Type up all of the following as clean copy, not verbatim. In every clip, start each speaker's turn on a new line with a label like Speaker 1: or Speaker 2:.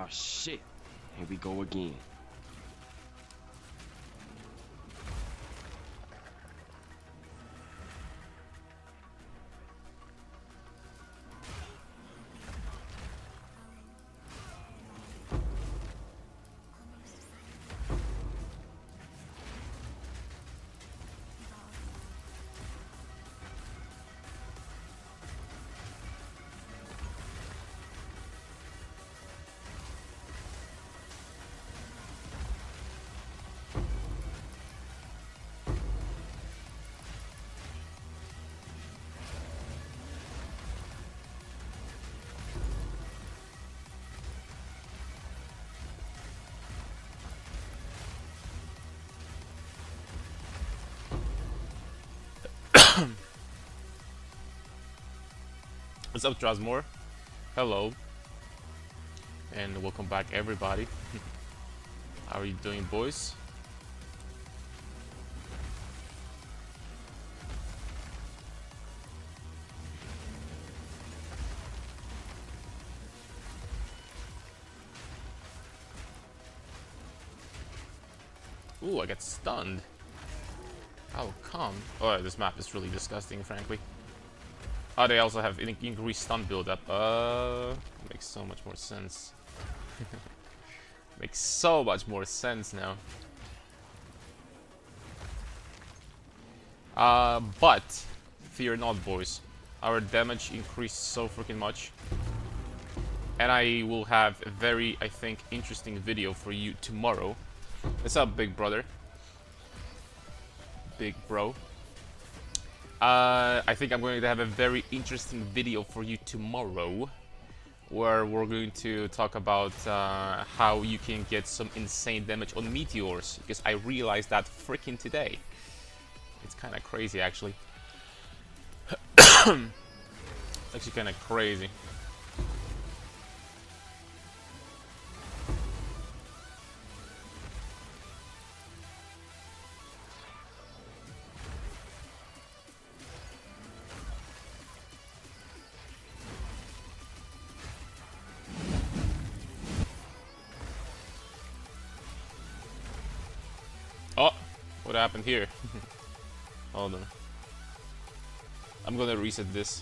Speaker 1: shit. Here we go again.
Speaker 2: What's up, Drasmore? Hello, and welcome back, everybody. How are you doing, boys? Ooh, I got stunned. How come? Oh, this map is really disgusting, frankly. Oh, they also have increased stun build-up. Makes so much more sense. Makes so much more sense now. But fear not, boys. Our damage increased so freaking much. And I will have a very, I think, interesting video for you tomorrow. What's up, big brother? Big bro. I think I'm going to have a very interesting video for you tomorrow, where we're going to talk about how you can get some insane damage on meteors, because I realized that freaking today. It's kind of crazy, actually. It's actually kind of crazy. Oh, what happened here? Hold on. I'm gonna reset this.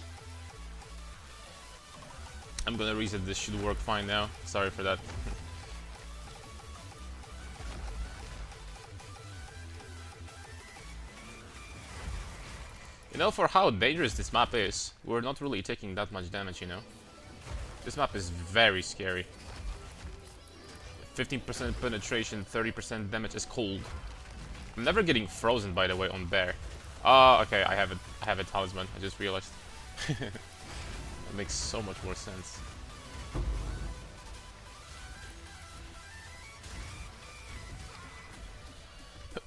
Speaker 2: Should work fine now. Sorry for that. You know, for how dangerous this map is, we're not really taking that much damage, you know? This map is very scary. 15% penetration, 30% damage is cold. I'm never getting frozen, by the way, on Bear. Oh, okay, I have a talisman, I just realized. That makes so much more sense.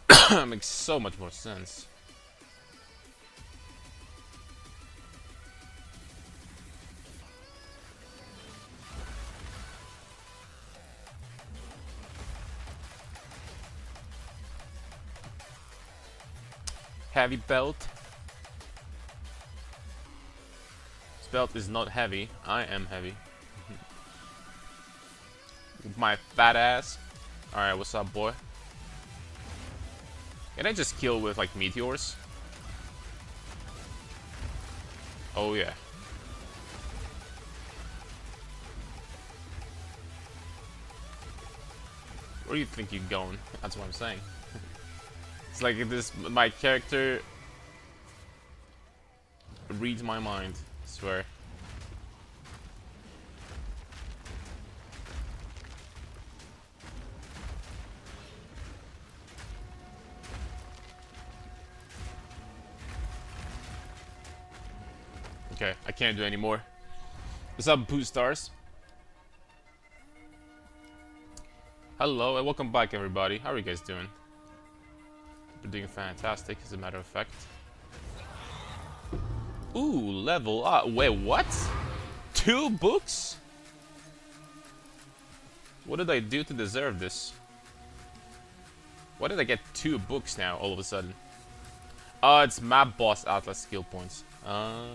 Speaker 2: That makes so much more sense. Heavy belt. This belt is not heavy. I am heavy. With my fat ass. Alright, what's up, boy? Can I just kill with, like, meteors? Oh, yeah. Where do you think you're going? That's what I'm saying. It's like this, my character reads my mind, I swear. Okay, I can't do any more. What's up, Boo Stars? Hello and welcome back, everybody. How are you guys doing? We're doing fantastic, as a matter of fact. Ooh, level up. Wait, what? 2 books? What did I do to deserve this? Why did I get 2 books now, all of a sudden? It's map boss atlas skill points. I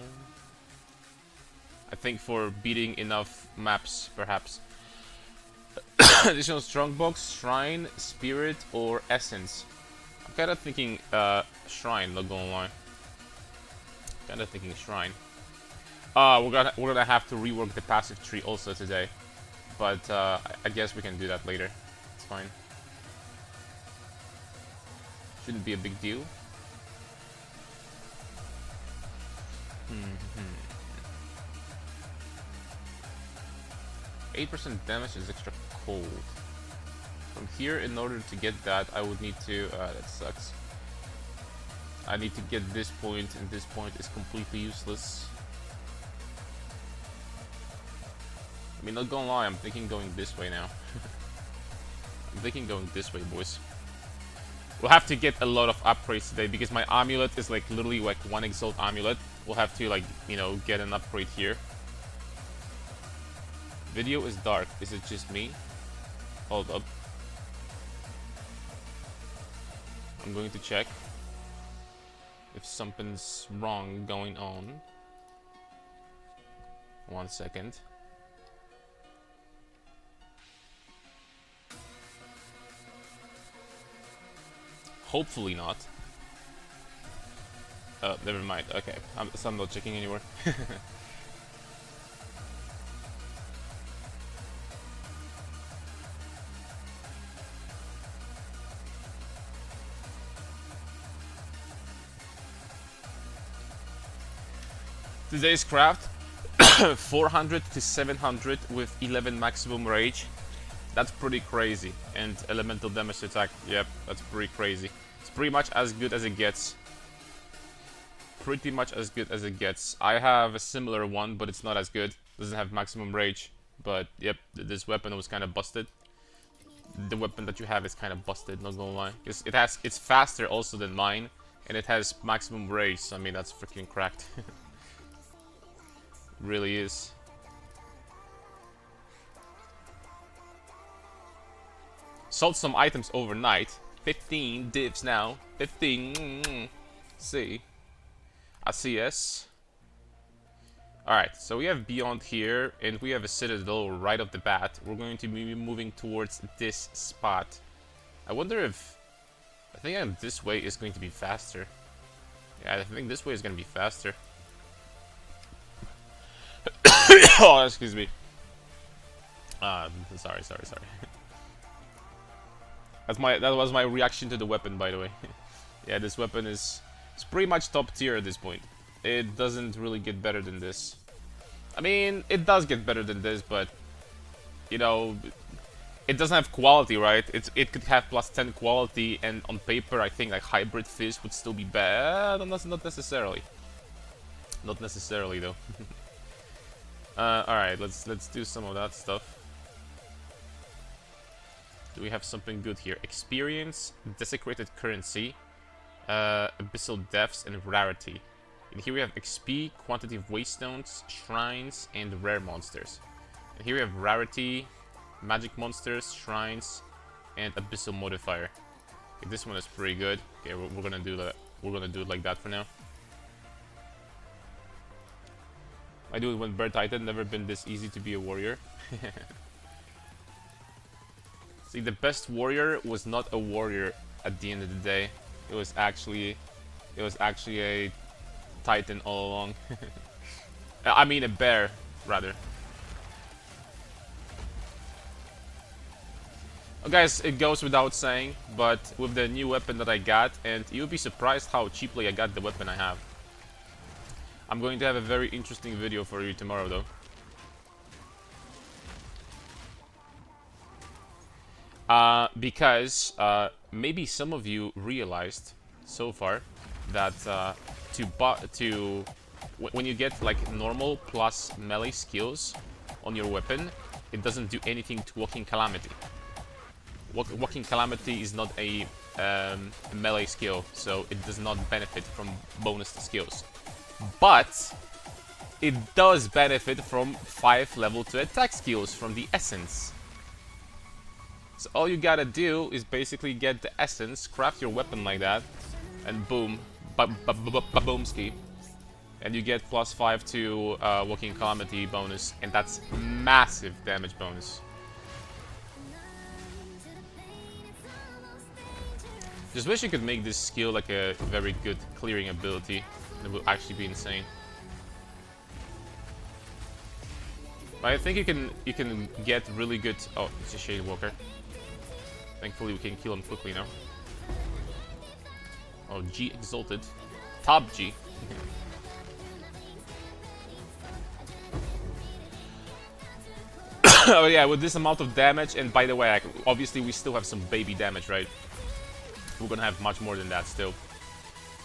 Speaker 2: think for beating enough maps, perhaps. Additional strongbox, shrine, spirit, or essence. I'm kind of thinking shrine. Not gonna lie. Kind of thinking shrine. We're gonna have to rework the passive tree also today, but I guess we can do that later. It's fine. Shouldn't be a big deal. 8% damage is extra cold. From here, in order to get that, I would need to. That sucks. I need to get this point, and this point is completely useless. I mean, not gonna lie, I'm thinking going this way now. I'm thinking going this way, boys. We'll have to get a lot of upgrades today because my amulet is like literally like 1 exalt amulet. We'll have to, like, you know, get an upgrade here. Video is dark. Is it just me? Hold up. I'm going to check if something's wrong going on. 1 second. Hopefully not. Oh, never mind. Okay, so I'm not checking anywhere. Today's craft 400 to 700 with 11 maximum rage. That's pretty crazy. And elemental damage attack. Yep, that's pretty crazy. It's pretty much as good as it gets. Pretty much as good as it gets. I have a similar one, but it's not as good. Doesn't have maximum rage. But yep, this weapon was kind of busted. The weapon that you have is kind of busted, not gonna lie. It's faster also than mine, and it has maximum rage. So I mean, that's freaking cracked. Really is. Sold some items overnight. 15 divs now. 15. See. I see, yes. Alright, so we have Beyond here, and we have a Citadel right off the bat. We're going to be moving towards this spot. I wonder if... I think this way is going to be faster. Yeah, I think this way is going to be faster. Oh, excuse me. Sorry. That was my reaction to the weapon, by the way. Yeah, this weapon is pretty much top tier at this point. It doesn't really get better than this. I mean, it does get better than this, but you know, it doesn't have quality, right? It could have plus 10 quality, and on paper, I think like Hybrid Fist would still be bad. Not necessarily. Not necessarily though. Alright, let's do some of that stuff. Do we have something good here? Experience, Desecrated Currency, Abyssal Depths, and Rarity. And here we have XP, Quantity of Waystones, Shrines, and Rare Monsters. And here we have Rarity, Magic Monsters, Shrines, and Abyssal Modifier. Okay, this one is pretty good. Okay, we're gonna do that. We're gonna do it like that for now. I do it when Bird Titan, never been this easy to be a warrior. See, the best warrior was not a warrior at the end of the day. It was actually a Titan all along. I mean a bear, rather. Well, guys, it goes without saying, but with the new weapon that I got, and you'll be surprised how cheaply I got the weapon I have. I'm going to have a very interesting video for you tomorrow, though. Because maybe some of you realized so far that when you get like normal plus melee skills on your weapon, it doesn't do anything to Walking Calamity. Walking Calamity is not a melee skill, so it does not benefit from bonus skills. But it does benefit from 5 level 2 attack skills from the essence. So all you gotta do is basically get the essence, craft your weapon like that, and boom, boomski. And you get plus 5 to Walking Calamity bonus, and that's massive damage bonus. Just wish you could make this skill like a very good clearing ability. It would actually be insane. But I think you can get really good. Oh, it's a Shade Walker. Thankfully, we can kill him quickly now. Oh, G exalted, top G. Oh yeah, with this amount of damage, and by the way, obviously we still have some baby damage, right? We're gonna have much more than that still,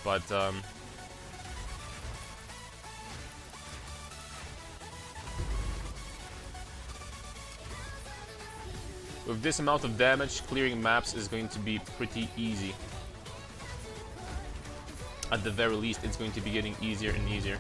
Speaker 2: but with this amount of damage, clearing maps is going to be pretty easy. At the very least, it's going to be getting easier and easier.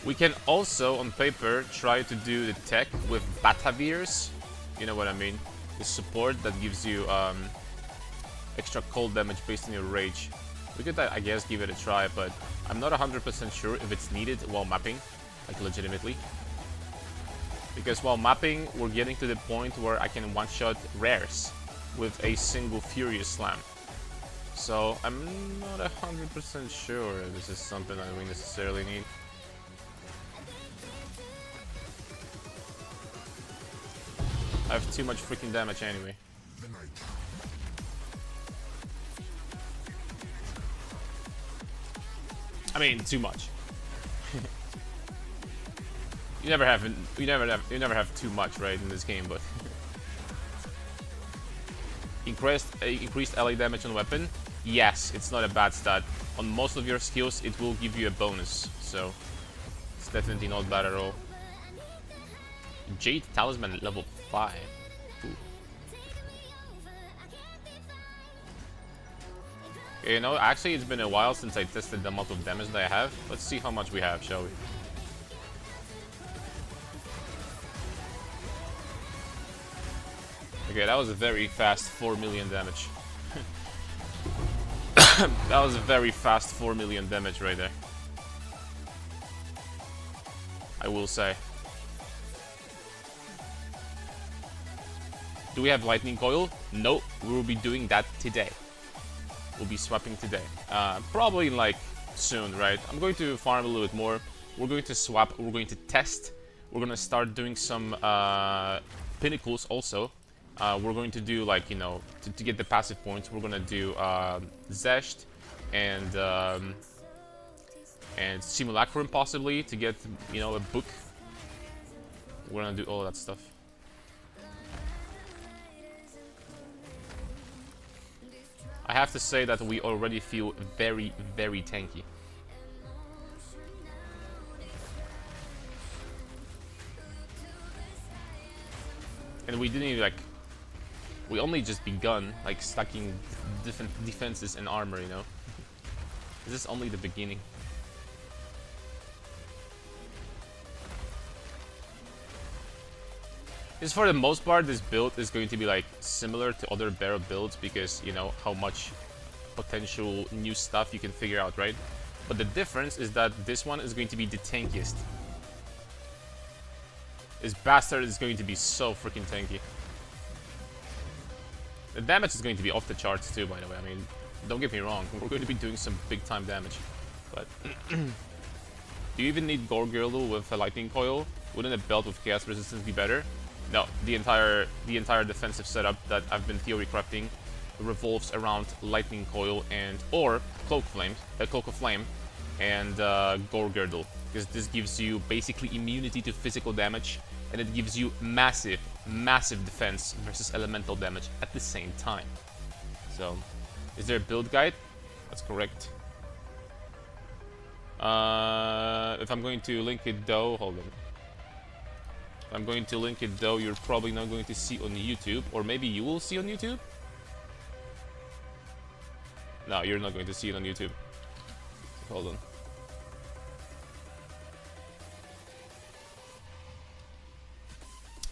Speaker 2: We can also, on paper, try to do the tech with Batavirs. You know what I mean? The support that gives you extra cold damage based on your rage. We could, I guess, give it a try, but I'm not 100% sure if it's needed while mapping, like legitimately. Because while mapping, we're getting to the point where I can one-shot rares with a single Furious Slam. So I'm not 100% sure if this is something that we necessarily need. I have too much freaking damage anyway. I mean, too much. You never have too much, right, in this game, but increased ally damage on weapon. Yes, it's not a bad stat. On most of your skills, it will give you a bonus, so it's definitely not bad at all. Jade Talisman level 5. Ooh. Okay, you know, actually it's been a while since I tested the amount of damage that I have. Let's see how much we have, shall we? Okay, that was a very fast 4 million damage. That was a very fast 4 million damage right there. I will say. Do we have Lightning Coil? No, we will be doing that today. We'll be swapping today. Probably like soon, right? I'm going to farm a little bit more. We're going to swap, we're going to test. We're going to start doing some pinnacles also. We're going to do, like, you know, to get the passive points, we're going to do Zesht and Simulacrum possibly to get, you know, a book. We're going to do all that stuff. I have to say that we already feel very, very tanky. And we didn't even, like, we only just begun, like, stacking different defenses and armor, you know? This is only the beginning. Just for the most part, this build is going to be like similar to other barrel builds because, you know, how much potential new stuff you can figure out, right? But the difference is that this one is going to be the tankiest. This bastard is going to be so freaking tanky. The damage is going to be off the charts too, by the way. I mean, don't get me wrong, we're going to be doing some big time damage. But do you even need Gore Girdle with a Lightning Coil? Wouldn't a belt with Chaos Resistance be better? No, the entire defensive setup that I've been theory crafting revolves around Lightning Coil and or Cloak of Flame, and Gore Girdle, because this gives you basically immunity to physical damage, and it gives you massive defense versus elemental damage at the same time. So, is there a build guide? That's correct. If I'm going to link it though, hold on. I'm going to link it though, you're probably not going to see on YouTube, or maybe you will see on YouTube? No, you're not going to see it on YouTube. Hold on.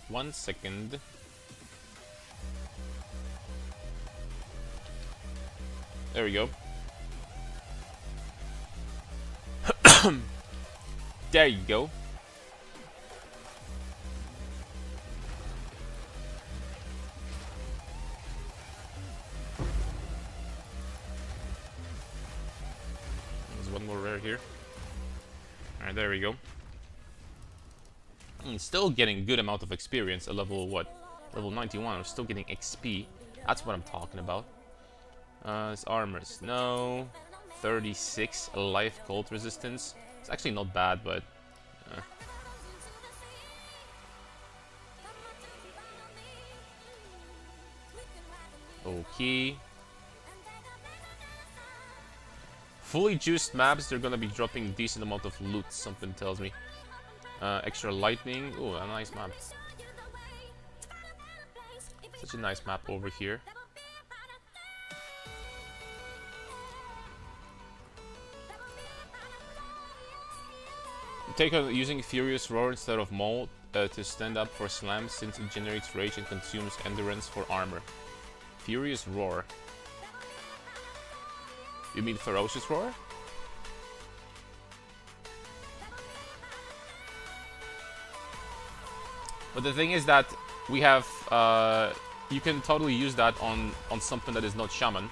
Speaker 2: One second. There we go. There you go. one more rare here. Alright, there we go. Still getting good amount of experience at level, what? Level 91, we're still getting XP. That's what I'm talking about. His armors, no. 36 life cold resistance. It's actually not bad, but... Okay. Fully juiced maps, they're gonna be dropping decent amount of loot, something tells me. Extra lightning. Ooh, a nice map. Such a nice map over here. Take on using Furious Roar instead of Maul to stand up for slams, since it generates rage and consumes endurance for armor. Furious Roar. You mean Ferocious Roar? But the thing is that we have, you can totally use that on something that is not Shaman.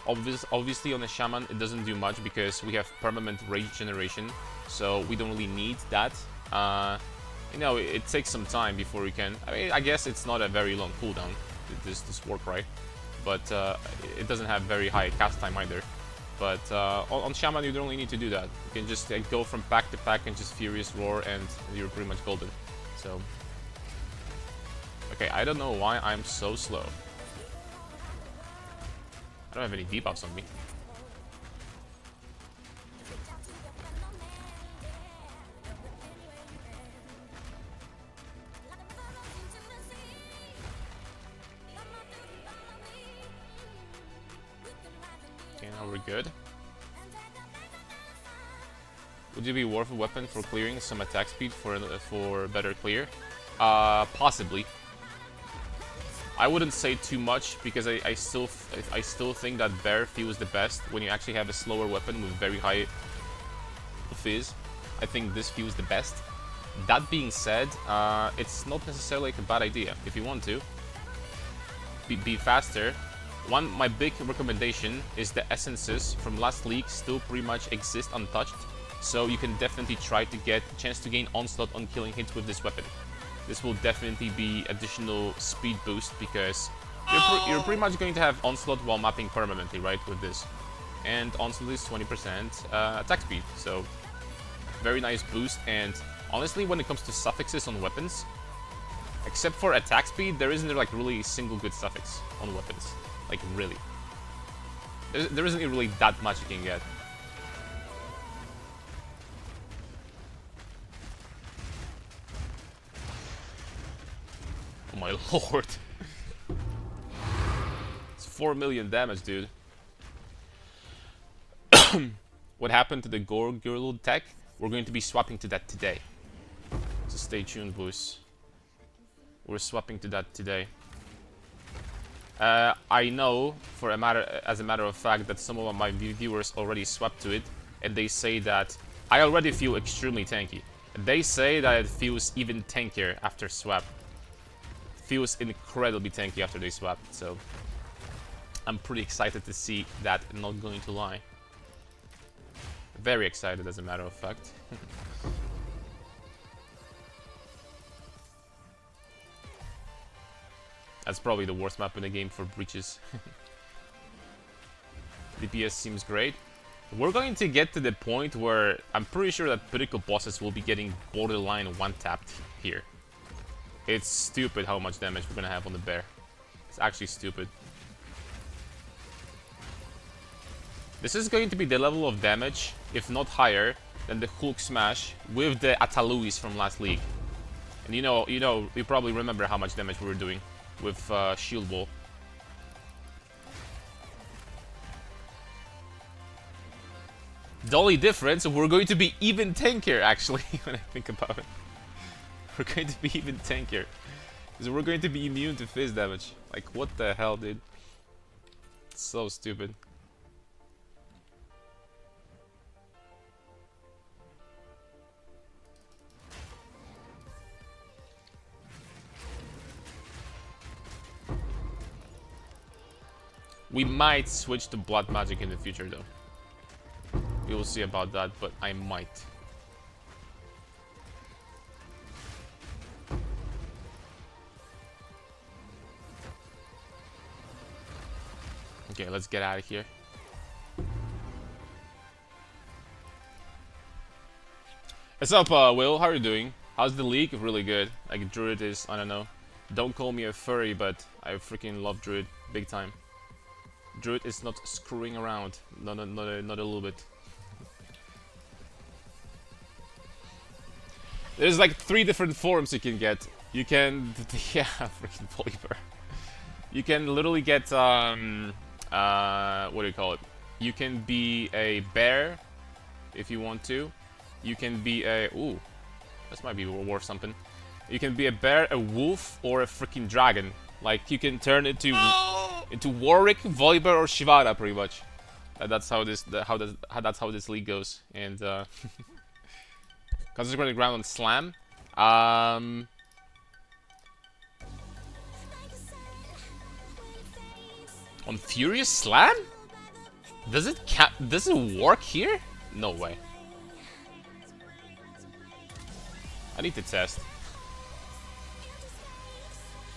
Speaker 2: Obviously on a Shaman it doesn't do much because we have permanent rage generation, so we don't really need that. You know, it takes some time before we can, I mean, I guess it's not a very long cooldown, this work, right? But it doesn't have very high cast time either. But on Shaman you don't really need to do that. You can just go from pack to pack and just Furious Roar and you're pretty much golden. So... Okay, I don't know why I'm so slow. I don't have any debuffs on me. Okay, now we're good. Would it be worth a weapon for clearing some attack speed for better clear? Possibly. I wouldn't say too much because I still think that Bear feels the best when you actually have a slower weapon with very high fizz. I think this feels the best. That being said, it's not necessarily like a bad idea if you want to be faster. My big recommendation is the essences from last league still pretty much exist untouched, so you can definitely try to get a chance to gain onslaught on killing hits with this weapon. This will definitely be additional speed boost because you're pretty much going to have onslaught while mapping permanently, right, with this. And onslaught is 20% attack speed, so very nice boost. And honestly, when it comes to suffixes on weapons, except for attack speed, there isn't like really a single good suffix on weapons. Like really, there isn't really that much you can get. Oh my lord. It's 4 million damage, dude. What happened to the Gore Girdle tech? We're going to be swapping to that today. So stay tuned, boys. We're swapping to that today. I know, as a matter of fact, that some of my viewers already swapped to it, and they say that I already feel extremely tanky. They say that it feels even tankier after swap. Feels incredibly tanky after they swap, so I'm pretty excited to see that, not going to lie. Very excited, as a matter of fact. That's probably the worst map in the game for breaches. DPS seems great. We're going to get to the point where I'm pretty sure that critical bosses will be getting borderline one-tapped here. It's stupid how much damage we're gonna have on the bear. It's actually stupid. This is going to be the level of damage, if not higher, than the Hulk Smash with the Ataluis from last league. And you probably remember how much damage we were doing with Shield Wall. The only difference, we're going to be even tankier, actually, when I think about it. We're going to be even tankier. Because we're going to be immune to fizz damage. Like, what the hell, dude? It's so stupid. We might switch to blood magic in the future, though. We will see about that, but I might. Okay, let's get out of here. What's up, Will? How are you doing? How's the league? Really good. Like, Druid is, I don't know. Don't call me a furry, but I freaking love Druid. Big time. Druid is not screwing around. Not a little bit. There's like 3 different forms you can get. You can... yeah, freaking Polyper. You can literally get, what do you call it? You can be a bear, if you want to. You can be a... ooh, this might be worth something. You can be a bear, a wolf, or a freaking dragon. Like, you can turn into Warwick, Volibear, or Shivara, pretty much. That's how this that's how this league goes. And concentrate ground on Slam. On Furious Slam? Does it work here? No way. I need to test.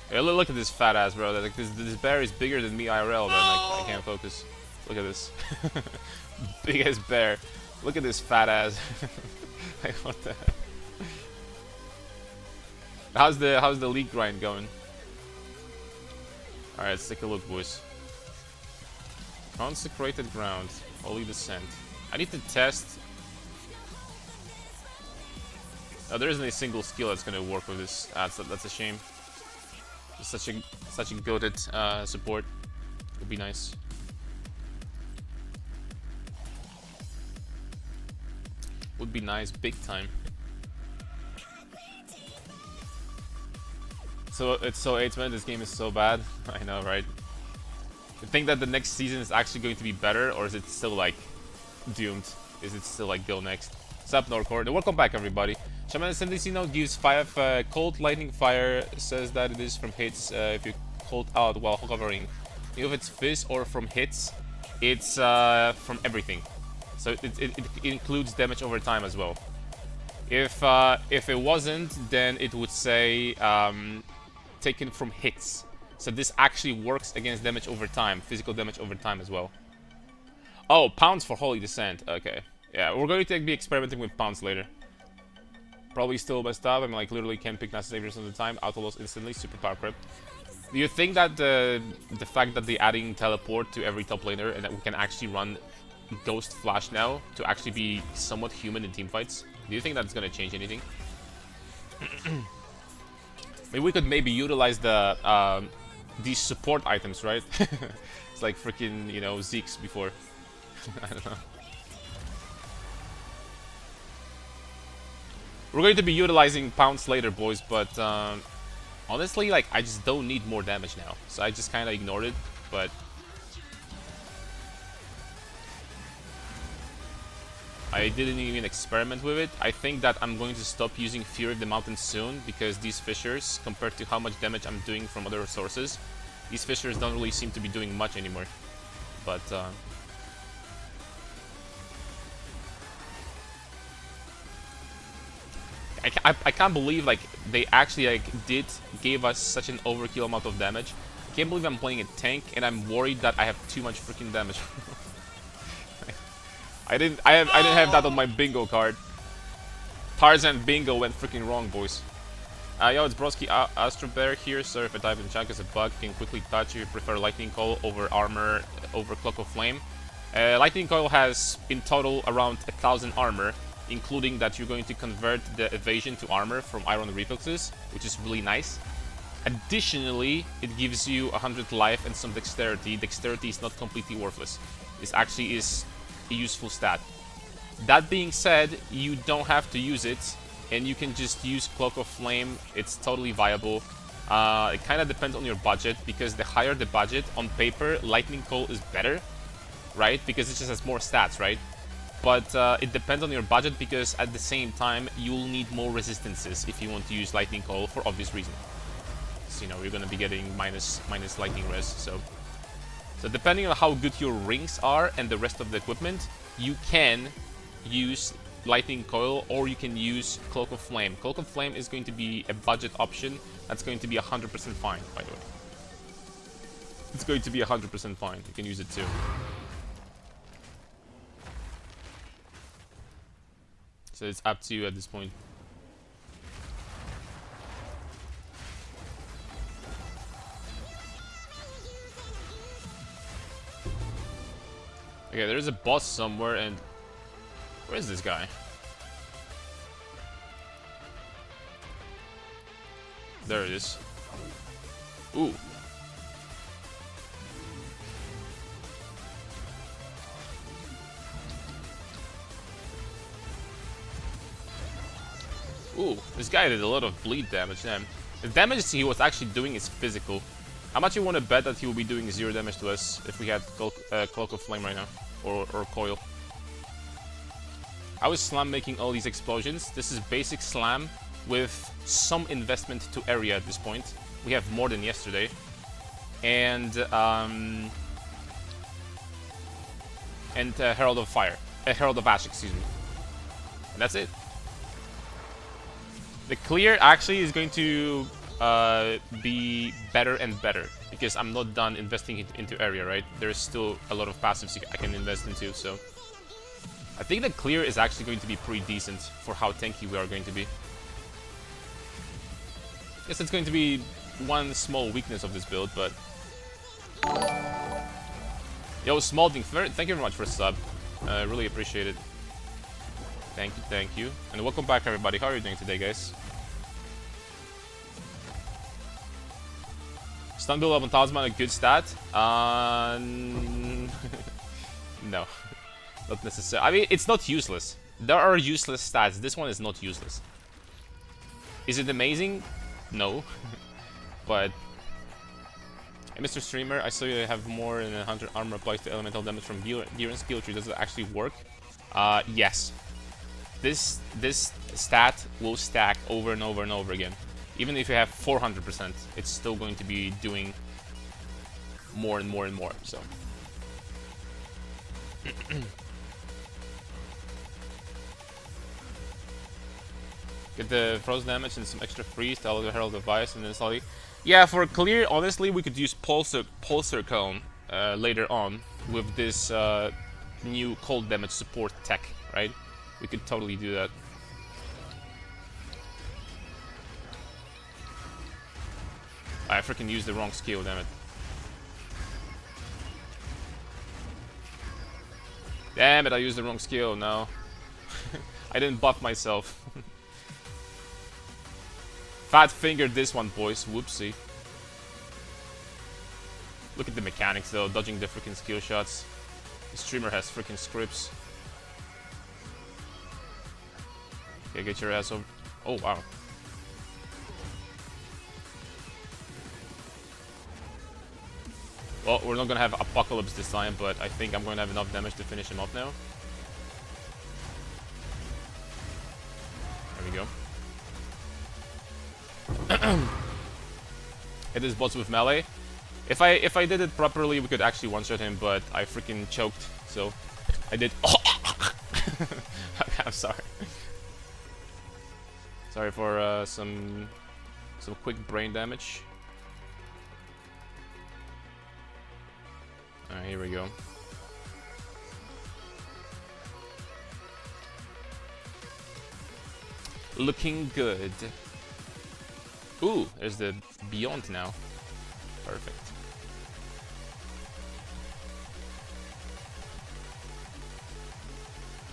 Speaker 2: Hey, look at this fat ass, bro. Like, this bear is bigger than me IRL, man. Like, I can't focus. Look at this. Big ass bear. Look at this fat ass. Like, what the heck? How's the league grind going? Alright, let's take a look, boys. Consecrated ground. Holy descent. I need to test. Oh, there isn't a single skill that's gonna work with this. That's a shame. It's such a goated support. Would be nice. Would be nice, big time. So it's so 8-man. This game is so bad. I know, right? You think that the next season is actually going to be better, or is it still like doomed? Is it still like go next? What's up, Norcore? Welcome back, everybody. Shaman Sendicino gives 5 cold lightning fire, says that it is from hits if you hold out while hovering. If it's fizz or from hits, it's from everything. So it includes damage over time as well. If it wasn't, then it would say taken from hits. So this actually works against damage over time, physical damage over time as well. Oh, pounds for Holy Descent. Okay. Yeah, we're going to be experimenting with pounds later. Probably still messed up. I'm like literally can't pick Nasty Saviors all the time. Auto loss instantly. Super power creep. Do you think that the fact that they're adding teleport to every top laner and that we can actually run Ghost Flash now to actually be somewhat human in team fights? Do you think that's gonna change anything? Maybe we could utilize the these support items, right? It's like freaking, you know, Zeke's before. I don't know. We're going to be utilizing pounds later, boys, but honestly, like, I just don't need more damage now. So I just kind of ignored it, but I didn't even experiment with it. I think that I'm going to stop using Fury of the Mountain soon, because these fissures, compared to how much damage I'm doing from other sources, these fissures don't really seem to be doing much anymore. But I can't believe like they actually like gave us such an overkill amount of damage. I can't believe I'm playing a tank and I'm worried that I have too much freaking damage. I didn't have that on my bingo card. Tarzan bingo went freaking wrong, boys. Yo, it's Broski Astro Bear here. Sorry if I type in chat as a bug. Can quickly touch if you prefer Lightning Coil over armor over Cloak of Flame. Lightning Coil has in total around 1000 armor, including that you're going to convert the evasion to armor from iron reflexes, which is really nice. Additionally, it gives you 100 life and some dexterity. Dexterity is not completely worthless. This actually is a useful stat. That being said, you don't have to use it, and you can just use Cloak of Flame. It's totally viable. It kind of depends on your budget, because the higher the budget, on paper, Lightning Coil is better, right? Because it just has more stats, right? But it depends on your budget, because at the same time, you'll need more resistances if you want to use Lightning Coil for obvious reason. So, you know, you're going to be getting minus lightning res, so depending on how good your rings are and the rest of the equipment, you can use Lightning Coil, or you can use Cloak of Flame. Cloak of Flame is going to be a budget option that's going to be 100% fine, by the way. It's going to be 100% fine. You can use it too. So it's up to you at this point. Okay, there's a boss somewhere, and where is this guy? There it is. Ooh. Ooh, this guy did a lot of bleed damage. Damn. The damage he was actually doing is physical. How much you want to bet that he will be doing 0 damage to us if we had Cloak of Flame right now? Or Coil? I was slam making all these explosions. This is basic slam with some investment to area at this point. We have more than yesterday. And Herald of Fire. Herald of Ash, excuse me. And that's it. The clear actually is going to be better and better, because I'm not done investing into area, right? There's still a lot of passives I can invest into, so I think the clear is actually going to be pretty decent for how tanky we are going to be. Guess it's going to be one small weakness of this build, but yo, Smalding, thank you very much for a sub. I really appreciate it. Thank you. And welcome back, everybody. How are you doing today, guys? Stun build up on Talisman, a good stat? No. Not necessarily. I mean, it's not useless. There are useless stats. This one is not useless. Is it amazing? No. But... Hey, Mr. Streamer, I saw you have more than 100 armor applies to elemental damage from gear and skill tree. Does it actually work? Yes. This stat will stack over and over and over again. Even if you have 400%, it's still going to be doing more and more and more, so. Get the frozen damage and some extra freeze to allow the Herald of Ice, and then slowly. Yeah, for clear, honestly, we could use Pulsar Cone later on with this new cold damage support tech, right? We could totally do that. I freaking used the wrong skill, damn it. Damn it, I used the wrong skill, no. I didn't buff myself. Fat fingered this one, boys. Whoopsie. Look at the mechanics, though. Dodging the freaking skill shots. The streamer has freaking scripts. Okay, get your ass over. Oh, wow. Well, we're not gonna have Apocalypse this time, but I think I'm gonna have enough damage to finish him off now. There we go. Hit his boss with melee. If I did it properly, we could actually one-shot him, but I freaking choked, so I did. I'm sorry. Sorry for some quick brain damage. Alright, here we go. Looking good. Ooh, there's the Beyond now. Perfect.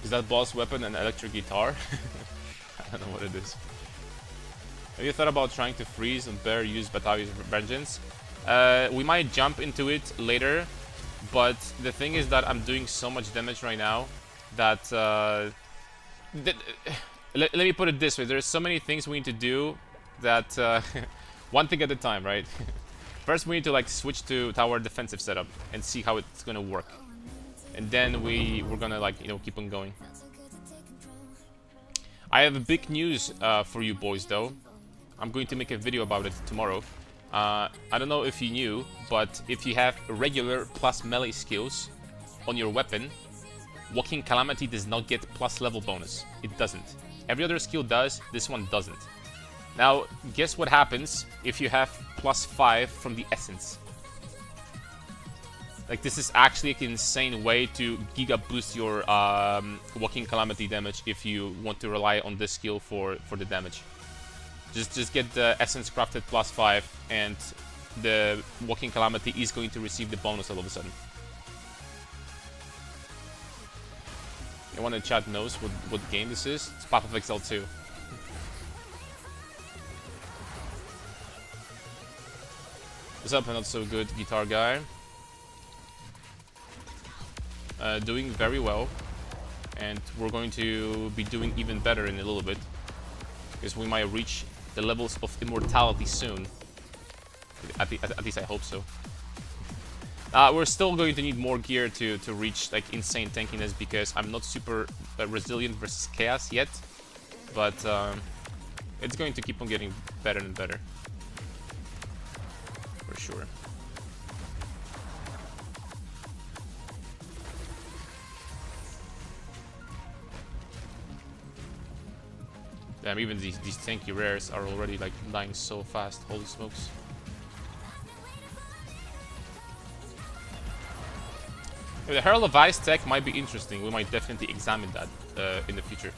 Speaker 2: Is that boss weapon an electric guitar? I don't know what it is. Have you thought about trying to freeze and bear use Batavia's Vengeance? We might jump into it later. But the thing is that I'm doing so much damage right now that, let me put it this way, there's so many things we need to do that, one thing at a time, right? First we need to like switch to tower defensive setup and see how it's gonna work. And then we're gonna like, you know, keep on going. I have a big news for you boys though. I'm going to make a video about it tomorrow. I don't know if you knew, but if you have regular plus melee skills on your weapon, Walking Calamity does not get plus level bonus. It doesn't. Every other skill does, this one doesn't. Now, guess what happens if you have +5 from the essence? Like, this is actually an insane way to giga boost your Walking Calamity damage if you want to rely on this skill for the damage. Just get the essence crafted +5 and the Walking Calamity is going to receive the bonus all of a sudden. Anyone in chat knows what game this is? It's Path of Exile 2. What's up, not so good guitar guy? Doing very well, and we're going to be doing even better in a little bit, because we might reach the levels of immortality soon. At least I hope so. We're still going to need more gear to reach like insane tankiness, because I'm not super resilient versus chaos yet, but it's going to keep on getting better and better for sure. Damn, even these tanky rares are already like dying so fast. Holy smokes. The Herald of Ice tech might be interesting. We might definitely examine that in the future.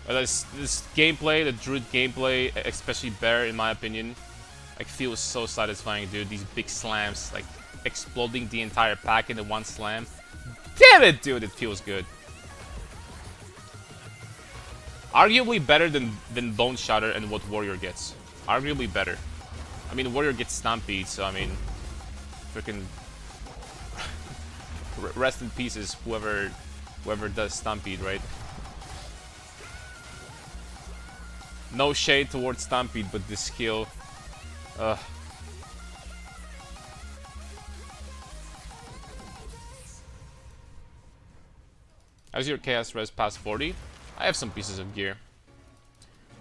Speaker 2: This gameplay, the Druid gameplay, especially Bear, in my opinion, like feels so satisfying, dude. These big slams, like exploding the entire pack into one slam. Damn it, dude! It feels good. Arguably better than Bone Shatter and what Warrior gets. Arguably better. I mean, Warrior gets Stampede, so I mean, freaking rest in pieces, whoever does Stampede, right? No shade towards Stampede, but this skill, How's your Chaos Res past 40? I have some pieces of gear.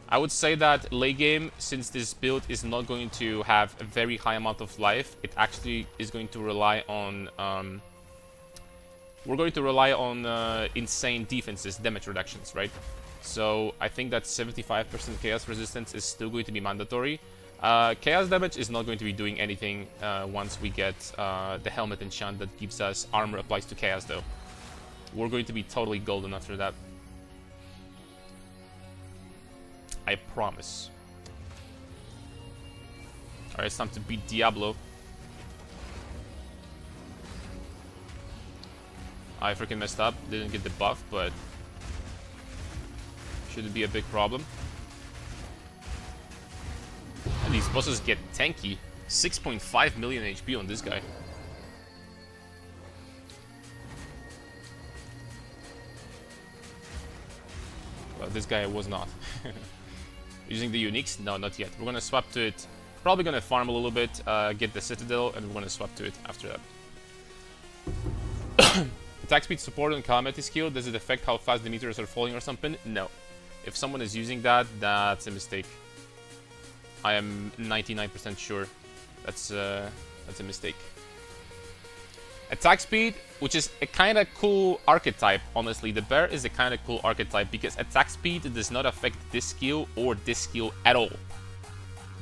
Speaker 2: I would say that late game, since this build is not going to have a very high amount of life, it actually is going to rely on we're going to rely on insane defenses, damage reductions, right? So I think that 75% chaos resistance is still going to be mandatory. Chaos damage is not going to be doing anything once we get the helmet enchant that gives us armor applies to chaos, though. We're going to be totally golden after that. I promise. Alright, it's time to beat Diablo. I freaking messed up. Didn't get the buff, but shouldn't be a big problem. And these bosses get tanky. 6.5 million HP on this guy. Well, this guy was not. Using the uniques? No, not yet. We're gonna swap to it. Probably gonna farm a little bit, get the Citadel, and we're gonna swap to it after that. Attack speed support on Calamity skill, does it affect how fast the meteors are falling or something? No. If someone is using that, that's a mistake. I am 99% sure that's a mistake. Attack speed, which is a kind of cool archetype, honestly. The bear is a kind of cool archetype because attack speed does not affect this skill or this skill at all.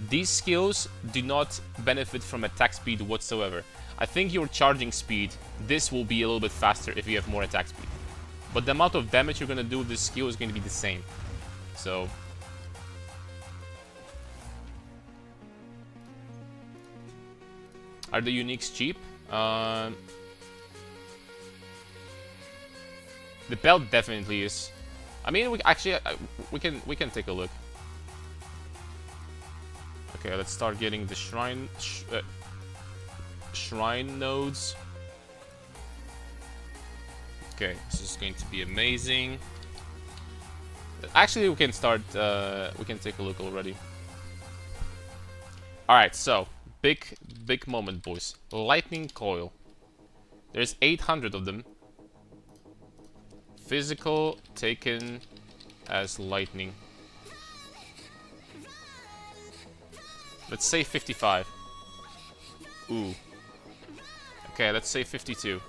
Speaker 2: These skills do not benefit from attack speed whatsoever. I think your charging speed, this will be a little bit faster if you have more attack speed. But the amount of damage you're going to do with this skill is going to be the same. So are the uniques cheap? The belt definitely is. I mean, we can take a look. Okay, let's start getting the shrine nodes. Okay, this is going to be amazing. Actually, we can start. We can take a look already. All right, so big moment, boys. Lightning coil. There's 800 of them. Physical taken as lightning. Let's say 55. Ooh. Okay, let's say 52.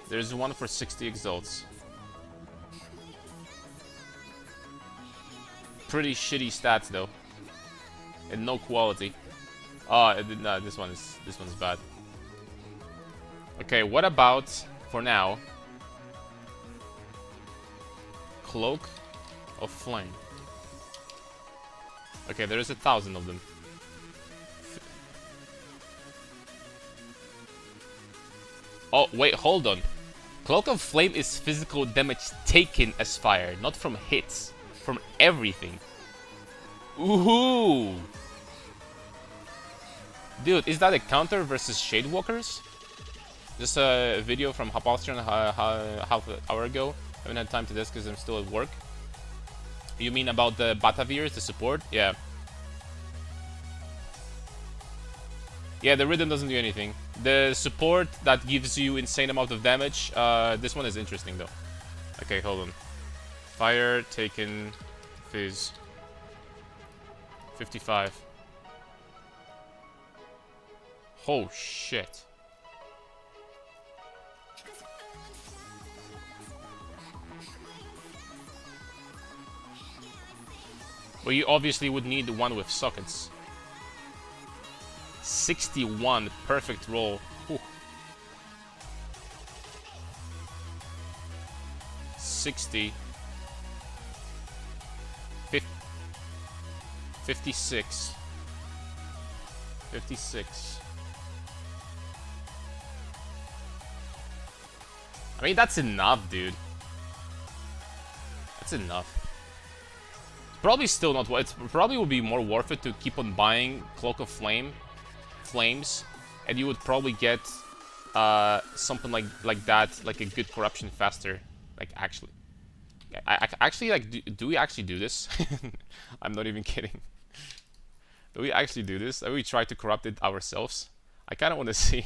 Speaker 2: There's one for 60 exalts. Pretty shitty stats though. And no quality. Oh, no, this one's bad. Okay, what about, for now, Cloak of Flame? Okay, there is 1,000 of them. Oh, wait, hold on. Cloak of Flame is physical damage taken as fire, not from hits. From everything. Ooh! Dude, is that a counter versus Shadewalkers? Just a video from Hapalstron half an hour ago. I haven't had time to this because I'm still at work. You mean about the Batavirs, the support? Yeah. Yeah, the rhythm doesn't do anything. The support that gives you insane amount of damage, this one is interesting though. Okay, hold on. Fire, taken, fizz. 55. Oh shit. Well, you obviously would need the one with sockets. 61, perfect roll. Whew. 60. 56. 56. I mean, that's enough, dude. That's enough. Probably still not. It probably would be more worth it to keep on buying Cloak of Flames, and you would probably get something like that, like a good corruption faster. Like actually, actually like, do we actually do this? I'm not even kidding. Do we actually do this? Do we try to corrupt it ourselves? I kind of want to see.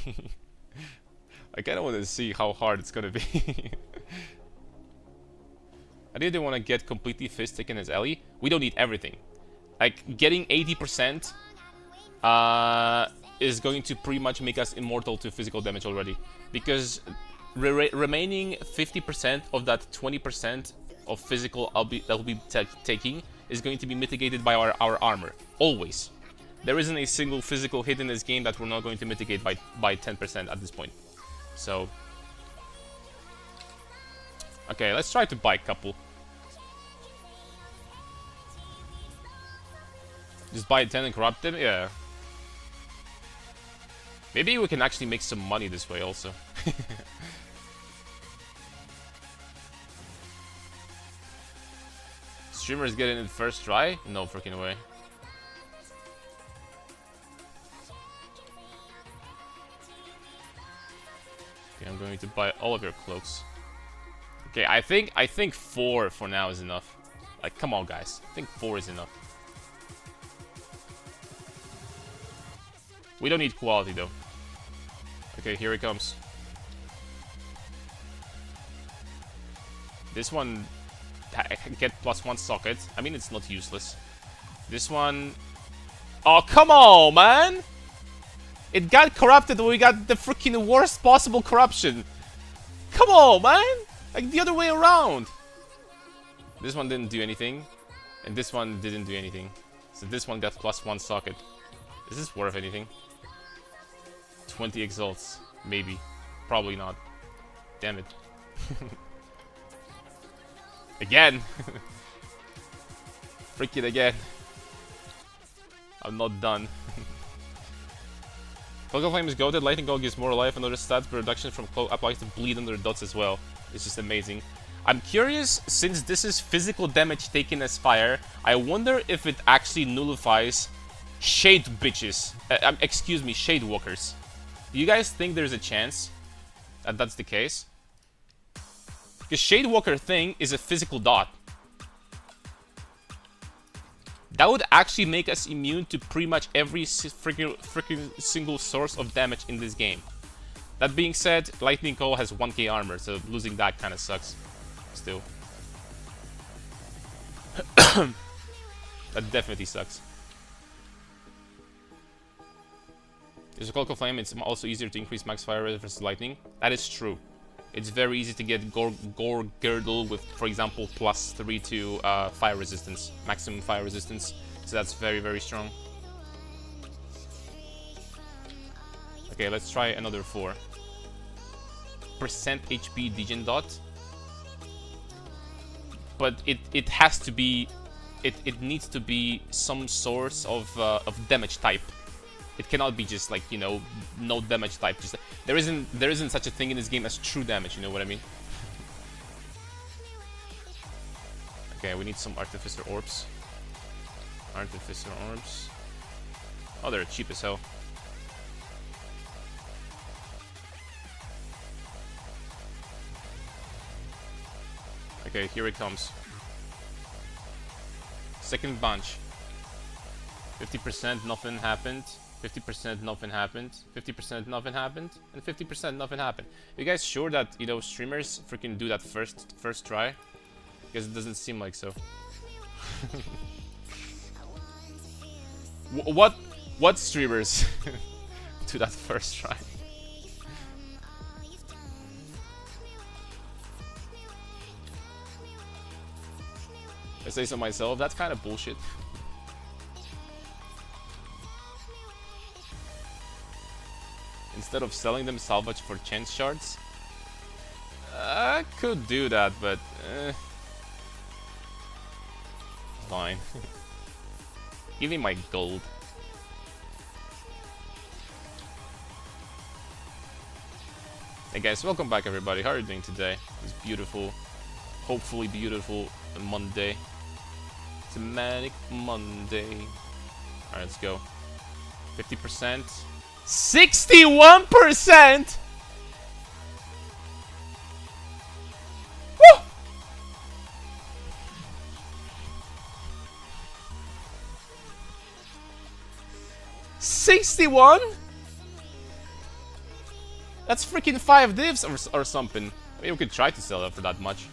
Speaker 2: I kind of want to see how hard it's gonna be. I didn't want to get completely fizz taken as Ellie. We don't need everything. Like, getting 80% is going to pretty much make us immortal to physical damage already. Because remaining 50% of that 20% of physical that will be taking is going to be mitigated by our armor. Always. There isn't a single physical hit in this game that we're not going to mitigate by 10% at this point. So... okay, let's try to buy a couple. Just buy 10 and corrupt them? Yeah. Maybe we can actually make some money this way also. Streamers get in first try? No freaking way. Okay, I'm going to buy all of your cloaks. Okay, I think 4 for now is enough. Like, come on, guys. I think 4 is enough. We don't need quality, though. Okay, here it comes. This one... get +1 socket. I mean, it's not useless. This one... oh, come on, man! It got corrupted, we got the freaking worst possible corruption. Come on, man! Like, the other way around. This one didn't do anything. And this one didn't do anything. So this one got +1 socket. Is this worth anything? 20 exalts. Maybe. Probably not. Damn it. Again! Freak it again. I'm not done. Cloak of Flame is goated. Lightning Goal gives more life and other stats, but reduction from Cloak applies to bleed under dots as well. It's just amazing. I'm curious, since this is physical damage taken as fire, I wonder if it actually nullifies Shade Bitches. Excuse me, Shade Walkers. Do you guys think there's a chance that that's the case? Because Shade Walker thing is a physical dot. That would actually make us immune to pretty much every freaking single source of damage in this game. That being said, Lightning Coil has 1k armor, so losing that kind of sucks. Still. That definitely sucks. There's a Coil Flame. It's also easier to increase max fire rate versus lightning. That is true. It's very easy to get Gore Girdle with, for example, +3 to fire resistance, maximum fire resistance. So that's very, very strong. Okay, let's try another 4. % HP Degen Dot. But it has to be, it needs to be some source of damage type. It cannot be just like, you know, no damage type. Just there isn't such a thing in this game as true damage. You know what I mean? Okay, we need some Artificer Orbs. Artificer Orbs. Oh, they're cheap as hell. Okay, here it comes. Second bunch. 50% nothing happened. 50% nothing happened. 50% nothing happened. And 50% nothing happened. You guys sure that, you know, streamers freaking do that first try? Because it doesn't seem like so. What streamers do that first try? I say so myself, that's kind of bullshit. Instead of selling them salvage for chance shards, I could do that, but fine. Give me my gold. Hey guys, welcome back everybody. How are you doing today? It's beautiful, hopefully beautiful Monday. It's a manic Monday. Alright, let's go. 50%. 61%! Woo! $61? That's freaking 5 divs or something. I mean, we could try to sell it for that much.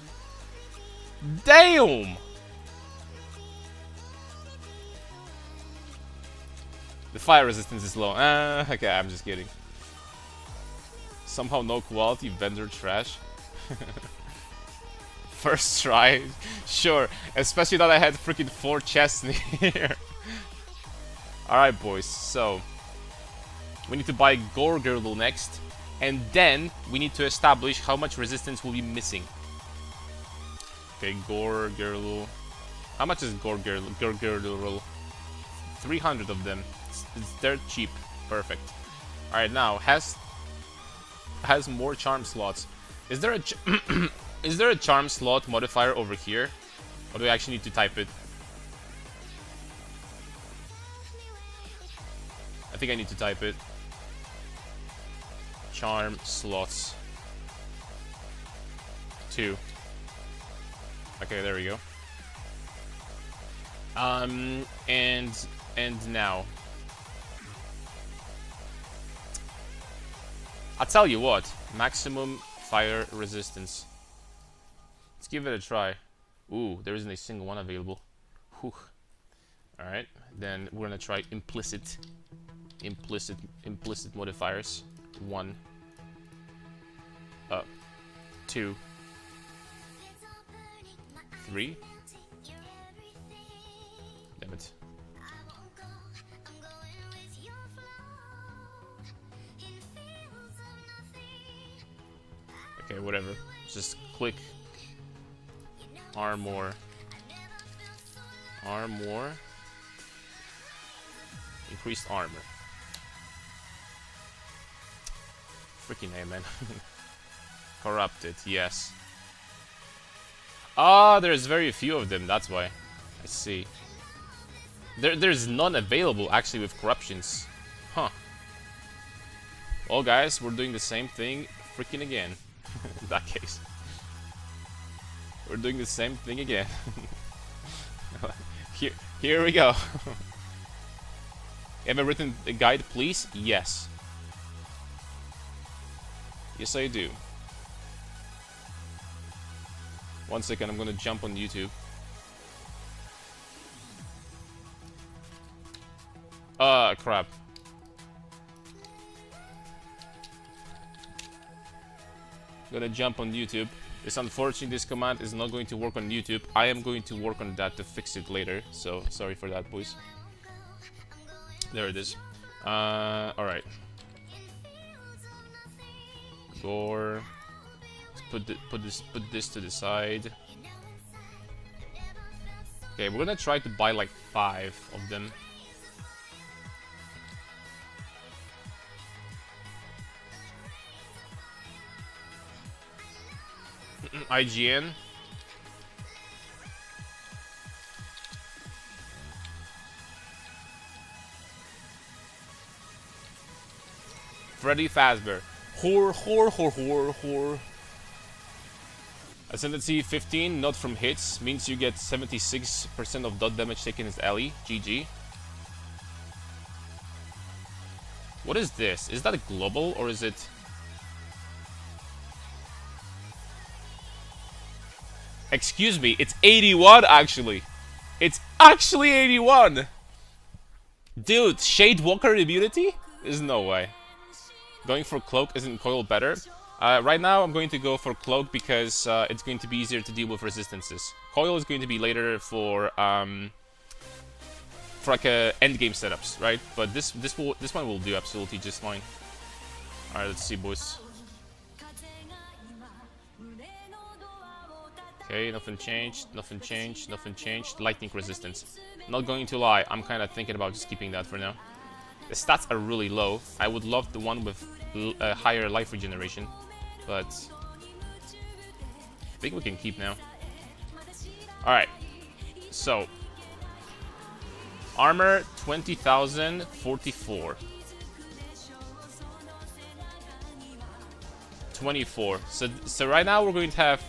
Speaker 2: Damn! The fire resistance is low. Okay, I'm just kidding. Somehow no quality, vendor trash. First try, sure. Especially that I had freaking 4 chests in here. Alright, boys, so we need to buy Gore Girdle next, and then we need to establish how much resistance will be missing. Okay, Gore Girdle. How much is Gore Girdle? 300 of them. It's dirt cheap. Perfect. Alright, now has more charm slots. Is there a is there a charm slot modifier over here? Or do I actually need to type it? I think I need to type it. Charm slots 2. Okay, there we go. And now I'll tell you what, maximum fire resistance. Let's give it a try. Ooh, there isn't a single one available. Whew. Alright, then we're gonna try implicit modifiers. 1 2 3. Damn it. Okay, whatever. Just click armor. Increased armor. Freaking A, man. Corrupted, yes. Ah, there's very few of them, that's why. I see. There's none available, actually, with corruptions. Huh. Well, guys, we're doing the same thing freaking again. In that case. We're doing the same thing again. Here we go. You have a written guide, please? Yes. Yes, I do. 1 second, I'm gonna jump on YouTube. Crap. Gonna jump on YouTube. It's unfortunate this command is not going to work on YouTube. I am going to work on that to fix it later. So sorry for that, boys. There it is. Alright. Gore. Let's put this to the side. Okay, we're gonna try to buy like 5 of them. IGN. Freddy Fazbear. Whore. Ascendancy 15, not from hits, means you get 76% of dot damage taken as Ellie. GG. What is this? Is that a global or is it... Excuse me, it's 81 actually. It's actually 81! Dude, Shade Walker immunity? There's no way. Going for Cloak isn't Coil better? Right now I'm going to go for Cloak because it's going to be easier to deal with resistances. Coil is going to be later for like endgame setups, right? But this one will do absolutely just fine. Alright, let's see, boys. Okay, nothing changed. Lightning resistance. Not going to lie, I'm kind of thinking about just keeping that for now. The stats are really low. I would love the one with higher life regeneration, but I think we can keep now. Alright, so armor 20,044. 24. So right now we're going to have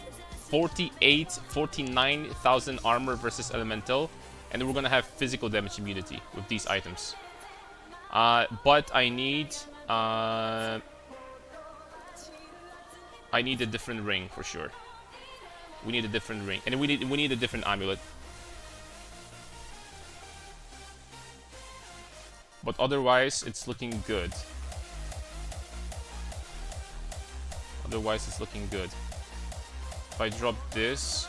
Speaker 2: 49,000 armor versus elemental, and we're gonna have physical damage immunity with these items. But I need a different ring for sure. We need a different ring, and we need a different amulet. But otherwise, it's looking good. If I drop this...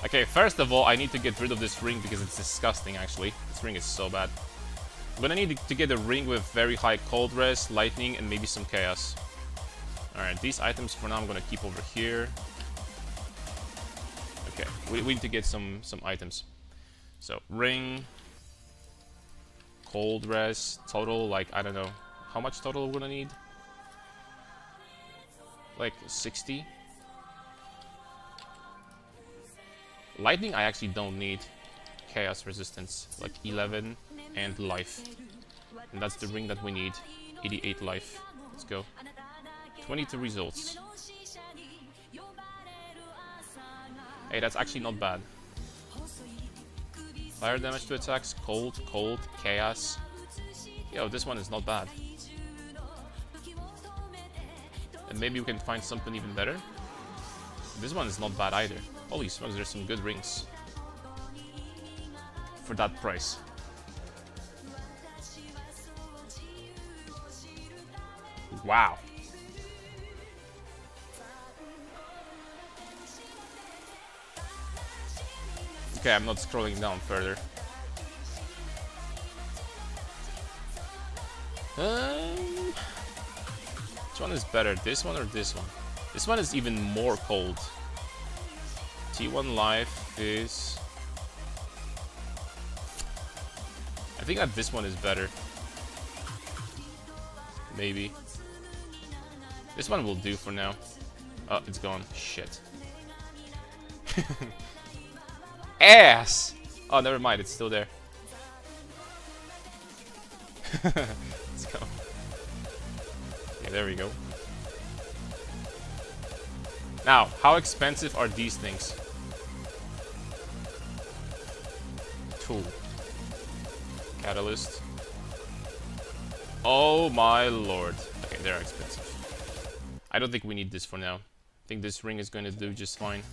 Speaker 2: Okay, first of all, I need to get rid of this ring because it's disgusting, actually. This ring is so bad. I'm gonna need to get a ring with very high cold res, lightning, and maybe some chaos. Alright, these items for now I'm gonna keep over here. Okay, we need to get some items. So, ring... Cold res, total, like, I don't know. How much total we're gonna need? Like 60. Lightning I actually don't need. Chaos resistance, like 11 and life. And that's the ring that we need. 88 life. Let's go. 22 results. Hey, that's actually not bad. Fire damage to attacks, cold, chaos. Yo, this one is not bad. And maybe we can find something even better. This one is not bad either. Holy smokes, there's some good rings. For that price. Wow. Okay, I'm not scrolling down further. Which one is better, this one or this one? This one is even more cold. T1 life is... I think that this one is better. Maybe. This one will do for now. Oh, it's gone. Shit. Ass! Oh, never mind, it's still there. Let's go. Okay, there we go. Now, how expensive are these things? Tool. Catalyst. Oh my lord. Okay, they're expensive. I don't think we need this for now. I think this ring is going to do just fine.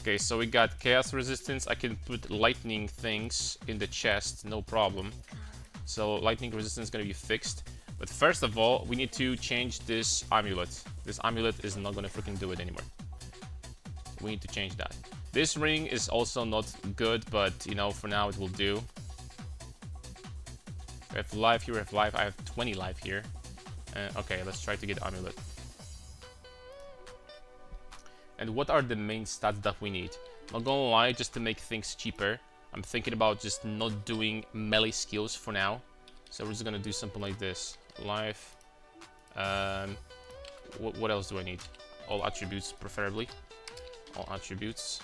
Speaker 2: Okay, so we got chaos resistance. I can put lightning things in the chest, no problem. So lightning resistance is going to be fixed. But first of all, we need to change this amulet. This amulet is not gonna freaking do it anymore. We need to change that. This ring is also not good, but you know, for now it will do. We have life here, we have life. I have 20 life here. Okay, let's try to get amulet. And what are the main stats that we need? Not gonna lie, just to make things cheaper, I'm thinking about just not doing melee skills for now. So we're just gonna do something like this. Life. What else do I need? All attributes, preferably. All attributes.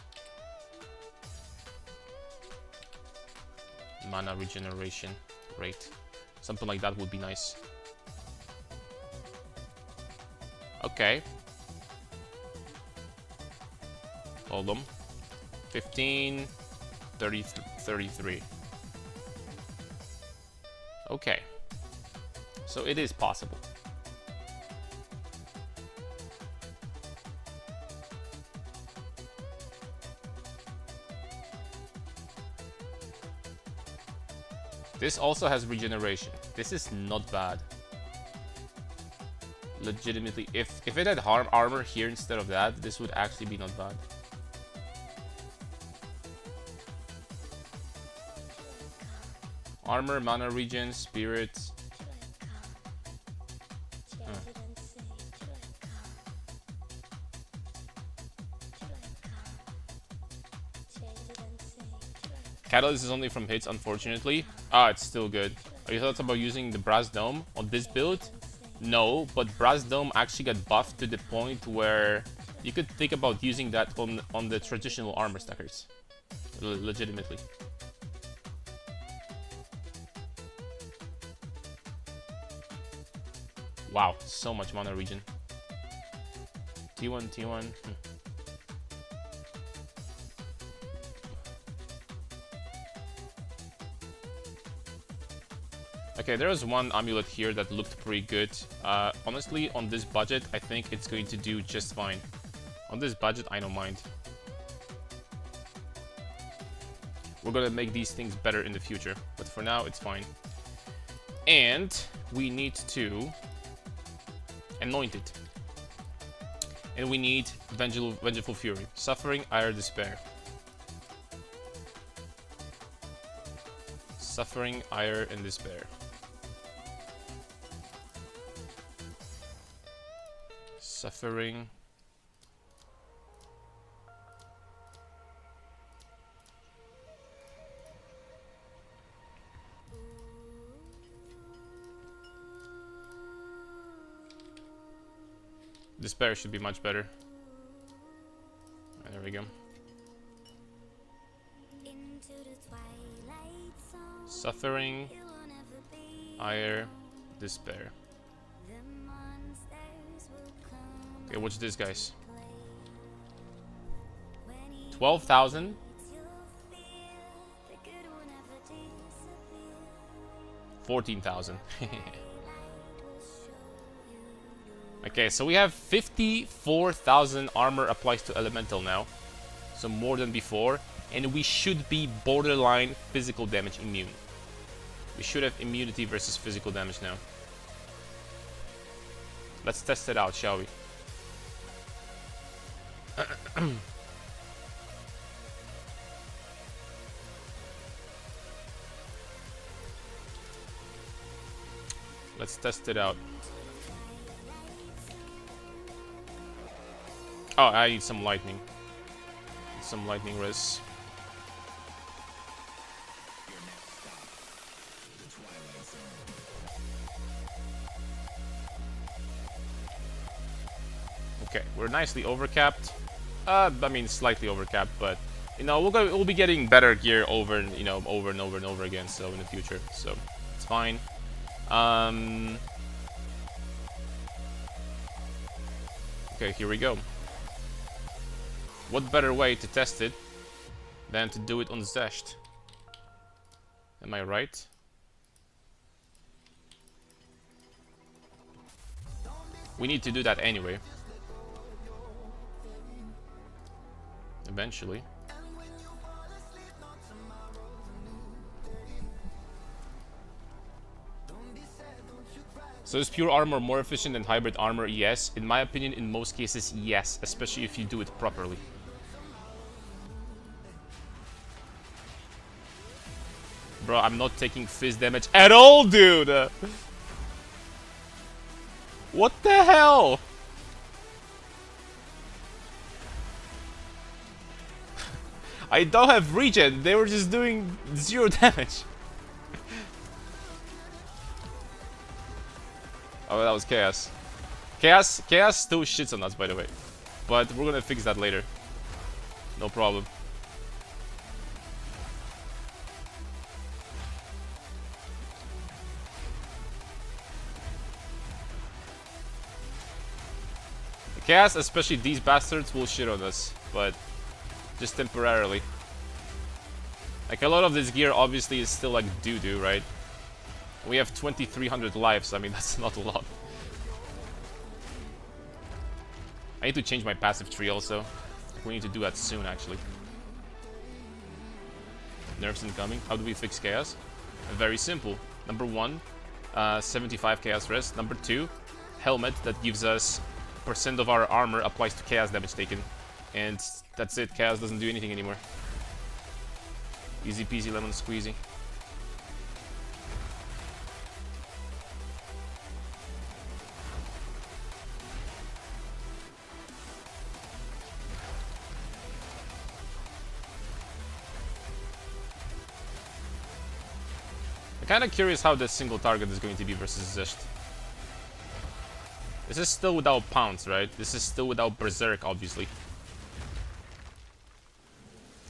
Speaker 2: Mana regeneration rate. Something like that would be nice. Okay. Hold on. 15, 30, 33. Okay. So it is possible. This also has regeneration. This is not bad. Legitimately, if it had armor here instead of that, this would actually be not bad. Armor, mana regen, spirit. Catalyst is only from hits, unfortunately. Ah, it's still good. Are you thoughts about using the Brass Dome on this build? No, but Brass Dome actually got buffed to the point where you could think about using that on the traditional armor stackers. Legitimately. Wow, so much mana regen. T1, T1. Okay, there was one amulet here that looked pretty good. Honestly, on this budget, I think it's going to do just fine. On this budget, I don't mind. We're gonna make these things better in the future, but for now, it's fine. And we need to anoint it. And we need Vengeful Fury. Suffering, Ire, Despair. Suffering, Ire, and Despair. Suffering. Despair should be much better. There we go. Suffering, Ire, Despair. Okay, watch this, guys. 12,000. 14,000. Okay, so we have 54,000 armor applies to elemental now. So more than before. And we should be borderline physical damage immune. We should have immunity versus physical damage now. Let's test it out, shall we? Let's test it out. Oh, I need some lightning. Some lightning res. Okay, we're nicely overcapped. I mean, slightly overcapped, but you know, we'll be getting better gear over and over and over again. So in the future, so it's fine. Okay, here we go. What better way to test it than to do it on Zesht? Am I right? We need to do that anyway. Eventually. So is pure armor more efficient than hybrid armor? Yes. In my opinion, in most cases, yes. Especially if you do it properly. Bro, I'm not taking fizz damage at all, dude! What the hell? I don't have regen, they were just doing 0 damage. Oh, that was Chaos. Chaos still shits on us, by the way. But we're gonna fix that later. No problem. Chaos, especially these bastards, will shit on us, but just temporarily. Like, a lot of this gear obviously is still like doo-doo, right? We have 2,300 lives, I mean, that's not a lot. I need to change my passive tree also. We need to do that soon, actually. Nerfs incoming. How do we fix Chaos? Very simple. Number 1, 75 Chaos Rest. Number 2, Helmet that gives us % of our armor applies to Chaos damage taken. And that's it. Chaos doesn't do anything anymore. Easy peasy lemon squeezy. I'm kinda curious how this single target is going to be versus Zisht. This is still without Pounce, right? This is still without Berserk, obviously.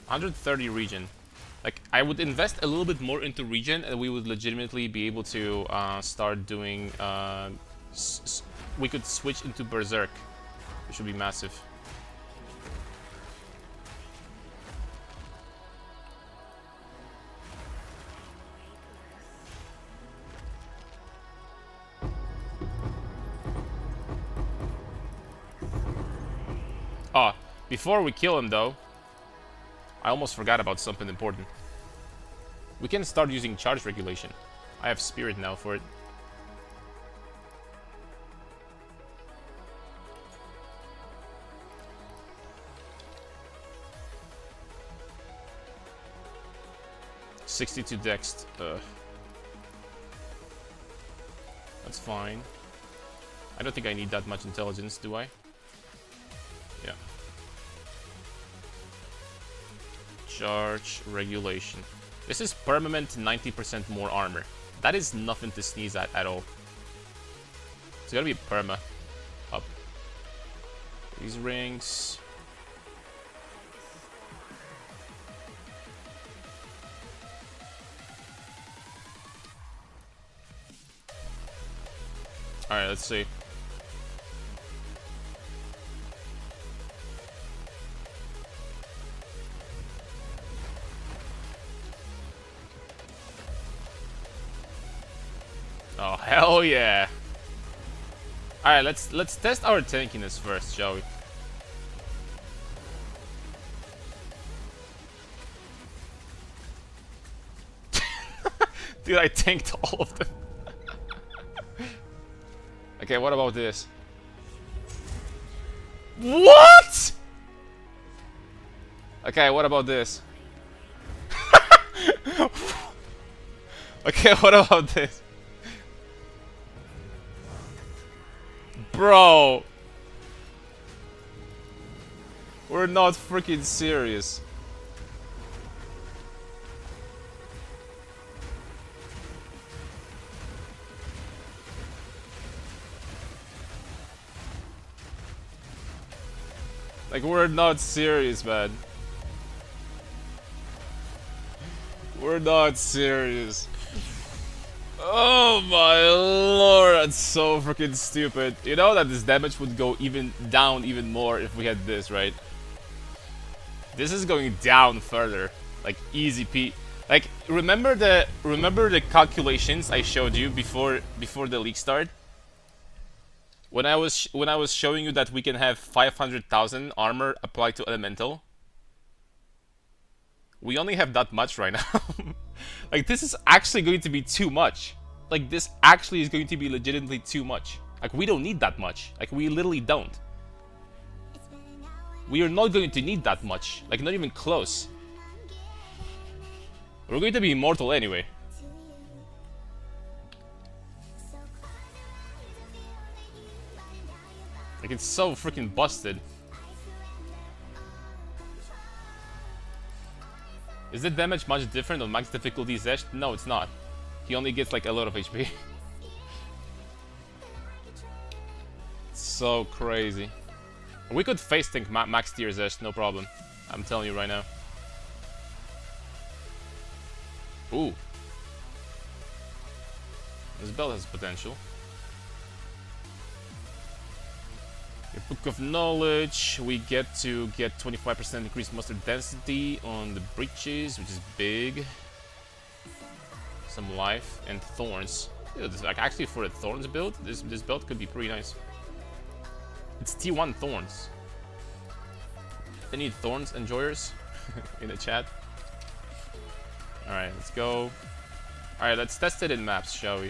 Speaker 2: 130 regen. Like, I would invest a little bit more into regen and we would legitimately be able to start doing... we could switch into Berserk, which would be massive. Oh, before we kill him though, I almost forgot about something important. We can start using charge regulation. I have spirit now for it. .62 dex. That's fine. I don't think I need that much intelligence, do I? Yeah. Charge regulation. This is permanent 90% more armor. That is nothing to sneeze at all. It's gotta be perma. Up. These rings. Alright, let's see. Oh, hell yeah. Alright, let's test our tankiness first, shall we? Dude, I tanked all of them. Okay, what about this? What? Okay, what about this? Okay, what about this? Bro, we're not freaking serious. Like, we're not serious, man. We're not serious. Oh my lord, that's so freaking stupid. You know that this damage would go down even more if we had this, right? This is going down further. Like, easy P. Like, remember the calculations I showed you before the league start? When I was showing you that we can have 500,000 armor applied to elemental. We only have that much right now. Like, this is actually going to be too much. like this actually is going to be legitimately too much. Like we don't need that much. Like we literally don't. We are not going to need that much. Like not even close. We're going to be immortal anyway. Like it's so freaking busted. Is the damage much different on max difficulty Zesh? No, it's not. He only gets like a lot of HP. So crazy. We could face tank max tier Zesh, no problem. I'm telling you right now. Ooh. This belt has potential. The Book of Knowledge, we get to get 25% increased monster density on the breaches, which is big. Some life and thorns. Yeah, this, like actually for a thorns build, this belt could be pretty nice. It's T1 thorns. Any thorns enjoyers in the chat? Alright, let's go. Alright, let's test it in maps, shall we?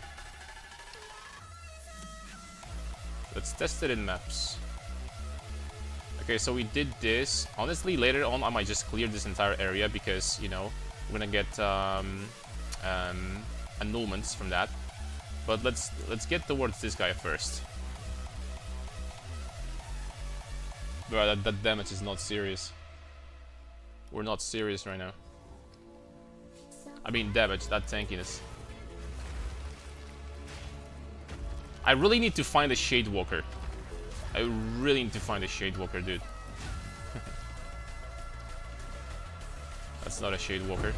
Speaker 2: Let's test it in maps. Okay, so we did this. Honestly, later on I might just clear this entire area because, you know, we're gonna get annulments from that. But let's get towards this guy first. Bro, that damage is not serious. We're not serious right now. I mean damage, that tankiness. I really need to find a Shade Walker. I really need to find a Shade Walker, dude. That's not a Shade Walker.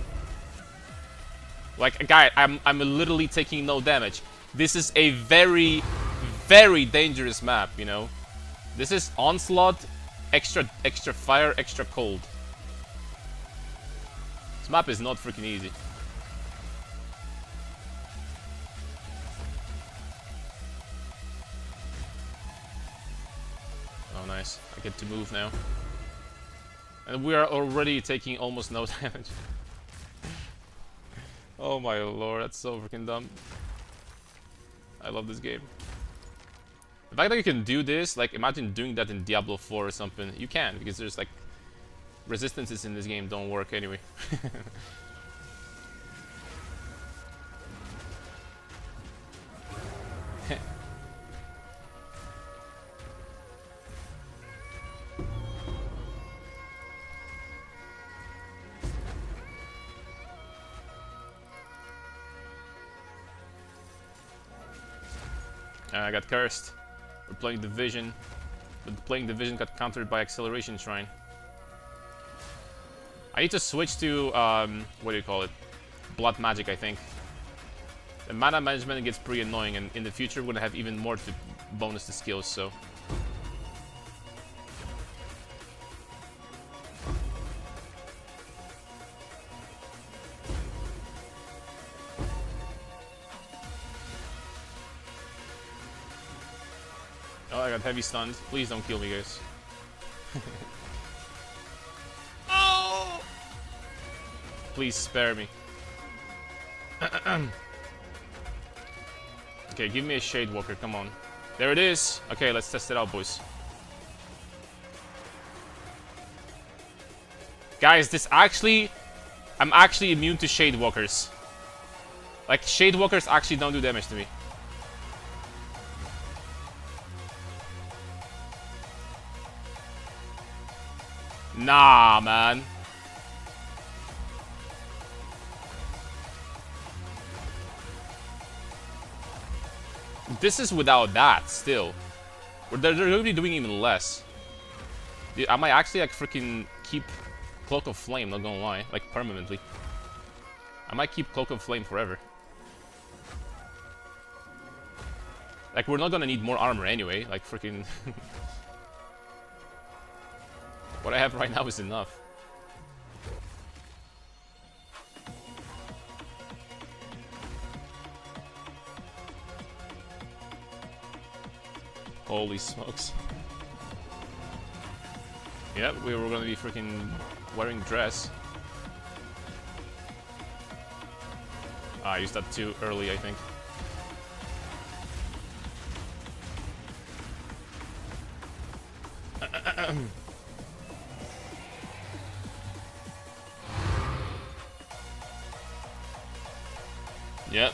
Speaker 2: Like, guy, I'm literally taking no damage. This is a very, very dangerous map, you know? This is Onslaught, extra fire, extra cold. This map is not freaking easy. Oh, nice. I get to move now. And we are already taking almost no damage. Oh my lord, that's so freaking dumb. I love this game. The fact that you can do this, like imagine doing that in Diablo 4 or something. You can, because there's like resistances in this game don't work anyway. I got cursed. We're playing Division, but playing Division got countered by Acceleration Shrine. I need to switch to, what do you call it? Blood Magic, I think. The mana management gets pretty annoying, and in the future we're gonna have even more to bonus the skills, so... Oh, I got heavy stunned. Please don't kill me, guys. Oh! Please spare me. Okay, give me a Shade Walker, come on. There it is! Okay, let's test it out, boys. Guys, this actually... I'm actually immune to Shade Walkers. Like, Shade Walkers actually don't do damage to me. Nah, man. This is without that, still. They're really doing even less. Dude, I might actually, like, freaking keep Cloak of Flame, not gonna lie. Like, permanently. I might keep Cloak of Flame forever. Like, we're not gonna need more armor anyway. Like, freaking... What I have right now is enough. Holy smokes. Yep, we were gonna be freaking wearing dress. I used that too early, I think. Yep.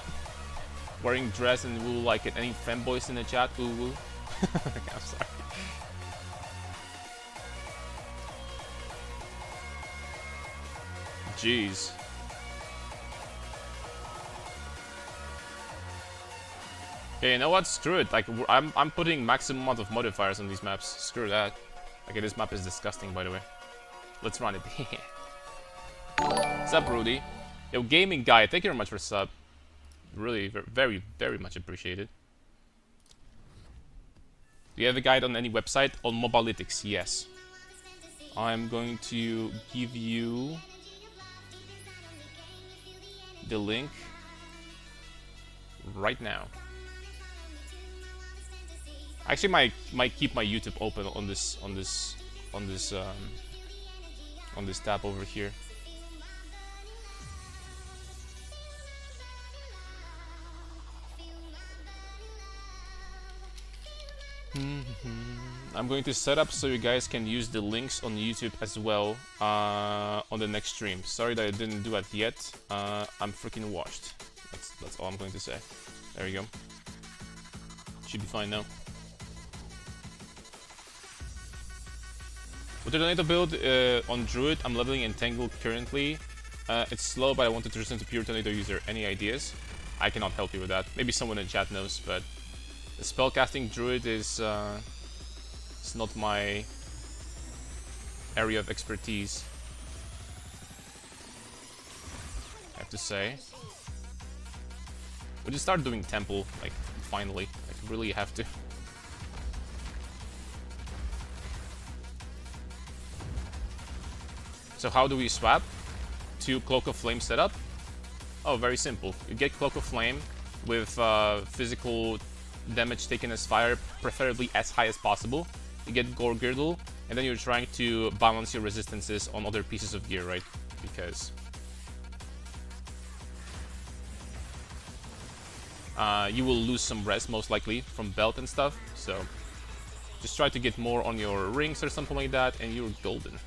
Speaker 2: Wearing dress and woo like it. Any fanboys in the chat? Woo woo. I'm sorry. Jeez. Okay, you know what? Screw it. Like I'm putting maximum amount of modifiers on these maps. Screw that. Okay, this map is disgusting, by the way. Let's run it. What's up, Rudy? Yo, gaming guy, thank you very much for sub. Really, very, very much appreciated. Do you have a guide on any website? On Mobalytics, yes. I'm going to give you the link right now. Actually, might keep my YouTube open on this tab over here. I'm going to set up so you guys can use the links on YouTube as well on the next stream. Sorry that I didn't do that yet. I'm freaking washed. That's all I'm going to say. There we go. Should be fine now. With the tornado build on Druid, I'm leveling Entangle currently. It's slow, but I wanted to turn into pure tornado user. Any ideas? I cannot help you with that. Maybe someone in chat knows, but the spellcasting Druid is it's not my area of expertise, I have to say. We just start doing Temple, like, finally. Like, really have to. So how do we swap to Cloak of Flame setup? Oh, very simple. You get Cloak of Flame with physical damage taken as fire, preferably as high as possible. You get Gore Girdle, and then you're trying to balance your resistances on other pieces of gear, right? Because you will lose some res, most likely, from belt and stuff. So just try to get more on your rings or something like that, and you're golden.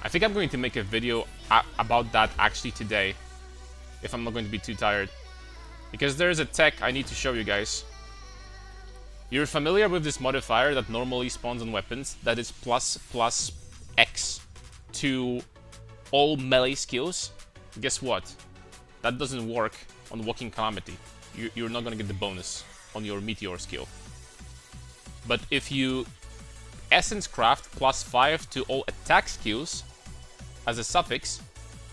Speaker 2: I think I'm going to make a video about that actually today, if I'm not going to be too tired. Because there's a tech I need to show you guys. You're familiar with this modifier that normally spawns on weapons, that is plus X to all melee skills? Guess what? That doesn't work on Walking Calamity. You're not going to get the bonus on your Meteor skill. But if you Essence Craft +5 to all attack skills as a suffix,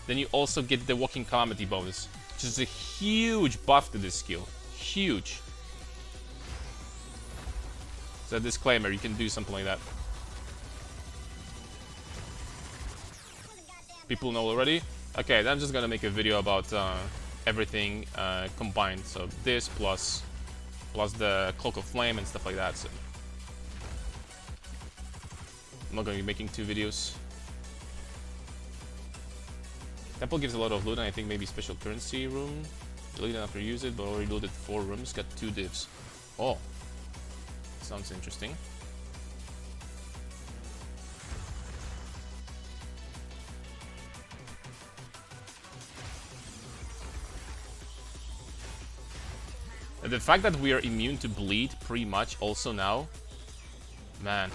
Speaker 2: then you also get the Walking Calamity bonus, which is a huge buff to this skill. Huge. So, disclaimer, you can do something like that. People know already? Okay, then I'm just gonna make a video about everything combined. So this plus the Cloak of Flame and stuff like that. So I'm not gonna be making 2 videos. Temple gives a lot of loot, and I think maybe special currency room. Delete after use it, but already looted 4 rooms. Got 2 divs. Oh, sounds interesting. And the fact that we are immune to bleed pretty much also now, man.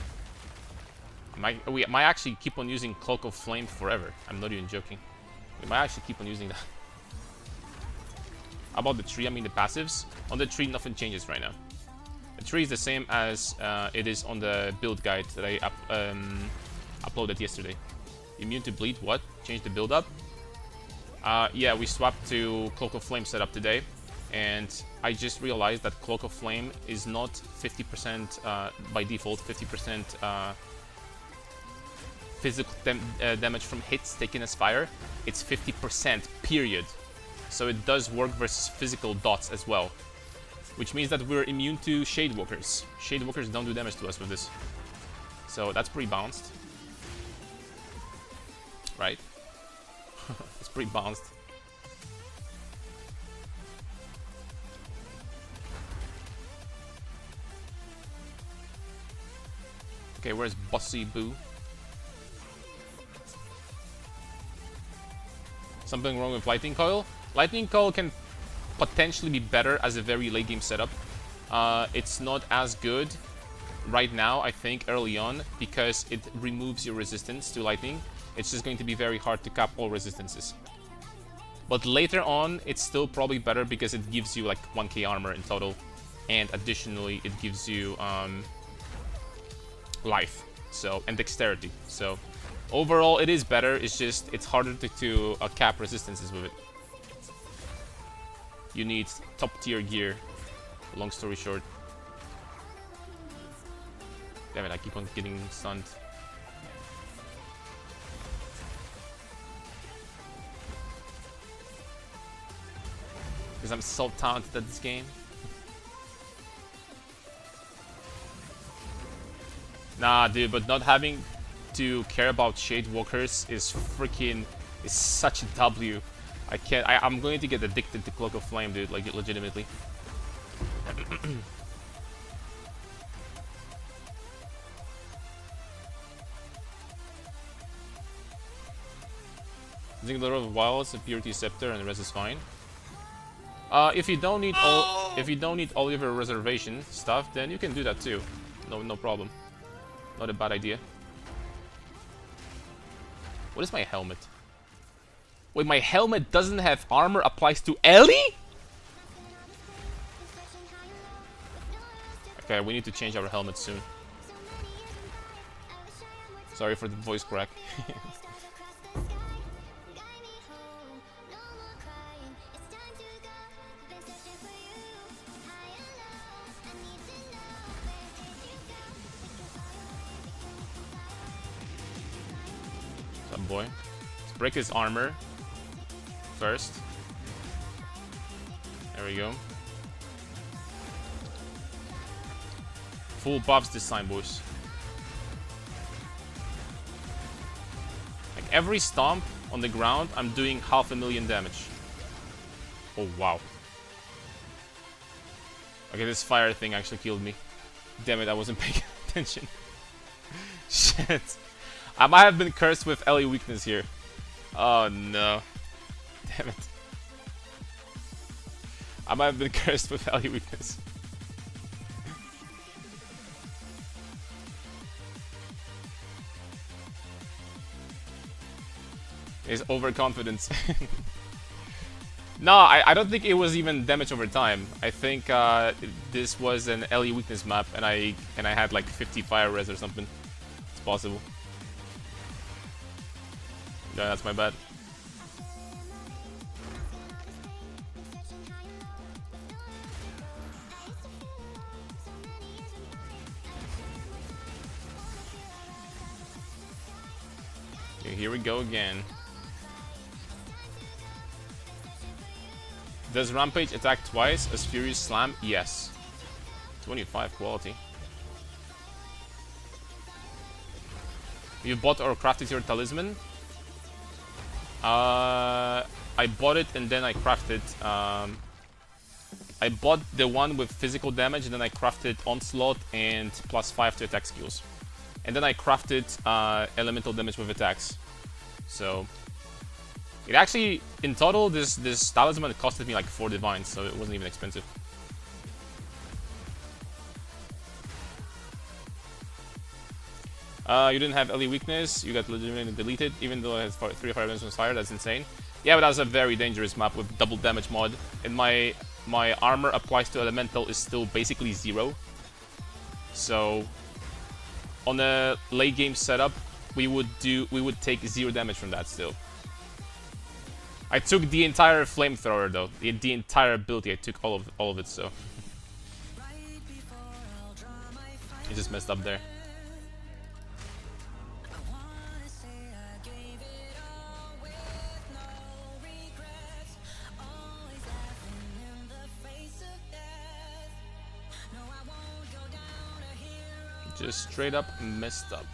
Speaker 2: We might actually keep on using Cloak of Flame forever. I'm not even joking. We might actually keep on using that. About the tree, I mean the passives. On the tree, nothing changes right now. The tree is the same as it is on the build guide that I uploaded yesterday. Immune to bleed, what? Change the build up? Yeah, we swapped to Cloak of Flame setup today. And I just realized that Cloak of Flame is not 50% by default, 50% physical damage from hits taken as fire. It's 50% period. So it does work versus physical dots as well. Which means that we're immune to Shadewalkers. Shadewalkers don't do damage to us with this. So that's pretty balanced. Right? It's pretty balanced. Okay, where's Bossy Boo? Something wrong with Lightning Coil? Lightning Coil can potentially be better as a very late game setup. It's not as good right now, I think, early on, because it removes your resistance to lightning. It's just going to be very hard to cap all resistances. But later on, it's still probably better because it gives you like 1k armor in total. And additionally, it gives you life, so, and dexterity. So overall, it is better. It's just, it's harder to cap resistances with it. You need top tier gear, long story short. Damn it, I keep on getting stunned. Because I'm so talented at this game. Nah, dude, but not having to care about Shade Walkers is freaking... is such a W. I can't... I'm going to get addicted to Cloak of Flame, dude, like, legitimately. Using a lot of wilds, a Purity Scepter, and the rest is fine. If you don't need all of your reservation stuff, then you can do that too. No problem. Not a bad idea. What is my helmet? Wait, my helmet doesn't have armor applies to Ellie? Okay, we need to change our helmet soon. Sorry for the voice crack. Boy. Let's break his armor first. There we go. Full buffs this time, boys. Like every stomp on the ground, I'm doing 500,000 damage. Oh wow. Okay, this fire thing actually killed me. Damn it, I wasn't paying attention. Shit. I might have been cursed with Ellie weakness here. Oh no. Damn it. I might have been cursed with Ellie weakness. It's overconfidence. No, I don't think it was even damage over time. I think this was an Ellie weakness map and I had like 50 fire res or something. It's possible. Yeah, that's my bad. Okay, here we go again. Does Rampage attack twice as Furious Slam? Yes. 25 quality. You bought or crafted your talisman? I bought it and then I crafted. I bought the one with physical damage and then I crafted Onslaught and +5 to attack skills. And then I crafted elemental damage with attacks. So it actually, in total, this talisman costed me like 4 divines, so it wasn't even expensive. You didn't have Ellie weakness, you got legitimately deleted, even though it has 3 fire damage on fire, that's insane. Yeah, but that was a very dangerous map with double damage mod, and my armor applies to elemental is still basically 0. So on a late game setup, we would take 0 damage from that still. I took the entire flamethrower though, the entire ability, I took all of it, so it just messed up there. Just straight up messed up.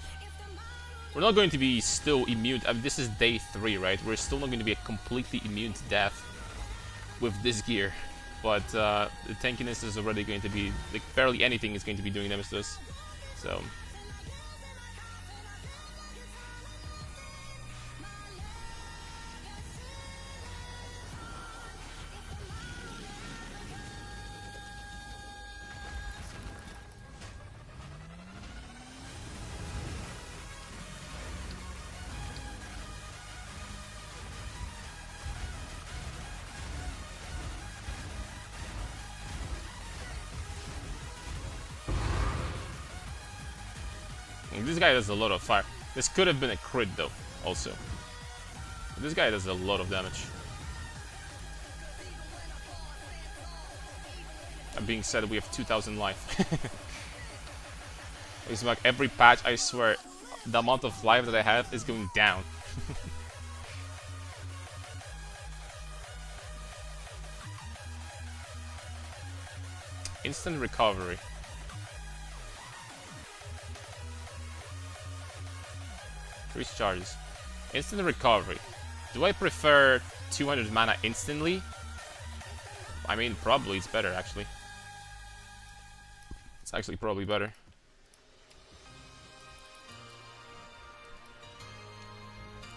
Speaker 2: We're not going to be still immune. I mean, this is day 3, right? We're still not going to be completely immune to death with this gear. But the tankiness is already going to be... like, barely anything is going to be doing damage to us. So... this guy does a lot of fire. This could have been a crit though, also. This guy does a lot of damage. That being said, we have 2,000 life. It's like every patch, I swear, the amount of life that I have is going down. Instant recovery. Increase charges. Instant recovery. Do I prefer 200 mana instantly? I mean, probably it's better, actually. It's actually probably better.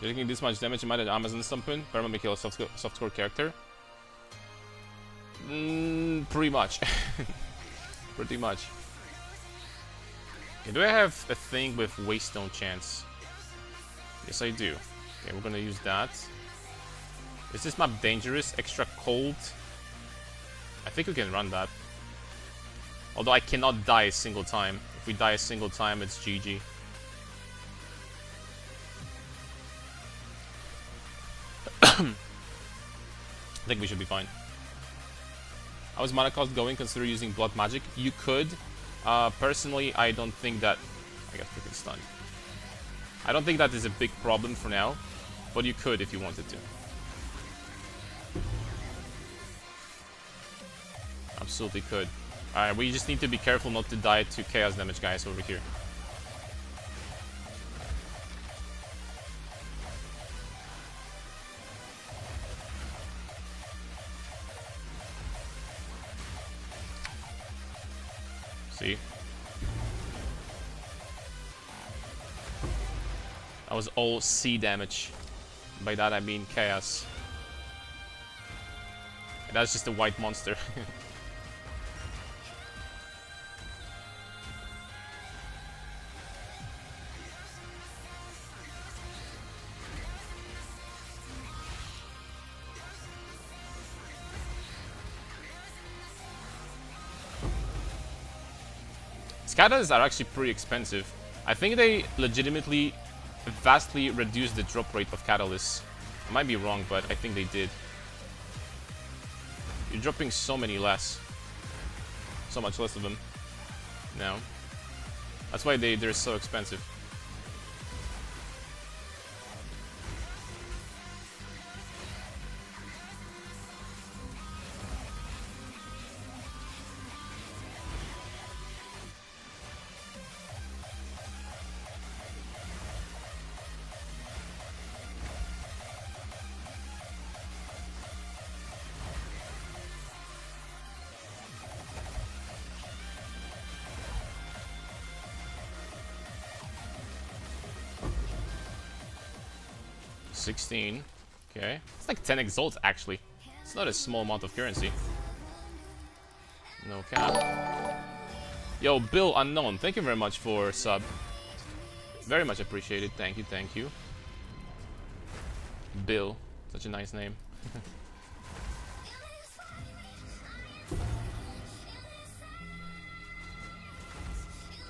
Speaker 2: You're taking this much damage, you might have Amazon Stumpin. Perma kill a softcore character. Pretty much. Pretty much. Okay, do I have a thing with Waystone chance? Yes, I do. Okay, we're gonna use that. Is this map dangerous? Extra cold? I think we can run that. Although I cannot die a single time. If we die a single time, it's GG. I think we should be fine. How is mana cost going? Consider using blood magic. You could. Personally, I don't think that... I got freaking stunned. I don't think that is a big problem for now, but you could if you wanted to. Absolutely could. Alright, we just need to be careful not to die to chaos damage guys over here. See? That was all C damage. By that I mean chaos. And that's just a white monster. Scatters are actually pretty expensive. I think they legitimately vastly reduced the drop rate of catalysts. I might be wrong, but I think they did. You're dropping so many less. So much less of them now. That's why they're so expensive. $16. Okay. It's like 10 exalts actually. It's not a small amount of currency. No cap. Yo, Bill Unknown, thank you very much for sub. Very much appreciated. Thank you, thank you. Bill. Such a nice name.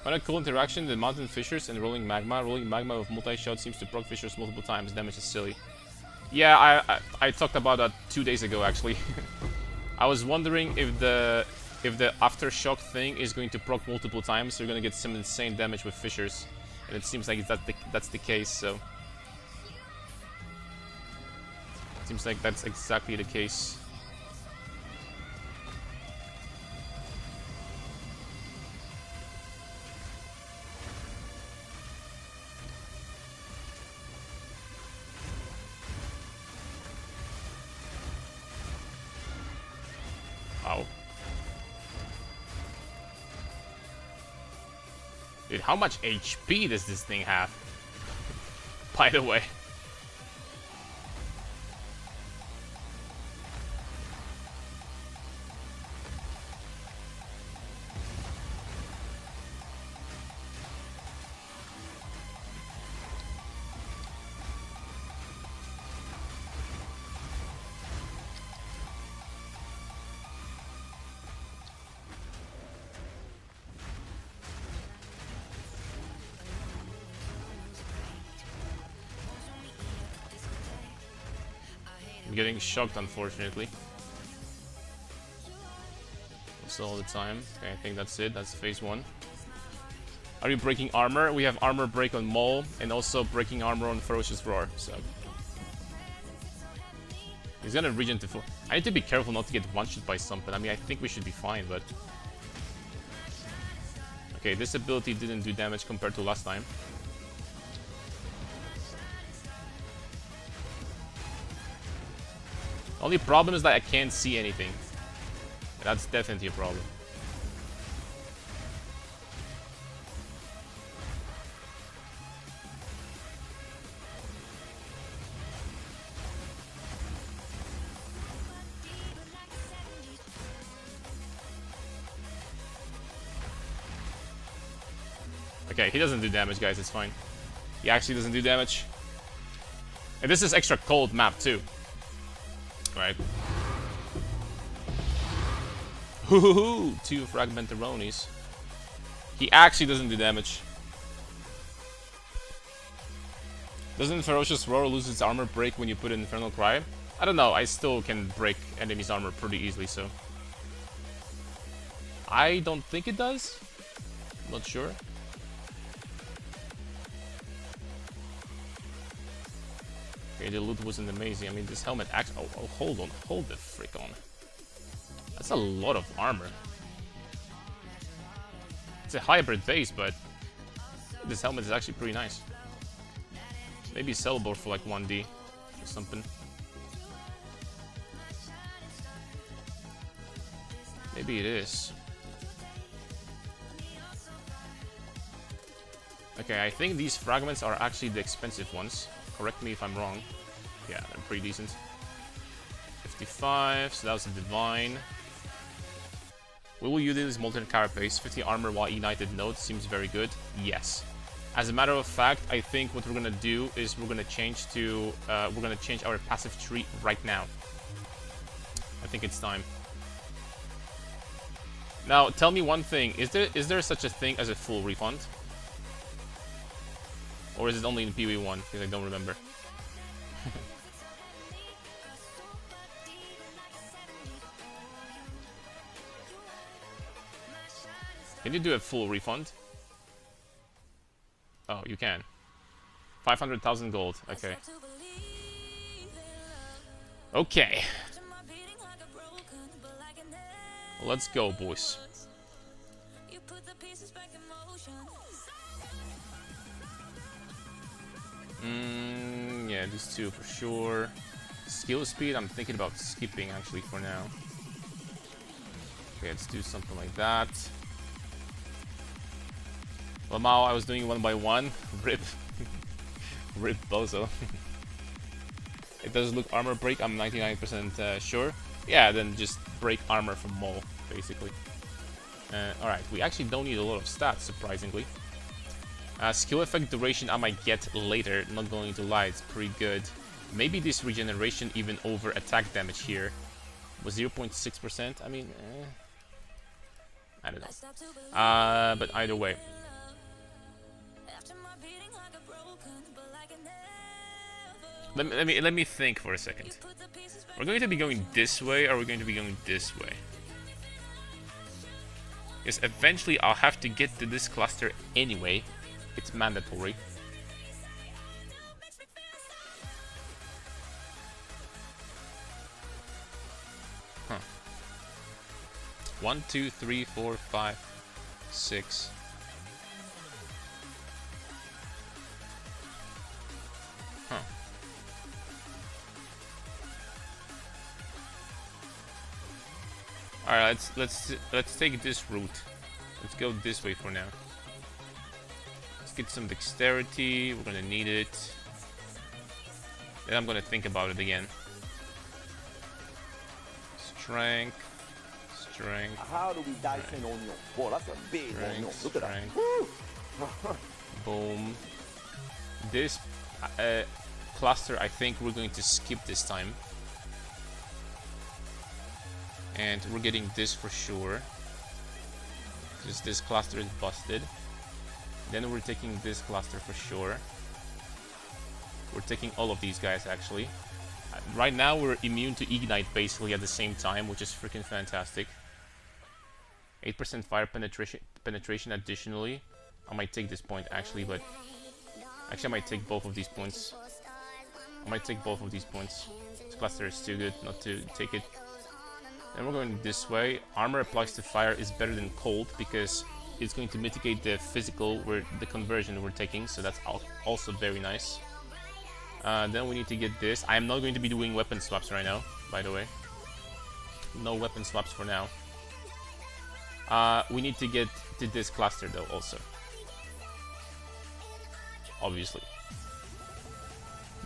Speaker 2: What a cool interaction, the mountain fissures and rolling magma. Rolling magma with multi-shot seems to proc fissures multiple times. Damage is silly. Yeah, I talked about that 2 days ago actually. I was wondering if the aftershock thing is going to proc multiple times, so you're gonna get some insane damage with fissures. And it seems like that's the case, so seems like that's exactly the case. Dude, how much HP does this thing have? By the way. I'm getting shocked, unfortunately. That's all the time. Okay, I think that's it. That's phase 1. Are you breaking armor? We have armor break on Mole, and also breaking armor on Ferocious Roar, so... He's gonna regen to full. I need to be careful not to get one-shot by something. I mean, I think we should be fine, but... Okay, this ability didn't do damage compared to last time. Only problem is that I can't see anything. That's definitely a problem. Okay, he doesn't do damage, guys. It's fine. He actually doesn't do damage. And this is extra cold map, too. Right. Hoo-hoo-hoo! 2 Fragmenteronis. He actually doesn't do damage. Doesn't Ferocious Roar lose its armor break when you put an Infernal Cry? I don't know, I still can break enemies' armor pretty easily, so... I don't think it does. I'm not sure. Okay, the loot wasn't amazing. I mean, this helmet actually... Oh, hold on. Hold the frick on. That's a lot of armor. It's a hybrid base, but... This helmet is actually pretty nice. Maybe sellable for like 1D or something. Maybe it is. Okay, I think these fragments are actually the expensive ones. Correct me if I'm wrong. Yeah, they're pretty decent. 55, so that was a divine. Will you use Molten Carapace? 50 armor while Ignited Node seems very good. Yes. As a matter of fact, I think what we're gonna do is we're gonna change our passive tree right now. I think it's time. Now, tell me one thing: is there such a thing as a full refund? Or is it only in PV1? Because I don't remember. Can you do a full refund? Oh, you can. 500,000 gold. Okay. Okay. Let's go, boys. Yeah, these two for sure. Skill speed, I'm thinking about skipping actually for now. Okay, let's do something like that. Lamau, I was doing 1 by 1. Rip. Rip bozo. It does look armor break, I'm 99% sure. Yeah, then just break armor from Mole, basically. Alright, we actually don't need a lot of stats, surprisingly. Skill effect duration I might get later, not going to lie, it's pretty good. Maybe this regeneration even over attack damage here was 0.6%. I mean, I don't know. But either way. Let me think for a second. We're going to be going this way, or we're going to be going this way? Because eventually I'll have to get to this cluster anyway. It's mandatory. Huh. 1, 2, 3, 4, 5, 6. Huh. All right, let's take this route. Let's go this way for now. get some dexterity. We're gonna need it. Then I'm gonna think about it again. Strength. Strength.
Speaker 3: How do we dice an onion? Whoa, that's a big onion. Look at that.
Speaker 2: Boom. This cluster, I think we're going to skip this time. And we're getting this for sure. Because this cluster is busted. Then we're taking this cluster for sure. We're taking all of these guys actually. Right now we're immune to Ignite basically at the same time, which is freaking fantastic. 8% fire penetration additionally. I might take this point actually, but actually I might take both of these points. I might take both of these points. This cluster is too good not to take it. Then we're going this way. Armor applies to fire is better than cold because it's going to mitigate the physical, the conversion we're taking, so that's also very nice. Then we need to get this. I am not going to be doing weapon swaps right now, by the way. No weapon swaps for now. We need to get to this cluster though also. Obviously.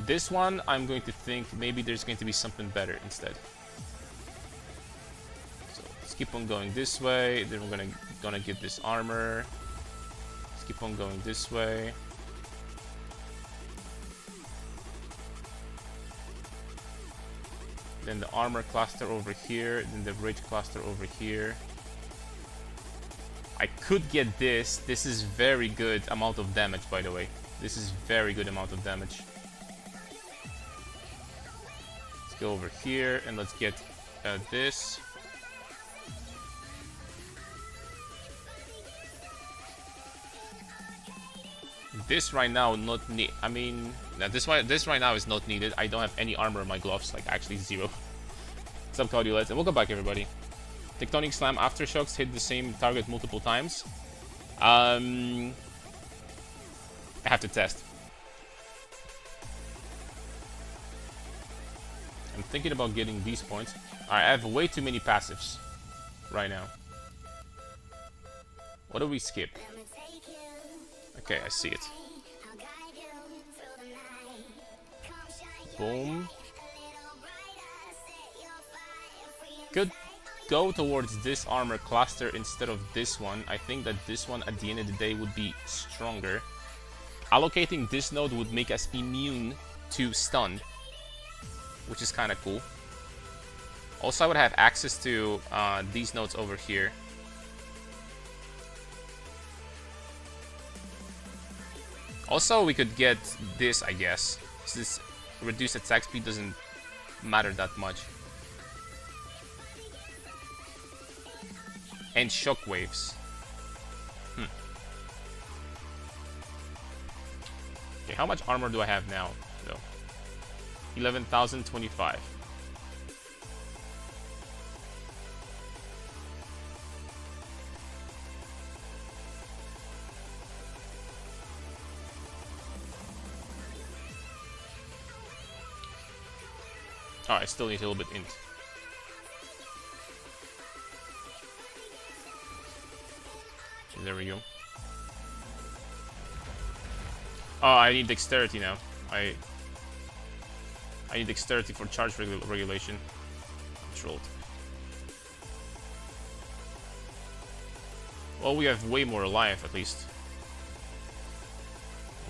Speaker 2: This one, I'm going to think maybe there's going to be something better instead. So let's keep on going this way. Then we're gonna get this armor. Let's keep on going this way. Then the armor cluster over here. Then the bridge cluster over here. I could get this. This is very good amount of damage, by the way. This is very good amount of damage. Let's go over here and let's get this. This right now not need. I mean, this right now is not needed. I don't have any armor on my gloves, like actually zero. What's up, Caudiolets? And welcome back, everybody. Tectonic Slam Aftershocks hit the same target multiple times. I have to test. I'm thinking about getting these points. Alright, I have way too many passives right now. What do we skip? Okay, I see it. Boom. Could go towards this armor cluster instead of this one. I think that this one at the end of the day would be stronger. Allocating this node would make us immune to stun, which is kind of cool. Also, I would have access to these nodes over here. Also, we could get this, I guess. This reduced attack speed doesn't matter that much. And shockwaves. Okay, how much armor do I have now, though? 11,025. Oh, I still need a little bit int. There we go. Oh, I need dexterity now. I need dexterity for charge regulation. Controlled. Well, we have way more life, at least.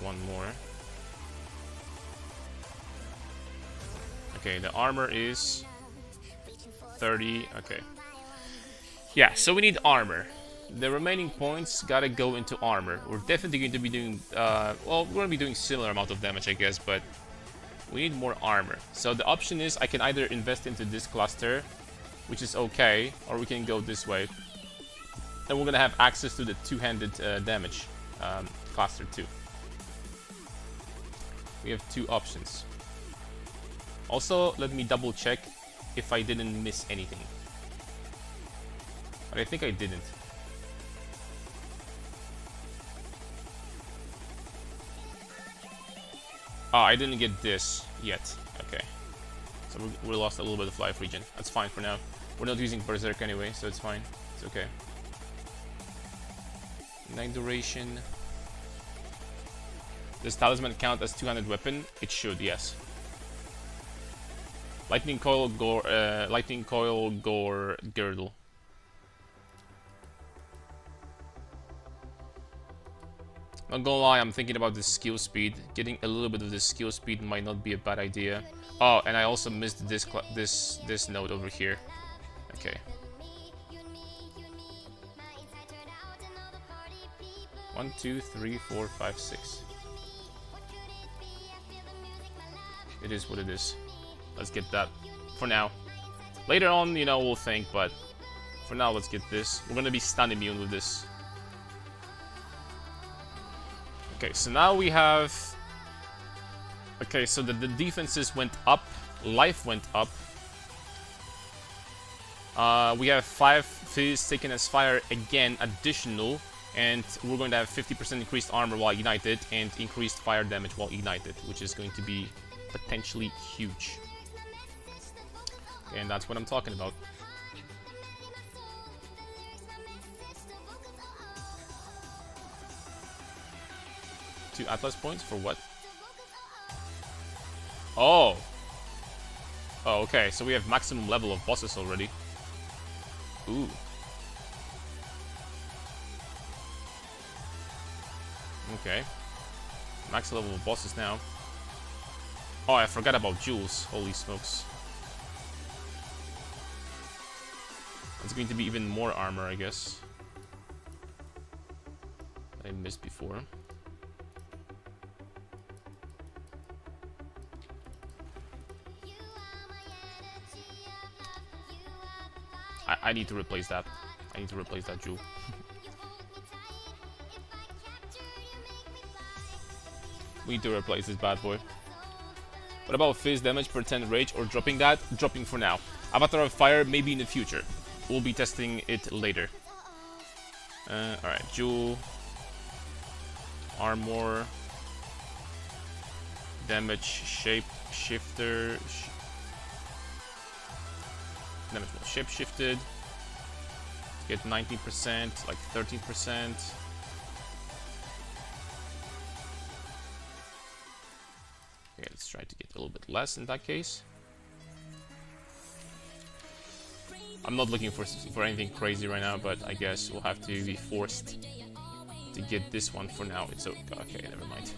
Speaker 2: One more. Okay, the armor is 30. Okay. Yeah, so we need armor. The remaining points gotta go into armor. We're definitely going to be doing, well, we're gonna be doing similar amount of damage, I guess, but we need more armor. So the option is I can either invest into this cluster, which is okay, or we can go this way. Then we're gonna have access to the two-handed damage cluster too. We have two options. Also, let me double check if I didn't miss anything. But I think I didn't. Oh, I didn't get this yet. Okay. So we lost a little bit of life regen. That's fine for now. We're not using Berserk anyway, so it's fine. It's okay. Night duration. Does Talisman count as two-handed weapon? It should, yes. Lightning Coil, Gore, Girdle. Not gonna lie, I'm thinking about the skill speed. Getting a little bit of the skill speed might not be a bad idea. Oh, and I also missed this note over here. Okay. 1, 2, 3, 4, 5, 6. It is what it is. Let's get that for now. Later on, you know, we'll think, but for now, let's get this. We're gonna be stun immune with this. Okay, so now we have... Okay, so the defenses went up, life went up. We have 5 fizz taken as fire again, additional, and we're going to have 50% increased armor while ignited and increased fire damage while ignited, which is going to be potentially huge. And that's what I'm talking about. Two Atlas points for what? Oh! Oh, okay, so we have maximum level of bosses already. Ooh. Okay. Max level of bosses now. Oh, I forgot about jewels. Holy smokes. It's going to be even more armor, I guess. I missed before. I need to replace that. I need to replace that jewel. We need to replace this bad boy. What about fizz damage per 10 rage or dropping that? Dropping for now. Avatar of Fire maybe in the future. We'll be testing it later. Alright, jewel. Armor. Damage shape shifter. Damage more shape shifted. Get 19%, like 13%. Okay, let's try to get a little bit less in that case. I'm not looking for anything crazy right now, but I guess we'll have to be forced to get this one for now. It's okay, never mind.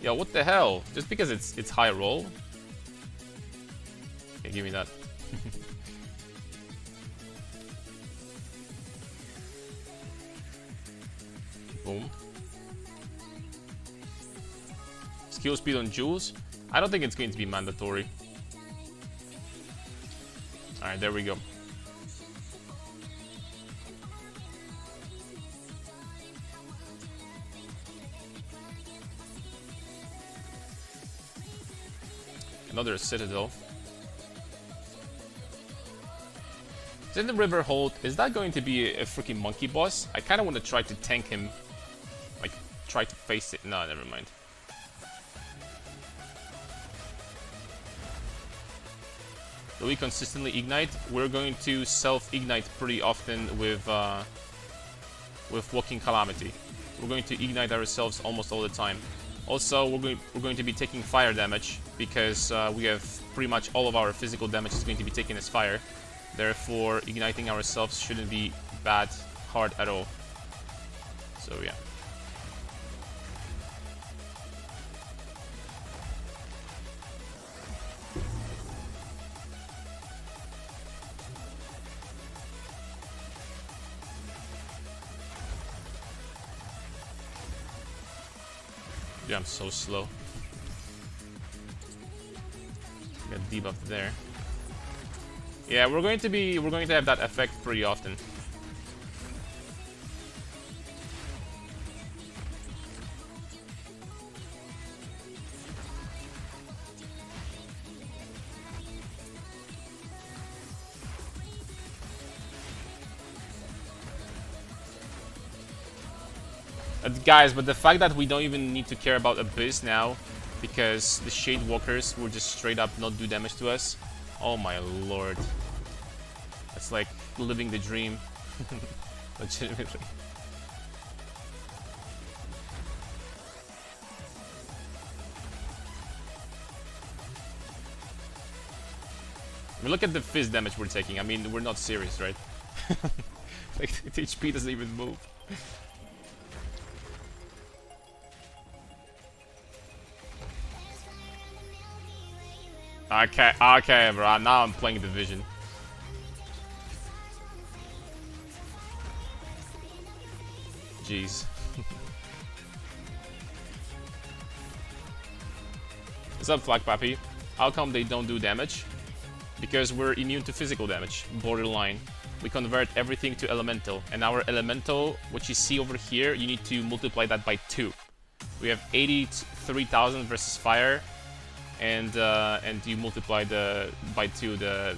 Speaker 2: Yo, what the hell? Just because it's high roll? Okay, give me that. Boom. Skill speed on jewels? I don't think it's going to be mandatory. Alright, there we go. Another citadel. Is the river hold? Is that going to be a freaking monkey boss? I kind of want to try to tank him. Like, try to face it. No, never mind. Do we consistently ignite? We're going to self-ignite pretty often with Walking Calamity. We're going to ignite ourselves almost all the time. Also, we're going to be taking fire damage because we have pretty much all of our physical damage is going to be taken as fire. Therefore, igniting ourselves shouldn't be hard at all. So yeah. Yeah, I'm so slow. Got debuff there. Yeah, we're going to have that effect pretty often. Guys, but the fact that we don't even need to care about Abyss now, because the Shade Walkers will just straight up not do damage to us. Oh my lord. That's like living the dream. Legitimately. I mean, look at the fizz damage we're taking. I mean, we're not serious, right? Like, the HP doesn't even move. Okay, bro. Now I'm playing Division. Jeez. What's up, Flag Pappy? How come they don't do damage? Because we're immune to physical damage. Borderline. We convert everything to elemental. And our elemental, what you see over here, you need to multiply that by 2. We have 83,000 versus fire. And you multiply by 2 the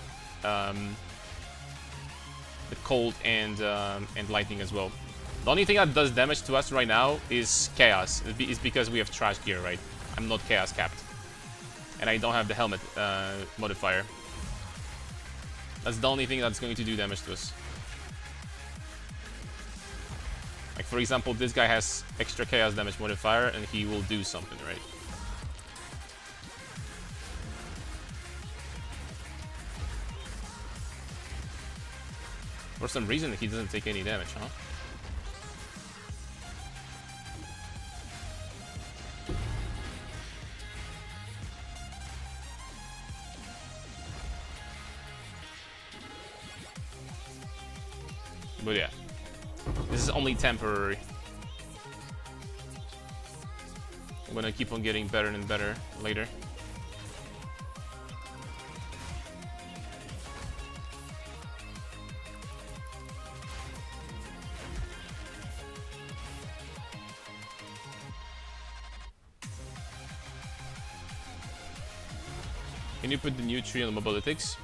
Speaker 2: cold and lightning as well. The only thing that does damage to us right now is chaos. It's because we have trash gear, right? I'm not chaos capped, and I don't have the helmet modifier. That's the only thing that's going to do damage to us. Like, for example, this guy has extra chaos damage modifier, and he will do something, right? For some reason, he doesn't take any damage, huh? But yeah, this is only temporary. I'm gonna keep on getting better and better later. Can you put the new tree on the mobilitics?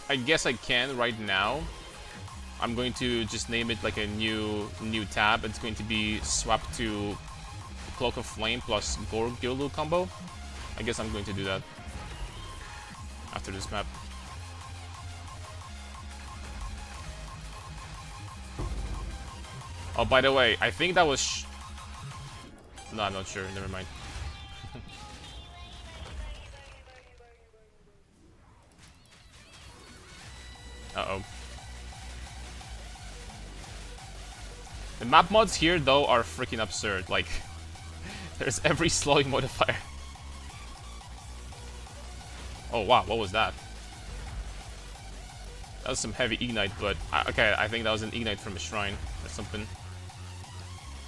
Speaker 2: I guess I can right now. I'm going to just name it like a new tab. It's going to be swapped to Cloak of Flame plus Gore Gildu combo. I guess I'm going to do that after this map. Oh, by the way, I think that was no, I'm not sure. Never mind. Uh-oh. The map mods here, though, are freaking absurd. Like, there's every slowing modifier. Oh, wow, what was that? That was some heavy ignite, but... okay, I think that was an ignite from a shrine or something.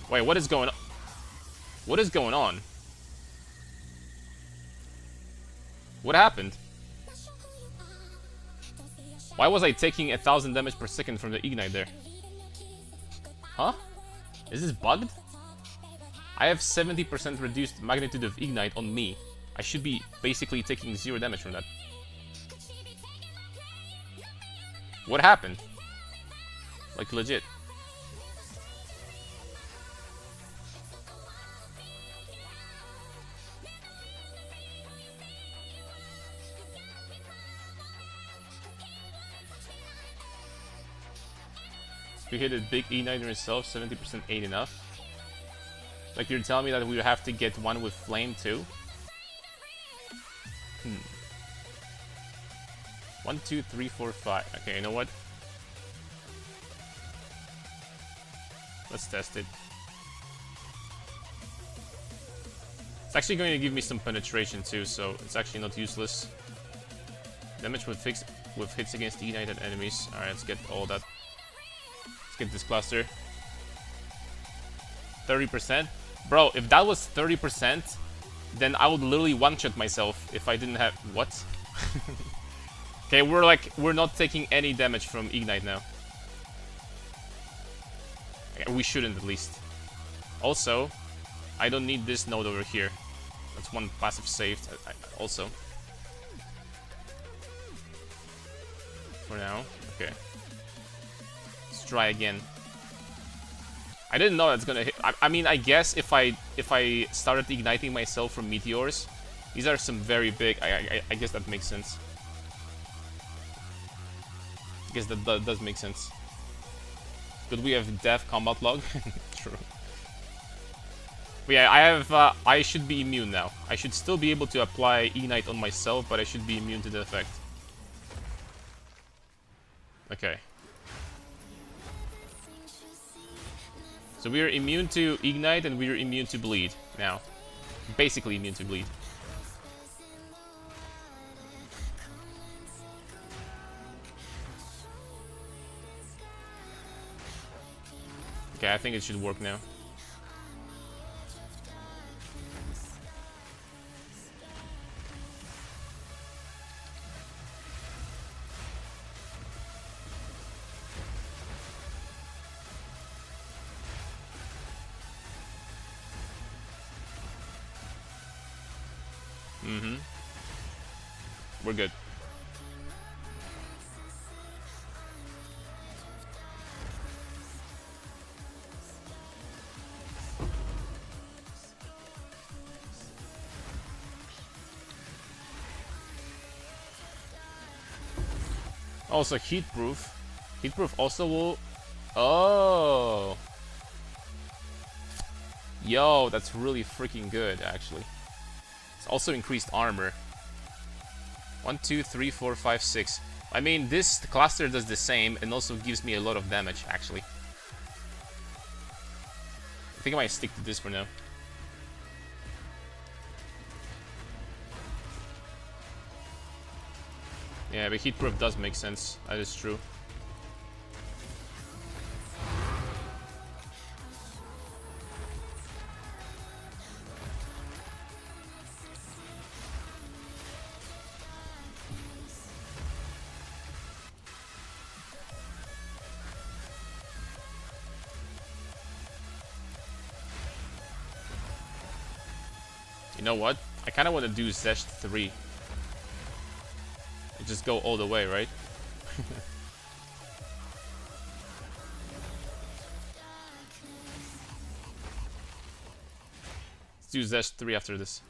Speaker 2: Wait, what is going on? What is going on? What happened? Why was I taking 1,000 damage per second from the ignite there? Huh? Is this bugged? I have 70% reduced magnitude of ignite on me. I should be basically taking 0 damage from that. What happened? Like, legit. If you hit a big ignite yourself, 70% ain't enough. Like, you're telling me that we have to get one with flame too? 1, 2, 3, 4, 5. Okay, you know what? Let's test it. It's actually going to give me some penetration too, so it's actually not useless. Damage with hits against ignited enemies. Alright, let's get all that. Let's get this cluster. 30%? Bro, if that was 30%, then I would literally one-shot myself if I didn't have... What? Okay, we're not taking any damage from ignite now. Okay, we shouldn't, at least. Also, I don't need this node over here. That's one passive saved. Also. For now. Okay. Let's try again. I didn't know that's gonna hit. I mean, I guess if I started igniting myself from meteors, these are some very big. I guess that makes sense. guess that does make sense. Could we have death combat log? True. But yeah, I should be immune now. I should still be able to apply Ignite on myself, but I should be immune to the effect. Okay. So we are immune to Ignite and we are immune to Bleed now. Basically immune to Bleed. Okay, I think it should work now. Mm-hmm. We're good. Also, heatproof. Heatproof also will... Oh! Yo, that's really freaking good, actually. It's also increased armor. 1, 2, 3, 4, 5, 6. I mean, this cluster does the same and also gives me a lot of damage, actually. I think I might stick to this for now. Yeah, but heatproof does make sense. That is true. You know what? I kind of want to do Zest 3. Just go all the way, right? Let's do Zest 3 after this.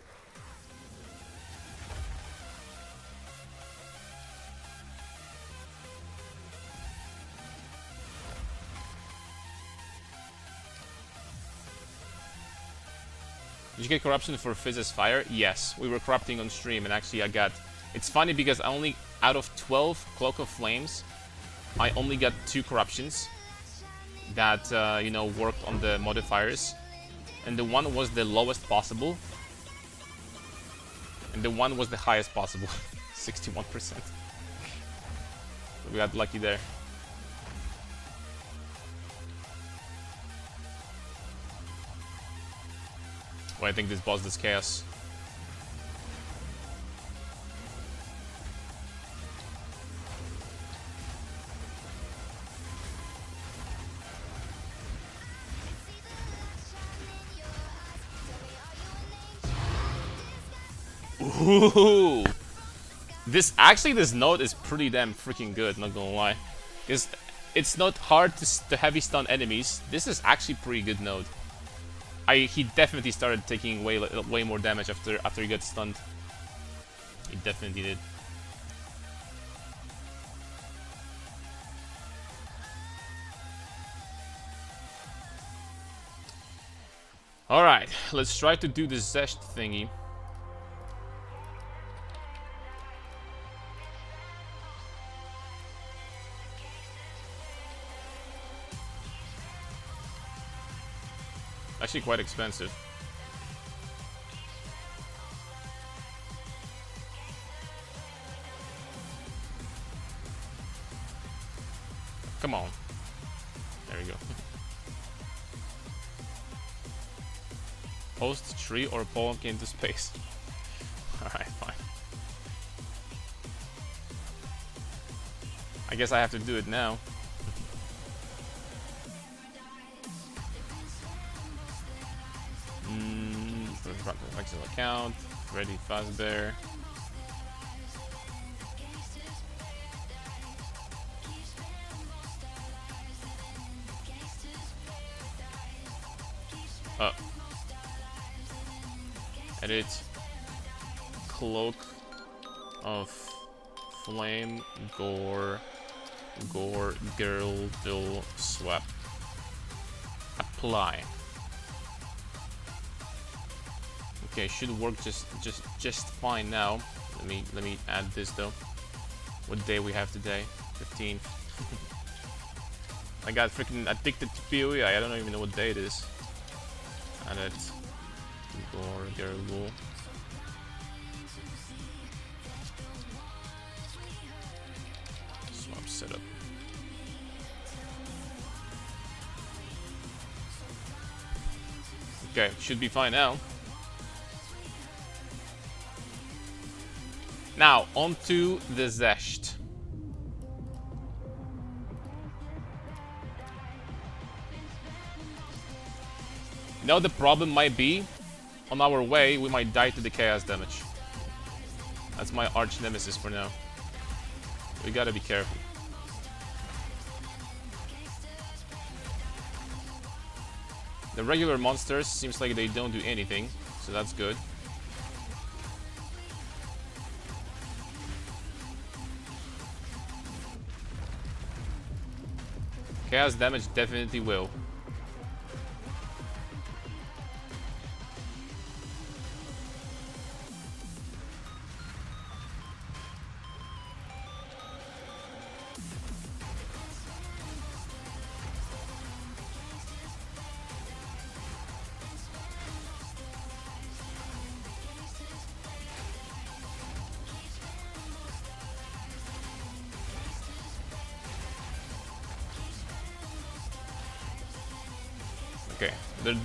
Speaker 2: Did you get corruption for Fizz's fire? Yes, we were corrupting on stream, and actually I got... It's funny because I only, out of 12 Cloak of Flames, I only got 2 corruptions that, you know, worked on the modifiers. And the one was the lowest possible. And the one was the highest possible. 61%. So we got lucky there. Well, I think this boss does chaos. Ooh. This node is pretty damn freaking good, not gonna lie. It's not hard to heavy stun enemies. This is actually pretty good node. He definitely started taking way more damage after he got stunned. He definitely did. Alright, let's try to do the Zest thingy. Actually quite expensive. Come on. There we go. Post, tree, or pole into space. Alright, fine. I guess I have to do it now. Excel account, Freddy, Fazbear. Oh. Edit. Cloak of Flame, Gore, Gore, girl, will swap. Apply. Okay, should work just fine now. Let me add this though. What day we have today? 15th. I got freaking addicted to PoE. I don't even know what day it is. Add it. Gore, girl. Swap setup. Okay, should be fine now. Now, onto the Zest. Now the problem might be, on our way, we might die to the chaos damage. That's my arch nemesis for now. We gotta be careful. The regular monsters seems like they don't do anything, so that's good. Chaos damage definitely will. Okay,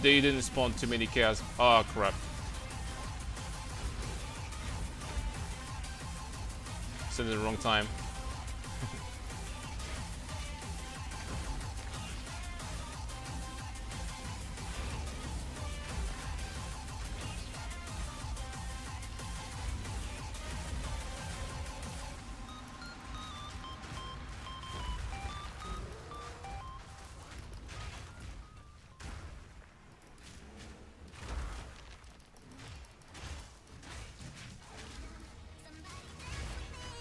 Speaker 2: they didn't spawn too many chaos. Oh crap. Said it at the wrong time.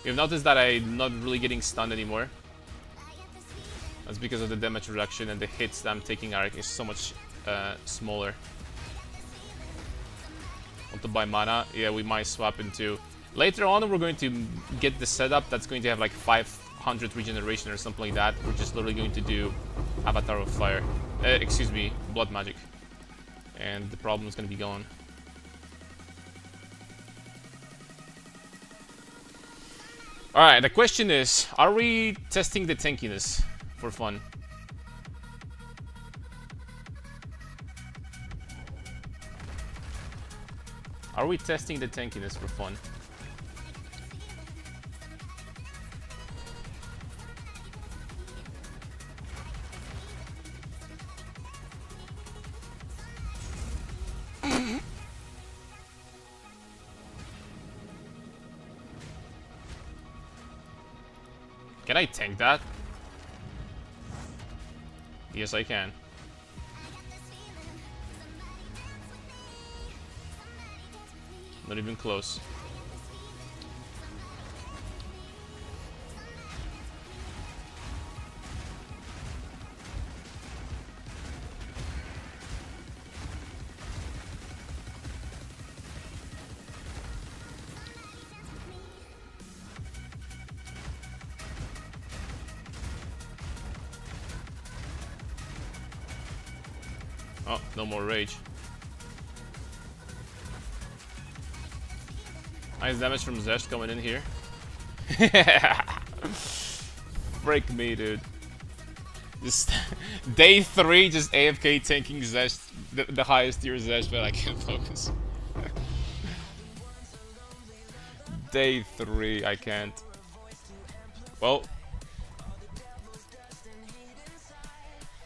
Speaker 2: You've noticed that I'm not really getting stunned anymore. That's because of the damage reduction, and the hits that I'm taking are is so much smaller. Want to buy mana? Yeah, we might swap into... Later on, we're going to get the setup that's going to have like 500 regeneration or something like that. We're just literally going to do Avatar of Fire. Excuse me, Blood Magic. And the problem is going to be gone. Alright, the question is, are we testing the tankiness for fun? Are we testing the tankiness for fun? Can I tank that? Yes, I can. Not even close. Oh, no more rage. Nice damage from Zest coming in here. Break me, dude. Just day 3, just AFK tanking Zest, the highest tier Zest, but I can't focus. Day 3, I can't. Well,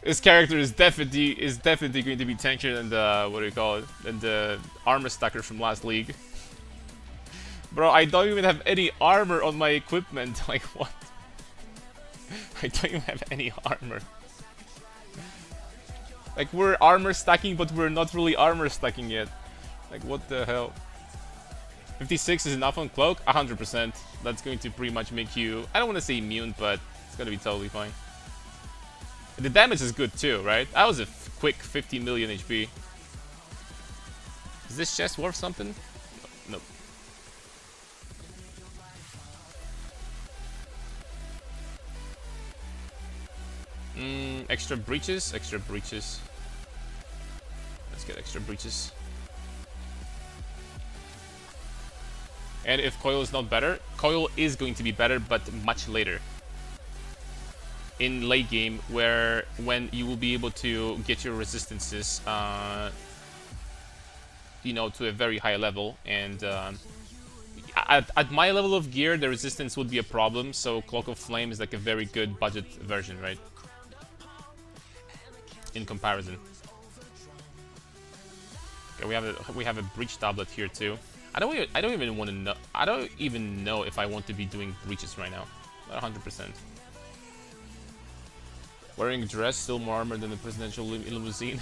Speaker 2: this character is definitely going to be tankier than the what do you call it? Than the armor stacker from last league. Bro, I don't even have any armor on my equipment. Like what? I don't even have any armor. Like we're armor stacking, but we're not really armor stacking yet. Like what the hell? 56 is enough on cloak? 100%. That's going to pretty much make you, I don't want to say immune, but It's gonna be totally fine. The damage is good too, right? That was a quick 50 million HP. Is this chest worth something? Nope. Extra breaches? Extra breaches. Let's get extra breaches. And if Coil is not better, Coil is going to be better, but much later. In late game, when you will be able to get your resistances, you know, to a very high level, and at my level of gear, the resistance would be a problem. So Cloak of Flame is like a very good budget version, right? In comparison. Okay, we have a breach tablet here too. I don't even want to know. I don't even know if I want to be doing breaches right now. Not 100%. Wearing a dress, still more armor than the presidential limousine.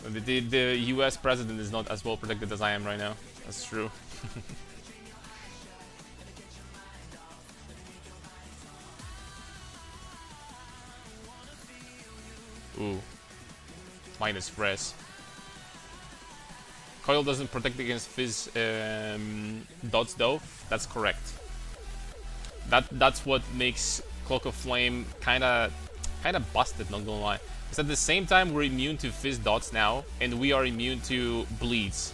Speaker 2: The US president is not as well protected as I am right now. That's true. Ooh. Minus Fres. Coil doesn't protect against Fizz dots though. That's correct. That's what makes Cloak of Flame kinda busted, not gonna lie. Because at the same time we're immune to Fizz dots now, and we are immune to bleeds.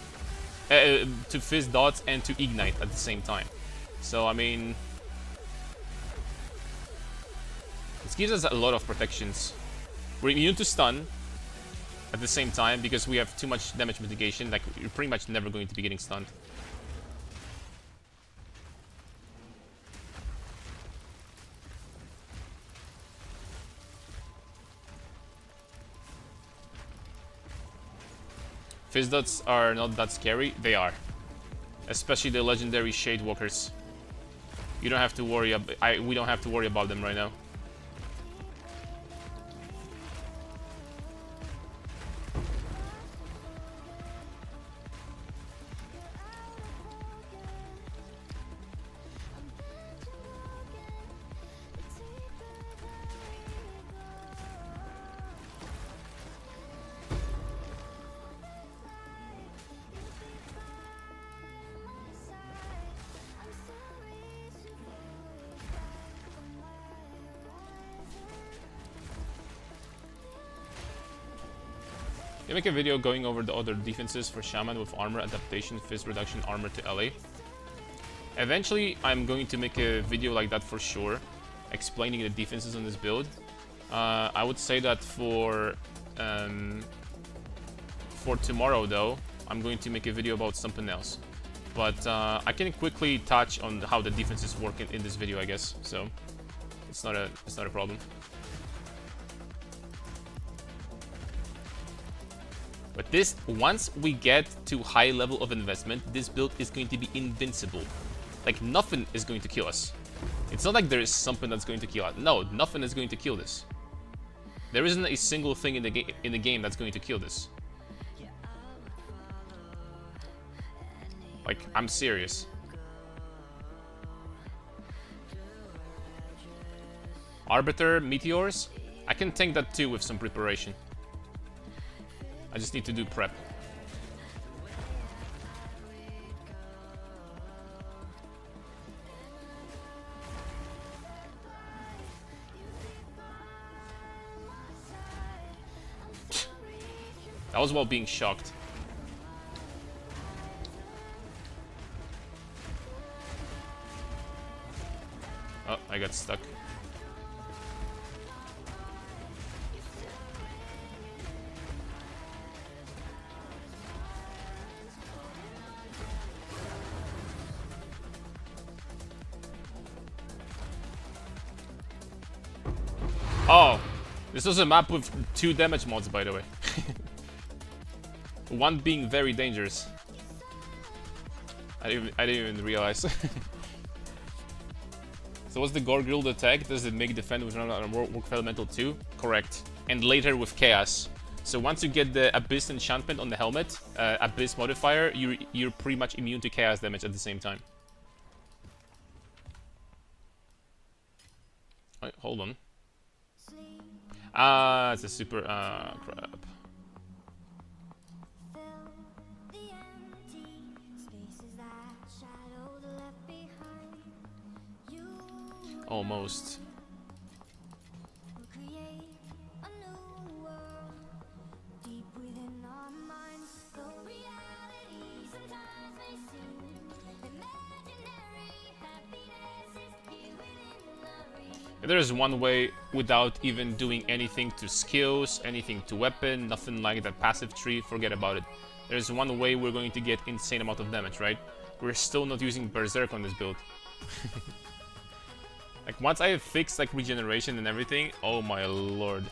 Speaker 2: To Fizz dots and to Ignite at the same time. So I mean, this gives us a lot of protections. We're immune to stun at the same time because we have too much damage mitigation. Like, you're pretty much never going to be getting stunned. Fizz dots are not that scary. They are. Especially the legendary Shade Walkers. You don't have to worry we don't have to worry about them right now. You make a video going over the other defenses for Shaman with armor, adaptation, fizz reduction, armor to LA. Eventually, I'm going to make a video like that for sure, explaining the defenses on this build. I would say that for tomorrow though, I'm going to make a video about something else. But I can quickly touch on how the defenses work in this video, I guess. So it's not a problem. But this, once we get to high level of investment, this build is going to be invincible. Like, nothing is going to kill us. It's not like there is something that's going to kill us. No, nothing is going to kill this. There isn't a single thing in the game that's going to kill this. Like, I'm serious. Arbiter, Meteors? I can tank that too with some preparation. I just need to do prep. That was while being shocked. Oh, I got stuck. Oh, this was a map with 2 damage mods, by the way. One being very dangerous. I didn't even realize. So what's the Gore guild attack? Does it make defend with work elemental too? Correct. And later with chaos. So once you get the Abyss enchantment on the helmet, Abyss modifier, you're pretty much immune to chaos damage at the same time. hold on. Ah, it's a super... crap. Almost. There's one way without even doing anything to skills, anything to weapon, nothing like that passive tree, forget about it. There's one way we're going to get insane amount of damage, right? We're still not using Berserk on this build. Like, once I have fixed, like, regeneration and everything, oh my lord.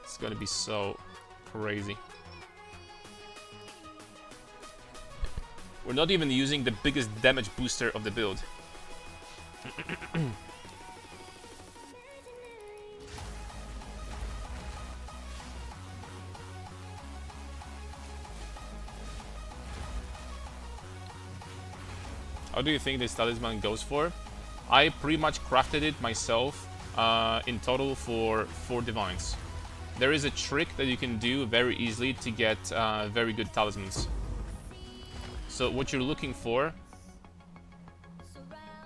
Speaker 2: It's gonna be so crazy. We're not even using the biggest damage booster of the build. How do you think this talisman goes for? I pretty much crafted it myself in total for 4 divines. There is a trick that you can do very easily to get very good talismans. So what you're looking for,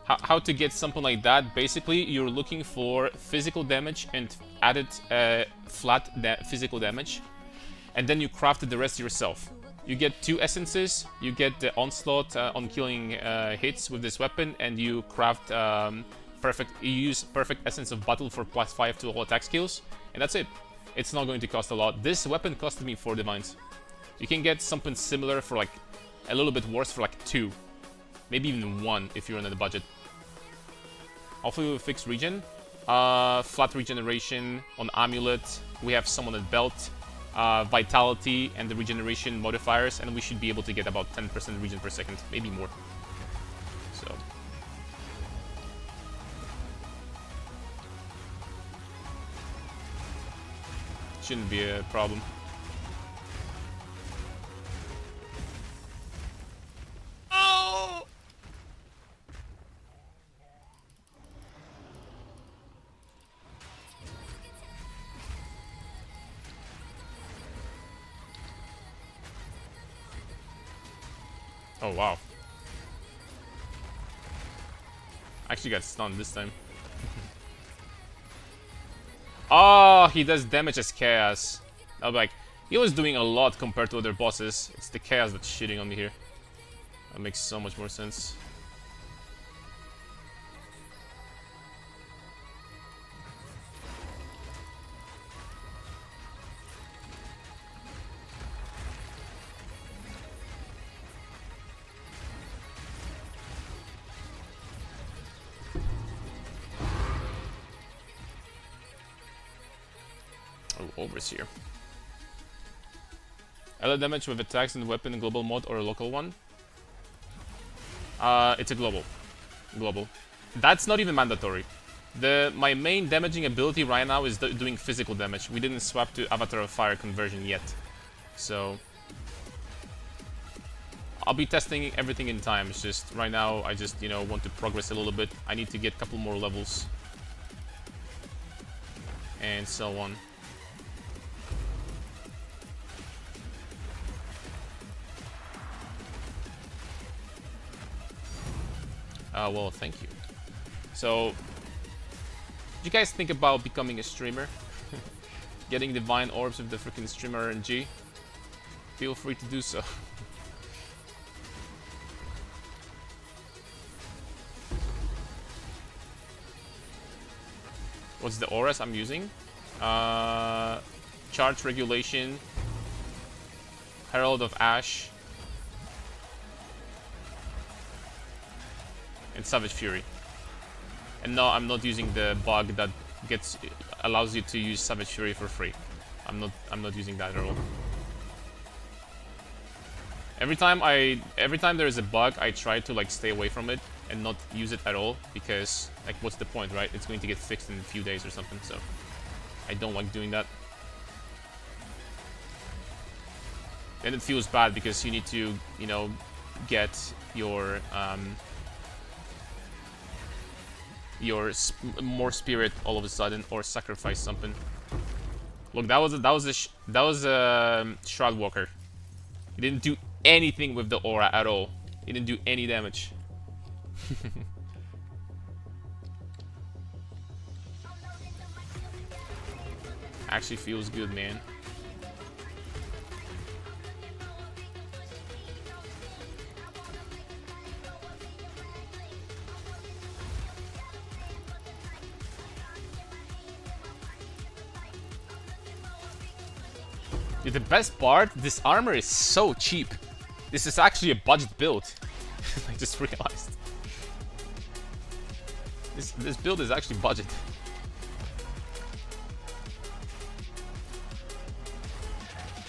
Speaker 2: how to get something like that, basically you're looking for physical damage and added flat physical damage, and then you craft the rest yourself. You get 2 essences, you get the onslaught on killing hits with this weapon, and you craft you use perfect essence of battle for +5 to all attack skills, and that's it. It's not going to cost a lot. This weapon costed me 4 divines. You can get something similar for like a little bit worse for like 2, maybe even 1 if you're on the budget. Hopefully we'll fix regen. Flat regeneration on amulet. We have some on the belt. Vitality and the regeneration modifiers, and we should be able to get about 10% regen per second, maybe more. So shouldn't be a problem. Oh! Oh, wow. Actually got stunned this time. Oh, he does damage as chaos. I'm like, he was doing a lot compared to other bosses. It's the chaos that's shitting on me here. That makes so much more sense. Overseer. Ally damage with attacks and weapon global mod or a local one? It's a global. Global. That's not even mandatory. My main damaging ability right now is doing physical damage. We didn't swap to Avatar of Fire conversion yet. So I'll be testing everything in time. It's just right now I just, you know, want to progress a little bit. I need to get a couple more levels. And so on. Well, thank you. So, did you guys think about becoming a streamer? Getting divine orbs with the freaking streamer RNG? Feel free to do so. What's the auras I'm using? Charge regulation, Herald of Ash, and Savage Fury. And no, I'm not using the bug that allows you to use Savage Fury for free. I'm not using that at all. Every time there is a bug, I try to like stay away from it and not use it at all, because like what's the point, right? It's going to get fixed in a few days or something, so I don't like doing that. Then it feels bad because you need to, you know, get your your more spirit all of a sudden, or sacrifice something. Look, that was a Shroud Walker. He didn't do anything with the aura at all. He didn't do any damage. Actually feels good, man. Dude, the best part, this armor is so cheap. This is actually a budget build. I just realized. This build is actually budget.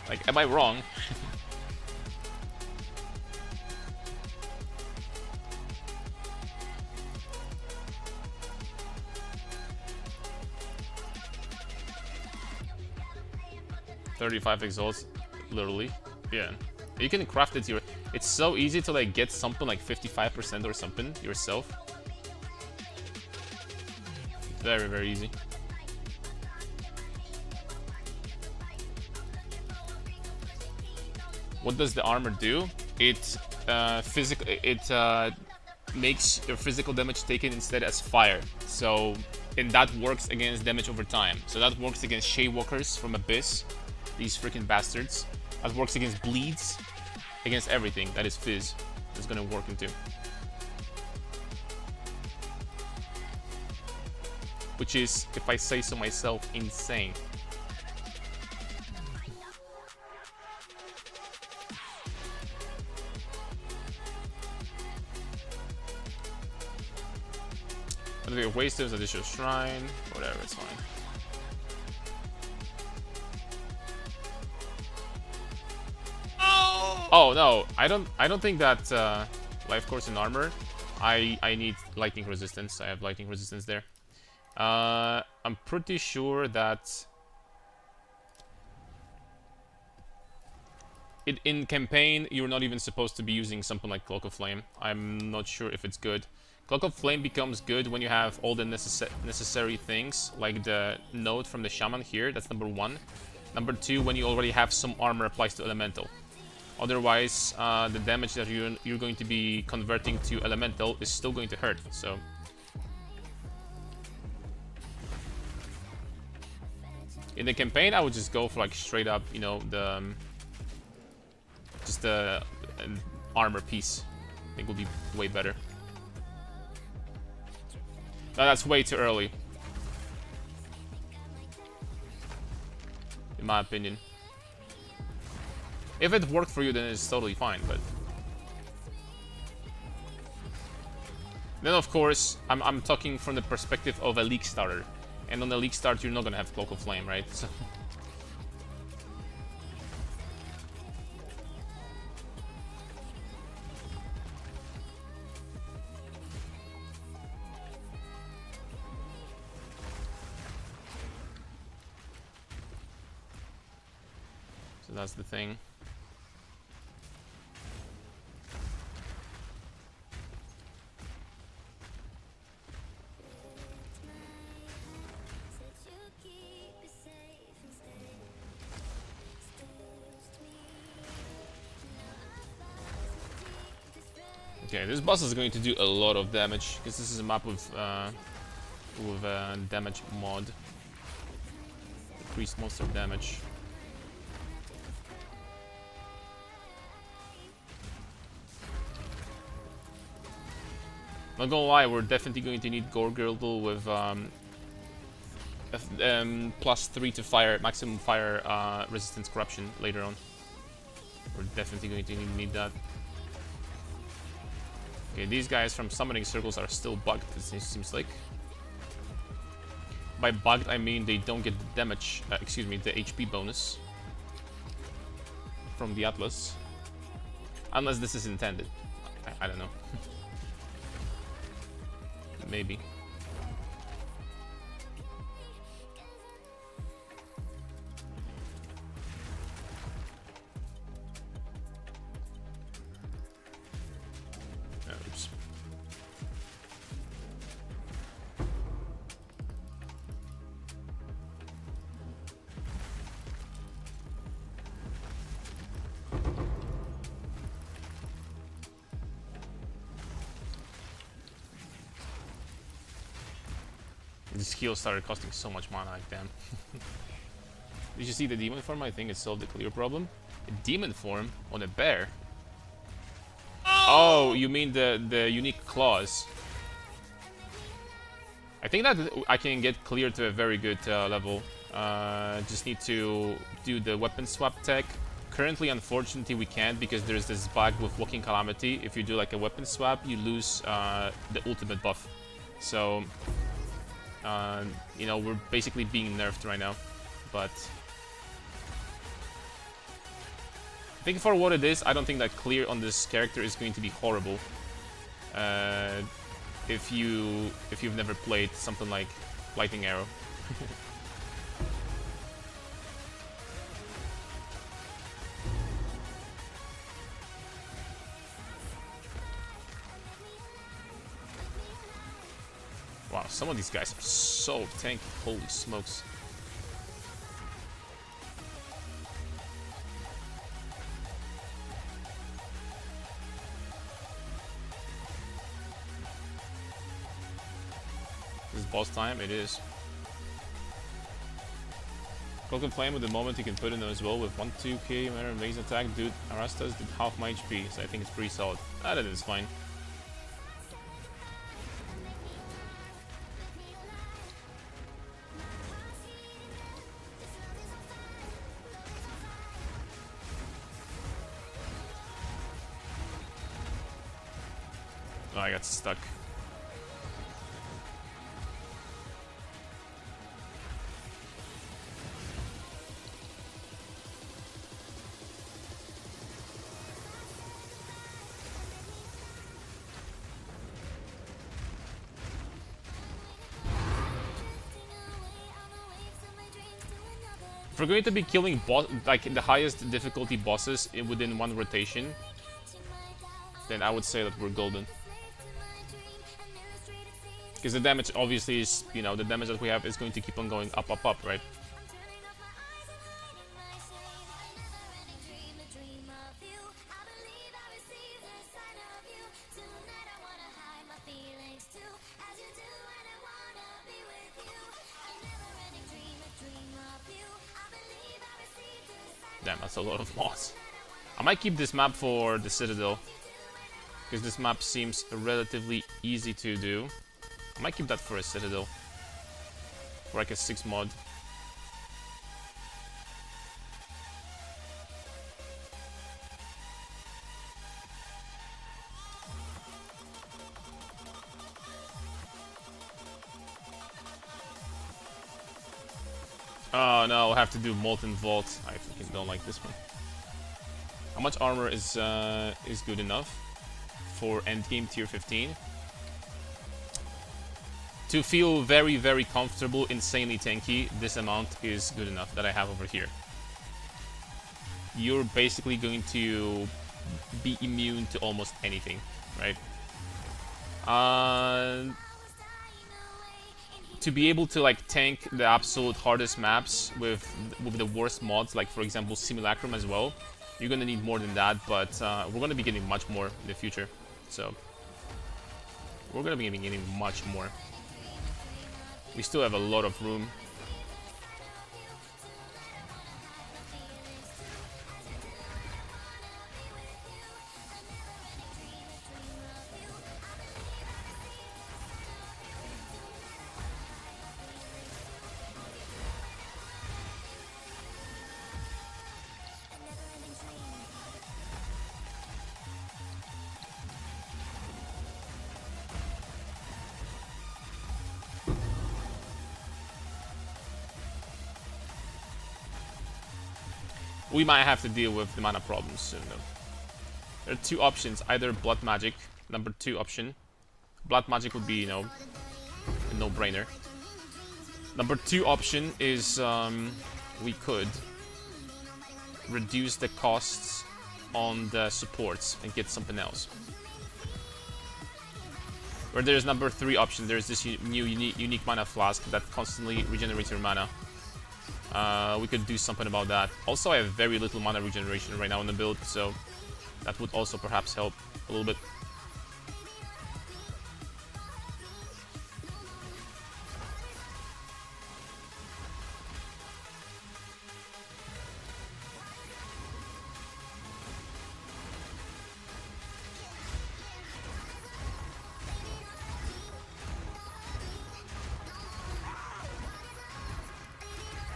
Speaker 2: Like, am I wrong? $35 exalts, literally. Yeah. You can craft it it's so easy to like get something like 55% or something yourself. Very, very easy. What does the armor do? It makes your physical damage taken instead as fire. So, and that works against damage over time. So that works against Shade Walkers from Abyss. These freaking bastards. That works against bleeds. Against everything that is fizz. That's gonna work into. Which is, if I say so myself, insane. Okay, Wastelands, additional shrine, whatever, it's fine. Oh no, I don't think that life course in armor. I need lightning resistance. I have lightning resistance there. I'm pretty sure that in campaign you're not even supposed to be using something like Cloak of Flame. I'm not sure if it's good. Cloak of Flame becomes good when you have all the necessary things, like the node from the shaman here. That's number 1. Number 2, when you already have some armor applies to elemental. Otherwise, the damage that you're going to be converting to elemental is still going to hurt. So, in the campaign, I would just go for like straight up, you know, just the armor piece. I think will be way better. No, that's way too early, in my opinion. If it worked for you, then it's totally fine, but... Then, of course, I'm talking from the perspective of a League starter. And on the League start, you're not gonna have Cloak of Flame, right? So... So that's the thing. Okay, this boss is going to do a lot of damage, because this is a map with damage mod. Increased monster damage. Not gonna lie, we're definitely going to need Gore Girdle with +3 to fire, maximum fire resistance corruption later on. We're definitely going to need that. Okay, these guys from summoning circles are still bugged, it seems like. By bugged, I mean they don't get the damage, excuse me, the HP bonus from the Atlas. Unless this is intended. I don't know. Maybe. Oops. The skill started costing so much mana, like damn. Did you see the demon form? I think it solved the clear problem. A demon form on a bear? Oh, you mean the unique claws. I think that I can get clear to a very good level. Just need to do the weapon swap tech. Currently, unfortunately, we can't because there's this bug with Walking Calamity. If you do like a weapon swap, you lose the ultimate buff. So, you know, we're basically being nerfed right now. But I think for what it is, I don't think that clear on this character is going to be horrible. If you've never played something like Lightning Arrow. Wow, some of these guys are so tanky, holy smokes. This is boss time, it is. Cloak and Flame with the moment you can put in as well with 1-2k amazing attack. Dude, Arastas did half my HP, so I think it's pretty solid. That is fine. Oh, I got stuck. If we're going to be killing like the highest difficulty bosses within one rotation, then I would say that we're golden. Because the damage obviously is, you know, the damage that we have is going to keep on going up, up, up, right? Damn, that's a lot of moss. I might keep this map for the Citadel, because this map seems relatively easy to do. I might keep that for a Citadel, for like a 6 mod. Oh no, I'll have to do Molten Vault. I freaking don't like this one. How much armor is good enough for Endgame tier 15? To feel very, very comfortable, insanely tanky, this amount is good enough that I have over here. You're basically going to be immune to almost anything, right? To be able to like tank the absolute hardest maps with the worst mods, like for example Simulacrum as well, you're gonna need more than that, but we're gonna be getting much more in the future. So we're gonna be getting much more. We still have a lot of room. We might have to deal with the mana problems soon though. There are two options, either Blood Magic, number 2 option. Blood Magic would be, you know, a no-brainer. Number 2 option is we could reduce the costs on the supports and get something else. Where there's number 3 option, there's this new unique mana flask that constantly regenerates your mana. We could do something about that. Also, I have very little mana regeneration right now in the build, so that would also perhaps help a little bit.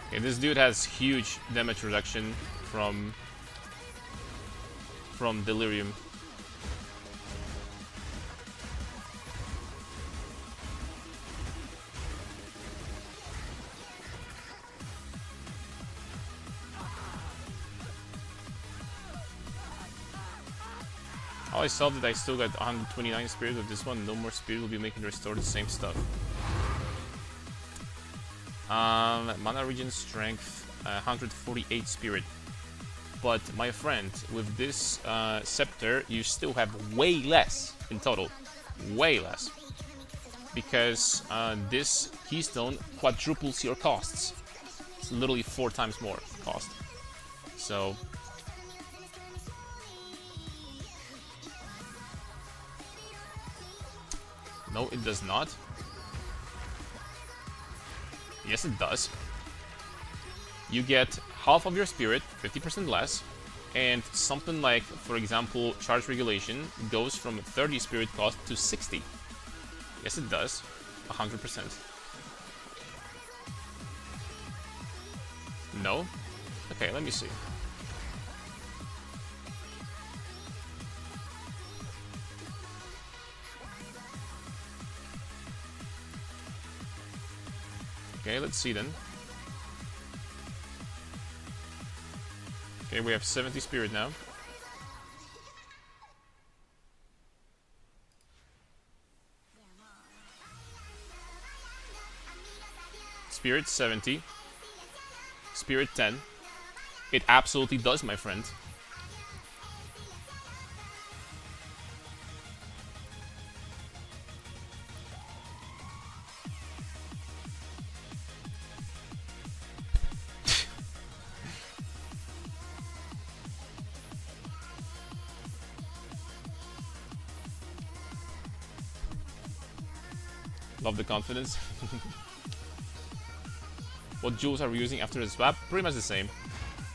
Speaker 2: Okay, this dude has huge damage reduction from Delirium. How I solved it, I still got 129 spirit with this one. No more spirit will be making restore the same stuff. Mana regen strength, 148 spirit. But my friend, with this scepter, you still have way less in total. Way less. Because this keystone quadruples your costs. It's literally 4 times more cost. So... No, it does not. Yes, it does. You get half of your spirit, 50% less, and something like, for example, charge regulation goes from 30 spirit cost to 60. Yes, it does. 100%. No? Okay, let me see. Okay, let's see then. Okay, we have 70 spirit now. Spirit 70. Spirit 10. It absolutely does, my friend. Love the confidence. What jewels are we using after the swap? Pretty much the same.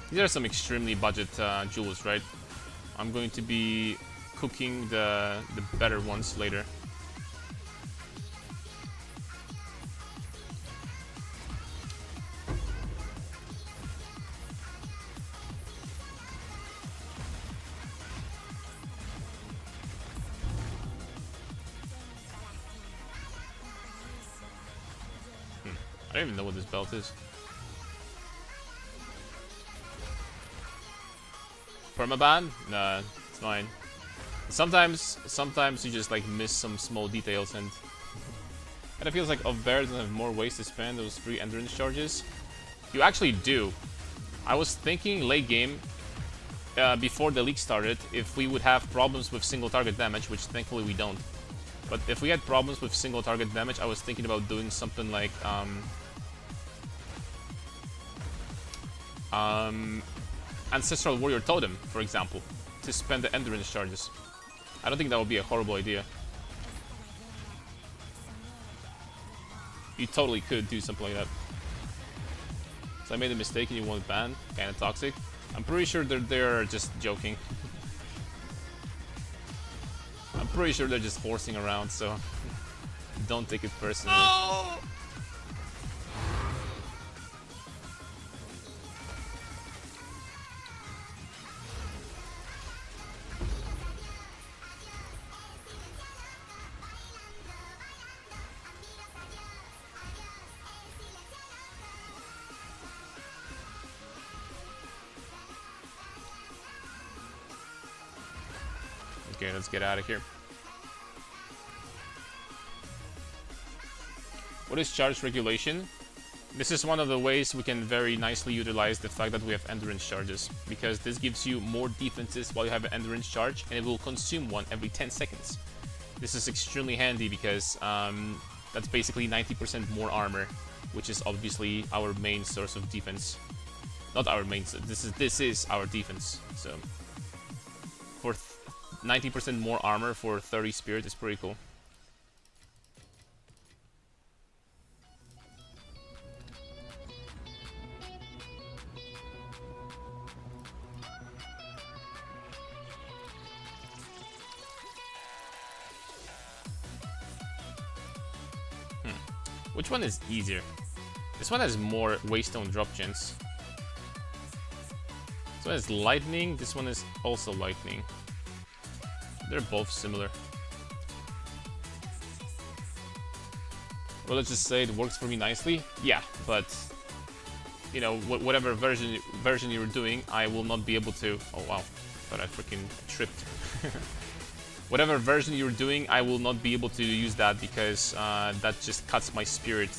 Speaker 2: These are some extremely budget jewels, right? I'm going to be cooking the better ones later. I don't even know what this belt is. Permaban? Nah, it's fine. Sometimes you just like miss some small details, and it feels like Bear doesn't have more ways to spend those free endurance charges. You actually do. I was thinking late game, before the league started, if we would have problems with single target damage, which thankfully we don't. But if we had problems with single target damage, I was thinking about doing something like Ancestral Warrior Totem, for example, to spend the endurance charges. I don't think that would be a horrible idea. You totally could do something like that. So I made a mistake and you want ban? Kinda toxic. I'm pretty sure they're just joking. I'm pretty sure they're just horsing around, so don't take it personally. No! Okay, let's get out of here. What is charge regulation? This is one of the ways we can very nicely utilize the fact that we have endurance charges, because this gives you more defenses while you have an endurance charge, and it will consume one every 10 seconds. This is extremely handy because that's basically 90% more armor, which is obviously our main source of defense. Not our main, this is our defense. So for 90% more armor for 30 spirit is pretty cool. Which one is easier? This one has more waystone drop gens. This one is lightning, this one is also lightning. They're both similar. Well, let's just say it works for me nicely. Yeah, but you know, whatever version you're doing, I will not be able to. Oh wow, thought I freaking tripped. Whatever version you're doing, I will not be able to use that because that just cuts my spirit.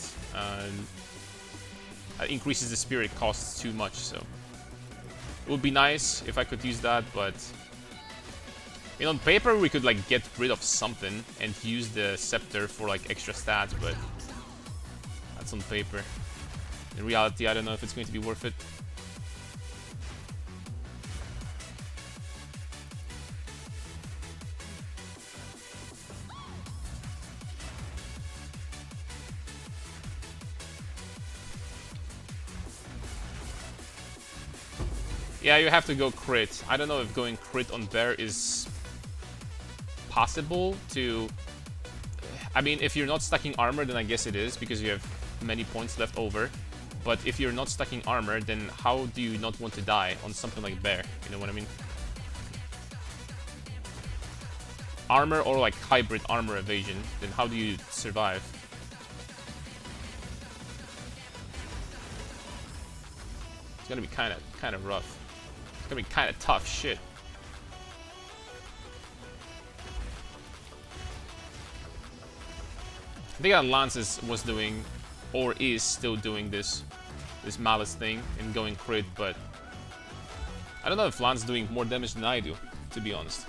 Speaker 2: Increases the spirit costs too much. So it would be nice if I could use that, but you know, on paper we could like get rid of something and use the scepter for like extra stats, but that's on paper. In reality, I don't know if it's going to be worth it. Yeah, you have to go crit. I don't know if going crit on Bear is possible to... I mean, if you're not stacking armor, then I guess it is, because you have many points left over. But if you're not stacking armor, then how do you not want to die on something like Bear? You know what I mean? Armor or like hybrid armor evasion, then how do you survive? It's gonna be kind of rough. It's gonna be kind of tough shit. I think that Lance was doing, or is still doing this Malice thing and going crit, but I don't know if Lance is doing more damage than I do, to be honest.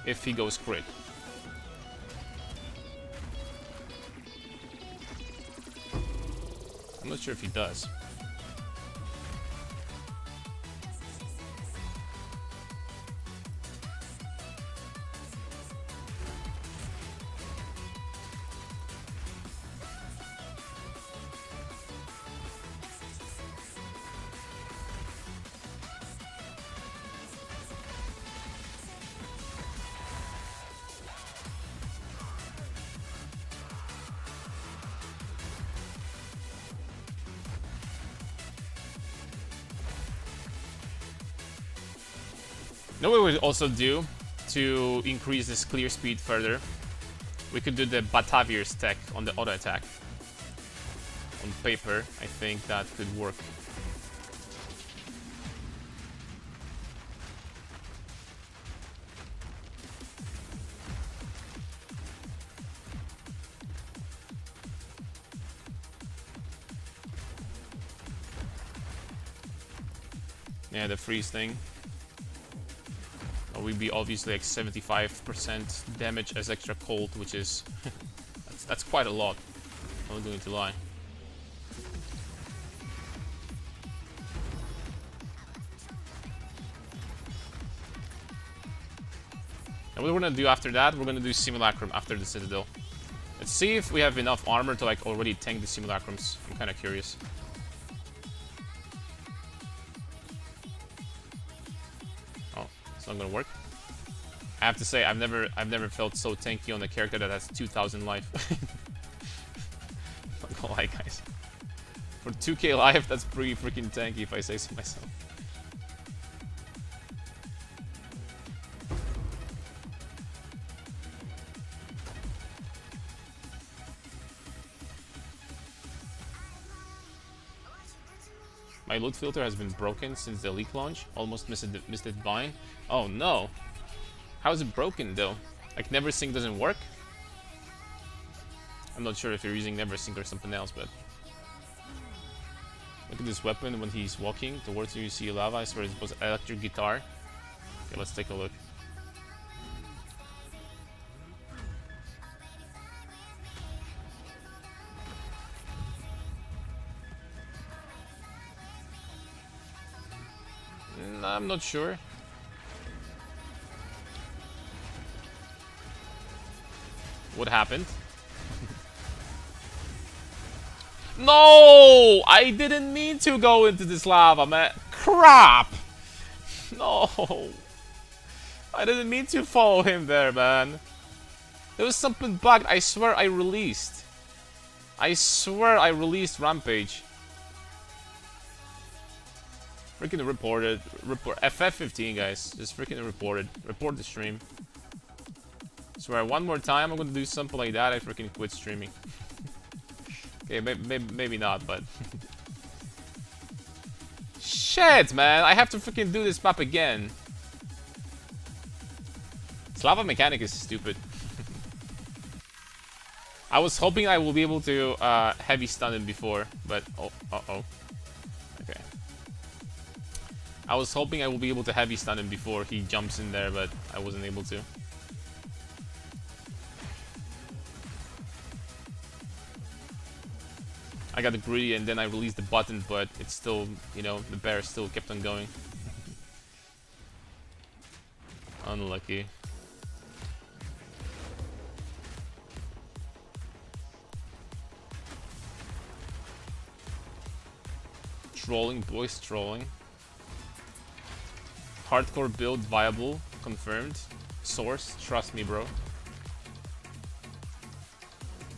Speaker 2: If he goes crit. I'm not sure if he does. You know what we would also do to increase this clear speed further? We could do the Batavir's tech on the auto attack. On paper, I think that could work. Yeah, the freeze thing. We'd be obviously like 75% damage as extra cold, which is that's quite a lot. I'm not going to lie. And what we're gonna do after that, we're gonna do Simulacrum after the Citadel. Let's see if we have enough armor to like already tank the Simulacrums. I'm kind of curious. It's not gonna work. I have to say, I've never felt so tanky on a character that has 2,000 life. Not gonna lie, guys. For 2k life, that's pretty freaking tanky if I say so myself. My loot filter has been broken since the leak launch. Almost missed it bind. Oh no! How is it broken though? Like NeverSync doesn't work? I'm not sure if you're using NeverSync or something else, but look at this weapon when he's walking towards you. You see lava. I swear it was electric guitar. Okay, let's take a look. I'm not sure. What happened? No! I didn't mean to go into this lava, man. Crap! No! I didn't mean to follow him there, man. There was something bugged. I swear I released. I swear I released Rampage. Freaking report it. Report FF15, guys. Just freaking report it. Report the stream. Swear, one more time I'm gonna do something like that, I freaking quit streaming. Okay, maybe not, but... Shit, man! I have to freaking do this map again. Lava mechanic is stupid. I was hoping I will be able to heavy stun him before, but... Oh, uh-oh. Okay. I was hoping I will be able to heavy stun him before he jumps in there, but I wasn't able to. I got greedy and then I released the button, but it's still, you know, the bear still kept on going. Unlucky. Trolling, boys, trolling. Hardcore build viable, confirmed. Source, trust me, bro.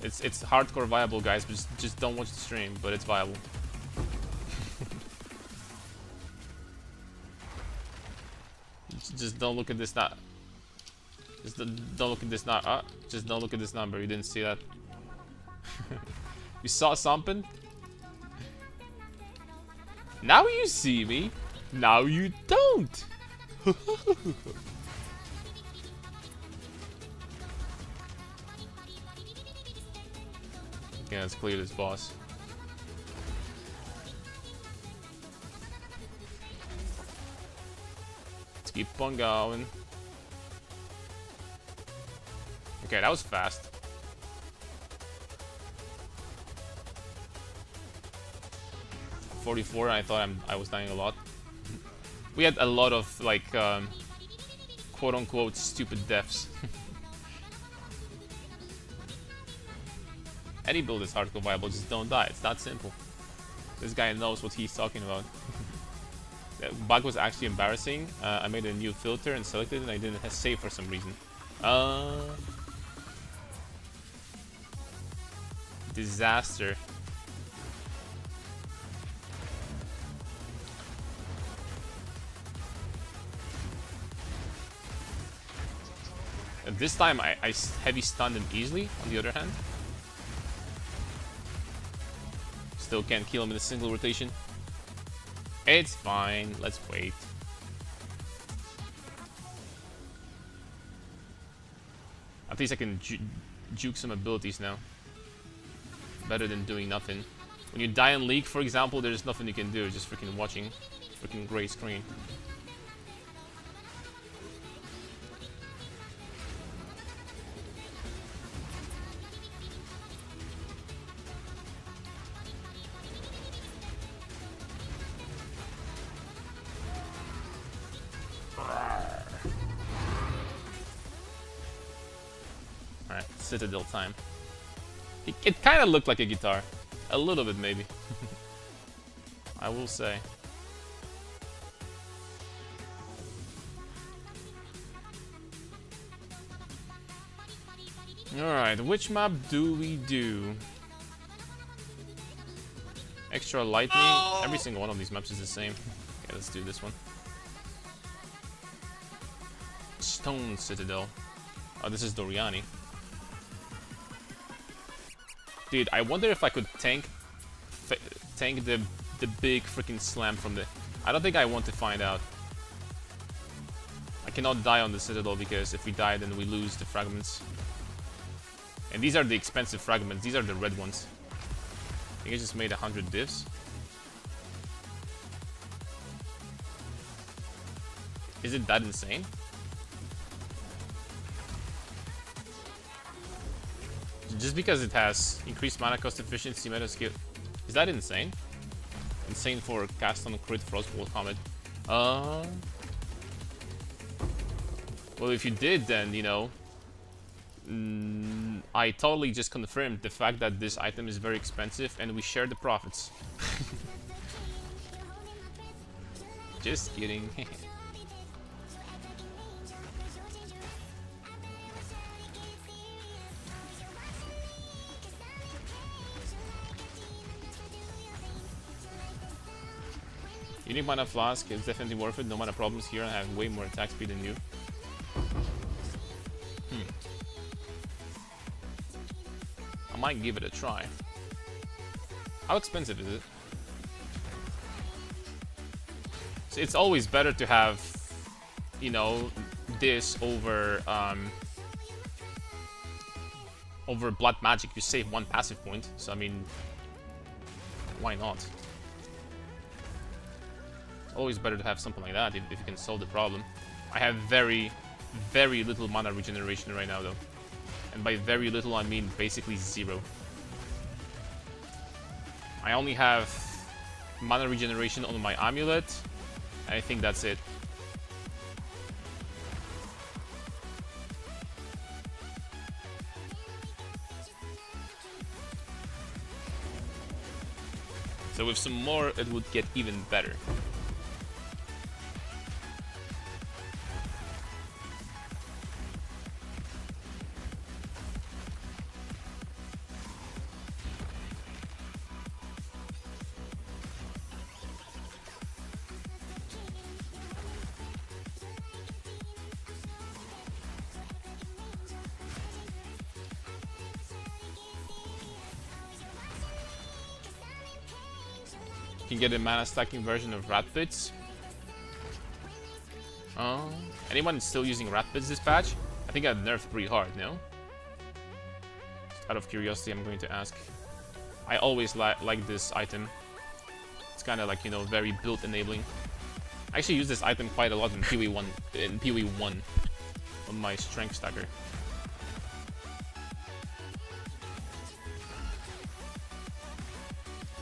Speaker 2: It's hardcore viable, guys. But just don't watch the stream, but it's viable. Just don't look at this not. Just don't look at this not. Just don't look at this number. You didn't see that. You saw something? Now you see me. Now you don't. Okay, let's clear this boss. Let's keep on going. Okay, that was fast. .44, I thought I was dying a lot. We had a lot of like quote-unquote stupid deaths. Any build is hardcore viable, just don't die. It's that simple. This guy knows what he's talking about. That bug was actually embarrassing. I made a new filter and selected it, and I didn't save for some reason. Disaster. And this time I heavy stunned him easily, on the other hand. Still can't kill him in a single rotation. It's fine, let's wait. At least I can juke some abilities now. Better than doing nothing. When you die in League, for example, there's nothing you can do, just freaking watching. Freaking gray screen. Alright, Citadel time. It kind of looked like a guitar. A little bit, maybe. I will say. Alright, which map do we do? Extra lightning. Every single one of these maps is the same. Okay, let's do this one. Stone Citadel. Oh, this is Doriani. Dude, I wonder if I could tank the big freaking slam from the... I don't think I want to find out. I cannot die on the Citadel because if we die then we lose the fragments. And these are the expensive fragments. These are the red ones. I think I just made 100 divs. Is it that insane? Just because it has increased mana cost efficiency, meta skill. Is that insane? Insane for cast on crit frostbolt comet. Well, if you did, then, you know, I totally just confirmed the fact that this item is very expensive and we share the profits. Just kidding. Unique mana flask is definitely worth it. No mana problems here. I have way more attack speed than you. I might give it a try. How expensive is it? So it's always better to have, you know, this over over blood magic. You save 1 passive point. So I mean, why not? It's always better to have something like that if you can solve the problem. I have very, very little mana regeneration right now, though. And by very little, I mean basically 0. I only have mana regeneration on my amulet. I think that's it. So with some more, it would get even better. You can get a mana stacking version of rat pits. Anyone still using rat pits this patch? I think I've nerfed pretty hard, no? Just out of curiosity, I'm going to ask. I always like this item. It's kind of like, you know, very build enabling. I actually use this item quite a lot in PoE1 on my strength stacker.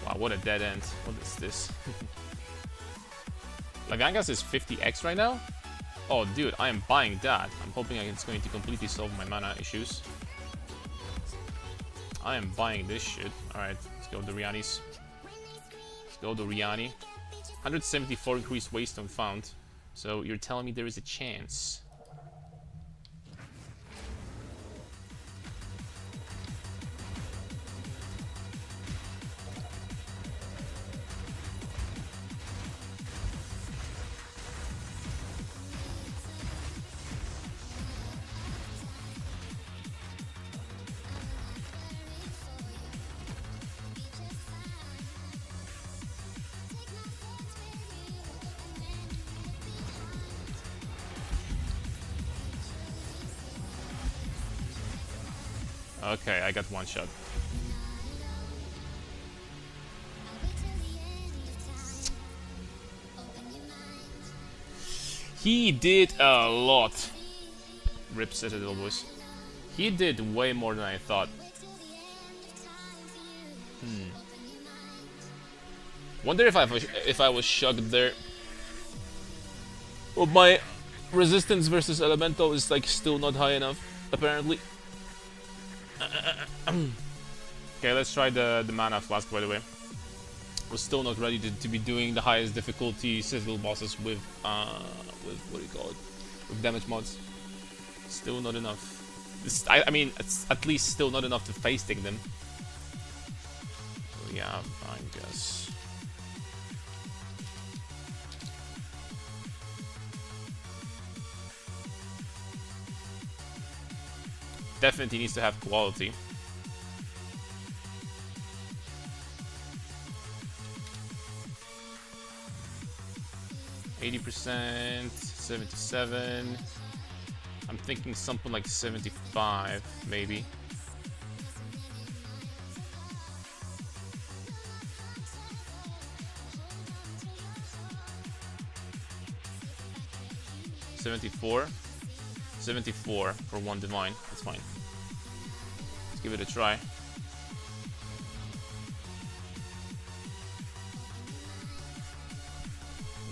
Speaker 2: Wow, what a dead end. What is this? Lagangas is 50x right now? Oh, dude, I am buying that. I'm hoping it's going to completely solve my mana issues. I am buying this shit. Alright, let's go Dorianis. Let's go Doriani. 174 increased waystone found. So you're telling me there is a chance. Okay, I got one shot. He did a lot. Rip Citadel boys. He did way more than I thought. Wonder if I was shocked there. Well, my resistance versus elemental is like still not high enough, apparently. Okay, let's try the mana flask, by the way. We're still not ready to be doing the highest difficulty Citadel bosses with what do you call it? With damage mods. Still not enough. I mean, it's at least still not enough to face take them. So yeah, I guess. Definitely needs to have quality. %, 77. I'm thinking something like 75, maybe. $74 for one divine. That's fine. Let's give it a try.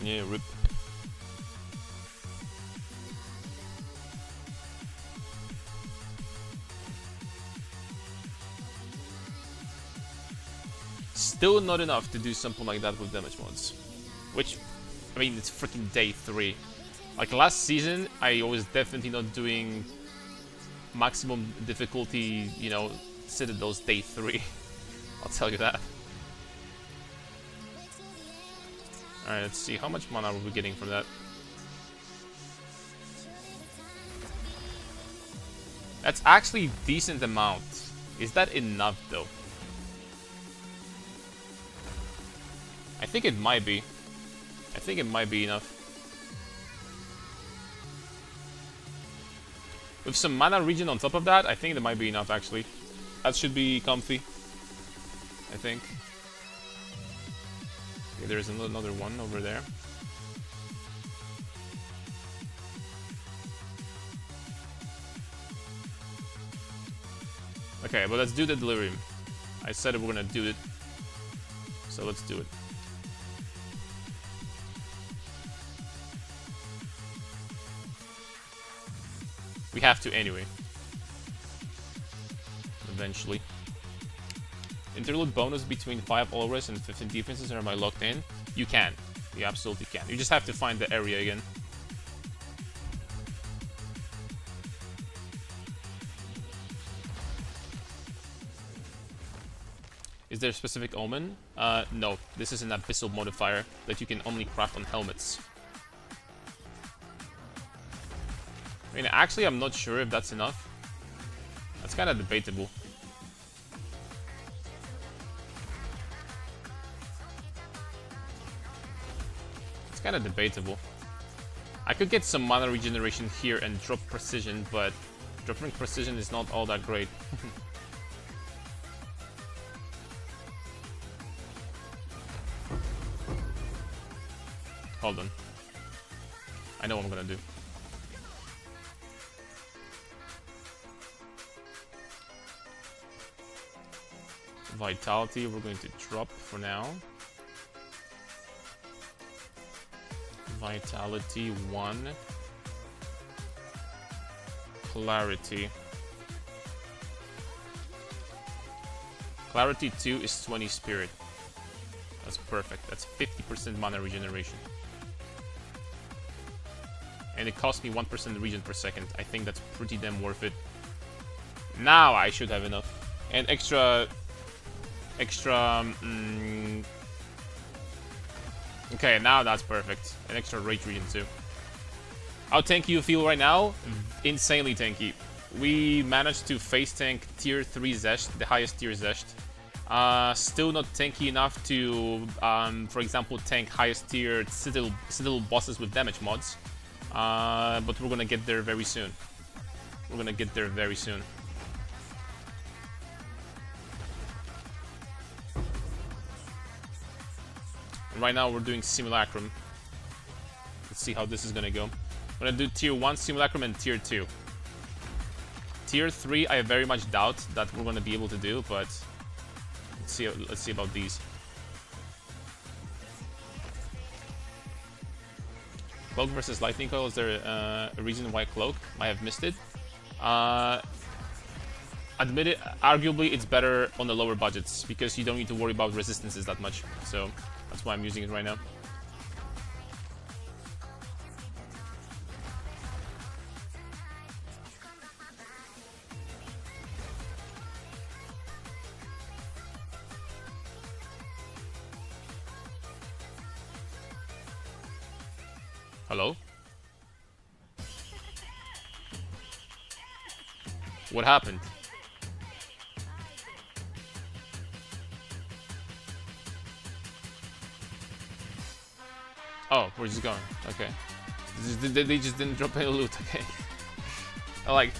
Speaker 2: Yeah, rip. Still not enough to do something like that with damage mods. Which, I mean, it's freaking day 3. Like last season, I was definitely not doing maximum difficulty, you know, Citadels day 3. I'll tell you that. Alright, let's see. How much mana are we getting from that? That's actually a decent amount. Is that enough, though? I think it might be. I think it might be enough. With some mana regen on top of that, I think that might be enough, actually. That should be comfy. I think. Okay, there's another one over there. Okay, but let's do the delirium. I said we're gonna do it. So let's do it. We have to anyway. Eventually. Interlude bonus between 5 always and 15 defenses, or am I locked in? You can. You absolutely can. You just have to find the area again. Is there a specific omen? No. This is an abyssal modifier that you can only craft on helmets. I mean, actually, I'm not sure if that's enough. That's kind of debatable. It's kind of debatable. I could get some mana regeneration here and drop precision, but dropping precision is not all that great. Hold on. I know what I'm gonna do. Vitality, we're going to drop for now. Vitality 1. Clarity. Clarity 2 is 20 spirit. That's perfect. That's 50% mana regeneration. And it cost me 1% regen per second. I think that's pretty damn worth it. Now I should have enough. And extra... Okay, now that's perfect. An extra rage regen too. How tanky you feel right now? Insanely tanky. We managed to face tank tier 3 Zesht, the highest tier Zesht. Still not tanky enough to, for example, tank highest tier Citadel bosses with damage mods. But we're gonna get there very soon. We're gonna get there very soon. And right now we're doing Simulacrum. Let's see how this is gonna go. I'm gonna do tier 1 Simulacrum and tier 2. Tier 3 I very much doubt that we're gonna be able to do, but let's see about these. Cloak versus Lightning Coil, is there a reason why Cloak? I have missed it. Admit it, arguably it's better on the lower budgets because you don't need to worry about resistances that much. So that's why I'm using it right now. Hello? What happened? Oh, where's he going? Okay. They just didn't drop any loot, okay. I'm like,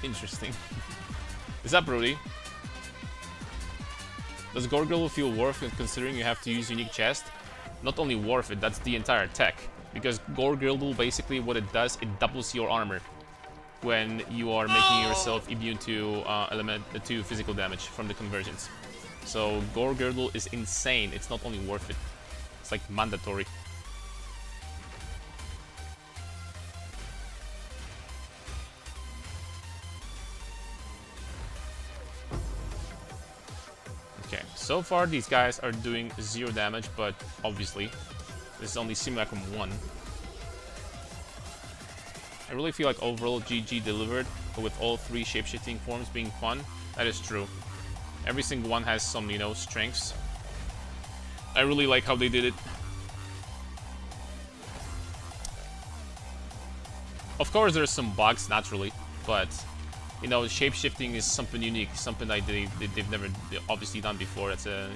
Speaker 2: interesting. Is that Brody? Does Gore feel worth it considering you have to use unique chest? Not only worth it, that's the entire tech. Because Gore Girdle, basically what it does, it doubles your armor when you are making yourself immune to to physical damage from the conversions. So Gore Girdle is insane. It's not only worth it, it's like mandatory. Okay, so far these guys are doing 0 damage, but obviously this is only Simulacrum 1. I really feel like overall GG delivered, but with all 3 shapeshifting forms being fun, that is true. Every single one has some, you know, strengths. I really like how they did it. Of course, there's some bugs, naturally, but, you know, shape-shifting is something unique, something that they've never obviously done before. It's a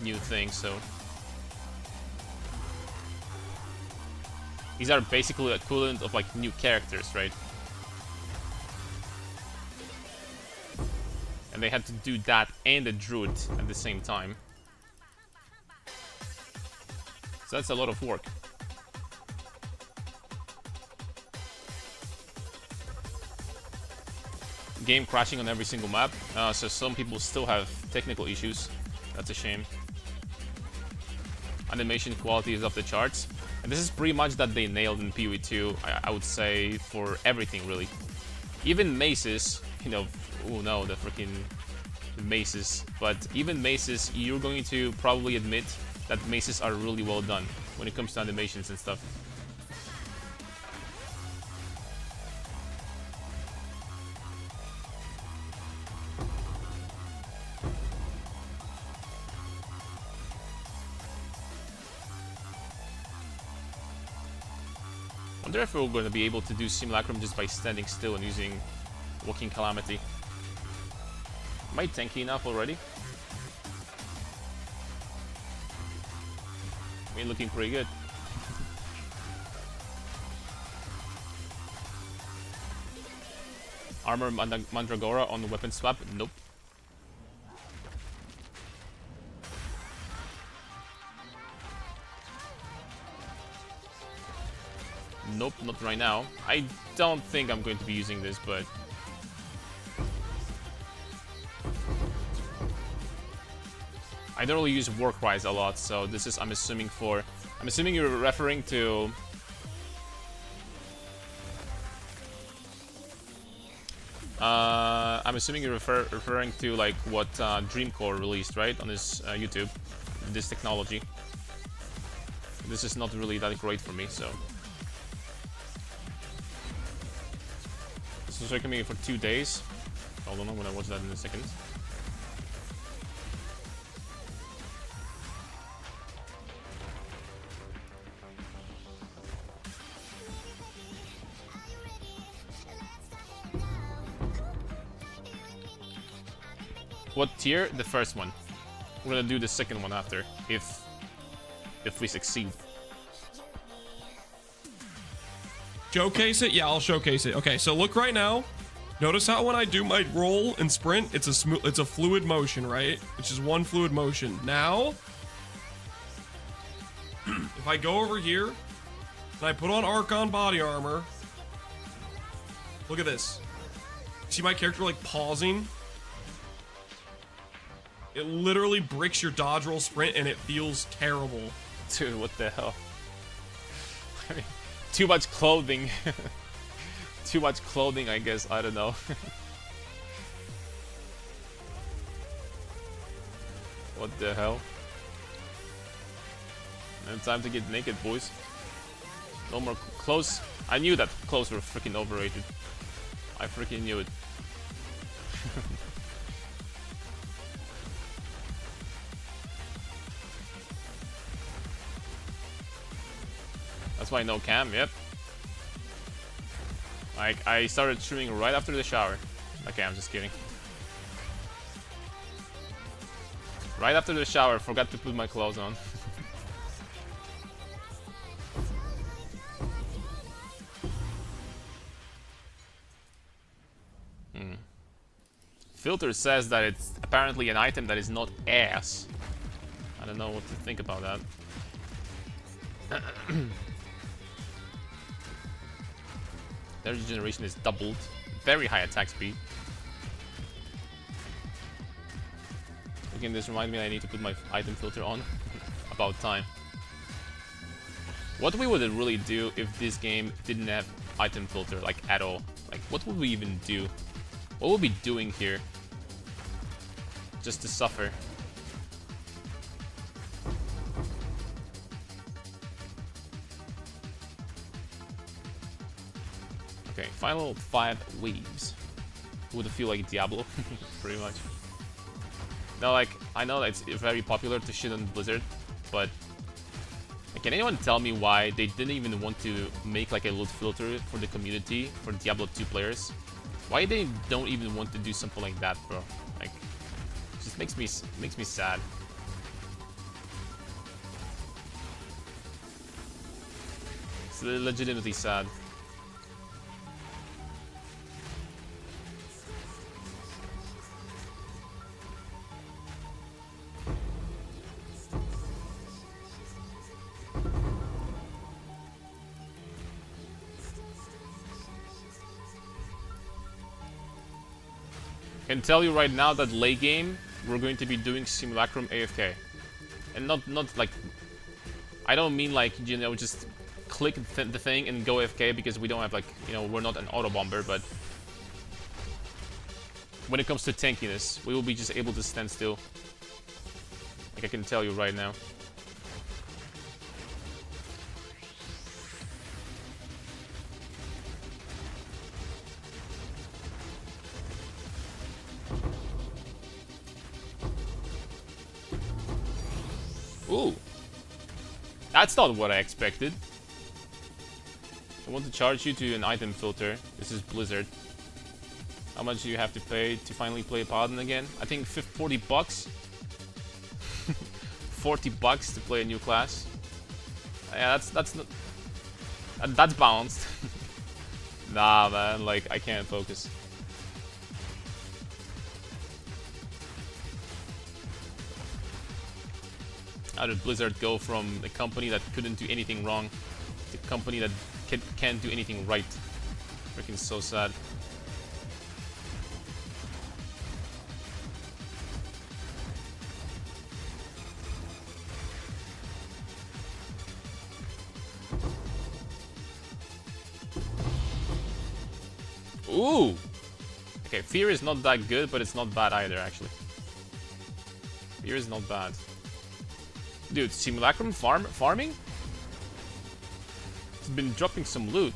Speaker 2: new thing, so... These are basically equivalent of, like, new characters, right? And they had to do that and the druid at the same time. So that's a lot of work. Game crashing on every single map, so some people still have technical issues. That's a shame. Animation quality is off the charts. And this is pretty much that they nailed in PoE2, I would say, for everything, really. Even maces, you know, oh no, the freaking maces. But even maces, you're going to probably admit that maces are really well done when it comes to animations and stuff. I wonder if we're going to be able to do Simulacrum just by standing still and using Walking Calamity. Am I tanky enough already? I mean, looking pretty good. Armor Mandragora on the weapon swap? Nope. Nope, not right now. I don't think I'm going to be using this, but... I don't really use Warcries a lot, so this is, I'm assuming you're referring to... I'm assuming you're referring to, like, what Dreamcore released, right? On his YouTube. This technology. This is not really that great for me, so... This is recommended for 2 days. Hold on, I'm gonna watch that in a second. What tier? The first one. We're gonna do the second one after, if we succeed.
Speaker 4: Showcase it? Yeah, I'll showcase it. Okay, so look right now. Notice how when I do my roll and sprint, it's a fluid motion, right? It's just one fluid motion. Now, if I go over here and I put on Archon body armor, look at this. See my character like pausing? It literally bricks your dodge roll sprint and it feels terrible.
Speaker 2: Dude, what the hell? I mean, too much clothing. Too much clothing, I guess. I don't know. What the hell? And time to get naked, boys. No more clothes. I knew that clothes were freaking overrated. I freaking knew it. That's why no cam, yep. Like, I started streaming right after the shower. Okay, I'm just kidding. Right after the shower, forgot to put my clothes on. Filter says that it's apparently an item that is not ass. I don't know what to think about that. Their regeneration is doubled. Very high attack speed. Again, this reminds me I need to put my item filter on. About time. What we would really do if this game didn't have item filter, like, at all? Like, what would we even do? What would we be doing here? Just to suffer. Okay, final 5 waves. Would it feel like Diablo? Pretty much. Now, like, I know that it's very popular to shit on Blizzard, but like, can anyone tell me why they didn't even want to make like a loot filter for the community for Diablo 2 players? Why they don't even want to do something like that, bro? Like, it just makes me sad. It's legitimately sad. I can tell you right now that late game we're going to be doing Simulacrum AFK, and not like, I don't mean like, you know, just click the thing and go AFK, because we don't have like, you know, we're not an auto bomber, but when it comes to tankiness, we will be just able to stand still. Like, I can tell you right now. Ooh. That's not what I expected. I want to charge you to an item filter. This is Blizzard. How much do you have to pay to finally play Paladin again? I think 40 bucks. 40 bucks to play a new class. Yeah, that's not... That's balanced. Nah, man, like, I can't focus. How did Blizzard go from a company that couldn't do anything wrong to a company that can't do anything right? Freaking so sad. Ooh! Okay, Fear is not that good, but it's not bad either, actually. Fear is not bad. Dude, Simulacrum farming? It's been dropping some loot.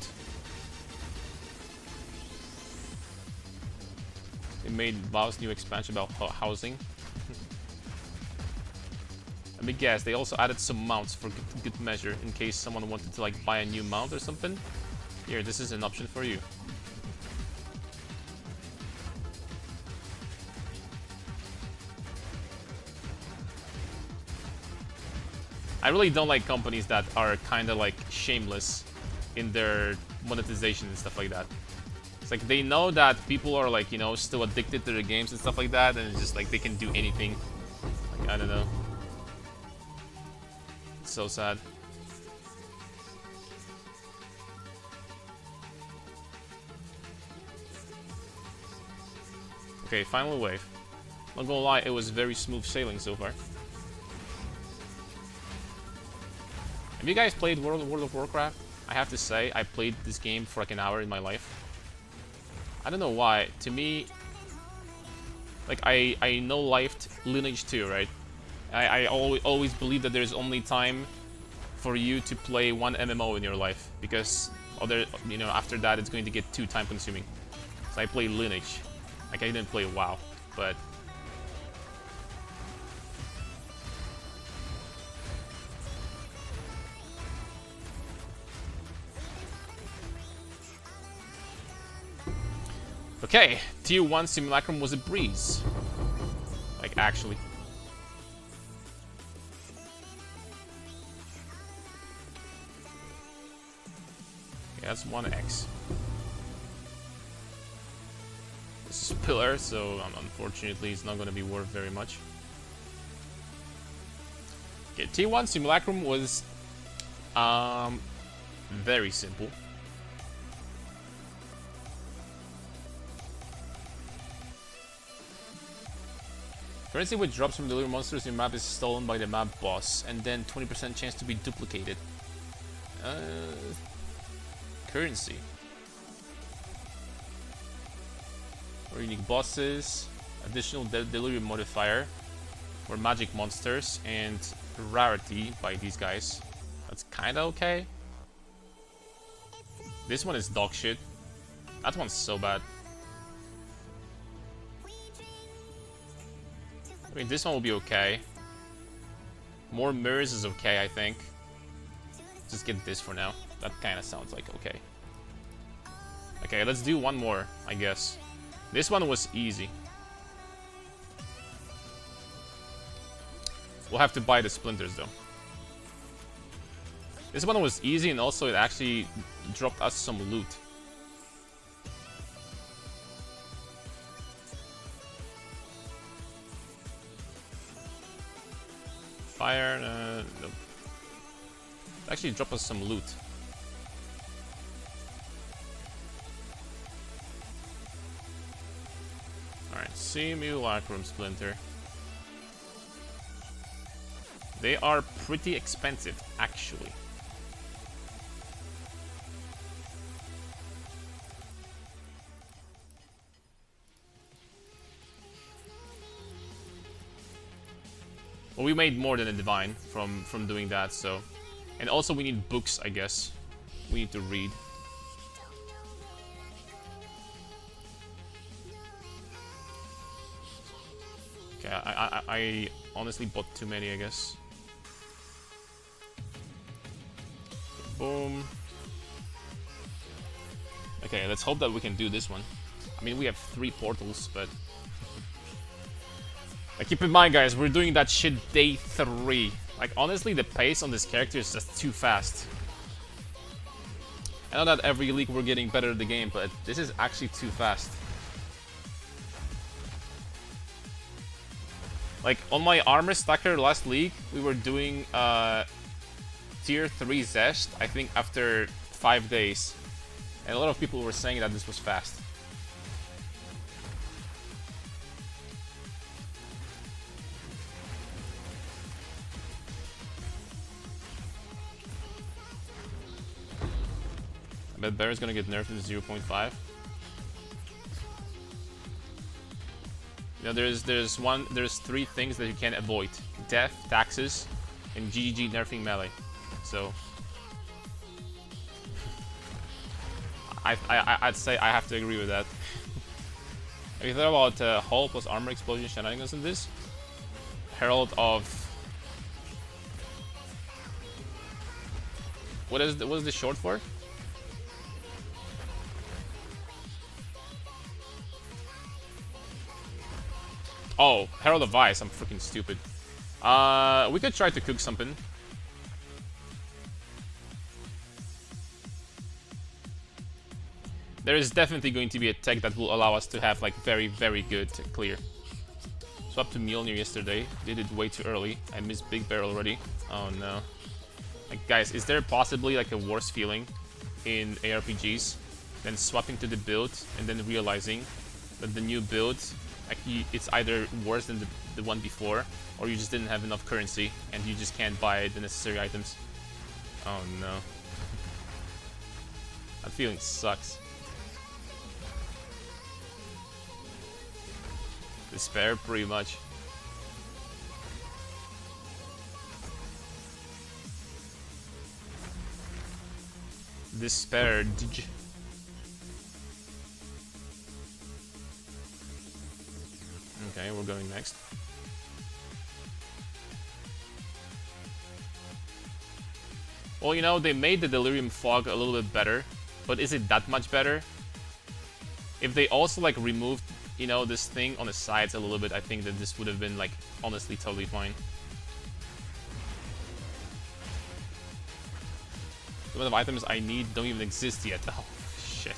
Speaker 2: They made WoW's new expansion about housing. Let me guess, they also added some mounts for good measure in case someone wanted to like buy a new mount or something. Here, this is an option for you. I really don't like companies that are kind of like shameless in their monetization and stuff like that. It's like they know that people are like, you know, still addicted to their games and stuff like that, and it's just like they can do anything. Like, I don't know. It's so sad. Okay, final wave. Not gonna lie, it was very smooth sailing so far. Have you guys played World of Warcraft? I have to say, I played this game for like an hour in my life. I don't know why. To me, like I know lifed Lineage 2, right? I always believe that there's only time for you to play one MMO in your life, because other, you know, after that it's going to get too time consuming. So I played Lineage. Like, I didn't play WoW, but okay, Tier 1 Simulacrum was a breeze. Like, actually. Okay, that's 1x. This is Pillar, so unfortunately it's not going to be worth very much. Okay, Tier 1 Simulacrum was very simple. Currency which drops from the lure monsters in map is stolen by the map boss, and then 20% chance to be duplicated. Currency. Or unique bosses, additional delivery modifier, or magic monsters, and rarity by these guys. That's kinda okay. This one is dog shit. That one's so bad. I mean, this one will be okay. More mirrors is okay, I think. Just get this for now. That kind of sounds like okay. Okay, let's do one more, I guess. This one was easy. We'll have to buy the splinters, though. This one was easy, and also it actually dropped us some loot. Fire, nope. It actually dropped us some loot. Alright, simulacrum splinter. They are pretty expensive, actually. Well, we made more than a divine from doing that, so... And also we need books, I guess. We need to read. Okay, I honestly bought too many, I guess. Boom. Okay, let's hope that we can do this one. I mean, we have 3 portals, but... keep in mind, guys, we're doing that shit day 3. Like, honestly, the pace on this character is just too fast. I know that every league we're getting better at the game, but this is actually too fast. Like, on my armor stacker last league, we were doing tier 3 Zest, I think after 5 days. And a lot of people were saying that this was fast. I bet Bear is gonna get nerfed to 0.5. You know, there's 3 things that you can avoid: death, taxes, and GGG nerfing melee. So I'd say I have to agree with that. Have you thought about hull plus armor explosion shenanigans in this? Herald of... What is this short for? Oh, Herald of Ice. I'm freaking stupid. We could try to cook something. There is definitely going to be a tech that will allow us to have like very, very good clear. Swapped to Mjolnir yesterday. Did it way too early. I missed Big Bear already. Oh no. Like, guys, is there possibly like a worse feeling in ARPGs than swapping to the build and then realizing that the new build, like, it's either worse than the one before, or you just didn't have enough currency and you just can't buy the necessary items? Oh no. That feeling sucks. Despair, pretty much. Despaired. Okay, we're going next. Well, you know, they made the Delirium Fog a little bit better, but is it that much better? If they also, like, removed, you know, this thing on the sides a little bit, I think that this would have been, like, honestly totally fine. The amount of items I need don't even exist yet. Oh, shit.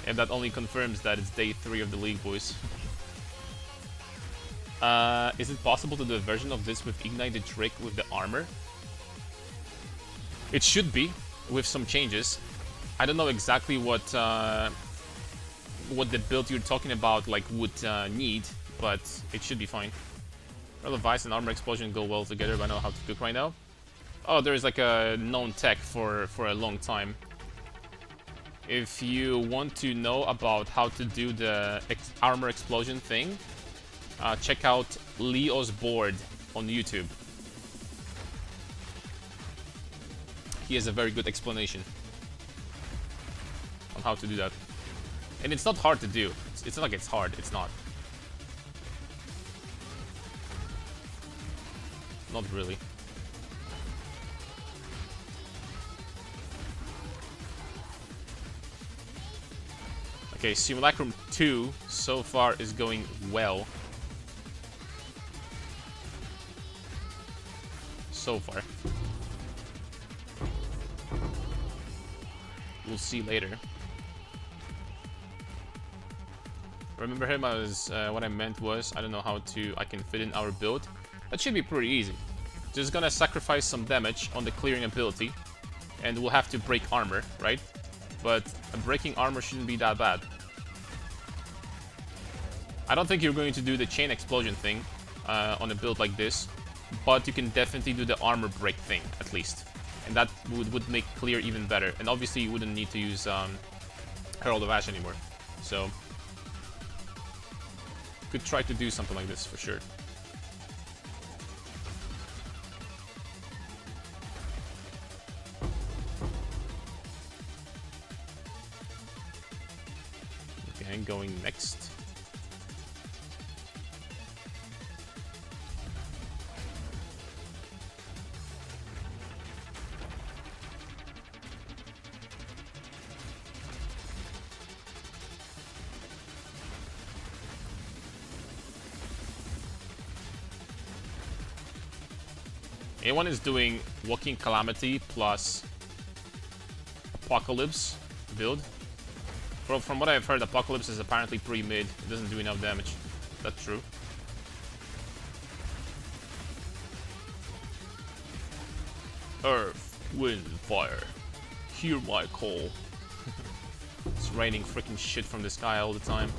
Speaker 2: And that only confirms that it's day 3 of the league, boys. Is it possible to do a version of this with Ignite the Trick with the armor? It should be, with some changes. I don't know exactly what the build you're talking about like would need, but it should be fine. Well, Vice and Armor Explosion go well together, but I know how to cook right now. Oh, there is like a known tech for a long time. If you want to know about how to do the armor explosion thing, check out Leo's board on YouTube. He has a very good explanation on how to do that. And it's not hard to do. It's not like it's hard, it's not. not really. Okay, Simulacrum 2 so far is going well. So far. We'll see later. Remember him as what I meant was, I don't know how I can fit in our build. That should be pretty easy. Just gonna sacrifice some damage on the clearing ability, and we'll have to break armor, right? But breaking armor shouldn't be that bad. I don't think you're going to do the chain explosion thing on a build like this, but you can definitely do the armor break thing, at least. And that would make clear even better. And obviously you wouldn't need to use Herald of Ash anymore. So, could try to do something like this for sure. Okay, going next. A1 is doing Walking Calamity plus Apocalypse build. From what I've heard, Apocalypse is apparently pretty mid. It doesn't do enough damage. That's true. Earth, wind, fire. Hear my call. It's raining freaking shit from the sky all the time.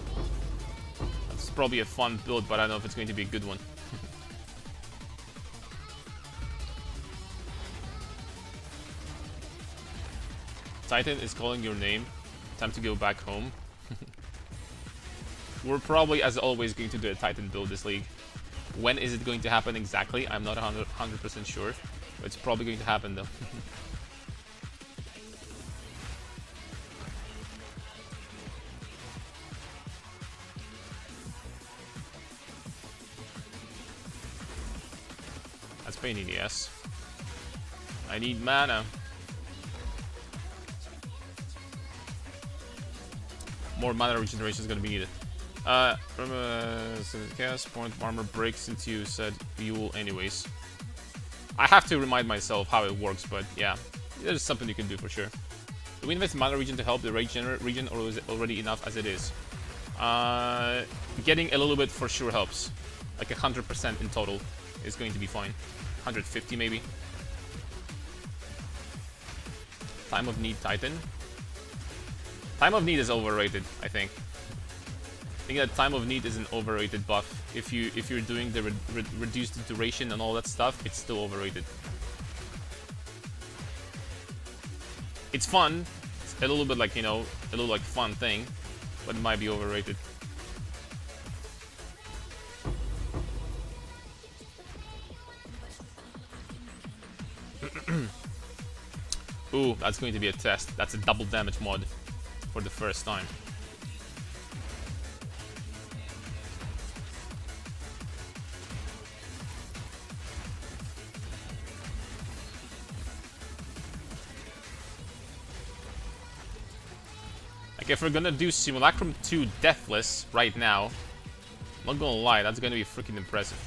Speaker 2: That's probably a fun build, but I don't know if it's going to be a good one. Titan is calling your name. Time to go back home. We're probably, as always, going to do a Titan build this league. When is it going to happen exactly? I'm not 100% sure. But it's probably going to happen, though. That's pain in the ass. I need mana. More mana regeneration is going to be needed. From cast point armor breaks since you said you will anyways. I have to remind myself how it works, but yeah, there's something you can do for sure. Do we invest mana regen to help the regen, or is it already enough as it is? Getting a little bit for sure helps. Like 100% in total is going to be fine. 150 maybe. Time of Need Titan. Time of Need is overrated, I think. I think that Time of Need is an overrated buff. If you're doing the reduced duration and all that stuff, it's still overrated. It's fun. It's a little bit like, you know, a little like fun thing, but it might be overrated. Ooh, that's going to be a test. That's a double damage mod. For the first time. Like if we're gonna do Simulacrum 2 Deathless right now, I'm not gonna lie, that's gonna be freaking impressive.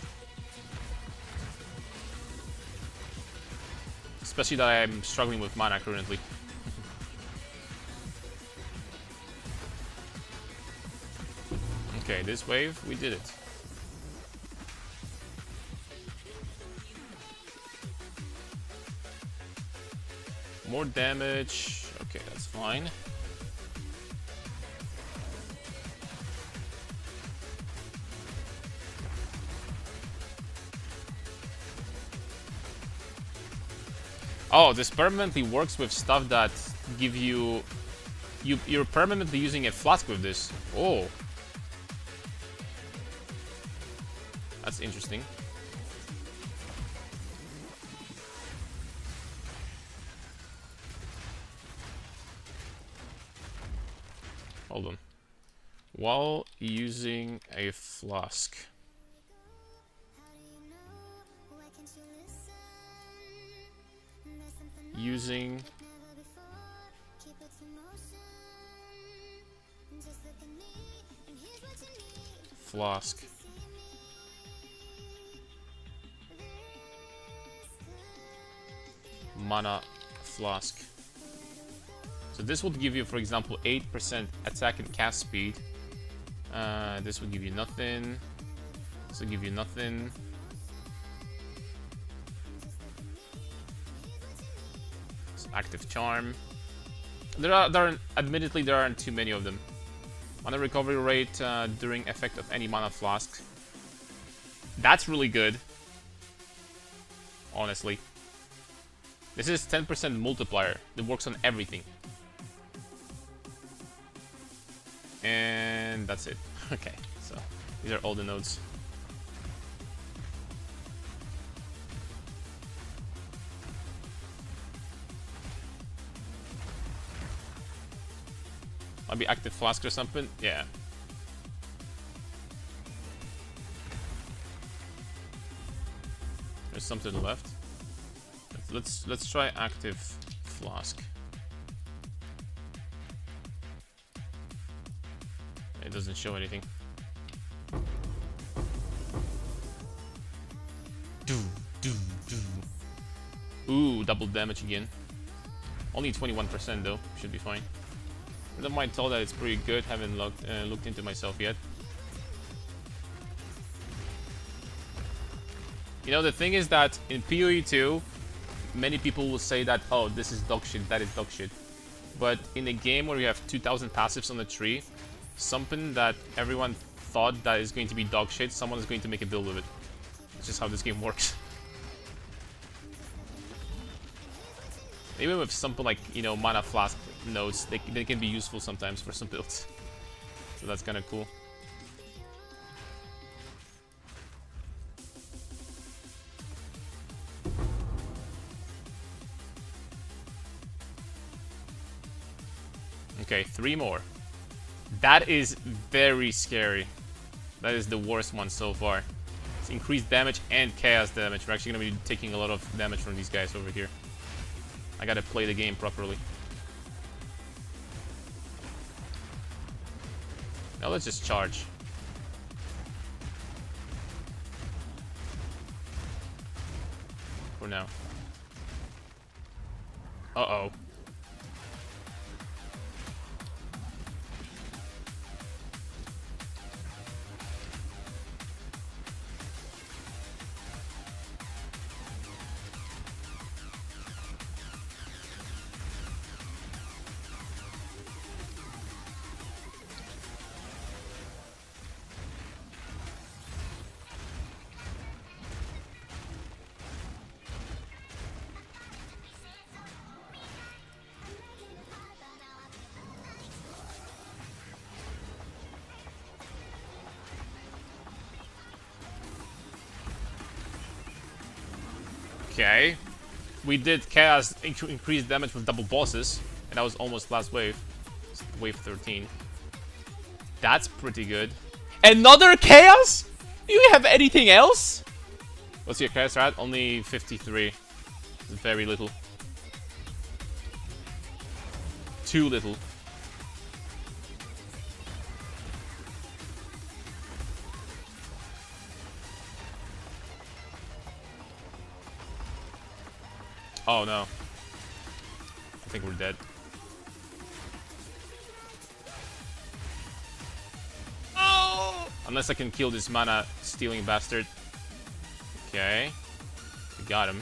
Speaker 2: Especially that I'm struggling with mana currently. Okay, this wave, we did it. More damage. Okay, that's fine. Oh, this permanently works with stuff that give you... You're permanently using a flask with this. Oh. That's interesting. Hold on. While using a flask. using flask. Mana flask. So this would give you, for example, 8% attack and cast speed. This would give you nothing. This will give you nothing. Active charm. Admittedly, there aren't too many of them. Mana recovery rate during effect of any mana flask. That's really good. Honestly. This is 10% multiplier. That works on everything. And that's it. Okay, so these are all the nodes. Might be active flask or something. Yeah. There's some to the left. Let's try active flask. It doesn't show anything. Ooh, double damage again. Only 21% though. Should be fine. I don't mind tell that it's pretty good. Haven't looked into myself yet. You know, the thing is that in PoE 2, many people will say that, oh, this is dog shit, that is dog shit. But in a game where you have 2,000 passives on the tree, something that everyone thought that is going to be dog shit, someone is going to make a build with it. It's just how this game works. Even with something like, you know, mana flask nodes, they can be useful sometimes for some builds. So that's kind of cool. Okay, 3 more. That is very scary. That is the worst one so far. It's increased damage and chaos damage. We're actually going to be taking a lot of damage from these guys over here. I gotta play the game properly. Now let's just charge. For now. Uh-oh. Okay. We did chaos increased damage with double bosses, and that was almost last wave. Wave 13. That's pretty good. Another chaos? Do you have anything else? What's your chaos at? Only 53. Very little. Too little. Oh no. I think we're dead. Oh! Unless I can kill this mana stealing bastard. Okay. We got him.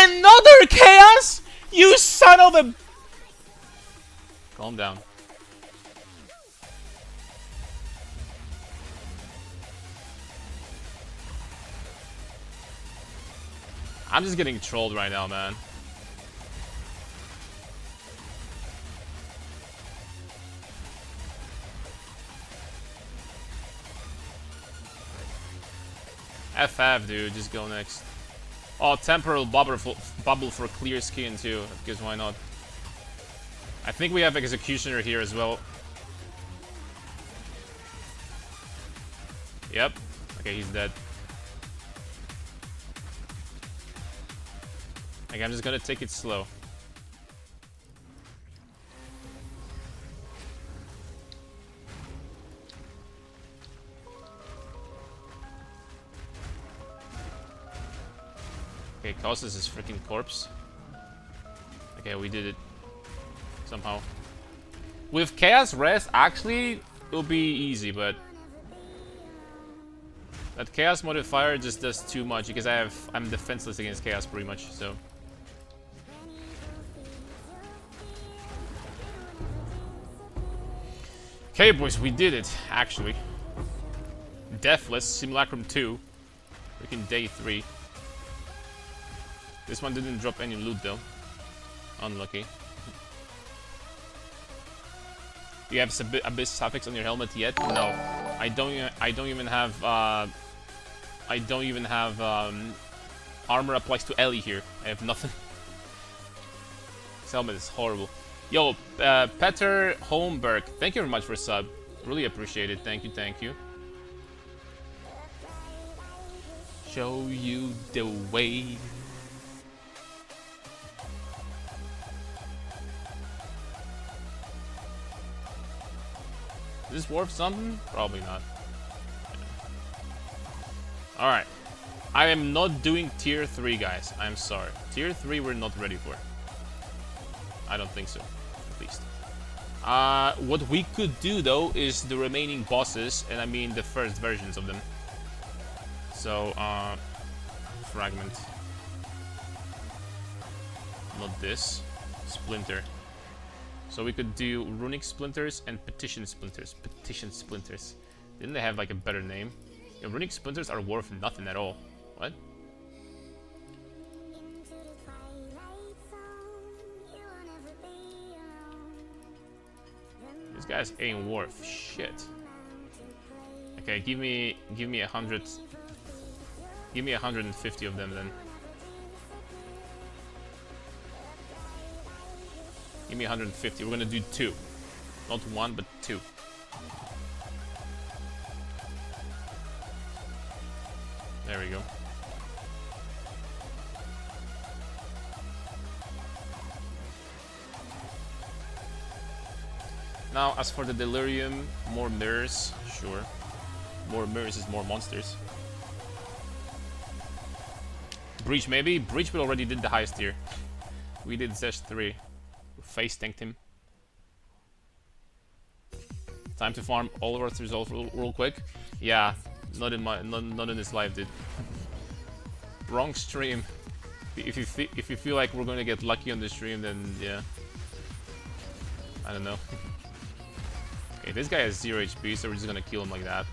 Speaker 2: Another chaos? You son of a... Calm down. I'm just getting trolled right now, man. FF, dude, just go next. Oh, temporal bubble for clear skin too, because why not? I think we have Executioner here as well. Yep. Okay, he's dead. Like, I'm just gonna take it slow. Okay, causes his freaking corpse. Okay, we did it. Somehow. With Chaos Rest, actually, it'll be easy, but... that Chaos modifier just does too much, because I'm defenseless against Chaos pretty much, so... Okay, boys, we did it, actually. Deathless, Simulacrum 2. Freaking day 3. This one didn't drop any loot, though. Unlucky. Do you have Abyss suffix on your helmet yet? No. I don't even have armor applies to Ellie here. I have nothing. This helmet is horrible. Yo, Petter Holmberg, thank you very much for sub. Really appreciate it. Thank you, thank you. Show you the way. Is this worth something? Probably not. Alright. I am not doing tier 3, guys. I'm sorry. Tier 3 we're not ready for. I don't think so, at least. What we could do, though, is the remaining bosses, and I mean the first versions of them. So, Fragment. Not this. Splinter. So we could do Runic Splinters and Petition Splinters. Petition Splinters. Didn't they have, like, a better name? Yeah, Runic Splinters are worth nothing at all. What? These guys ain't worth shit. Okay, give me 100. Give me 150 of them then. Give me 150. We're gonna do 2. Not 1, but 2. There we go. Now, as for the Delirium, more mirrors, sure. More mirrors is more monsters. Breach, maybe? Breach, we already did the highest tier. We did Zesh 3. Face tanked him. Time to farm all of Earth's resolve real quick. Yeah, not in this live, dude. Wrong stream. If you feel like we're gonna get lucky on the stream, then yeah. I don't know. Okay, this guy has 0 HP, so we're just gonna kill him like that.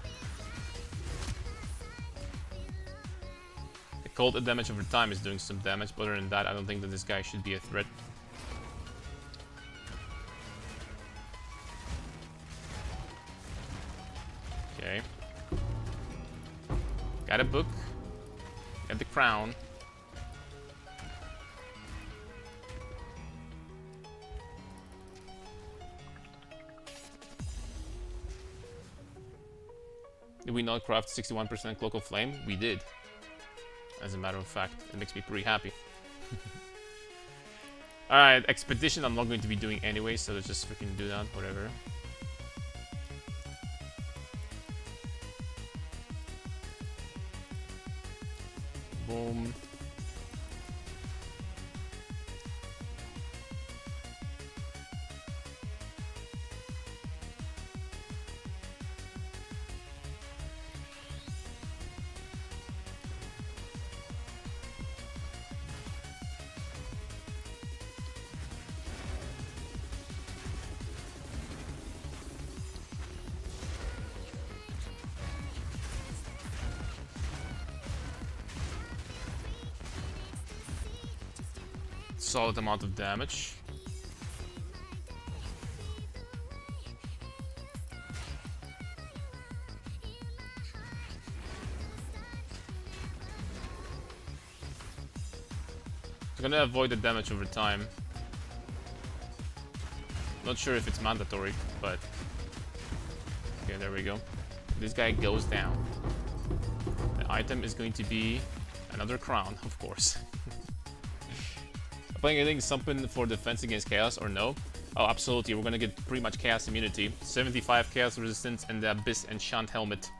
Speaker 2: The cold damage over time is doing some damage, but other than that, I don't think that this guy should be a threat. Okay. Got a book. Got the crown. Did we not craft 61% local flame? We did. As a matter of fact, it makes me pretty happy. Alright, expedition I'm not going to be doing anyway, so let's just freaking do that, whatever. Boom. Solid amount of damage. I'm gonna avoid the damage over time. Not sure if it's mandatory, but... Okay, there we go. This guy goes down. The item is going to be another crown, of course. Playing anything something for defense against chaos or no? Oh, absolutely. We're gonna get pretty much chaos immunity. 75 chaos resistance and the Abyss Enchant Helmet,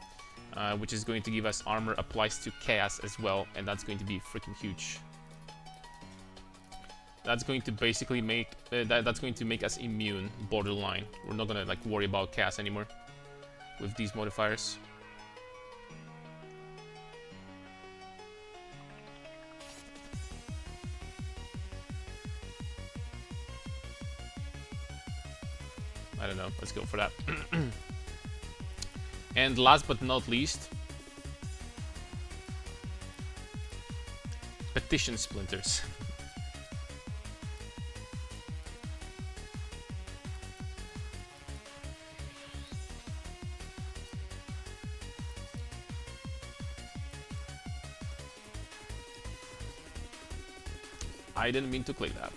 Speaker 2: which is going to give us armor applies to chaos as well, and that's going to be freaking huge. That's going to basically make that's going to make us immune, borderline. We're not gonna like worry about chaos anymore with these modifiers. I don't know. Let's go for that. And last but not least, petition splinters. I didn't mean to click that.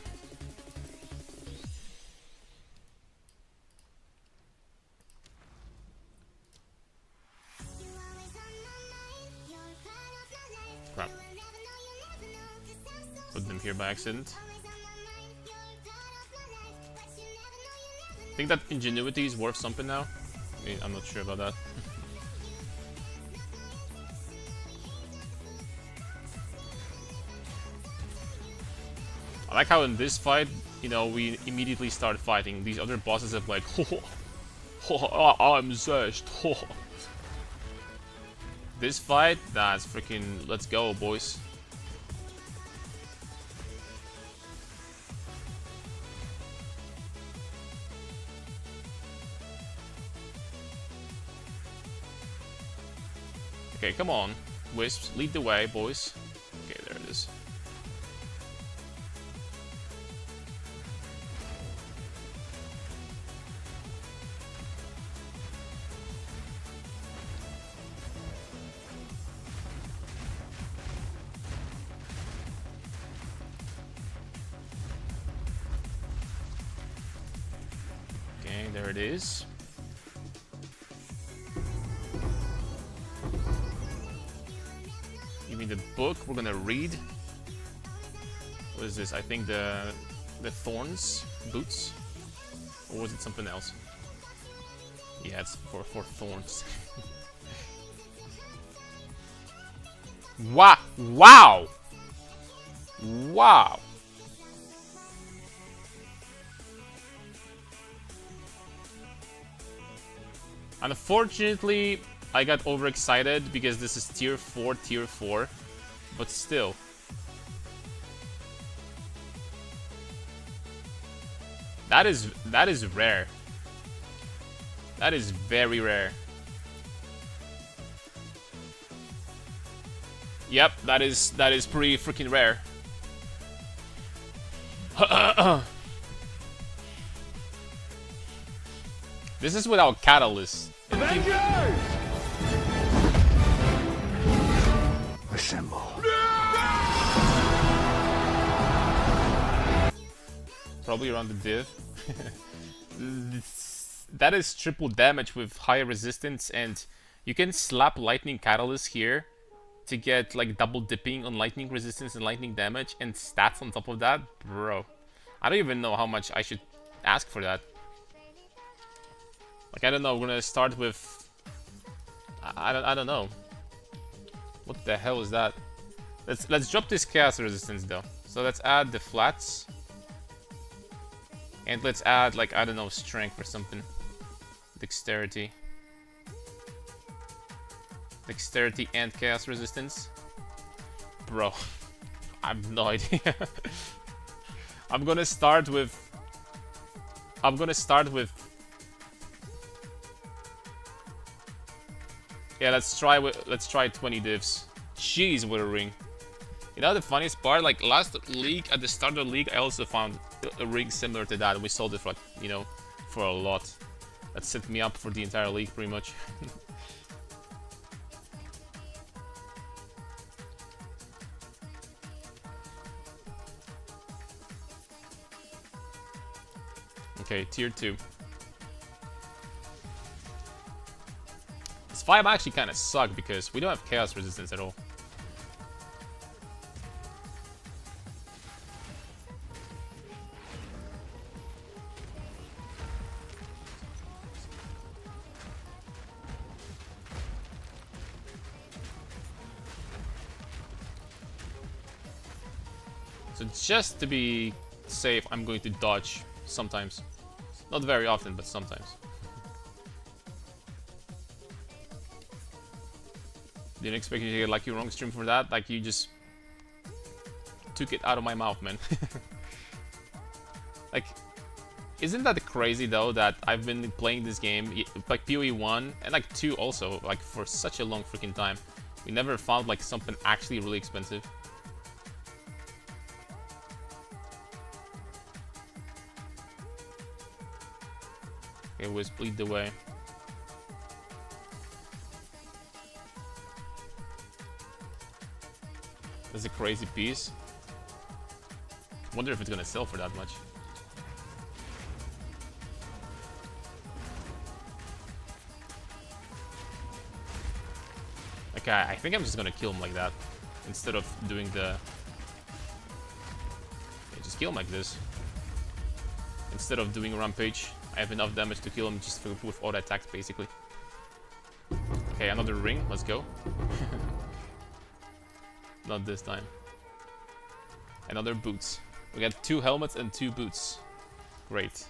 Speaker 2: Crap. Put them here by accident. Think that ingenuity is worth something now? I mean, I'm not sure about that. I like how in this fight, you know, we immediately start fighting. These other bosses have like, I'm zest. This fight, that's freaking, let's go, boys. Okay, come on, Wisps, lead the way, boys. Okay, there it is. Okay, there it is. You mean the book we're gonna read? What is this? I think the thorns boots, or was it something else? Yeah, it's for thorns. Wow! Wow! Wow! Unfortunately, I got overexcited because this is tier 4, but still. That is rare. That is very rare. Yep, that is pretty freaking rare. This is without catalyst.
Speaker 3: Avengers! Assemble.
Speaker 2: Probably around the div. That is triple damage with high resistance, and you can slap lightning catalyst here to get like double dipping on lightning resistance and lightning damage and stats on top of that. Bro, I don't even know how much I should ask for that. Like, I don't know, we're gonna start with... I don't know. What the hell is that? Let's drop this chaos resistance though. So let's add the flats. And let's add, like, I don't know, strength or something. Dexterity. Dexterity and chaos resistance. Bro, I have no idea. I'm gonna start with... Yeah, let's try 20 divs. Jeez, what a ring. You know the funniest part? Like last league, at the start of the league, I also found a rig similar to that. We sold it for, like, you know, for a lot. That set me up for the entire league, pretty much. Okay, tier 2. This 5 actually kind of suck because we don't have chaos resistance at all. So just to be safe, I'm going to dodge sometimes. Not very often, but sometimes. Didn't expect you to get like your wrong stream for that. Like you just took it out of my mouth, man. Like, isn't that crazy though that I've been playing this game, like PoE 1 and like 2 also, like for such a long freaking time. We never found like something actually really expensive. Okay, Wiz, bleed the way. That's a crazy piece. Wonder if it's gonna sell for that much. Okay, I think I'm just gonna kill him like that instead of doing the. Okay, just kill him like this. Instead of doing a rampage, I have enough damage to kill him just with auto attacks, basically. Okay, another ring. Let's go. Not this time. Another boots. We got 2 helmets and 2 boots. Great.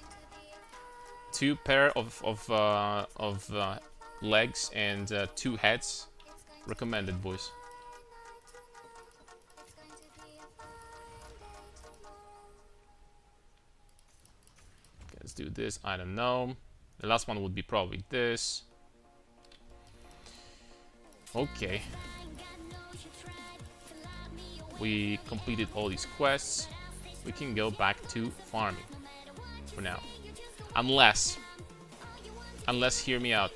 Speaker 2: 2 pair of legs and 2 heads. Recommended, boys. Okay, let's do this. I don't know. The last one would be probably this. Okay. We completed all these quests. We can go back to farming for now. Unless, hear me out.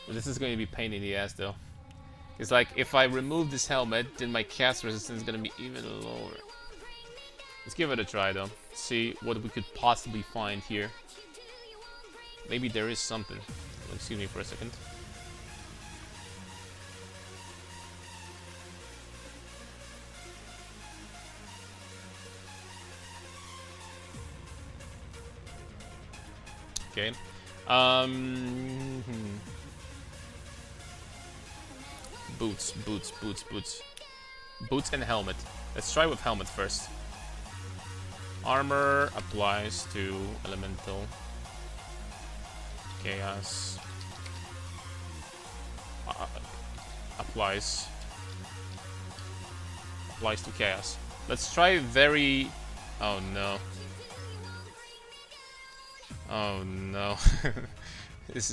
Speaker 2: This is going to be pain in the ass though. It's like if I remove this helmet, then my cast resistance is going to be even lower. Let's give it a try though. See what we could possibly find here. Maybe there is something. Excuse me for a second. Okay. Boots. Boots and helmet. Let's try with helmet first. Armor applies to elemental. Chaos applies to chaos. Let's try very. Oh no. Oh no. This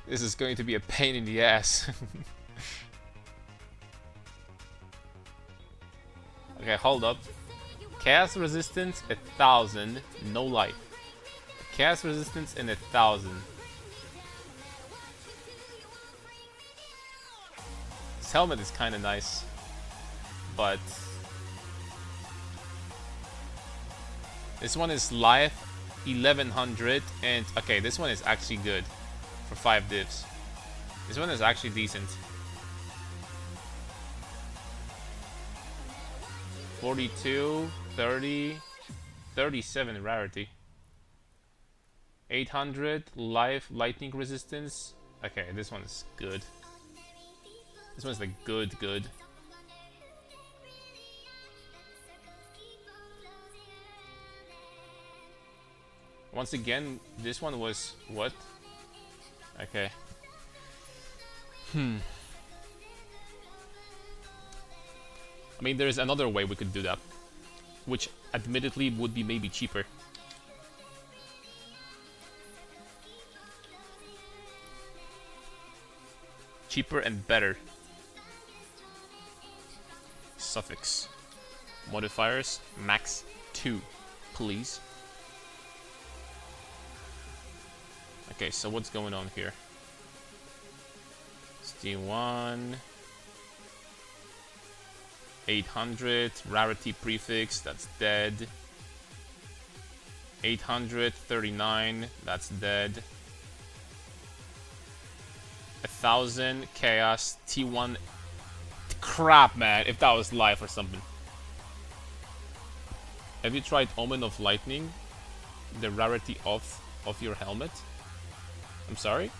Speaker 2: is going to be a pain in the ass. Okay, hold up. Chaos resistance 1000, no life. Chaos resistance in 1000. This helmet is kind of nice, but this one is life 1100, and okay, this one is actually good for 5 divs. This one is actually decent. 42, 30, 37 rarity. 800 life lightning resistance. Okay, this one is good. This one's like good. Once again, this one was what? Okay. I mean, there's another way we could do that, which admittedly would be maybe cheaper. Cheaper and better. Suffix. Modifiers, max 2, please. Okay, so what's going on here? Steam 1. 800, rarity prefix, that's dead. 839, that's dead. 1000, chaos, T1. Crap, man, if that was live or something. Have you tried Omen of Lightning? The rarity of your helmet? I'm sorry?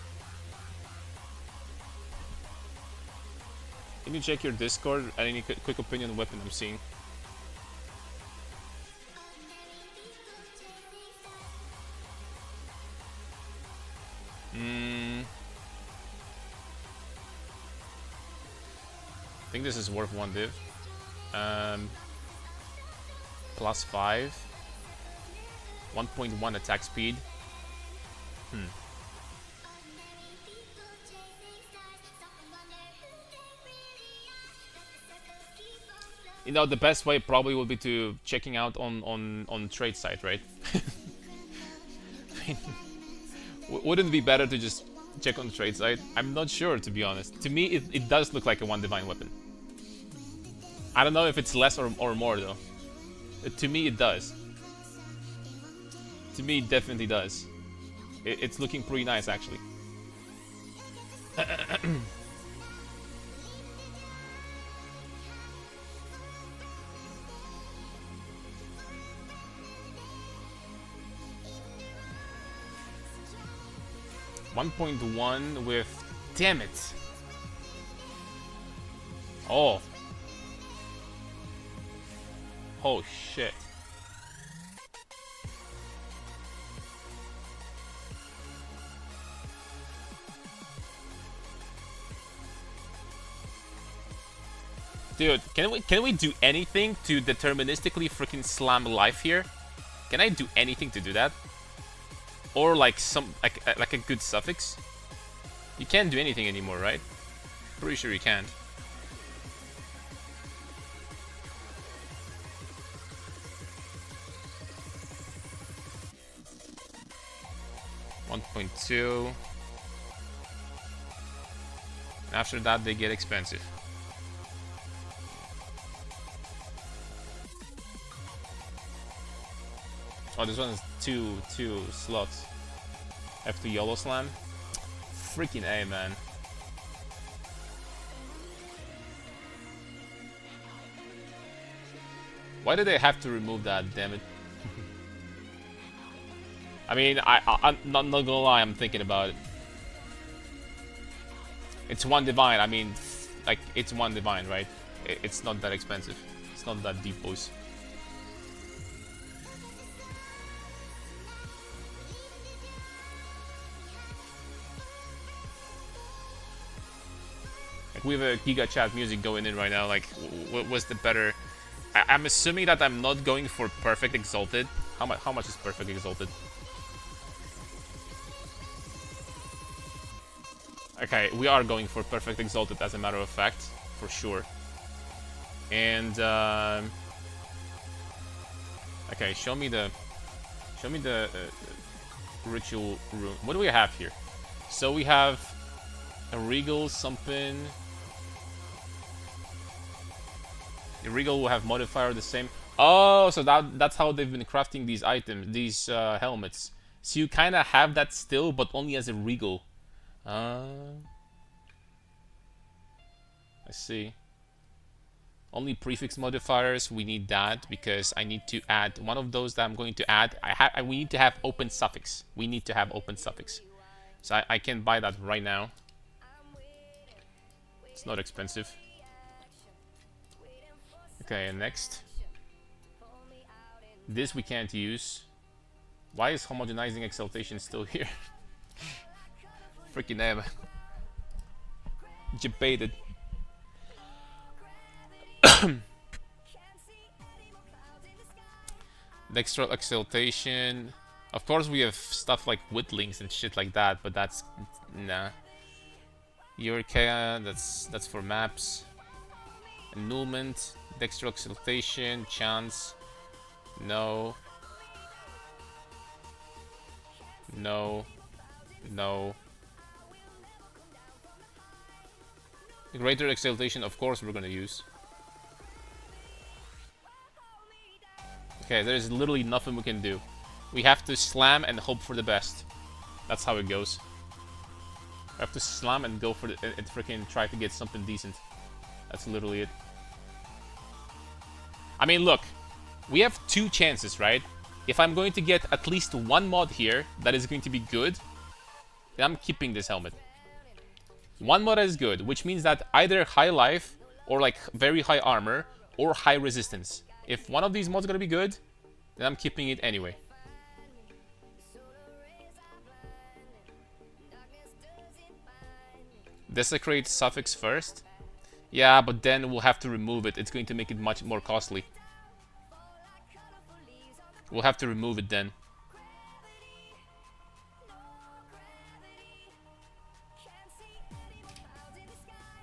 Speaker 2: Can you check your Discord at any quick opinion weapon I'm seeing? I think this is worth 1 div. Plus 5. 1.1 attack speed. You know, the best way probably would be to checking out on trade site, right? I mean, wouldn't it be better to just check on the trade site? I'm not sure, to be honest. To me, it does look like a 1 divine weapon. I don't know if it's less or more, though. To me, it does. To me, it definitely does. It's looking pretty nice, actually. .1 with... Damn it! Oh. Oh shit. Dude, can we do anything to deterministically freaking slam life here? Can I do anything to do that? Or like like a good suffix? You can't do anything anymore, right? Pretty sure you can't. .2. After that, they get expensive. Oh, this one is two slots. Have to YOLO slam. Freaking A, man. Why did they have to remove that? Damn it. I mean, I'm not gonna lie. I'm thinking about it. It's 1 divine. I mean, like it's 1 divine, right? It's not that expensive. It's not that deep, boys. We have a Giga Chat music going in right now. Like, what was the better? I'm assuming that I'm not going for Perfect Exalted. How much is Perfect Exalted? Okay, we are going for Perfect Exalted as a matter of fact, for sure. And okay, show me the ritual room. What do we have here? So we have a regal something. The regal will have modifier the same. Oh, so that's how they've been crafting these items, these helmets. So you kind of have that still, but only as a regal. I see. Only prefix modifiers. We need that because I need to add one of those that I'm going to add. We need to have open suffix. We need to have open suffix. So I can buy that right now. It's not expensive. Okay, and next. This we can't use. Why is homogenizing exaltation still here? Freaking name. Debated. Dextral exaltation. Of course we have stuff like whittlings and shit like that, but that's nah. Eureka, that's for maps. Annulment, Dextral Exaltation, Chance. No. No. No. Greater Exaltation, of course we're gonna use. Okay, there's literally nothing we can do. We have to slam and hope for the best. That's how it goes. We have to slam and go for the and freaking try to get something decent. That's literally it. I mean, look, we have 2 chances, right? If I'm going to get at least 1 mod here that is going to be good, then I'm keeping this helmet. 1 mod is good, which means that either high life or like very high armor or high resistance. If one of these mods is gonna be good, then I'm keeping it anyway. Desecrate suffix first? Yeah, but then we'll have to remove it. It's going to make it much more costly. We'll have to remove it then.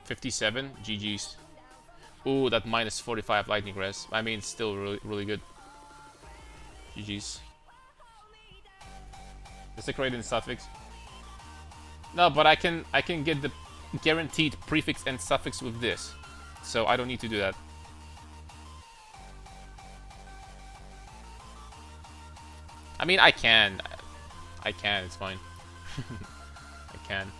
Speaker 2: $57? GG's. Ooh, that minus 45 lightning res. I mean, it's still really good. GG's. Desecrate in suffix. No, but I can get the guaranteed prefix and suffix with this. So I don't need to do that. I mean, I can. It's fine. I can.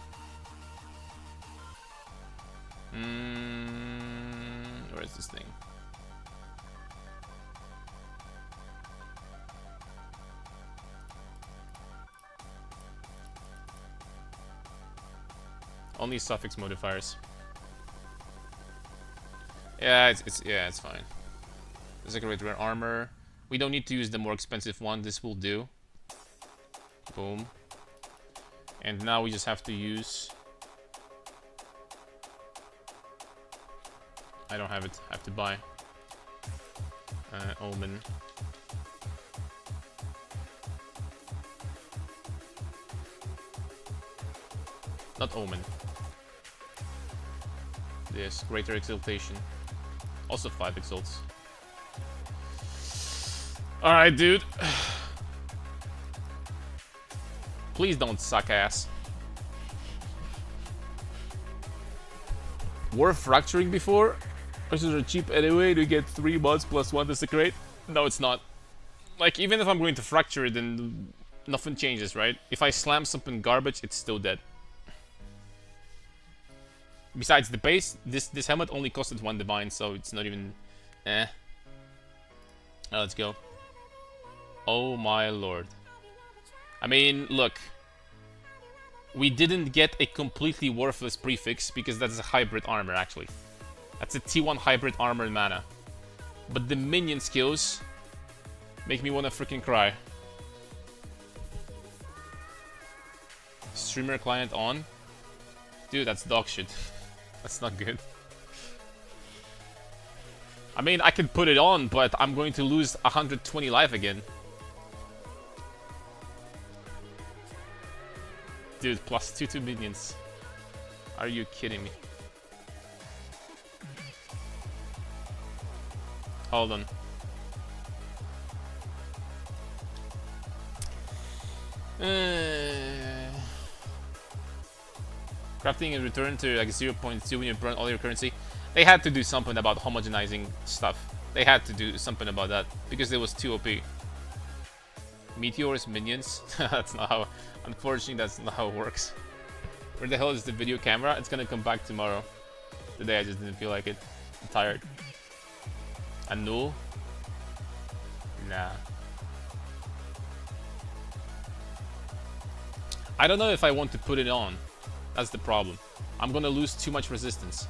Speaker 2: Where is this thing? Only suffix modifiers. Yeah, it's fine. Desecrate rare armor. We don't need to use the more expensive one. This will do. Boom. And now we just have to use... I don't have it. I have to buy. Omen. Not Omen. This. Greater Exaltation. Also 5 exalts. Alright, dude. Please don't suck ass. Worth fracturing before? Versus are cheap anyway to get 3 mods plus 1 desecrate? No, it's not. Like, even if I'm going to fracture it, then nothing changes, right? If I slam something garbage, it's still dead. Besides, the base, this helmet only costed 1 divine, so it's not even... eh. Now let's go. Oh my lord. I mean, look. We didn't get a completely worthless prefix, because that's a hybrid armor, actually. That's a T1 hybrid armor and mana. But the minion skills make me want to freaking cry. Streamer client on? Dude, that's dog shit. That's not good. I mean, I can put it on, but I'm going to lose 120 life again. Dude, plus 2 minions. Are you kidding me? Hold on. Crafting and return to like 0.2 when you burn all your currency. They had to do something about homogenizing stuff. They had to do something about that because it was too OP. Meteors, minions. That's not how. Unfortunately, that's not how it works. Where the hell is the video camera? It's gonna come back tomorrow. Today I just didn't feel like it. I'm tired. Annul? Nah. I don't know if I want to put it on. That's the problem. I'm gonna lose too much resistance.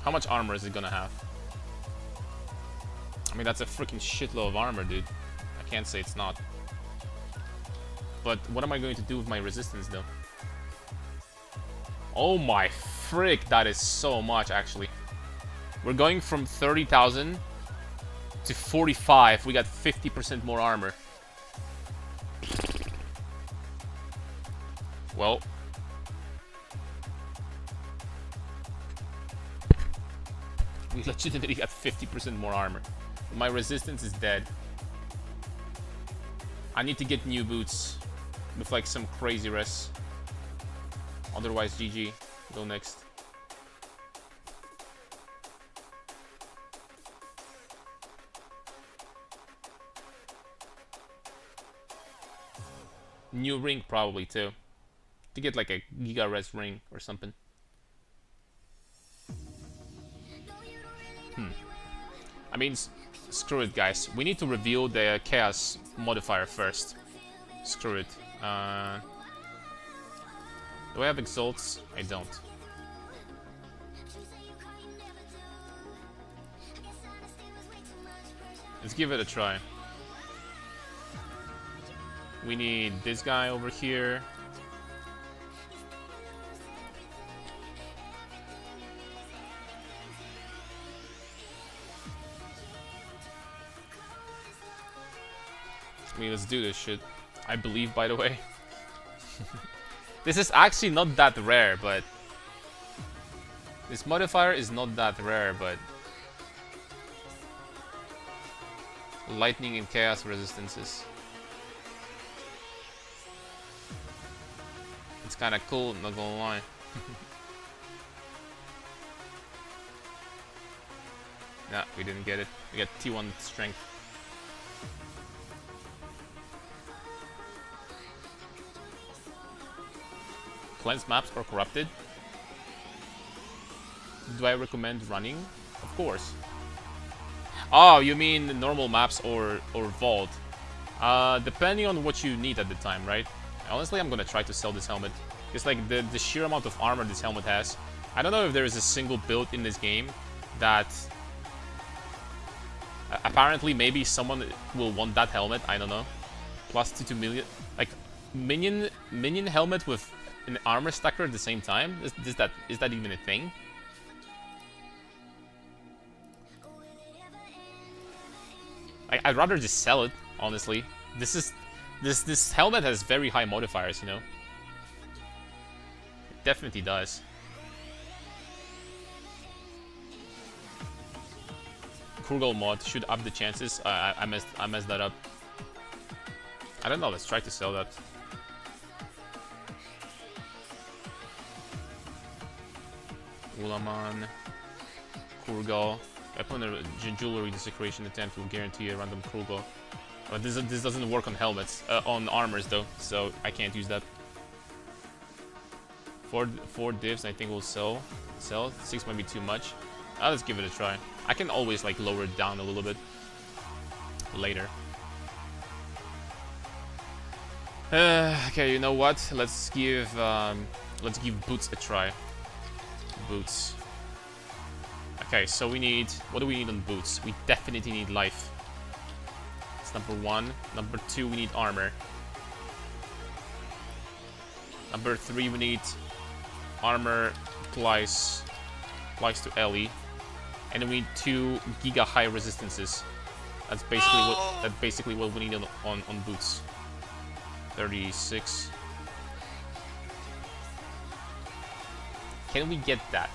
Speaker 2: How much armor is it gonna have? I mean, that's a freaking shitload of armor, dude. I can't say it's not. But what am I going to do with my resistance, though? Oh my frick, that is so much, actually. We're going from 30,000 to 45. We got 50% more armor. Well. We legitimately got 50% more armor. My resistance is dead. I need to get new boots with like some crazy res. Otherwise, GG. Go next. New ring probably too. To get like a Giga Res ring or something. I mean, screw it, guys. We need to reveal the Chaos modifier first. Screw it. Do I have Exalts? I don't. Let's give it a try. We need this guy over here. I mean, let's do this shit. I believe, by the way. This is actually not that rare, but... This modifier is not that rare, but... Lightning and Chaos resistances. It's kinda cool, not gonna lie. Nah, we didn't get it. We got T1 strength. Cleansed maps or corrupted? Do I recommend running? Of course. Oh, you mean normal maps or vault? Depending on what you need at the time, right? Honestly, I'm gonna try to sell this helmet. It's like the sheer amount of armor this helmet has. I don't know if there is a single build in this game that... apparently, maybe someone will want that helmet. I don't know. Plus 2 million. Like, minion helmet with an armor stacker at the same time? Is that even a thing? I'd rather just sell it, honestly. This helmet has very high modifiers, you know? It definitely does. Kurgal mod should up the chances. I messed that up. I don't know, let's try to sell that. Ulaman, Kurgal. Upon a jewelry desecration attempt will guarantee a random Kurgal. But this doesn't work on helmets, on armors though, so I can't use that. Four divs I think will sell. 6 might be too much. Let's give it a try. I can always like lower it down a little bit later. Okay, you know what? Let's give boots a try. Boots. Okay, so we need... What do we need on boots? We definitely need life. That's number 1. Number 2, we need armor. Number 3, we need armor applies to Ellie. And then we need 2 giga high resistances. That's basically what we need on boots. 36. Can we get that?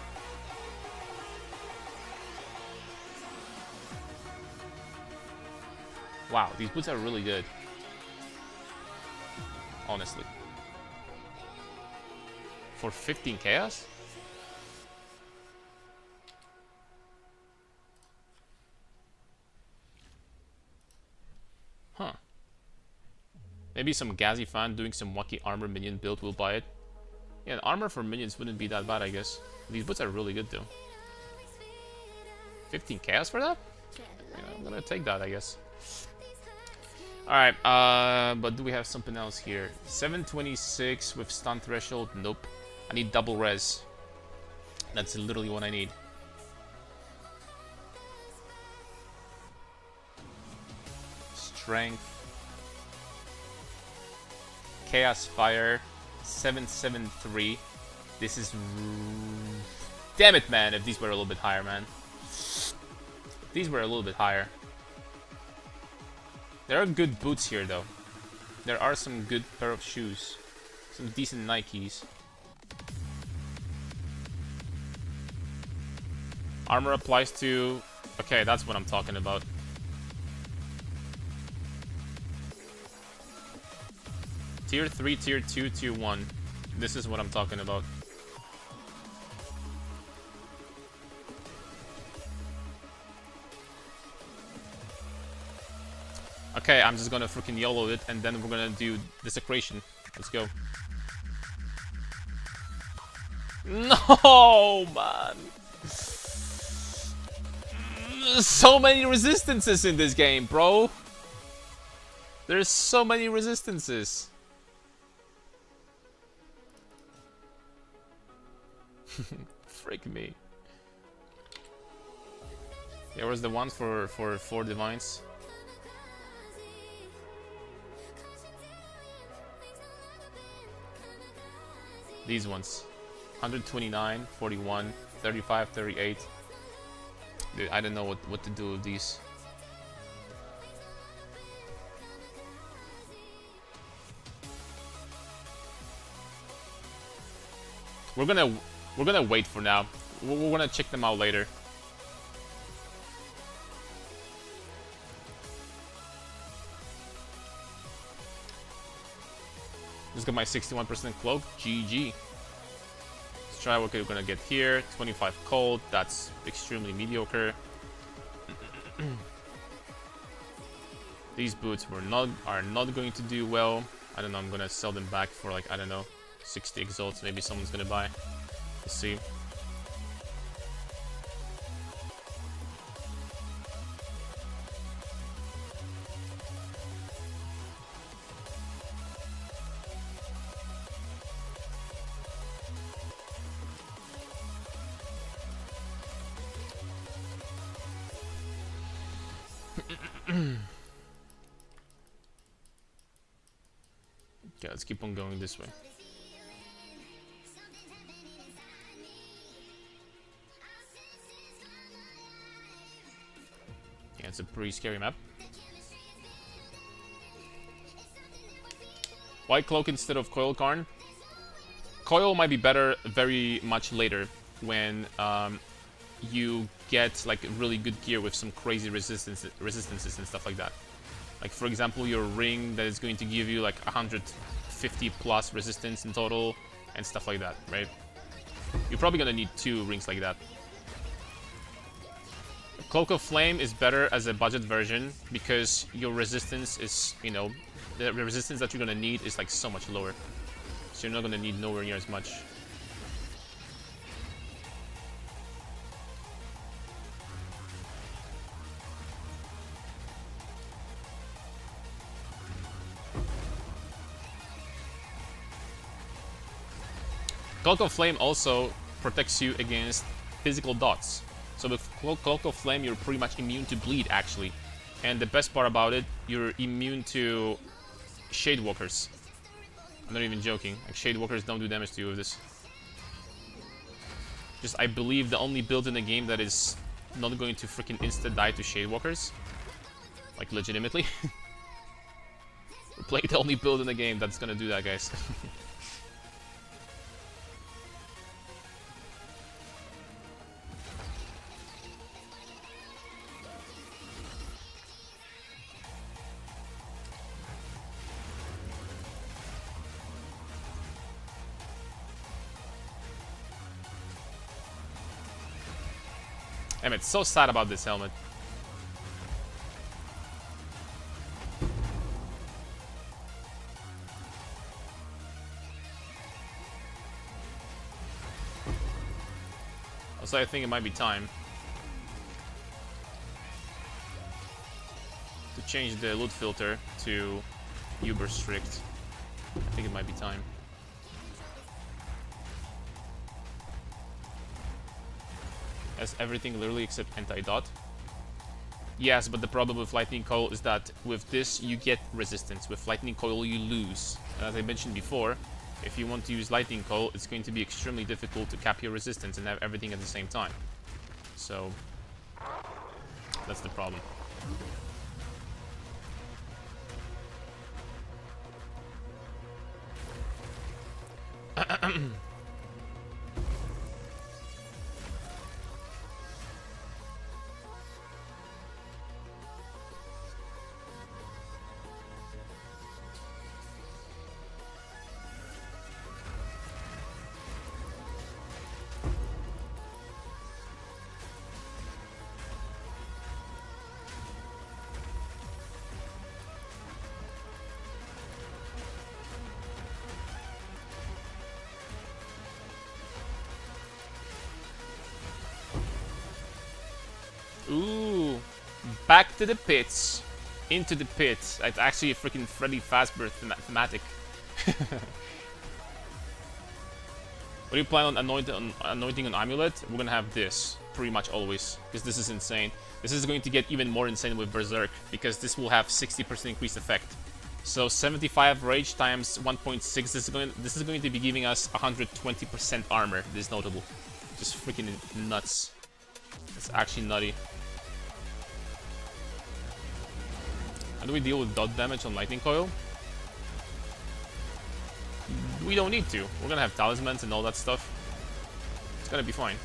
Speaker 2: Wow, these boots are really good. Honestly. For 15 chaos? Huh. Maybe some Gazi fan doing some wacky armor minion build will buy it. Yeah, armor for minions wouldn't be that bad, I guess. These boots are really good, though. 15 chaos for that? Yeah, I'm gonna take that, I guess. Alright, but do we have something else here? 726 with stun threshold? Nope. I need double res. That's literally what I need. Strength. Chaos Fire. 773. This is... Damn it, man, if these were a little bit higher, man. These were a little bit higher. There are good boots here, though. There are some good pair of shoes. Some decent Nikes. Armor applies to... Okay, that's what I'm talking about. Tier 3, Tier 2, Tier 1. This is what I'm talking about. Okay, I'm just gonna freaking YOLO it, and then we're gonna do Desecration. Let's go. No, man! So many resistances in this game, bro! There's so many resistances. Freak me. There was the one for 4 divines. These ones. 129, 41, 35, 38. Dude, I don't know what to do with these. We're gonna wait for now. We're gonna check them out later. Just got my 61% cloak. GG. Let's try what we're gonna get here. 25 cold. That's extremely mediocre. These boots are not going to do well. I don't know. I'm gonna sell them back for like, I don't know, 60 exalts. Maybe someone's gonna buy. Let's see. Okay, let's keep on going this way. Yeah, it's a pretty scary map. White Cloak instead of Coil Karn. Coil might be better very much later when you get like really good gear with some crazy resistances and stuff like that. Like for example, your ring that is going to give you like 150 plus resistance in total and stuff like that, right? You're probably gonna need 2 rings like that. Cloak of Flame is better as a budget version because your resistance is, you know, the resistance that you're gonna need is like so much lower. So you're not gonna need nowhere near as much. Cloak of Flame also protects you against physical dots. So with Cloak of Flame, you're pretty much immune to bleed, actually. And the best part about it, you're immune to Shadewalkers. I'm not even joking. Like, Shadewalkers don't do damage to you with this. Just, I believe, the only build in the game that is not going to freaking insta-die to Shadewalkers. Like, legitimately. We're playing the only build in the game that's gonna do that, guys. Damn, it's so sad about this helmet. Also, I think it might be time to change the loot filter to uber strict. I think it might be time. As everything literally except anti-dot. Yes, but the problem with Lightning Coil is that with this you get resistance. With Lightning Coil you lose. And as I mentioned before, if you want to use Lightning Coil, it's going to be extremely difficult to cap your resistance and have everything at the same time. So that's the problem. Ooh, back to the pits, into the pits. It's actually a freaking Freddy Fazbear thematic. What do you plan on anointing an amulet? We're gonna have this pretty much always, because this is insane. This is going to get even more insane with Berserk, because this will have 60% increased effect. So 75 rage times 1.6. This is going to be giving us 120% armor. This is notable. Just freaking nuts. It's actually nutty. How do we deal with dot damage on Lightning Coil? We don't need to. We're gonna have talismans and all that stuff. It's gonna be fine.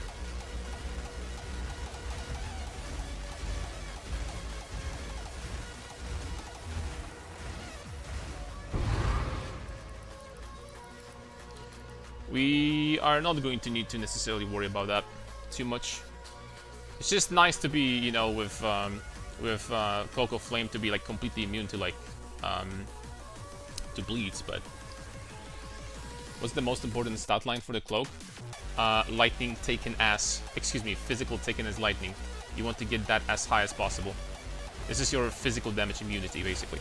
Speaker 2: We are not going to need to necessarily worry about that too much. It's just nice to be, you know, with Cloak of Flame to be like completely immune to like to bleeds. But what's the most important stat line for the cloak? Lightning taken as, excuse me, physical taken as lightning. You want to get that as high as possible. This is your physical damage immunity, basically.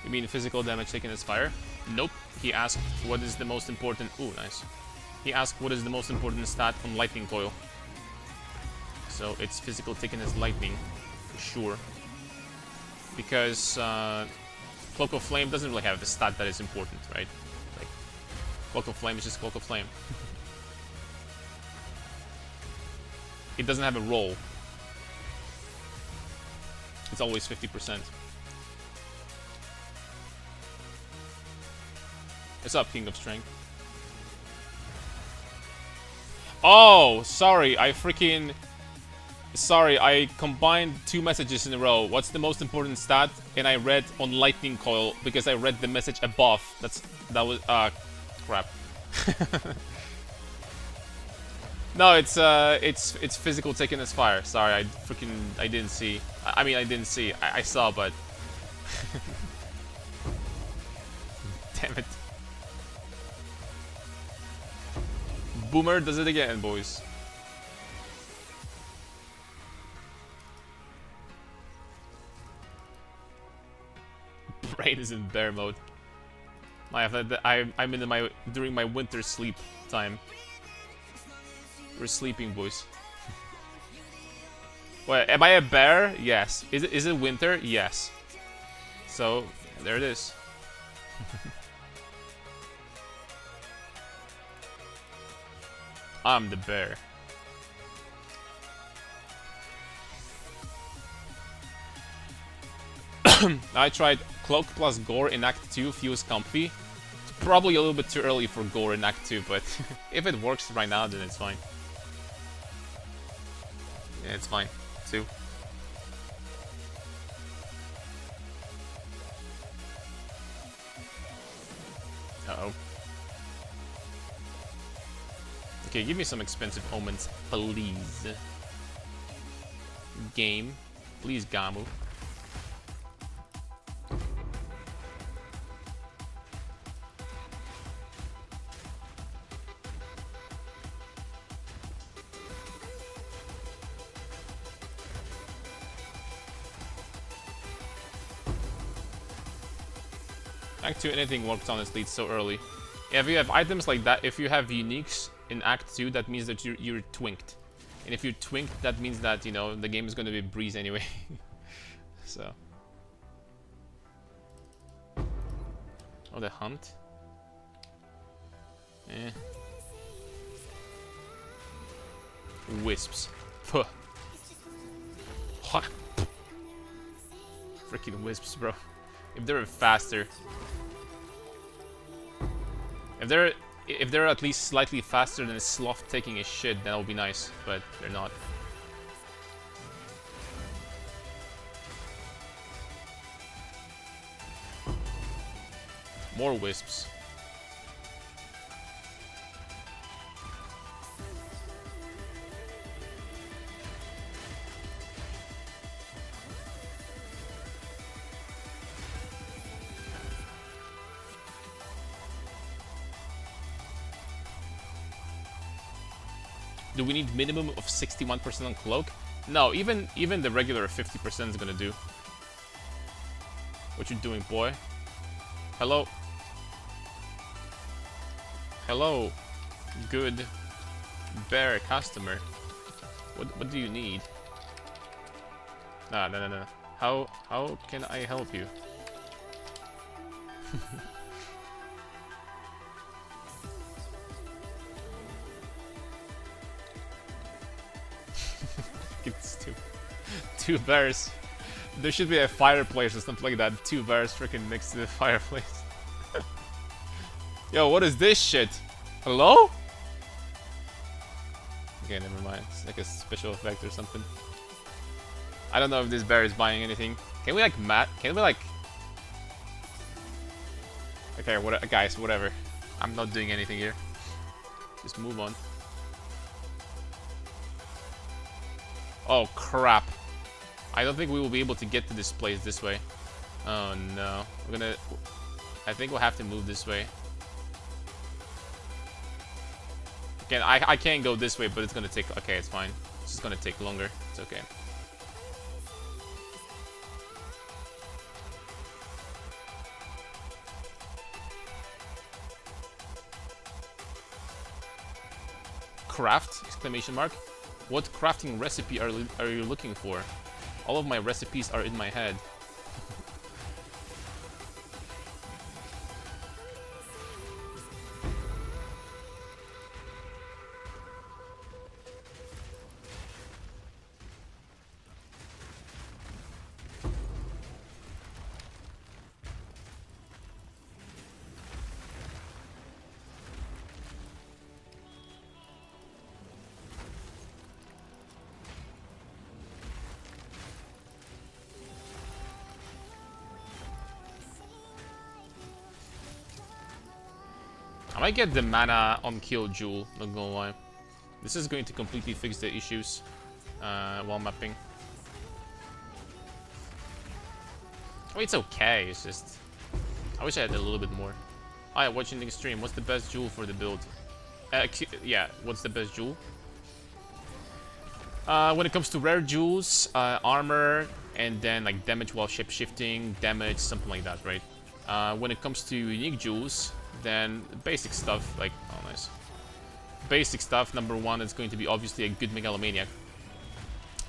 Speaker 2: You mean physical damage taken as fire? Nope. He asked what is the most important... Ooh, nice. He asked what is the most important stat on Lightning Coil. So it's physical taken as lightning, for sure. Because Cloak of Flame doesn't really have a stat that is important, right? Like, Cloak of Flame is just Cloak of Flame. It doesn't have a roll. It's always 50%. What's up, King of Strength? Oh, sorry, Sorry, I combined two messages in a row. What's the most important stat? And I read on Lightning Coil because I read the message above. That was crap. No, it's physical taken as fire. Sorry, I didn't see. I mean, I didn't see. I saw, but damn it. Boomer does it again, boys. Brain is in bear mode. I'm in during my winter sleep time. We're sleeping, boys. Wait, am I a bear? Yes. Is it winter? Yes. So there it is. I'm the bear. I tried Cloak plus Gore in Act 2, feels comfy. It's probably a little bit too early for Gore in Act 2, but if it works right now, then it's fine. Yeah, it's fine, too. Uh-oh. Okay, give me some expensive omens, please. Game. Please, Gamu. Act 2, anything works honestly, it's so early. If you have items like that, if you have uniques in Act 2, that means that you're twinked. And if you're twinked, that means that, you know, the game is gonna be a breeze anyway. So. Oh, the hunt? Eh. Wisps. Puh. Freaking wisps, bro. If they're faster. If they're at least slightly faster than a sloth taking a shit, that would be nice, but they're not. More wisps. Do we need minimum of 61% on cloak? No, even the regular 50% is gonna do. What you doing, boy? Hello? Hello, good bear customer. What do you need? No. How can I help you? It's two bears. There should be a fireplace or something like that. Two bears freaking next to the fireplace. Yo, what is this shit? Hello? Okay, never mind. It's like a special effect or something. I don't know if this bear is buying anything. Can we like Can we like? Okay, guys, whatever. I'm not doing anything here. Just move on. Oh crap! I don't think we will be able to get to this place this way. Oh no, I think we'll have to move this way. Again, I can't go this way, but it's gonna take. Okay, it's fine. It's just gonna take longer. It's okay. Craft! Exclamation mark. What crafting recipe are you looking for? All of my recipes are in my head. I might get the mana on kill jewel, not gonna lie. This is going to completely fix the issues while mapping. Oh, it's okay, it's just... I wish I had a little bit more. Oh yeah, watching the stream, what's the best jewel for the build? Yeah, what's the best jewel? When it comes to rare jewels, armor, and then like damage while shape-shifting, damage, something like that, right? When it comes to unique jewels, then basic stuff, like, oh nice. Basic stuff, number one, is going to be obviously a good Megalomaniac.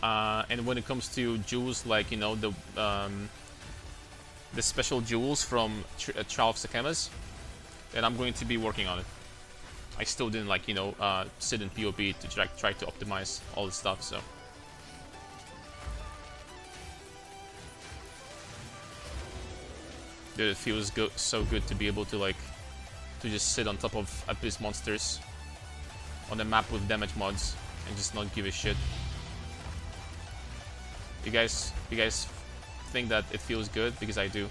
Speaker 2: And when it comes to jewels, like, you know, the special jewels from Trial of Sakemas, then I'm going to be working on it. I still didn't, like, you know, sit in POB to try to optimize all this stuff, so. Dude, it feels so good to be able to, like, to just sit on top of Abyss monsters on a map with damage mods and just not give a shit. You guys think that it feels good? Because I do.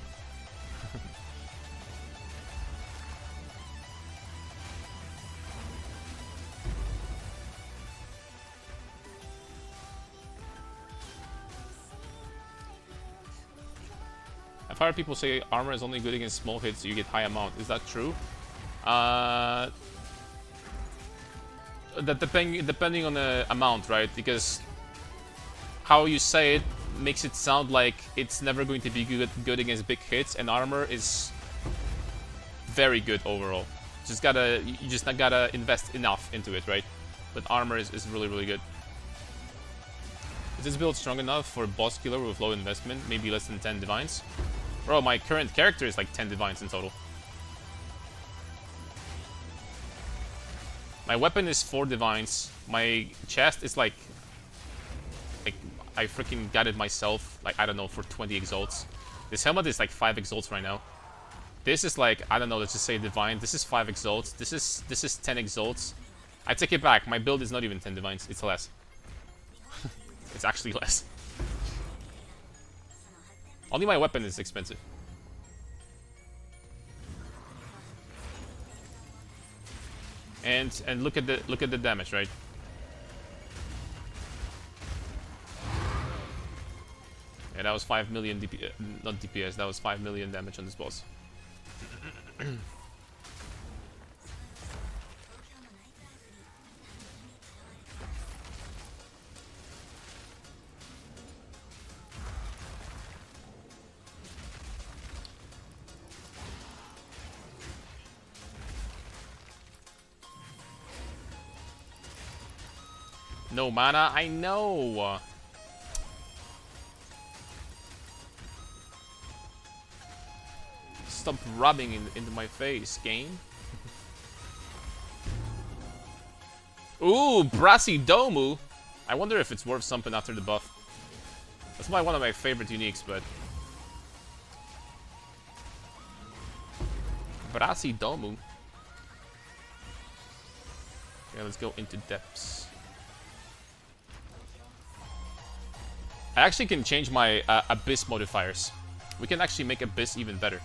Speaker 2: I've heard people say armor is only good against small hits, so you get high amount. Is that true? That depending on the amount, right? Because how you say it makes it sound like it's never going to be good against big hits, and armor is very good overall. You just gotta invest enough into it, right? But armor is really, really good. Is this build strong enough for boss killer with low investment? Maybe less than 10 divines? Bro, my current character is like 10 divines in total. My weapon is 4 divines. My chest is like I freaking got it myself, like, I don't know, for 20 exalts. This helmet is like 5 exalts right now. This is like, I don't know, let's just say divine. This is 5 exalts. This is 10 exalts. I take it back. My build is not even 10 divines. It's less. It's actually less. Only my weapon is expensive. And look at the damage, right? Yeah, that was 5 million DPS, not DPS, that was 5 million damage on this boss. No mana, I know. Stop rubbing into my face, game. Ooh, Brassy Domu. I wonder if it's worth something after the buff. That's one of my favorite uniques, but Brassy Domu. Okay, let's go into depths. I actually can change my Abyss modifiers. We can actually make Abyss even better.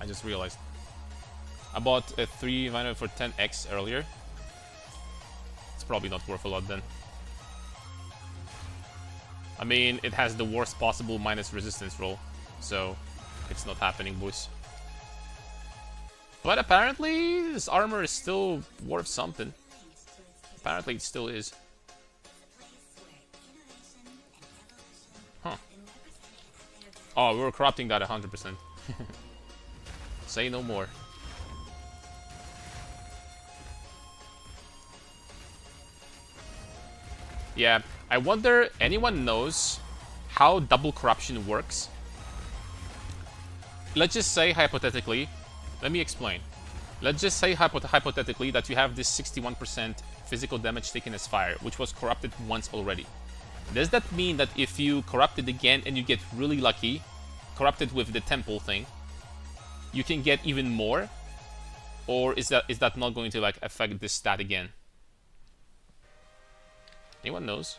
Speaker 2: I just realized. I bought a 3 mana for 10x earlier. It's probably not worth a lot then. I mean, it has the worst possible minus resistance roll, so it's not happening, boys. But apparently, this armor is still worth something. Apparently, it still is. Huh. Oh, we were corrupting that 100%. Say no more. Yeah, I wonder, anyone knows how double corruption works? Let's just say hypothetically, let me explain. Let's just say hypothetically that you have this 61% physical damage taken as fire, which was corrupted once already. Does that mean that if you corrupt it again and you get really lucky, corrupted with the temple thing, you can get even more? Or is that not going to like affect this stat again? Anyone knows?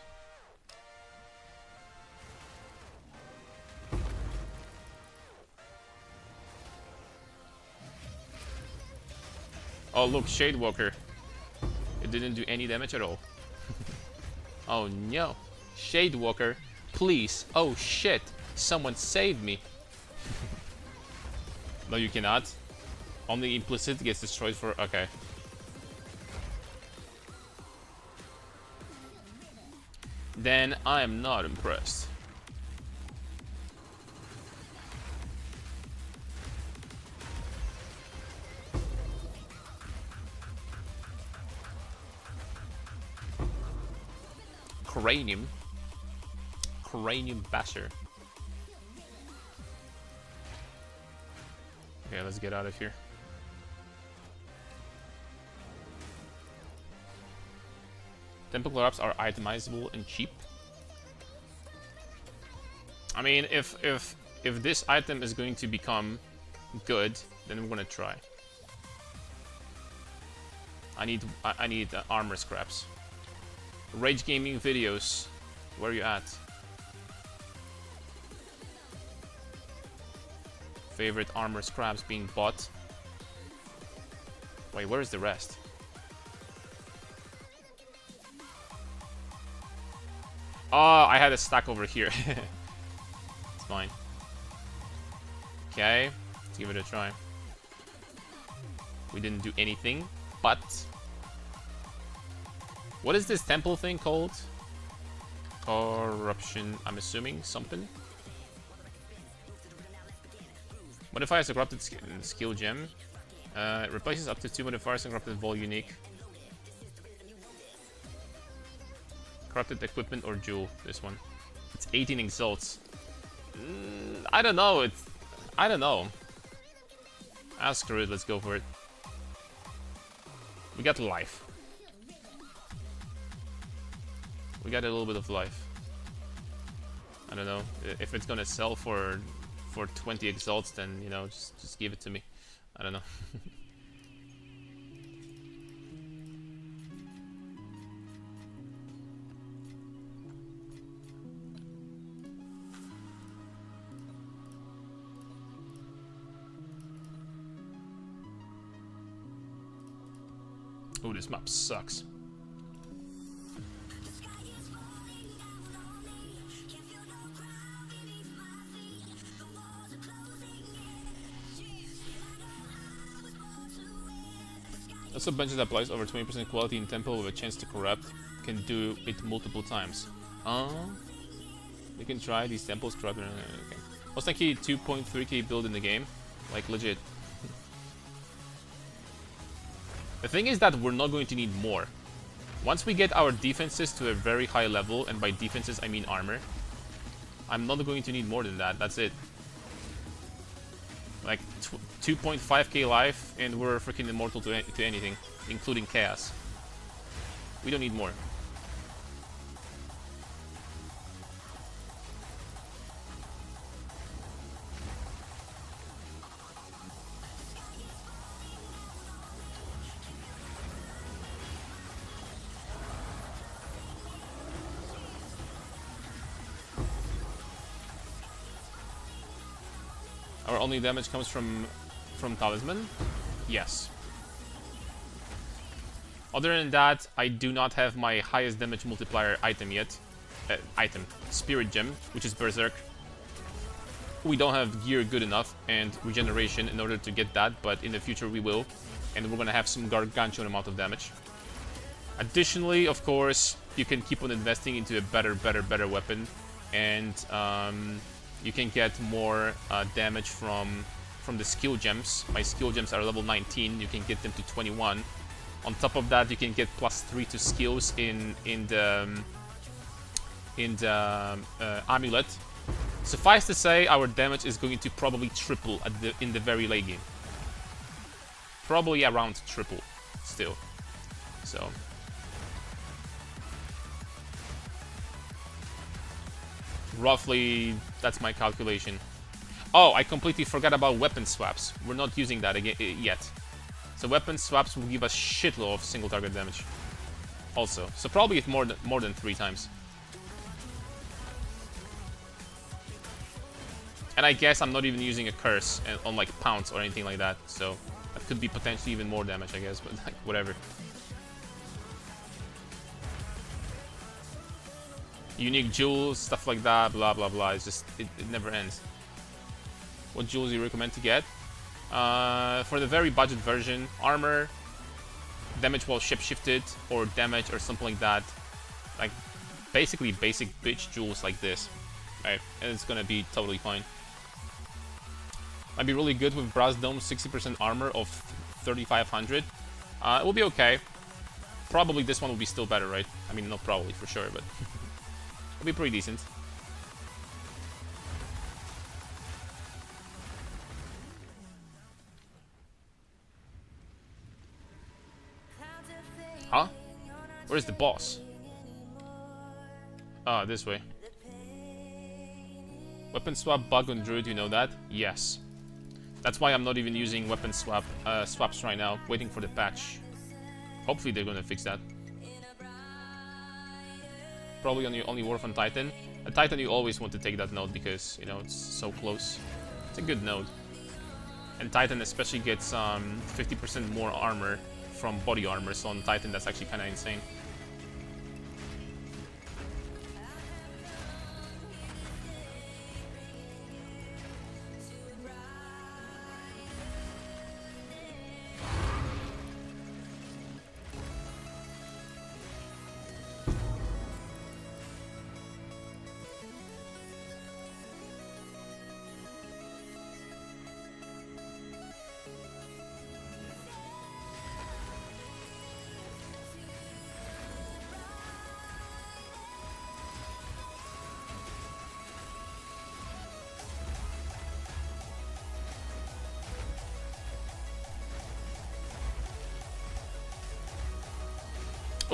Speaker 2: Oh look, Shadewalker. It didn't do any damage at all. Oh no. Shadewalker, please. Oh shit. Someone save me. No, you cannot. Only implicit gets destroyed for... Okay. Then I am not impressed. Cranium. Cranium basher. Okay, let's get out of here. Temple collapse are itemizable and cheap. I mean, if this item is going to become good, then we're gonna try. I need armor scraps. Rage gaming videos. Where are you at? Favorite armor scraps being bought. Wait, where is the rest? Oh, I had a stack over here. It's fine. Okay, let's give it a try. We didn't do anything, but... What is this temple thing called? Corruption, I'm assuming, something? Modify as a corrupted skill gem. It replaces up to 2 modifiers and corrupted vol unique. Corrupted equipment or jewel, this one. It's 18 exalts. I don't know, I don't know. Screw it, let's go for it. We got life. We got a little bit of life. I don't know. If it's gonna sell for 20 exalts, then, you know, just give it to me. I don't know. Oh, this map sucks. Also, benches that applies over 20% quality in tempo with a chance to corrupt can do it multiple times. You can try these temples corrupt. Okay. Most likely 2.3k build in the game, like legit. The thing is that we're not going to need more. Once we get our defenses to a very high level, and by defenses I mean armor, I'm not going to need more than that. That's it. Like 2.5k life, and we're freaking immortal to anything, including chaos. We don't need more. Our only damage comes from Talisman? Yes. Other than that, I do not have my highest damage multiplier item yet. Spirit Gem, which is Berserk. We don't have gear good enough and regeneration in order to get that, but in the future we will. And we're gonna have some gargantuan amount of damage. Additionally, of course, you can keep on investing into a better weapon. And you can get more damage from the skill gems. My skill gems are level 19. You can get them to 21. On top of that, you can get +3 to skills in the amulet. Suffice to say, our damage is going to probably triple in the very late game. Probably around triple, still. So. Roughly, that's my calculation. Oh, I completely forgot about weapon swaps. We're not using that again yet. So weapon swaps will give us shitload of single target damage. Also, so probably it's more than 3 times. And I guess I'm not even using a curse on like pounce or anything like that. So that could be potentially even more damage, I guess. But like whatever. Unique jewels, stuff like that, blah blah blah. It's just it never ends. What jewels do you recommend to get? For the very budget version, armor, damage while ship shifted, or damage or something like that. Like basically basic bitch jewels like this, right? And it's gonna be totally fine. Might be really good with brass dome, 60% armor of 3500. It will be okay. Probably this one will be still better, right? I mean, not probably for sure, but. Be pretty decent. Huh? Where's the boss? Ah, this way. Weapon swap bug on Druid, you know that? Yes. That's why I'm not even using weapon swaps right now, waiting for the patch. Hopefully they're gonna fix that. Probably only worth on Titan. A Titan, you always want to take that node because, you know, it's so close. It's a good node. And Titan especially gets 50% more armor from body armor, so on Titan that's actually kind of insane.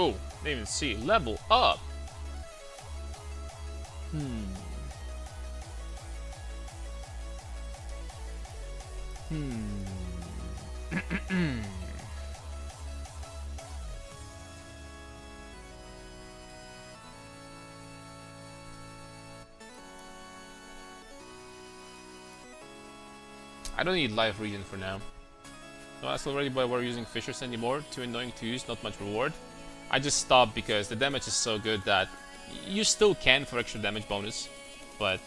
Speaker 2: Oh, didn't even see. Level up. I don't need life regen for now. No, that's already why we're using fishers anymore. Too annoying to use, not much reward. I just stopped because the damage is so good that you still can for extra damage bonus. But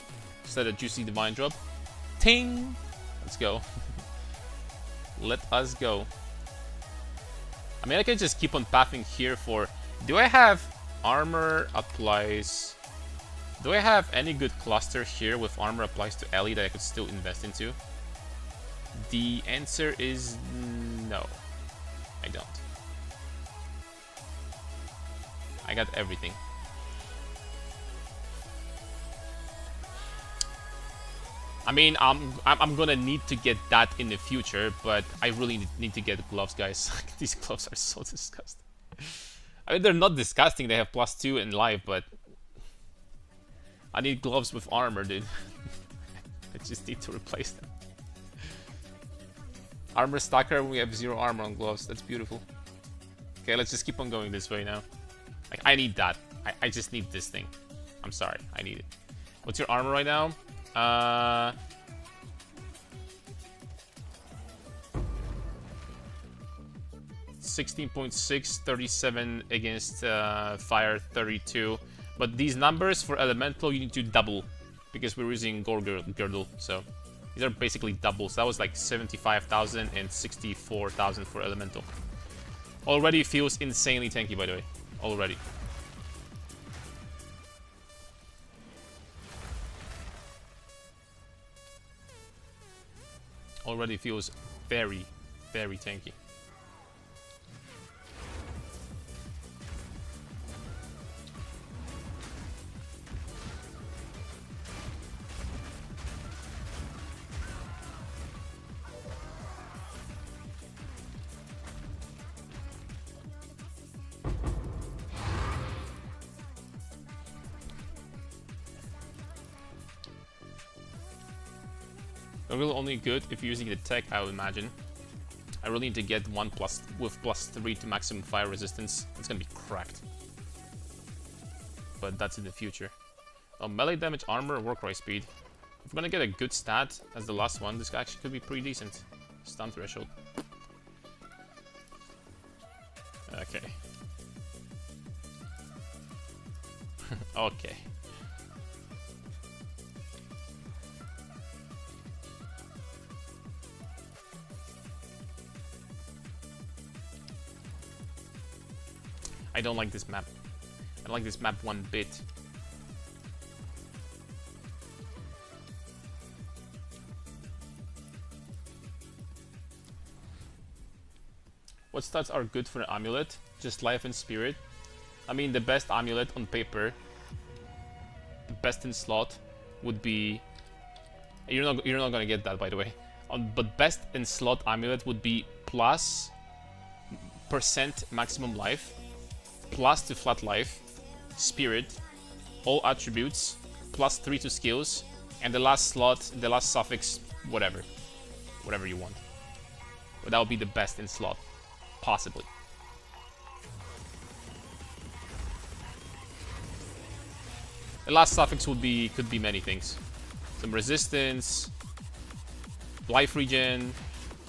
Speaker 2: instead of juicy divine drop. Ting! Let's go. Let us go. I mean, I can just keep on pathing here for... Do I have armor applies... Do I have any good cluster here with armor applies to Ellie that I could still invest into? The answer is no. I don't. I got everything. I mean, I'm gonna need to get that in the future, but I really need to get gloves, guys. These gloves are so disgusting. I mean, they're not disgusting. They have +2 in life, but I need gloves with armor, dude. I just need to replace them. Armor stacker, we have 0 armor on gloves. That's beautiful. Okay, let's just keep on going this way now. Like, I need that. I just need this thing. I'm sorry, I need it. What's your armor right now? 16.6, 37 against fire, 32. But these numbers for elemental you need to double because we're using Gore girdle, so these are basically doubles. That was like 75,000 and 64,000 for elemental. Already feels insanely tanky, by the way. Already. Already feels very, very tanky. Really only good if you're using the tech, I would imagine. I really need to get one with +3 to maximum fire resistance. It's gonna be cracked. But that's in the future. Oh, melee damage, armor, work rate speed. If we're gonna get a good stat as the last one, this guy actually could be pretty decent. Stun threshold. Okay. Okay. I don't like this map. I don't like this map one bit. What stats are good for an amulet? Just life and spirit. I mean, the best amulet on paper, the best in slot, would be. You're not gonna get that, by the way. But best in slot amulet would be +% maximum life. Plus to flat life, spirit, all attributes, +3 to skills, and the last slot, the last suffix, whatever you want. But that would be the best in slot, possibly. The last suffix could be many things. Some resistance, life regen,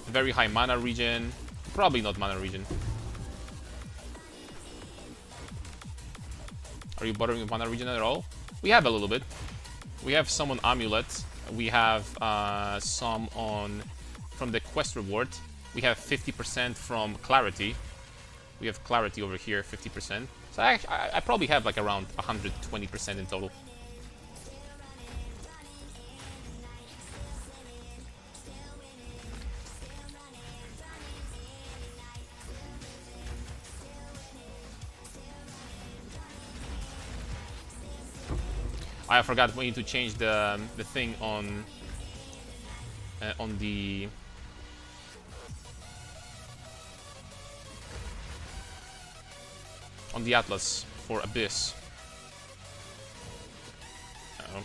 Speaker 2: very high mana regen, probably not mana regen. Are you bothering with mana regen at all? We have a little bit. We have some on amulet. We have some on from the quest reward. We have 50% from clarity. We have clarity over here, 50%. So I probably have like around 120% in total. I forgot we need to change the thing on the on the Atlas for Abyss. Uh-oh.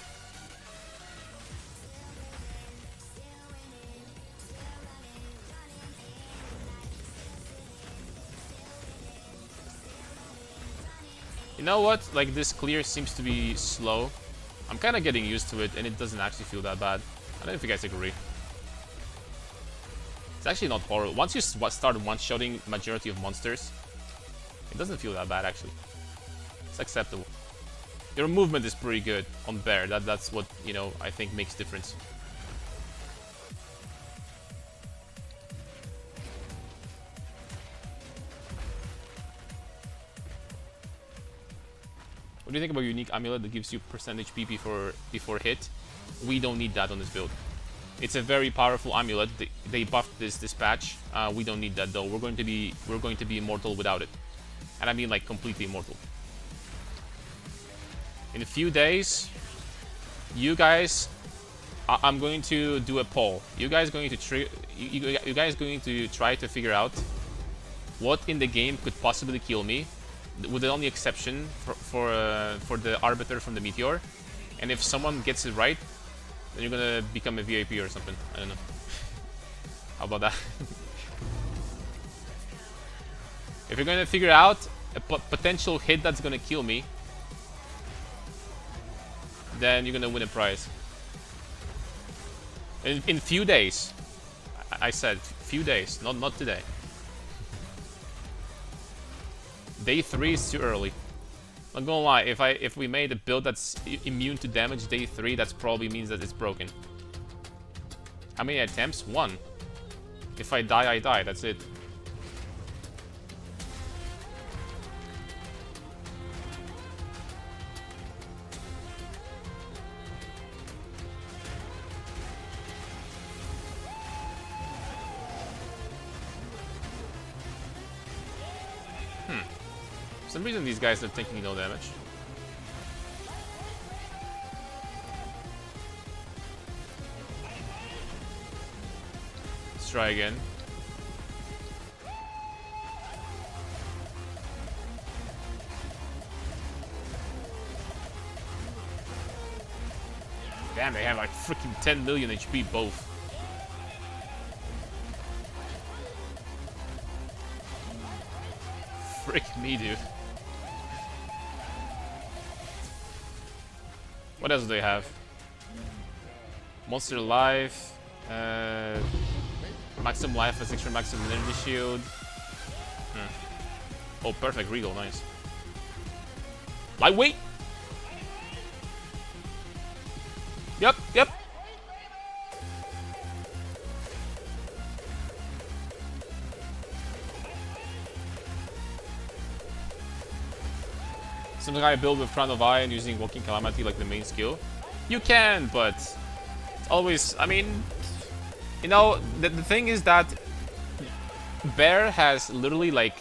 Speaker 2: You know what? Like, this clear seems to be slow. I'm kind of getting used to it, and it doesn't actually feel that bad. I don't know if you guys agree. It's actually not horrible. Once you start one-shotting majority of monsters, it doesn't feel that bad, actually. It's acceptable. Your movement is pretty good on Bear. That's what, you know, I think makes difference. What do you think about unique amulet that gives you percentage PP before hit? We don't need that on this build. It's a very powerful amulet. They buffed this patch. We don't need that though. We're going to be immortal without it, and I mean like completely immortal. In a few days, you guys, I'm going to do a poll. You guys going to try to figure out what in the game could possibly kill me, with the only exception for the Arbiter from the Meteor. And if someone gets it right, then you're gonna become a VIP or something. I don't know. How about that? If you're gonna figure out a potential hit that's gonna kill me, then you're gonna win a prize. In few days. I said few days, not today. Day 3 is too early. Not gonna lie, if we made a build that's immune to damage day 3, that probably means that it's broken. How many attempts? 1. If I die, I die. That's it. For some reason, these guys are taking no damage. Let's try again. Damn, they have like freaking 10 million HP both. Frick me, dude. What else do they have? Monster Life, Maximum Life has extra Maximum Energy Shield. Oh, perfect Regal, nice. Lightweight! Yep. Something I build with Crown of Eye and using Walking Calamity like the main skill. You can, but it's always, I mean, you know, the thing is that Bear has literally like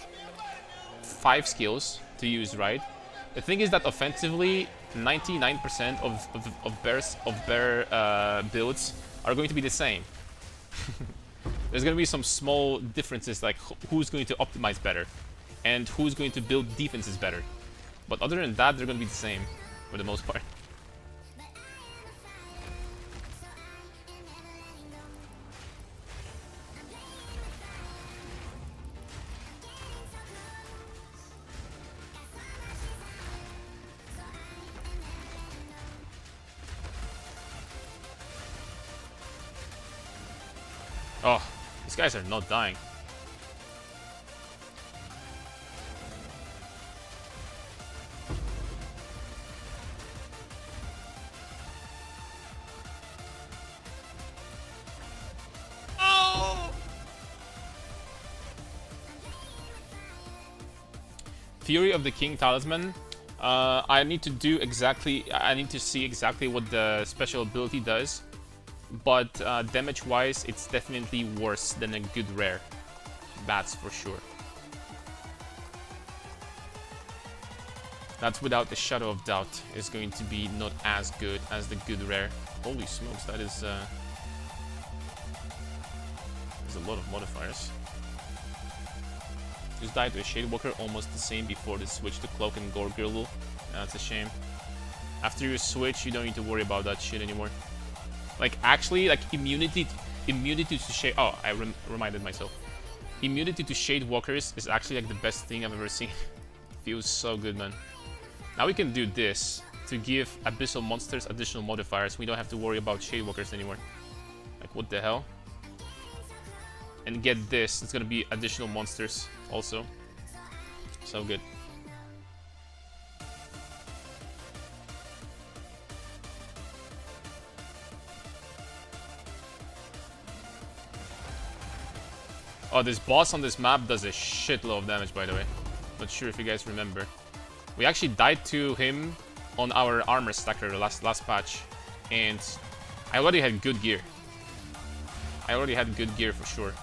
Speaker 2: 5 skills to use, right? The thing is that offensively, 99% of Bear builds are going to be the same. There's going to be some small differences, like who's going to optimize better and who's going to build defenses better. But other than that, they're going to be the same for the most part. Oh, these guys are not dying. Fury of the King Talisman. I need to see exactly what the special ability does, but damage-wise, it's definitely worse than a good rare. That's for sure. That's without a shadow of doubt. It's going to be not as good as the good rare. Holy smokes, that is there's a lot of modifiers. Just died to a Shadewalker, almost the same before the switch to Cloak and Gore Girdle. That's a shame. After you switch, you don't need to worry about that shit anymore. Like, actually, like, immunity to Shade... Oh, I reminded myself. Immunity to Shadewalkers is actually, like, the best thing I've ever seen. Feels so good, man. Now we can do this to give Abyssal monsters additional modifiers. We don't have to worry about Shadewalkers anymore. Like, what the hell? And get this. It's gonna be additional monsters also. So good. Oh, this boss on this map does a shitload of damage, by the way. Not sure if you guys remember. We actually died to him on our armor stacker last patch. And I already had good gear. I already had good gear for sure.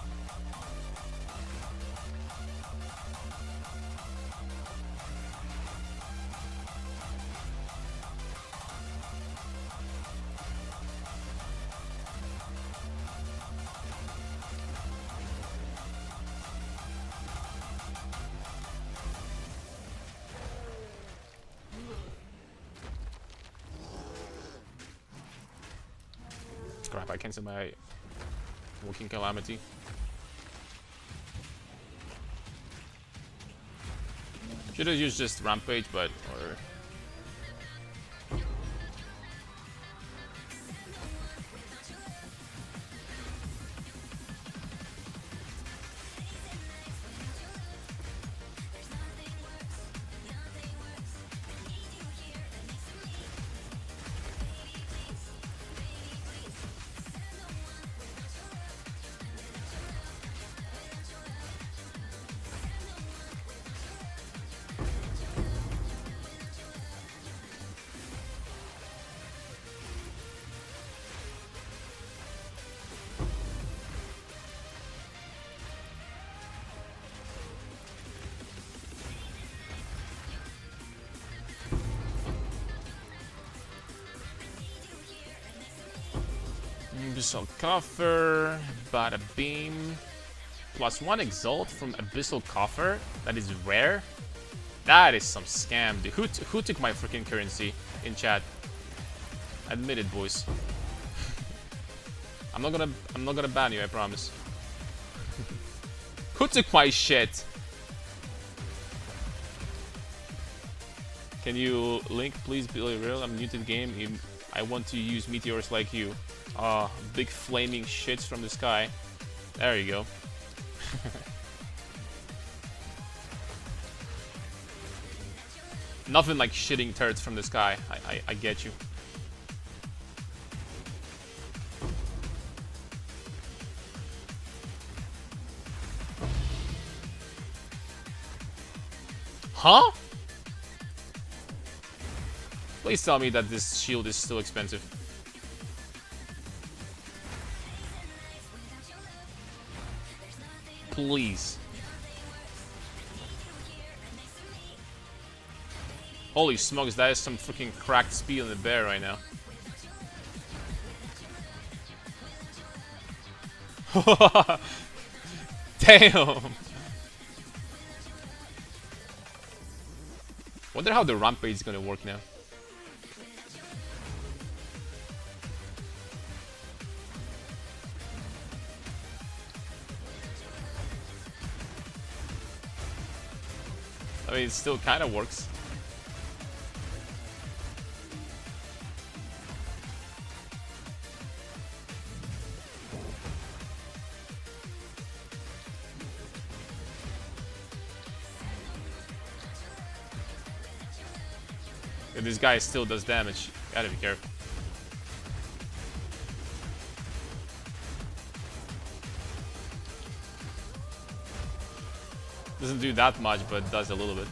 Speaker 2: Crap, I cancelled my Walking Calamity. Should have used just Rampage, but... or... Abyssal Coffer, Bada Beam, +1 Exalt from Abyssal Coffer. That is rare. That is some scam, dude. Who took my freaking currency in chat? Admit it, boys. I'm not gonna ban you, I promise. Who took my shit? Can you link, please, Billy Real? I'm new to the game. I want to use meteors like you. Ah, big flaming shits from the sky. There you go. Nothing like shitting turrets from the sky. I get you. Huh? Please tell me that this shield is still expensive. Please. Holy smokes, that is some freaking cracked speed on the bear right now. Damn! Wonder how the rampage is gonna work now. I mean, it still kind of works. If this guy still does damage, gotta be careful. Doesn't do that much, but does a little bit.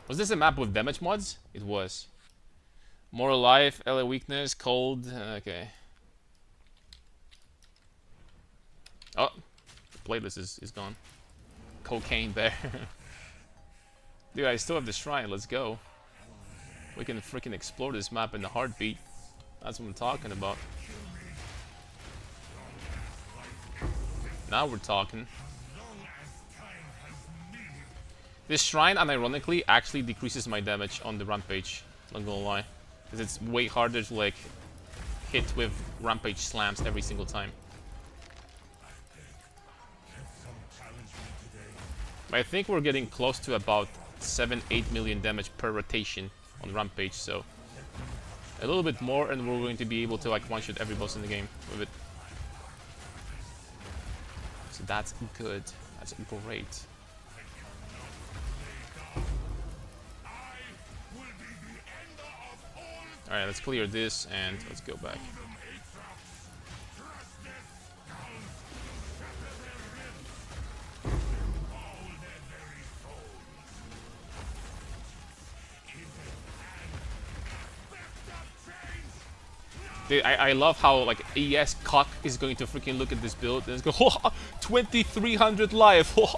Speaker 2: Was this a map with damage mods? It was. Moral life, LA weakness, cold. Okay. Oh, the playlist is gone. Cocaine bear. Dude, I still have the shrine. Let's go. We can freaking explore this map in a heartbeat. That's what I'm talking about. Now we're talking. This shrine, unironically, actually decreases my damage on the rampage. Not gonna lie. Because it's way harder to, like, hit with rampage slams every single time. I think we're getting close to about 7-8 million damage per rotation on rampage, so a little bit more and we're going to be able to like one-shot every boss in the game with it. So that's good. That's great. Alright, let's clear this and let's go back. Dude, I love how like ES cock is going to freaking look at this build and it's go, oh, 2300 life, oh,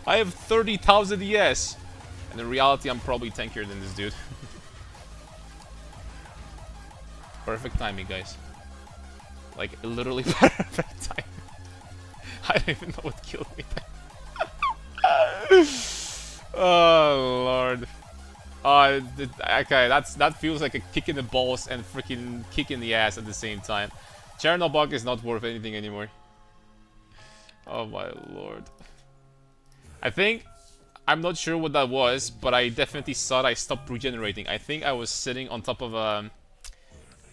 Speaker 2: I have 30,000 ES. And in reality, I'm probably tankier than this dude. Perfect timing, guys. Like, literally perfect timing. I don't even know what killed me there. Oh, Lord. Okay, that feels like a kick in the balls and freaking kick in the ass at the same time. Chernobog is not worth anything anymore. Oh my lord. I think, I'm not sure what that was, but I definitely thought I stopped regenerating. I think I was sitting on top of a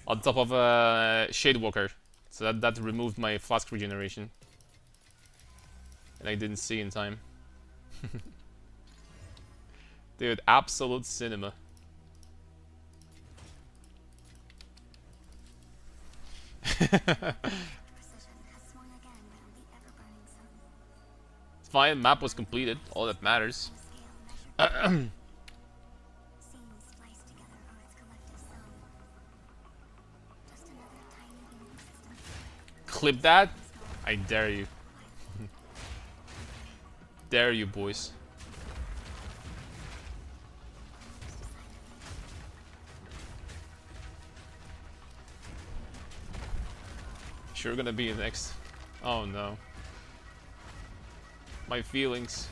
Speaker 2: Shadewalker, so that removed my flask regeneration, and I didn't see in time. Dude, absolute cinema. It's fine, map was completed, all that matters. Clip that? I dare you. Dare you, boys. Sure gonna be next. Oh no. My feelings.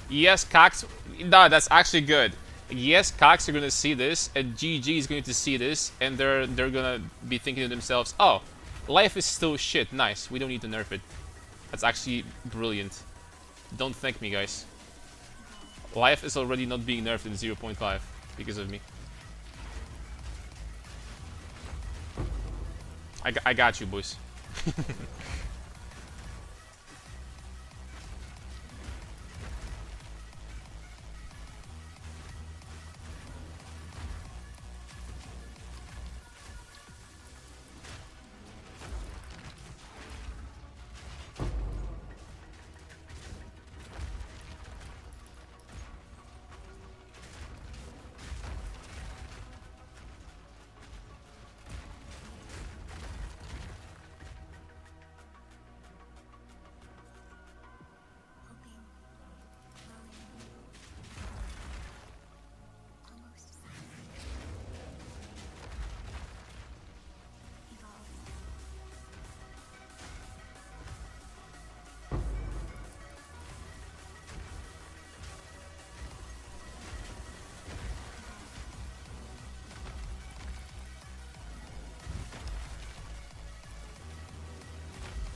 Speaker 2: Yes, Cox. No, that's actually good. Yes, Cox are gonna see this, and GG is going to see this, and they're gonna be thinking to themselves, "Oh, life is still shit. Nice. We don't need to nerf it." That's actually brilliant. Don't thank me, guys. Life is already not being nerfed in 0.5 because of me. I got you, boys.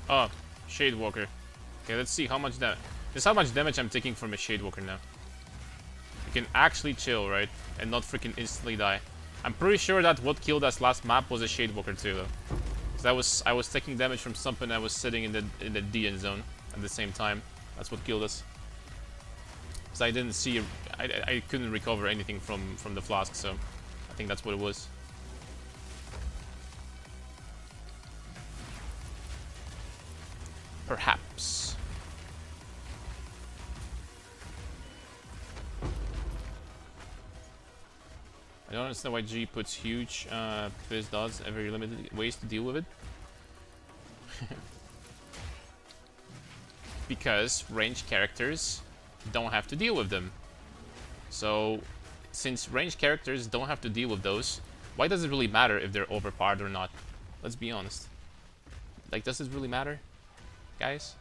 Speaker 2: Oh, Shadewalker. Okay, let's see how much that. This is how much damage I'm taking from a Shadewalker now. You can actually chill, right? And not freaking instantly die. I'm pretty sure that what killed us last map was a Shadewalker too, though. Because I was taking damage from something. I was sitting in the DN zone at the same time. That's what killed us. Because I didn't see, I couldn't recover anything from the flask, so I think that's what it was. Perhaps. I don't understand why G puts huge fizz dots every limited ways to deal with it. Because ranged characters don't have to deal with them. So since ranged characters don't have to deal with those, why does it really matter if they're overpowered or not? Let's be honest. Like, does it really matter, guys?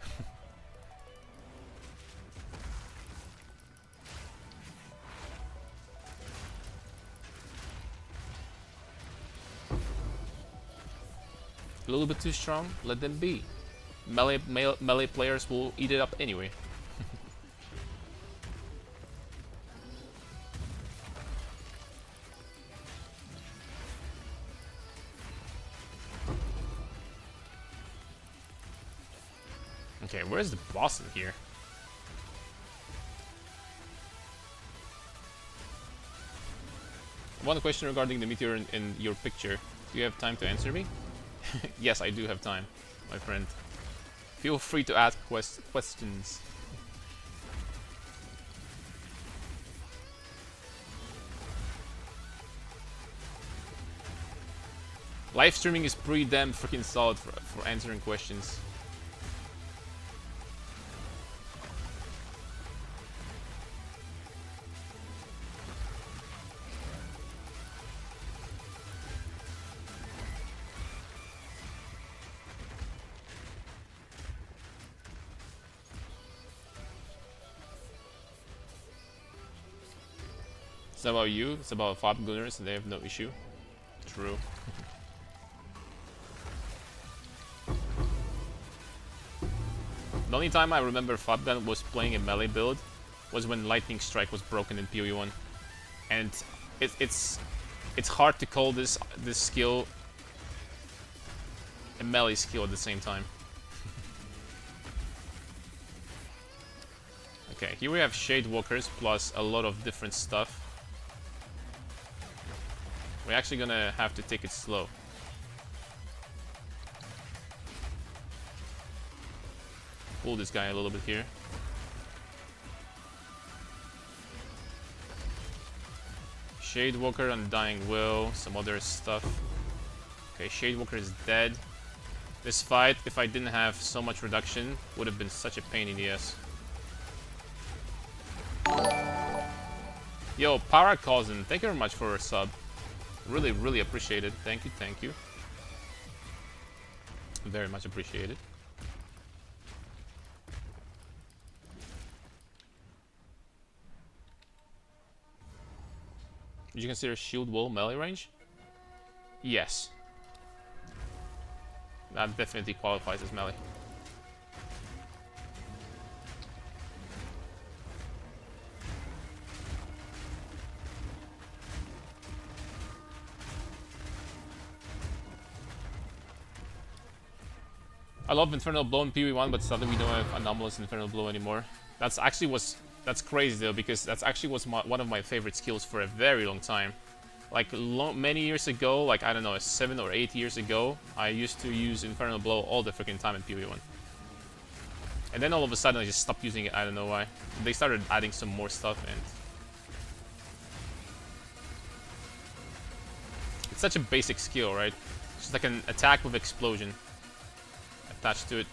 Speaker 2: A little bit too strong? Let them be. Melee players will eat it up anyway. Okay, where's the boss in here? One question regarding the meteor in your picture. Do you have time to answer me? Yes, I do have time, my friend. Feel free to ask questions. Live streaming is pretty damn freaking solid for answering questions. It's not about you, it's about Fab Gunners and they have no issue. True. The only time I remember Fabgun was playing a melee build was when Lightning Strike was broken in PoE1. And it's hard to call this skill a melee skill at the same time. Okay, here we have Shade Walkers plus a lot of different stuff. We're actually gonna have to take it slow. Pull this guy a little bit here. Shade Walker, Undying Will, some other stuff. Okay, Shade Walker is dead. This fight, if I didn't have so much reduction, would have been such a pain in the ass. Yo, Paracousin, thank you very much for a sub. Really, really appreciate it. Thank you, thank you. Very much appreciated. Did you consider shield wall melee range? Yes. That definitely qualifies as melee. I love Infernal Blow in PoE1, but sadly we don't have Anomalous Infernal Blow anymore. That's crazy though, because that's actually was one of my favorite skills for a very long time. Like many years ago, like I don't know, 7 or 8 years ago, I used to use Infernal Blow all the freaking time in PoE1. And then all of a sudden I just stopped using it, I don't know why. They started adding some more stuff and... It's such a basic skill, right? It's just like an attack with explosion attached to it.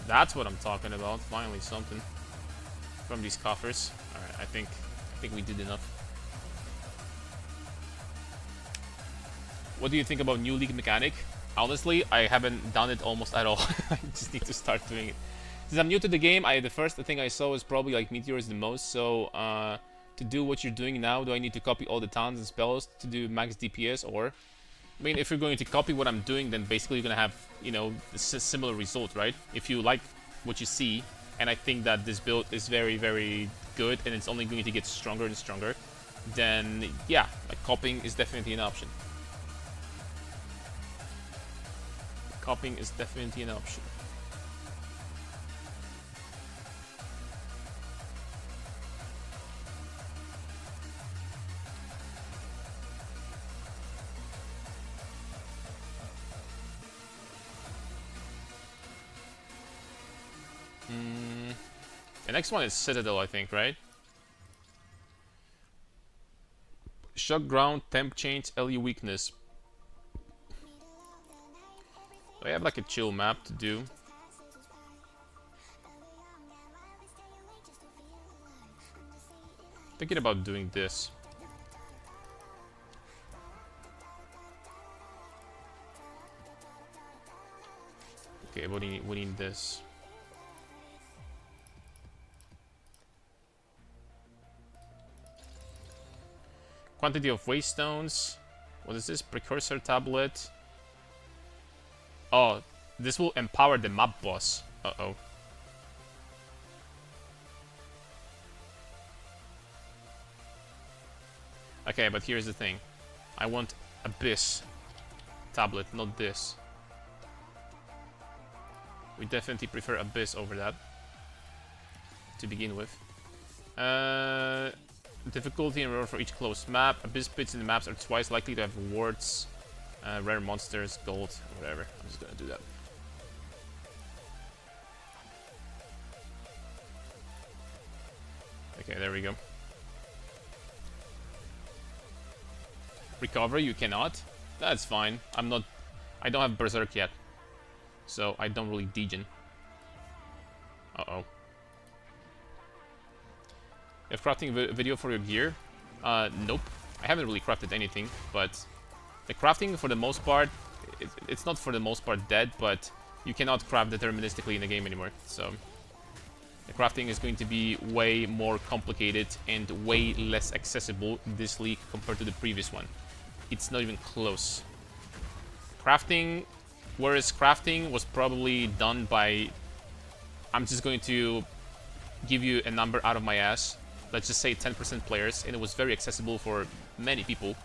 Speaker 2: That's what I'm talking about. Finally something from these coffers. Alright, I think we did enough. What do you think about new league mechanic? Honestly, I haven't done it almost at all. I just need to start doing it. Since I'm new to the game, the first thing I saw was probably like meteors the most, so to do what you're doing now, do I need to copy all the talents and spells to do max DPS, or... I mean, if you're going to copy what I'm doing, then basically you're going to have, you know, a similar result, right? If you like what you see, and I think that this build is very, very good, and it's only going to get stronger and stronger, then, yeah, like, copying is definitely an option. copying is definitely an option. The next one is Citadel, I think, right? Shock ground, temp change, LU weakness. So I have like a chill map to do. Thinking about doing this. Okay, we need this. Quantity of waystones. What is this? Precursor tablet. Oh, this will empower the map boss. Uh-oh. Okay, but here's the thing. I want Abyss tablet, not this. We definitely prefer Abyss over that. To begin with. Difficulty and rare for each closed map. Abyss pits in the maps are twice likely to have rewards. Rare monsters, gold, whatever. I'm just gonna do that. Okay, there we go. Recover, you cannot. That's fine. I don't have Berserk yet. So I don't really degen. Uh-oh. You have crafting video for your gear? Nope. I haven't really crafted anything, but the crafting for the most part, it's not for the most part dead, but you cannot craft deterministically in the game anymore. So the crafting is going to be way more complicated and way less accessible in this league compared to the previous one. It's not even close. Crafting, whereas crafting was probably done by, I'm just going to give you a number out of my ass. Let's just say 10% players, and it was very accessible for many people.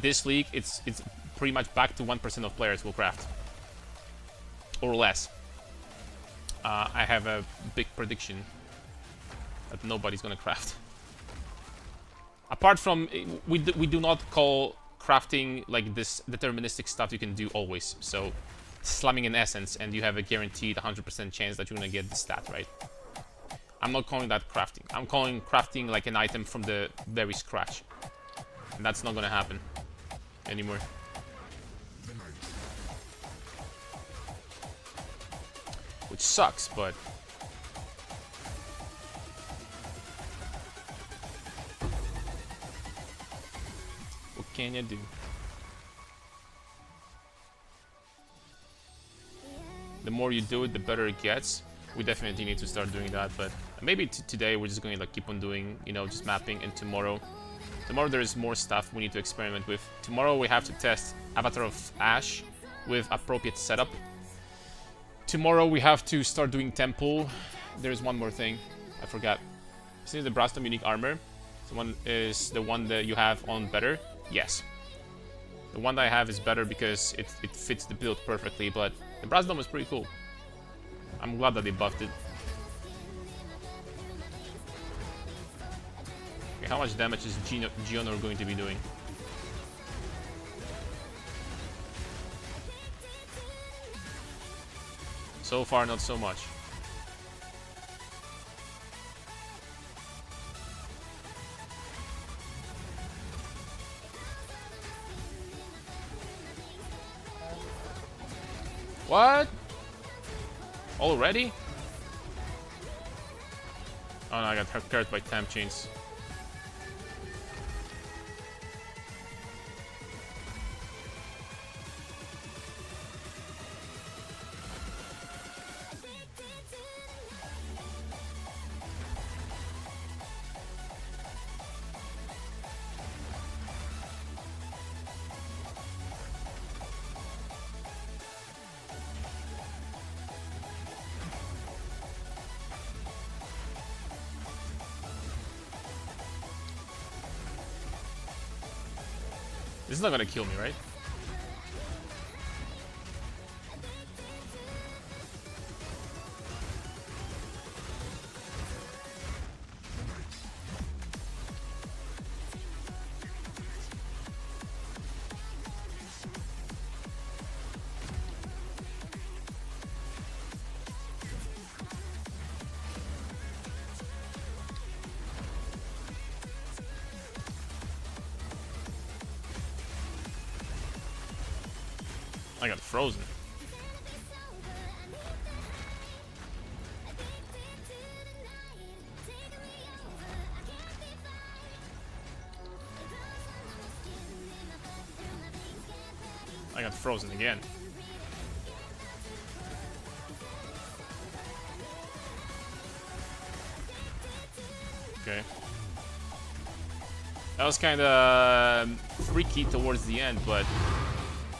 Speaker 2: This league, it's pretty much back to 1% of players will craft. Or less. I have a big prediction that nobody's gonna craft. Apart from, we do not call crafting like this deterministic stuff you can do always. So, slamming an essence and you have a guaranteed 100% chance that you're gonna get the stat, right? I'm not calling that crafting. I'm calling crafting like an item from the very scratch. And that's not gonna happen anymore. Which sucks, but what can you do? The more you do it, the better it gets. We definitely need to start doing that, but maybe today we're just going to like keep on doing, you know, just mapping, and tomorrow there is more stuff we need to experiment with. Tomorrow we have to test Avatar of Ash with appropriate setup. Tomorrow we have to start doing Temple. There's one more thing, I forgot. Isn't it the Brastom unique armor? Is the one that you have on better? Yes. The one that I have is better because it fits the build perfectly, but the Brastom is pretty cool. I'm glad that they buffed it. Okay, how much damage is Geonor going to be doing? So far, not so much. What? Already? Oh no, I got hurt by temp chains. This is not gonna kill me, right? I got frozen. I got frozen again. Okay. That was kind of freaky towards the end, but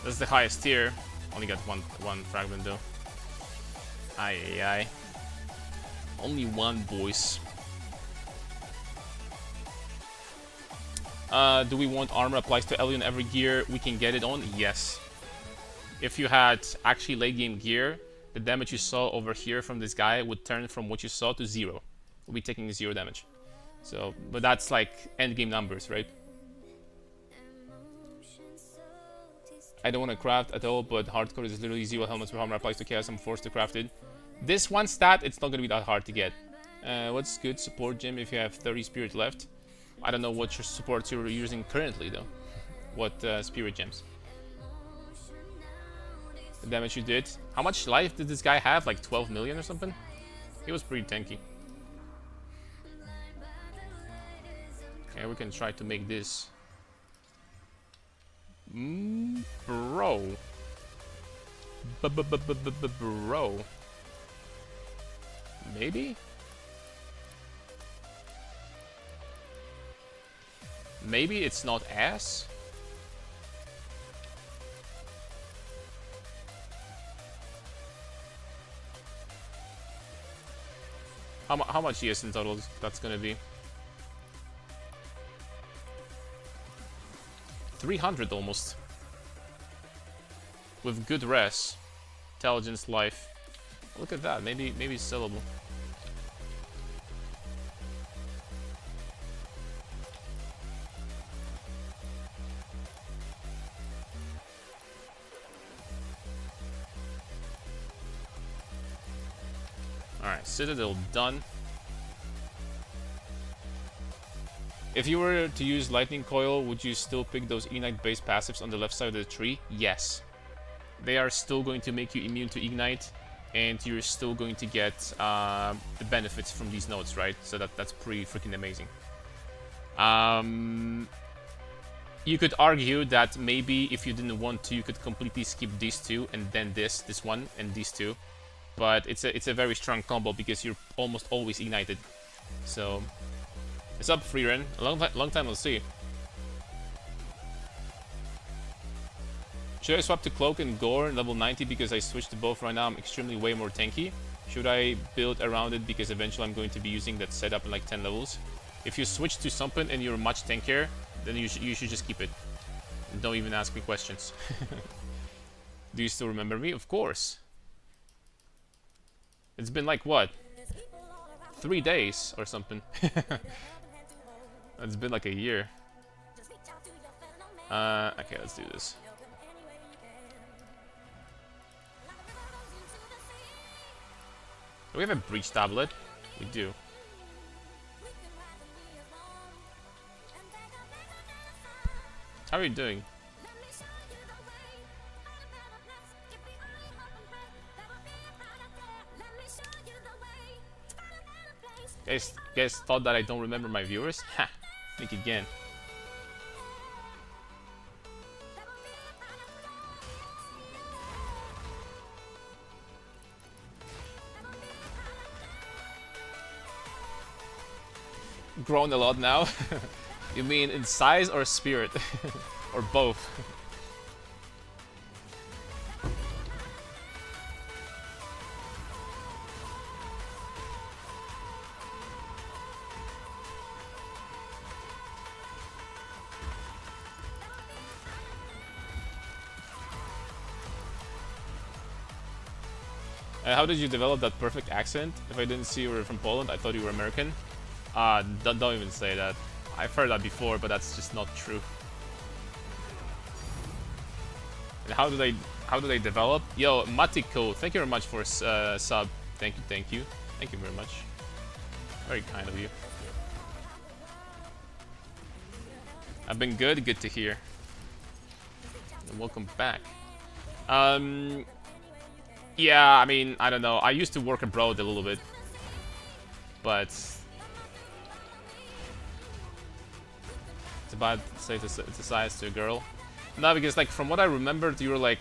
Speaker 2: that's the highest tier. Only got one fragment though. Aye aye aye. Only one, boys. Do we want armor applies to Ellie on every gear we can get it on? Yes. If you had actually late game gear, the damage you saw over here from this guy would turn from what you saw to 0. We'll be taking 0 damage. So, but that's like end game numbers, right? I don't want to craft at all, but hardcore is literally 0 helmets per armor applies to chaos. I'm forced to craft it. This one stat, it's not going to be that hard to get. What's good support gem if you have 30 spirit left? I don't know what your supports you're using currently though. What spirit gems? The damage you did. How much life did this guy have? Like 12 million or something? He was pretty tanky. Okay, we can try to make this. Bro. Bro. Maybe? Maybe it's not ass? How much ES in total that's gonna be? 300 almost. With good res. Intelligence, life. Look at that, maybe it's sellable. Alright, Citadel done. If you were to use Lightning Coil, would you still pick those Ignite based passives on the left side of the tree? Yes. They are still going to make you immune to Ignite, and you're still going to get the benefits from these nodes, right? So that's pretty freaking amazing. You could argue that maybe if you didn't want to, you could completely skip these two, and then this one, and these two. But it's a very strong combo because you're almost always ignited. So it's up, Freeren. A long time we'll see. Should I swap to Cloak and Gore level 90 because I switched to both right now? I'm extremely way more tanky. Should I build around it because eventually I'm going to be using that setup in like 10 levels? If you switch to something and you're much tankier, then you should just keep it. Don't even ask me questions. Do you still remember me? Of course. It's been like, what? 3 days or something. It's been like a year. Okay, let's do this. Do we have a breach tablet? We do. How are you doing? Guys thought that I don't remember my viewers? Ha! Think again. Grown a lot now? You mean in size or spirit? Or both? How did you develop that perfect accent? If I didn't see you were from Poland, I thought you were American. Don't even say that. I've heard that before, but that's just not true. And how do they develop? Yo, Matiko, thank you very much for sub. Thank you very much. Very kind of you. I've been good to hear. And welcome back. Yeah, I mean, I don't know. I used to work abroad a little bit, but it's a bad say to size to a girl. No, because like from what I remembered, you were like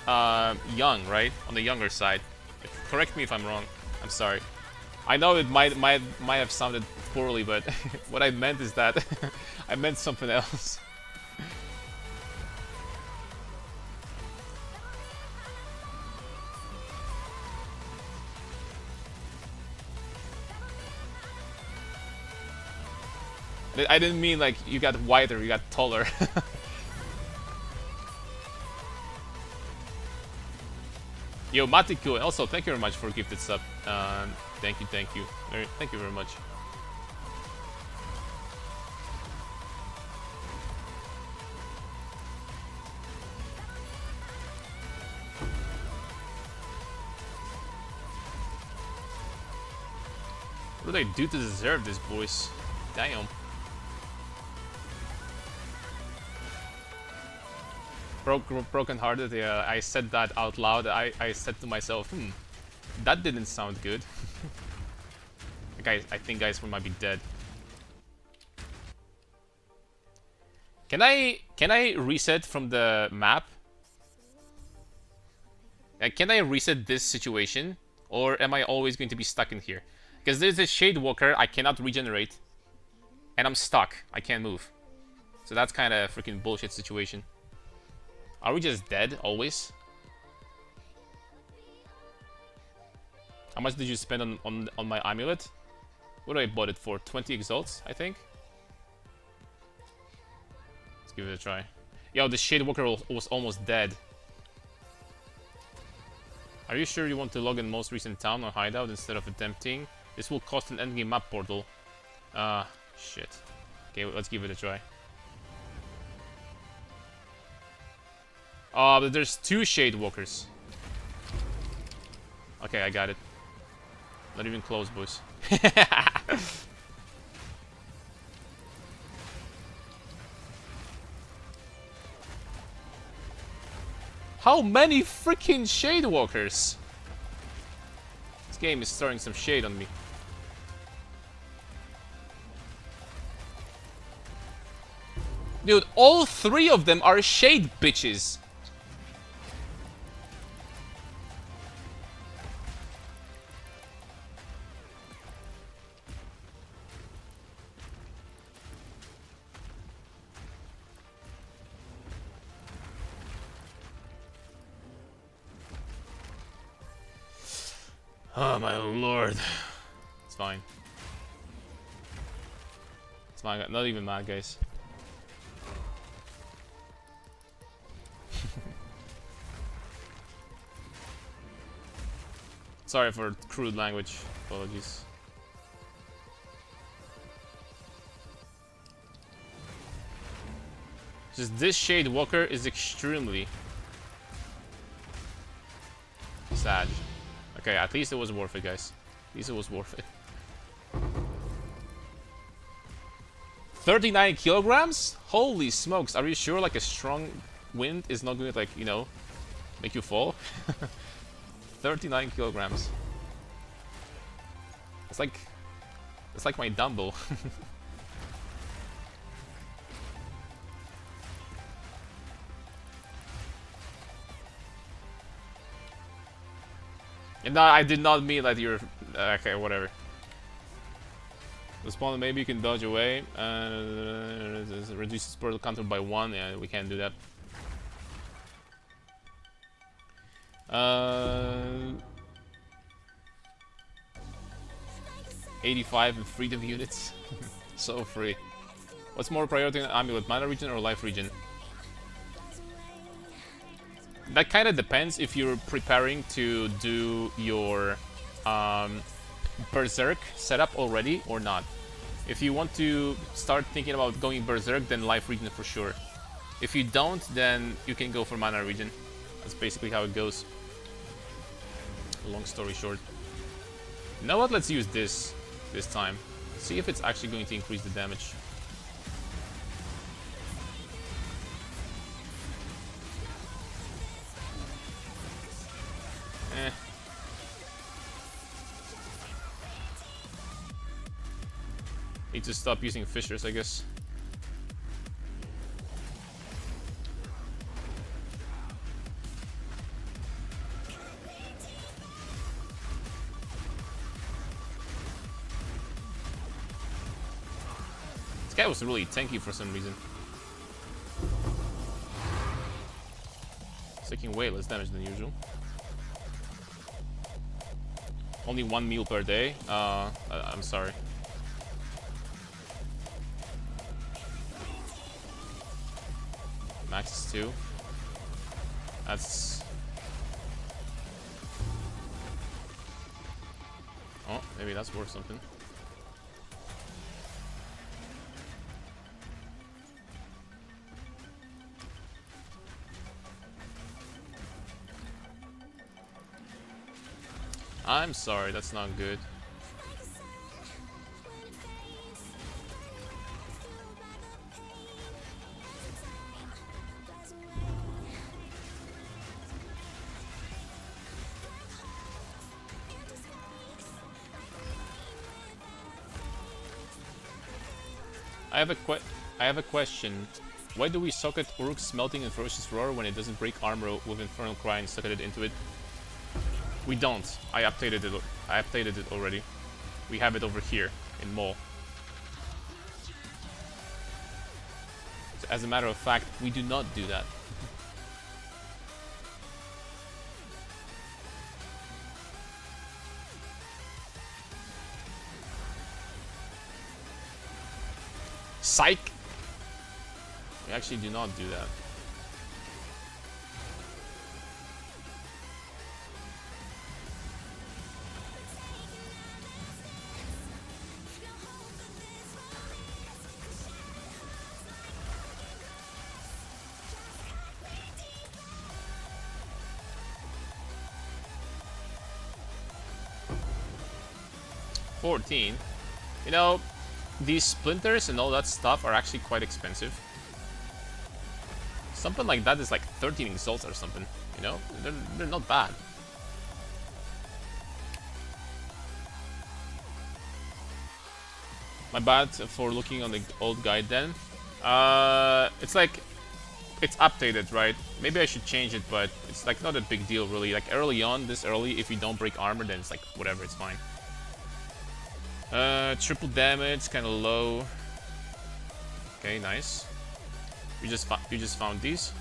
Speaker 2: young, right? On the younger side. Correct me if I'm wrong. I'm sorry. I know it might have sounded poorly, but what I meant is that I meant something else. I didn't mean like you got wider, you got taller. Yo, Matiku, also thank you very much for gifted sub. Thank you. Thank you very much. What do they do to deserve this, boys? Damn. Broken-hearted, yeah, I said that out loud. I said to myself, that didn't sound good. Guys, I think guys might be dead. Can I reset from the map? Can I reset this situation? Or am I always going to be stuck in here? Because there's a Shade Walker, I cannot regenerate. And I'm stuck, I can't move. So that's kind of a freaking bullshit situation. Are we just dead, always? How much did you spend on my amulet? What did I bought it for? 20 exalts, I think? Let's give it a try. Yo, the Shade Walker was almost dead. Are you sure you want to log in most recent town or hideout instead of attempting? This will cost an endgame map portal. Shit. Okay, let's give it a try. But there's 2 Shade Walkers. Okay, I got it. Not even close, boys. How many freaking Shade Walkers? This game is throwing some shade on me. Dude, all 3 of them are Shade bitches. Oh my lord. It's fine. It's fine, not even mad, guys. Sorry for crude language. Apologies. Just this Shade Walker is extremely sad. Okay, at least it was worth it, guys. At least it was worth it. 39 kilograms? Holy smokes, are you sure like a strong wind is not going to, like, you know, make you fall? 39 kilograms. It's like my dumbbell. And no, I did not mean that you're... okay, whatever. The spawn, maybe you can dodge away. Reduces portal counter by 1. Yeah, we can't do that. 85 and freedom units. So free. What's more priority in amulet? Mana region or life region? That kind of depends if you're preparing to do your Berserk setup already or not. If you want to start thinking about going Berserk, then life region for sure. If you don't, then you can go for mana region. That's basically how it goes. Long story short. You know what? Let's use this time. See if it's actually going to increase the damage. Need to stop using fissures, I guess. This guy was really tanky for some reason. It's taking way less damage than usual. Only 1 meal per day? I'm sorry. Max is 2. That's... Oh, maybe that's worth something. I'm sorry, that's not good. I have a question. Why do we socket Uruk's Smelting and Ferocious Roar when it doesn't break armor with Infernal Cry and socket it into it? We don't. I updated it already. We have it over here in Mole. So as a matter of fact, we do not do that. Psych! We actually do not do that. $14. You know, these splinters and all that stuff are actually quite expensive. Something like that is like 13 exalts or something, you know? They're not bad. My bad for looking on the old guide then. It's like, it's updated, right? Maybe I should change it, but it's like not a big deal really. Like early on, this early, if you don't break armor, then it's like whatever, it's fine. Triple damage, kind of low. Okay, nice. You just found these.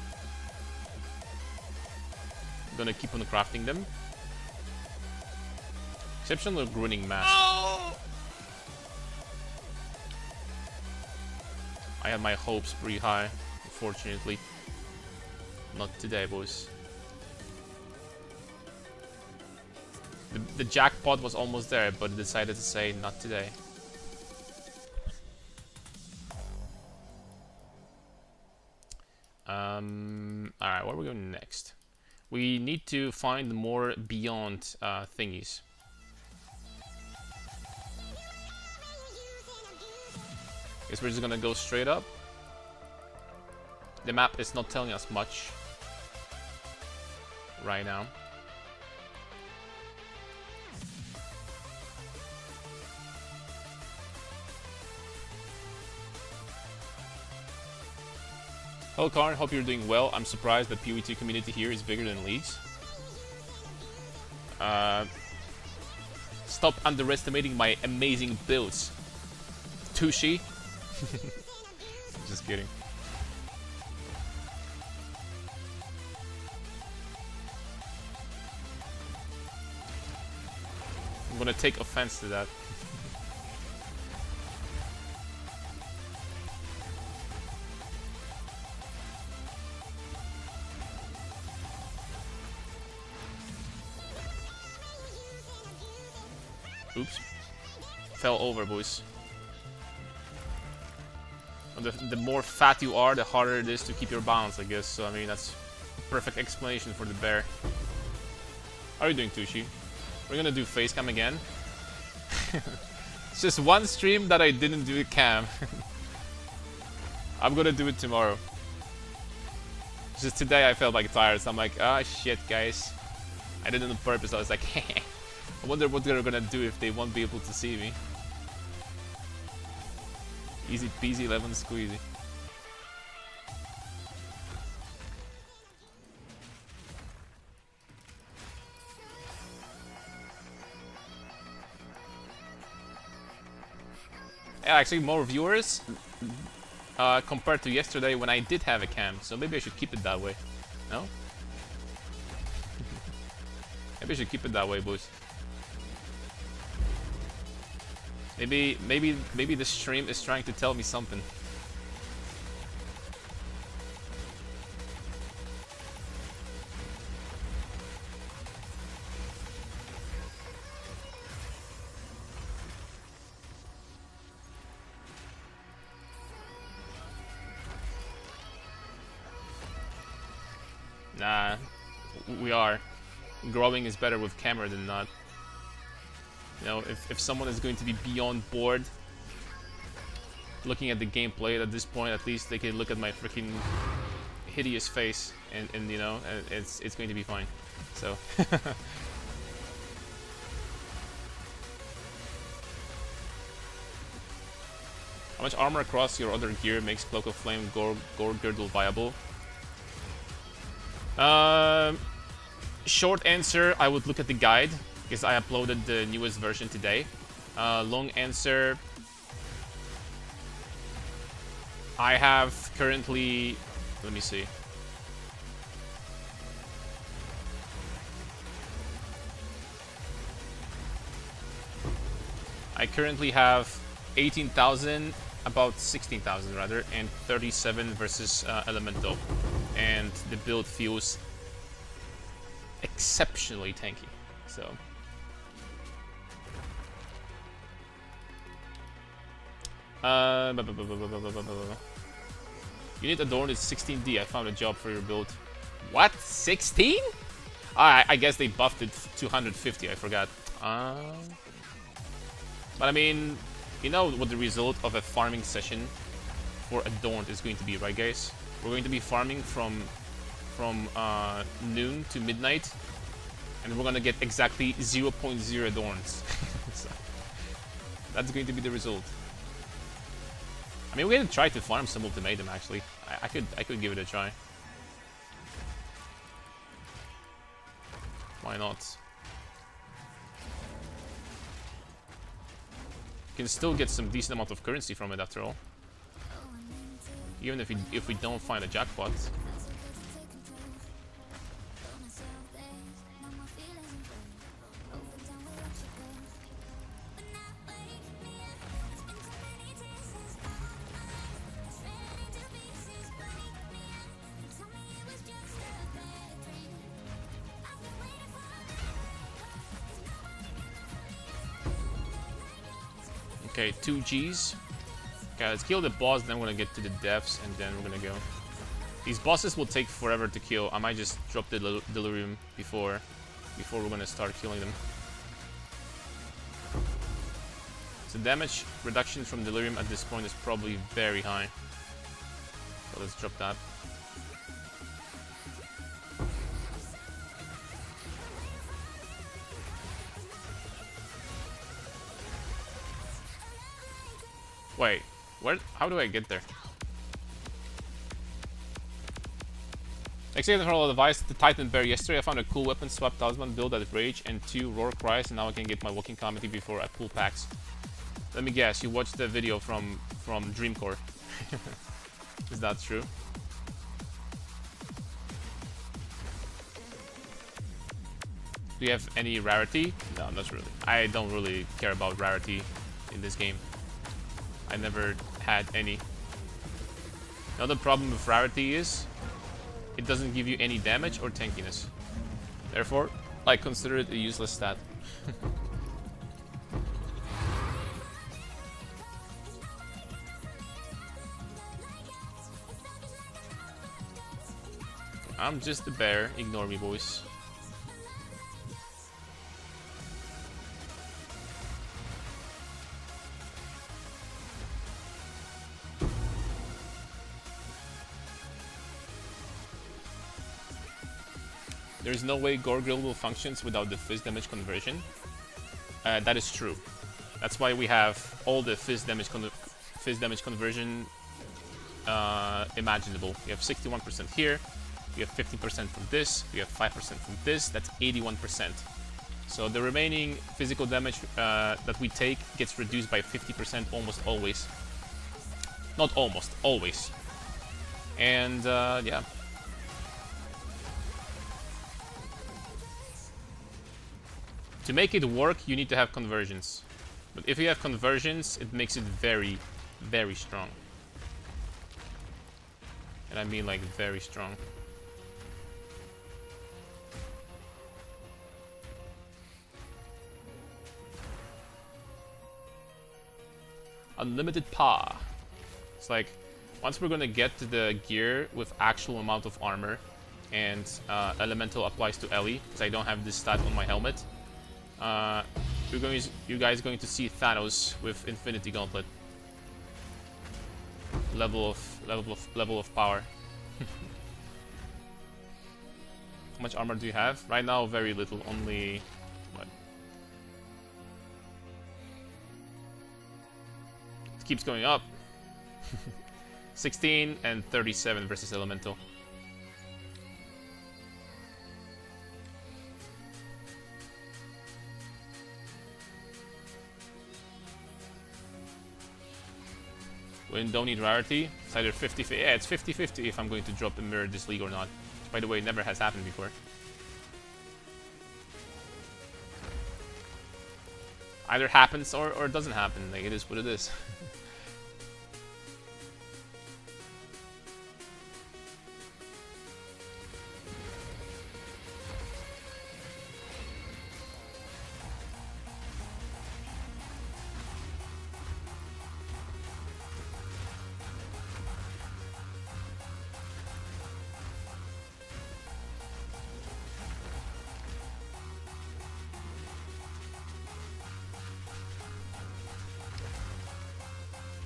Speaker 2: I'm gonna keep on crafting them. Exceptional Ruining Mask. Oh! I had my hopes pretty high, unfortunately. Not today, boys. The jackpot was almost there, but it decided to say not today. Alright, where are we going next? We need to find more beyond thingies. Guess we're just gonna go straight up. The map is not telling us much right now. Hello Karn, hope you're doing well. I'm surprised that PvT community here is bigger than Leagues. Stop underestimating my amazing builds. Tushi. Just kidding. I'm gonna take offense to that. Oops. Fell over, boys. The more fat you are, the harder it is to keep your balance, I guess. So, I mean, that's a perfect explanation for the bear. How are you doing, Tushi? We're gonna do face cam again. It's just one stream that I didn't do cam. I'm gonna do it tomorrow. Just today I felt like tired, so I'm like, ah, shit, guys. I did it on purpose. I was like, I wonder what they're gonna do if they won't be able to see me. Easy peasy, lemon squeezy. Yeah, actually more viewers compared to yesterday when I did have a cam, so maybe I should keep it that way. No? Maybe I should keep it that way, boys. Maybe the stream is trying to tell me something. Nah, we are. Growing is better with camera than not. You know, if someone is going to be beyond bored looking at the gameplay at this point, at least they can look at my freaking hideous face and you know, it's going to be fine. So how much armor across your other gear makes Cloak of Flame Gore Girdle viable? Short answer, I would look at the guide, because I uploaded the newest version today. Long answer, I have currently, let me see. I currently have 18,000, about 16,000 rather, and 37 versus Elemental. And the build feels exceptionally tanky, so. You need Adorn is 16D. I found a job for your build. What? 16? I guess they buffed it to 150. I forgot. But I mean, you know what the result of a farming session for Adorned is going to be, right, guys? We're going to be farming from noon to midnight, and we're gonna get exactly 0.0 Adorns. So, that's going to be the result. I mean, we're gonna try to farm some ultimatum. Actually, I could give it a try. Why not? You can still get some decent amount of currency from it after all, even if we don't find a jackpot. Okay, 2 Gs. Okay, let's kill the boss, then we're gonna get to the depths, and then we're gonna go. These bosses will take forever to kill. I might just drop the delirium before we're gonna start killing them. So damage reduction from delirium at this point is probably very high. So let's drop that. Wait, where? How do I get there? Except for all advice, the Titan Bear yesterday, I found a cool weapon swap talisman build at Rage and 2 Roar Cries, and now I can get my walking calamity before I pull packs. Let me guess, you watched the video from Dreamcore. Is that true? Do you have any rarity? No, not really. I don't really care about rarity in this game. I never had any. Another problem with rarity is it doesn't give you any damage or tankiness. Therefore, I consider it a useless stat. I'm just a bear. Ignore me, boys. There's no way Gore Grill will function without the fizz damage conversion. That is true. That's why we have all the fizz phys damage conversion imaginable. You have 61% here, you have 15% from this, you have 5% from this, that's 81%. So the remaining physical damage that we take gets reduced by 50% almost always. Not almost, always. And yeah. To make it work, you need to have conversions. But if you have conversions, it makes it very, very strong. And I mean like very strong. Unlimited power. It's like, once we're gonna get to the gear with actual amount of armor, and elemental applies to Ellie, because I don't have this stat on my helmet, you guys going to see Thanos with Infinity Gauntlet. Level of power. How much armor do you have? Right now, very little. Only what? It keeps going up. 16 and 37 versus Elemental. Win, don't need rarity. It's either 50-50. Yeah, it's 50-50 if I'm going to drop a mirror this league or not. Which, by the way, never has happened before. Either happens or it doesn't happen. Like, it is what it is.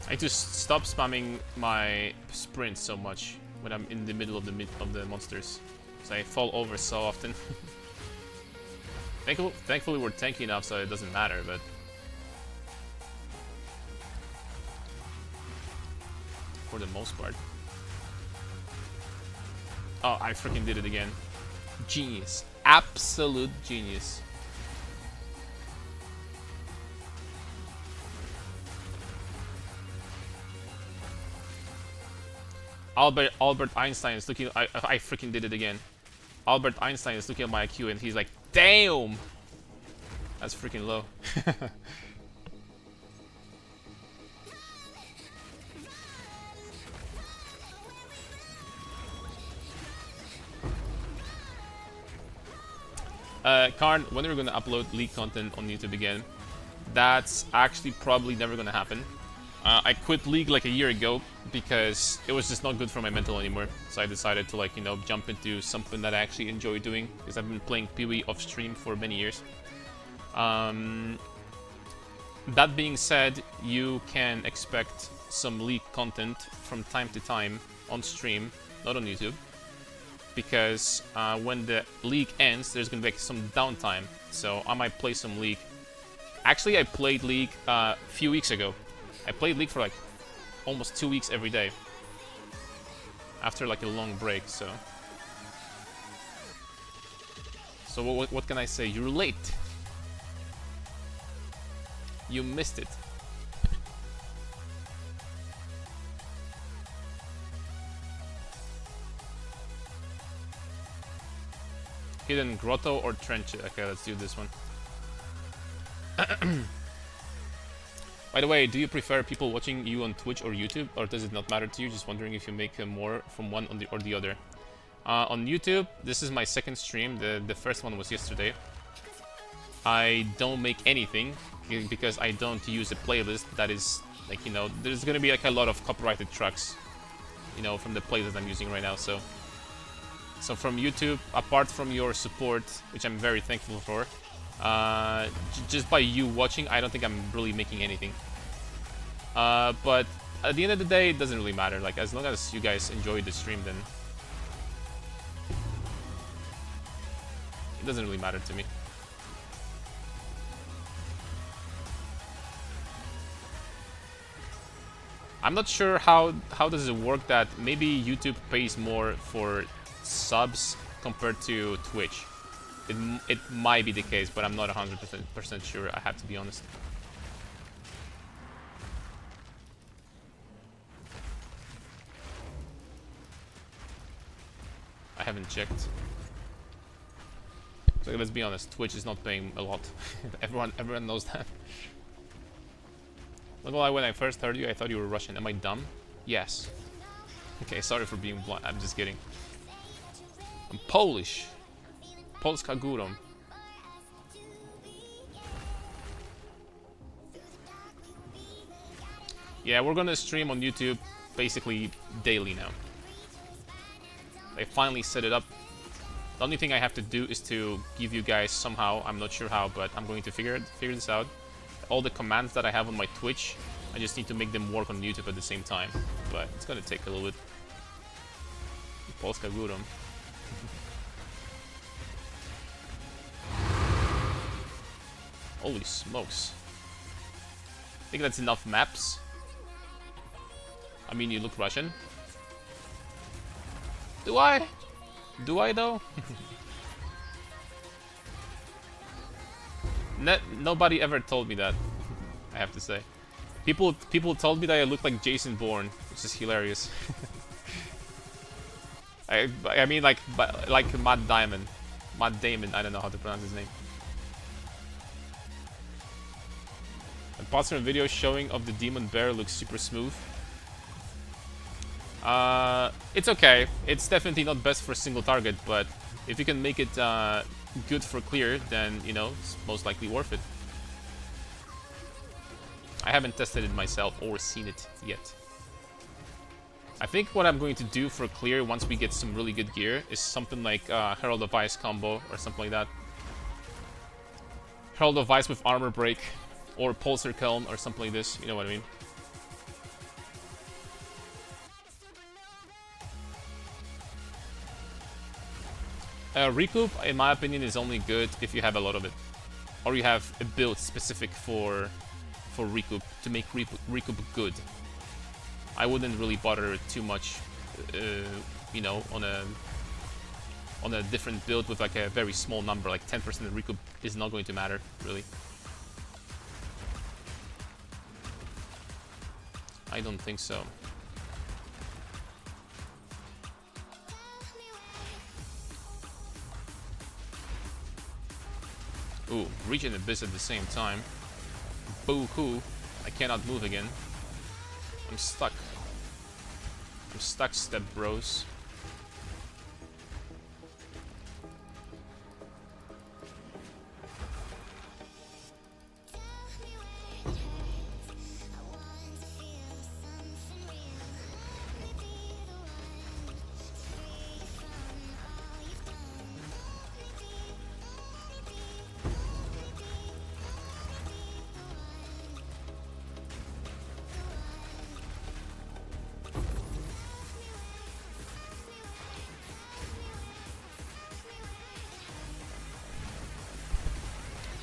Speaker 2: I need to stop spamming my sprint so much when I'm in the middle of the monsters, because I fall over so often. Thankfully we're tanky enough so it doesn't matter, but for the most part. Oh, I freaking did it again. Genius. Absolute genius. Albert Einstein is looking. I freaking did it again. Albert Einstein is looking at my IQ and he's like, "Damn, that's freaking low." Karn, when are we gonna upload League content on YouTube again? That's actually probably never gonna happen. I quit League like a year ago because it was just not good for my mental anymore. So I decided to, like, you know, jump into something that I actually enjoy doing, because I've been playing PoE off stream for many years. That being said, you can expect some League content from time to time on stream, not on YouTube, because when the League ends, there's gonna be some downtime. So I might play some League. Actually, I played League a few weeks ago. I played League for like almost 2 weeks every day after like a long break, so what can I say? You're late. You missed it. Hidden grotto or trench? Okay, let's do this one. By the way, do you prefer people watching you on Twitch or YouTube, or does it not matter to you? Just wondering if you make more from one or the other. On YouTube, this is my second stream. The first one was yesterday. I don't make anything because I don't use a playlist that is, like, you know, there's gonna be like a lot of copyrighted tracks, you know, from the playlist I'm using right now. So from YouTube, apart from your support, which I'm very thankful for, just by you watching, I don't think I'm really making anything. But at the end of the day, it doesn't really matter. Like, as long as you guys enjoy the stream, then it doesn't really matter to me. I'm not sure how does it work that maybe YouTube pays more for subs compared to Twitch. It might be the case, but I'm not 100% sure. I have to be honest. I haven't checked. So let's be honest, Twitch is not paying a lot. everyone knows that. Not gonna lie, when I first heard you, I thought you were Russian. Am I dumb? Yes. Okay, sorry for being blunt. I'm just kidding. I'm Polish. Polska górą. Yeah, we're gonna stream on YouTube basically daily now. I finally set it up. The only thing I have to do is to give you guys somehow, I'm not sure how, but I'm going to figure this out. All the commands that I have on my Twitch, I just need to make them work on YouTube at the same time. But it's gonna take a little bit. Polska górą. Holy smokes. I think that's enough maps. I mean, you look Russian. Do I? Do I though? Nobody ever told me that, I have to say. People told me that I look like Jason Bourne, which is hilarious. I mean like Matt Damon. Matt Damon, I don't know how to pronounce his name. A Potsdam video showing of the demon bear looks super smooth. It's okay. It's definitely not best for a single target, but if you can make it good for clear, then, you know, it's most likely worth it. I haven't tested it myself or seen it yet. I think what I'm going to do for clear once we get some really good gear is something like Herald of Ice combo or something like that. Herald of Ice with armor break or Pulsar Kelm or something like this, you know what I mean? Recoup, in my opinion, is only good if you have a lot of it. Or you have a build specific for Recoup, to make Recoup good. I wouldn't really bother too much, you know, on a different build with like a very small number, like 10% of Recoup is not going to matter, really. I don't think so. Ooh, Regen Abyss at the same time. Boo-hoo. I cannot move again. I'm stuck. I'm stuck, step bros.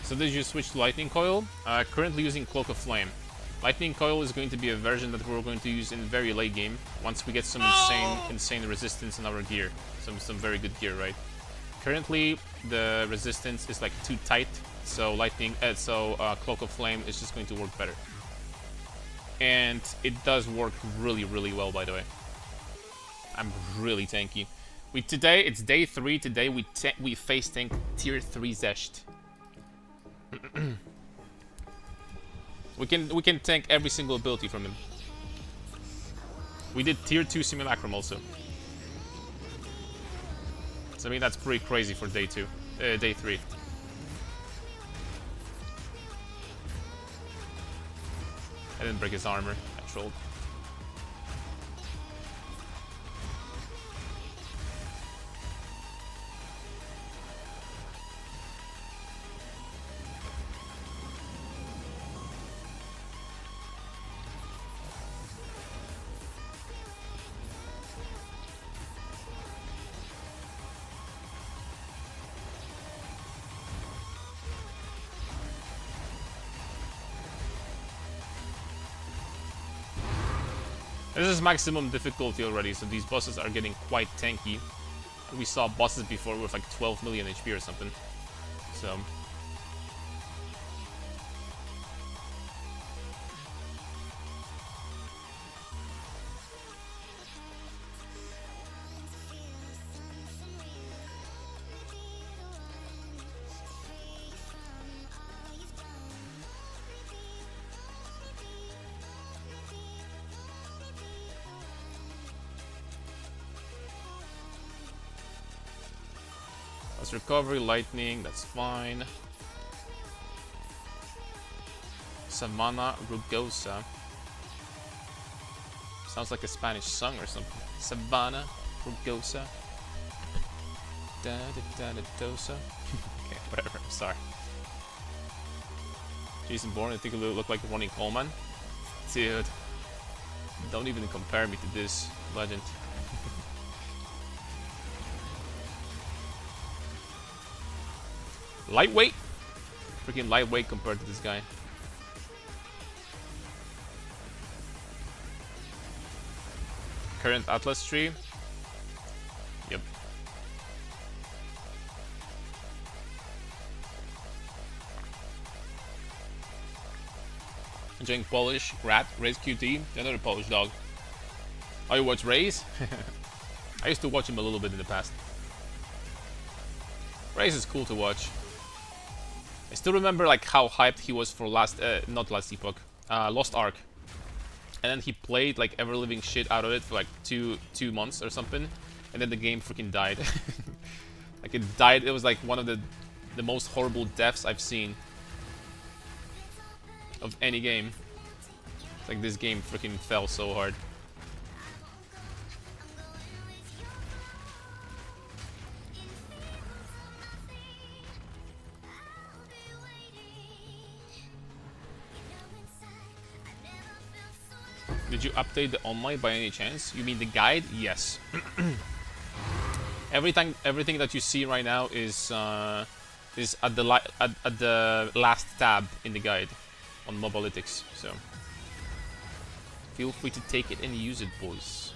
Speaker 2: So did you switch to Lightning Coil? Currently using Cloak of Flame. Lightning Coil is going to be a version that we're going to use in very late game, once we get some insane resistance in our gear. Some very good gear, right? Currently, the resistance is like too tight, so Cloak of Flame is just going to work better. And it does work really, really well, by the way. I'm really tanky. Today, it's day 3. Today we face tank tier 3 Zesht. we can tank every single ability from him. We did tier 2 Simulacrum also. So I mean that's pretty crazy for day 3. I didn't break his armor. I trolled. This is maximum difficulty already, so these bosses are getting quite tanky. We saw bosses before with like 12 million HP or something. So... Let's recovery, lightning, that's fine. Savannah Rugosa. Sounds like a Spanish song or something. Savannah Rugosa. Da da da da dosa. Okay, whatever, I'm sorry. Jason Bourne, I think it look like Ronnie Coleman. Dude. Don't even compare me to this legend. Lightweight? Freaking lightweight compared to this guy. Current Atlas tree. Yep. Enjoying Polish, Rat, Raze QT, another Polish dog. Oh, you watch Raze? I used to watch him a little bit in the past. Raze is cool to watch. I still remember like how hyped he was for not Last Epoch, Lost Ark. And then he played like ever living shit out of it for like two months or something, and then the game freaking died. Like it died. It was like one of the most horrible deaths I've seen of any game. Like this game freaking fell so hard. Did you update the online by any chance? You mean the guide? Yes. Everything that you see right now is at the last tab in the guide on Mobalytics. So feel free to take it and use it, boys.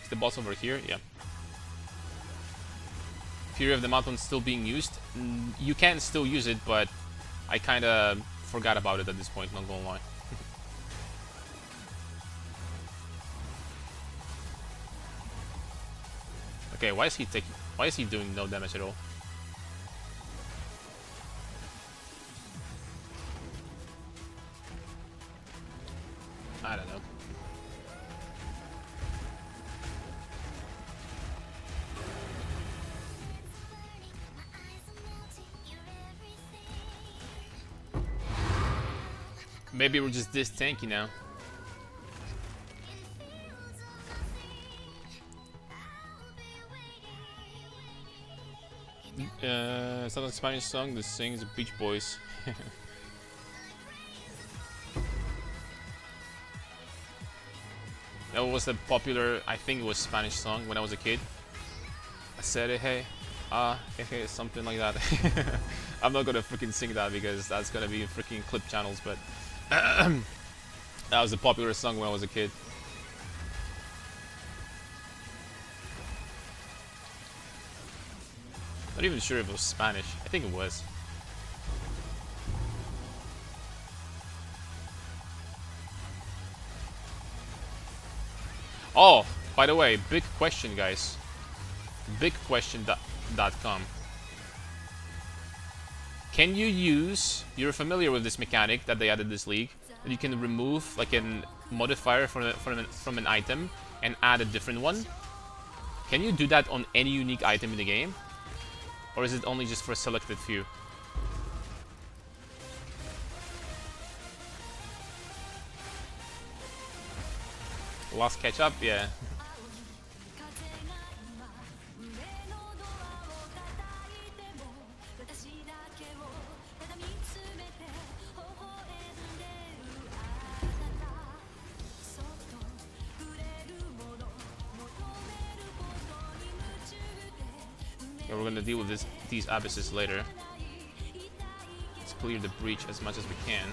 Speaker 2: Is the boss over here? Yeah. Fury of the Mountain still being used? You can still use it, but I kinda forgot about it at this point, not gonna lie. Okay, why is he doing no damage at all? I don't know. Maybe we're just this tanky now. It's not a Spanish song, this sings Beach Boys. That was a popular, I think it was Spanish song when I was a kid. I said it, hey, hey, something like that. I'm not gonna freaking sing that because that's gonna be in freaking clip channels, but that was a popular song when I was a kid. Not even sure if it was Spanish. I think it was. Oh, by the way, big question, guys. Bigquestion.com. Can you use... You're familiar with this mechanic that they added this league? That you can remove like a modifier from an item and add a different one? Can you do that on any unique item in the game? Or is it only just for a selected few? Lost catch up? Yeah. Yeah, we're gonna deal with these abysses later. Let's clear the breach as much as we can.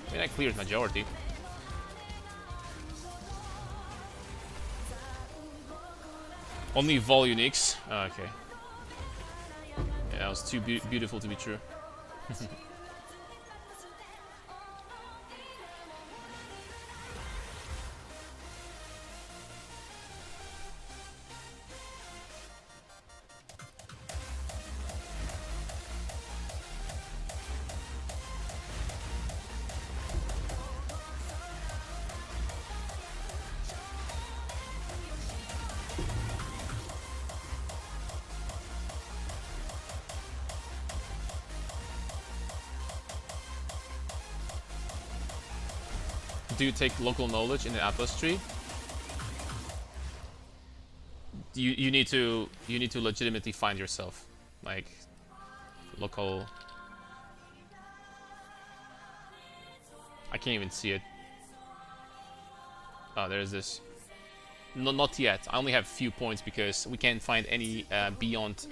Speaker 2: I mean, I cleared majority. Only vol uniques. Oh, okay. Yeah, that was too beautiful to be true. Do you take local knowledge in the Atlas tree? You need to legitimately find yourself, like local. I can't even see it. Oh, there's this. No, not yet. I only have few points because we can't find any beyond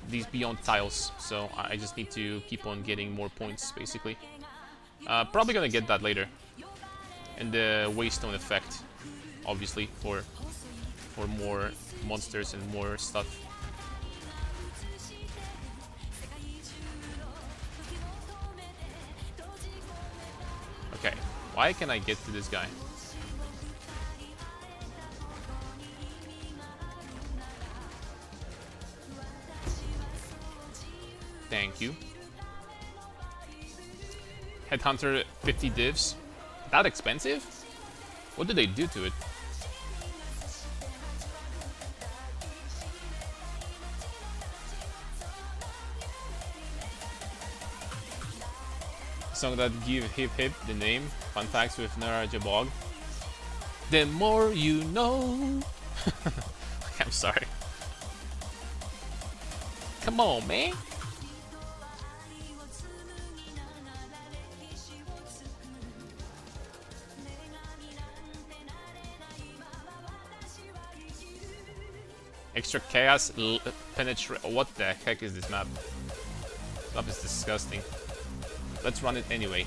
Speaker 2: these beyond tiles. So I just need to keep on getting more points, basically. Probably gonna get that later. And the Waystone effect, obviously, for more monsters and more stuff. Okay, why can I get to this guy? Thank you. Headhunter 50 divs. That expensive? What did they do to it? Song that give hip hip the name. Fun facts with Nara Jabog. The more you know. I'm sorry. Come on, man. Extra chaos penetrate. What the heck is this map? This map is disgusting. Let's run it anyway.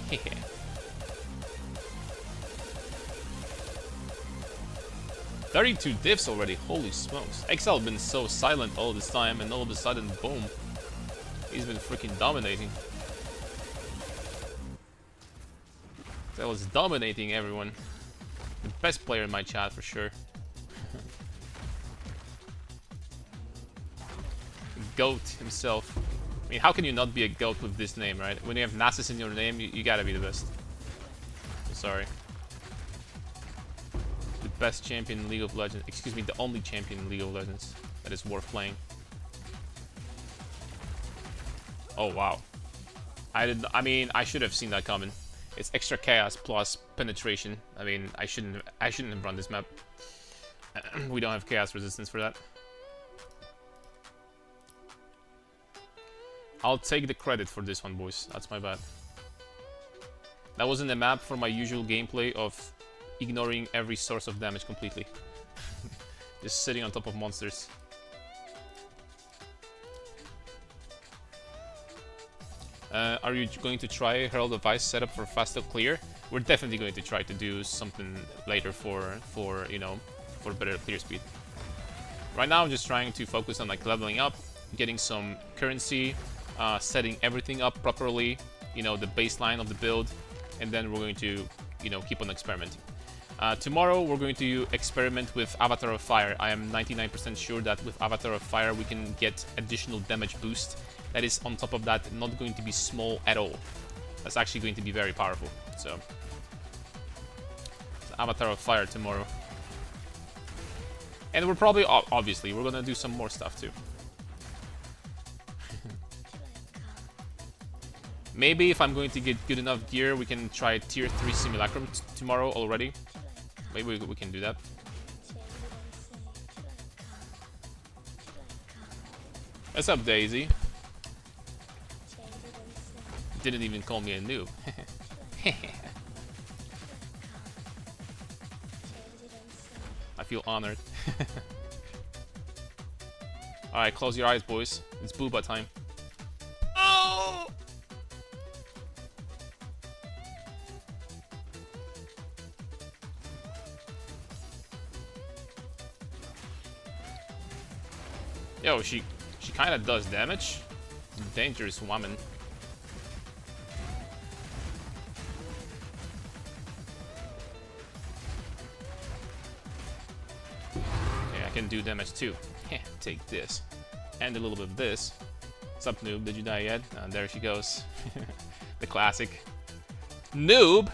Speaker 2: 32 diffs already. Holy smokes! XL been so silent all this time, and all of a sudden, boom! He's been freaking dominating. That was dominating everyone. The best player in my chat for sure. GOAT himself. I mean, how can you not be a GOAT with this name, right? When you have Nasus in your name, you gotta be the best. So sorry. The best champion in League of Legends. Excuse me, the only champion in League of Legends that is worth playing. Oh wow. I mean, I should have seen that coming. It's extra chaos plus penetration. I mean, I shouldn't have run this map. We don't have chaos resistance for that. I'll take the credit for this one, boys. That's my bad. That wasn't a map for my usual gameplay of ignoring every source of damage completely. Just sitting on top of monsters. Are you going to try Herald of Ice setup for faster clear? We're definitely going to try to do something later for you know, for better clear speed. Right now I'm just trying to focus on like leveling up, getting some currency, setting everything up properly, you know, the baseline of the build, and then we're going to, you know, keep on experimenting. Tomorrow we're going to experiment with Avatar of Fire. I am 99% sure that with Avatar of Fire we can get additional damage boost. That is on top of that not going to be small at all. That's actually going to be very powerful. So Avatar of Fire tomorrow. And we're probably, obviously, we're gonna do some more stuff too. Maybe if I'm going to get good enough gear, we can try tier 3 simulacrum tomorrow already. Maybe we can do that. What's up, Daisy? Didn't even call me a noob. I feel honored. Alright, close your eyes, boys. It's booba time. Oh! Yo, she kind of does damage. Dangerous woman. Okay, I can do damage too. Take this. And a little bit of this. What's up, noob? Did you die yet? There she goes. The classic. Noob!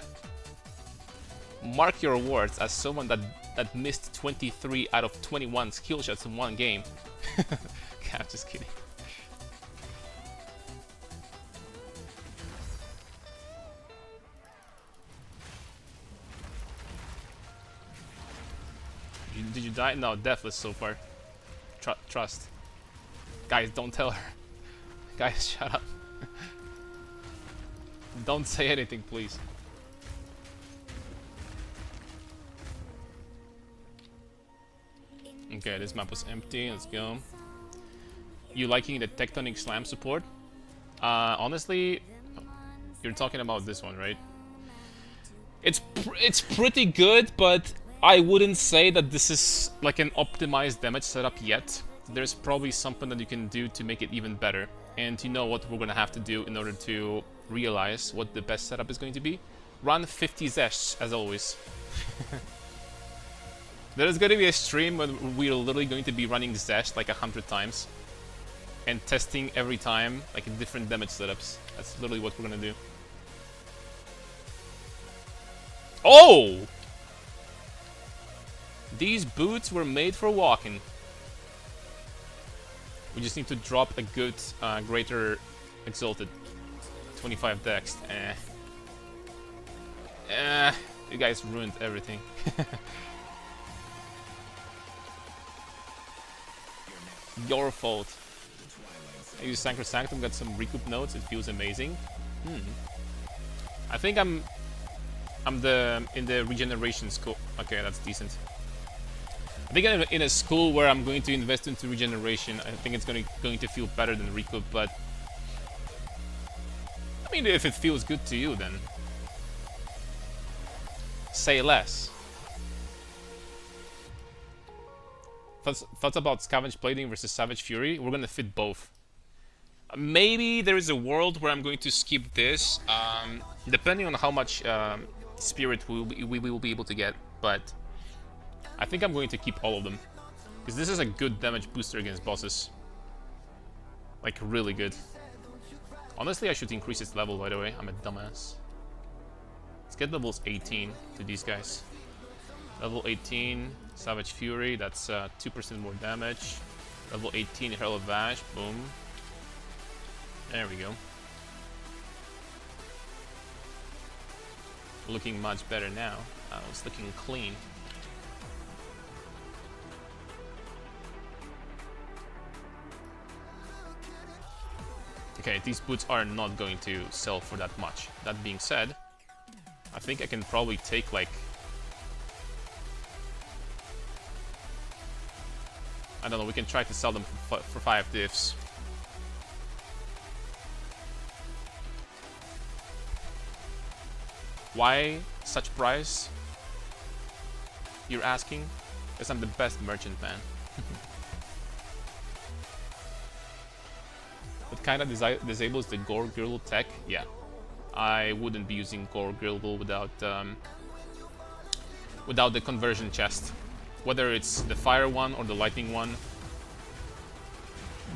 Speaker 2: Mark your words as someone that missed 23 out of 21 skill shots in one game. I'm just kidding. Did you die? No, deathless so far. Trust. Guys, don't tell her. Guys, shut up. Don't say anything, please. Okay, this map was empty. Let's go. You liking the Tectonic Slam support? Honestly, you're talking about this one, right? It's pretty good, but I wouldn't say that this is like an optimized damage setup yet. There's probably something that you can do to make it even better. And you know what we're gonna have to do in order to realize what the best setup is going to be? Run 50 Zesh, as always. There's gonna be a stream when we're literally going to be running Zesh like 100 times. And testing every time, like in different damage setups. That's literally what we're gonna do. Oh! These boots were made for walking. We just need to drop a good, greater exalted. 25 dex. You guys ruined everything. Your fault. I use Sacrosanctum, got some recoup notes, it feels amazing. I think I'm in the regeneration school. Okay, that's decent. I think I'm in a school where I'm going to invest into regeneration. I think it's going to feel better than recoup, but I mean, if it feels good to you, then say less. Thoughts about Scavenge Plating versus Savage Fury? We're gonna fit both. Maybe there is a world where I'm going to skip this, depending on how much spirit we will be able to get, but I think I'm going to keep all of them. Because this is a good damage booster against bosses. Like, really good. Honestly, I should increase its level, by the way. I'm a dumbass. Let's get levels 18 to these guys. Level 18, Savage Fury, that's 2% more damage. Level 18, Herald of Ash, boom. There we go. Looking much better now. It's looking clean. Okay, these boots are not going to sell for that much. That being said, I think I can probably take like... I don't know, we can try to sell them for 5 diffs. Why such price? You're asking? Because I'm the best merchant, man. What kind of disables the Gore girdle tech? Yeah, I wouldn't be using Gore girdle without the conversion chest. Whether it's the fire one or the lightning one,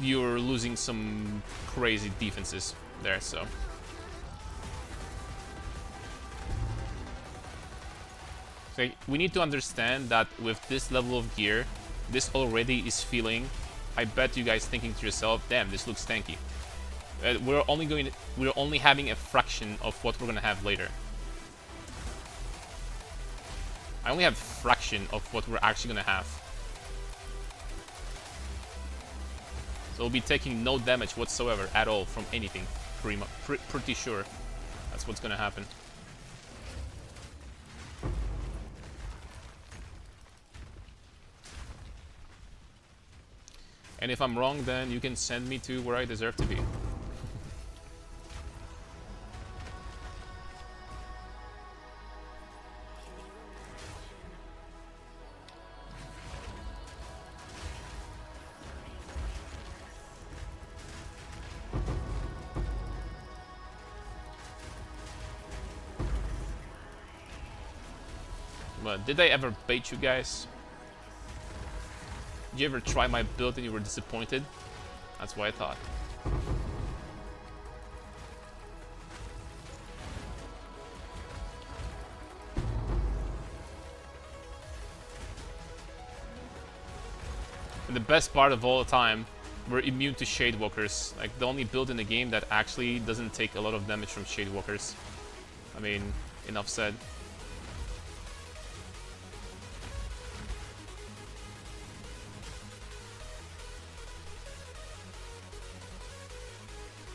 Speaker 2: you're losing some crazy defenses there, so. So we need to understand that with this level of gear, this already is feeling. I bet you guys thinking to yourself, "Damn, this looks tanky." We're only having a fraction of what we're gonna have later. I only have a fraction of what we're actually gonna have. So we'll be taking no damage whatsoever at all from anything. Pretty sure that's what's gonna happen. And if I'm wrong, then you can send me to where I deserve to be. But did I ever bait you guys? Did you ever try my build and you were disappointed? That's what I thought. And the best part of all the time, we're immune to Shadewalkers. Like, the only build in the game that actually doesn't take a lot of damage from Shadewalkers. I mean, enough said.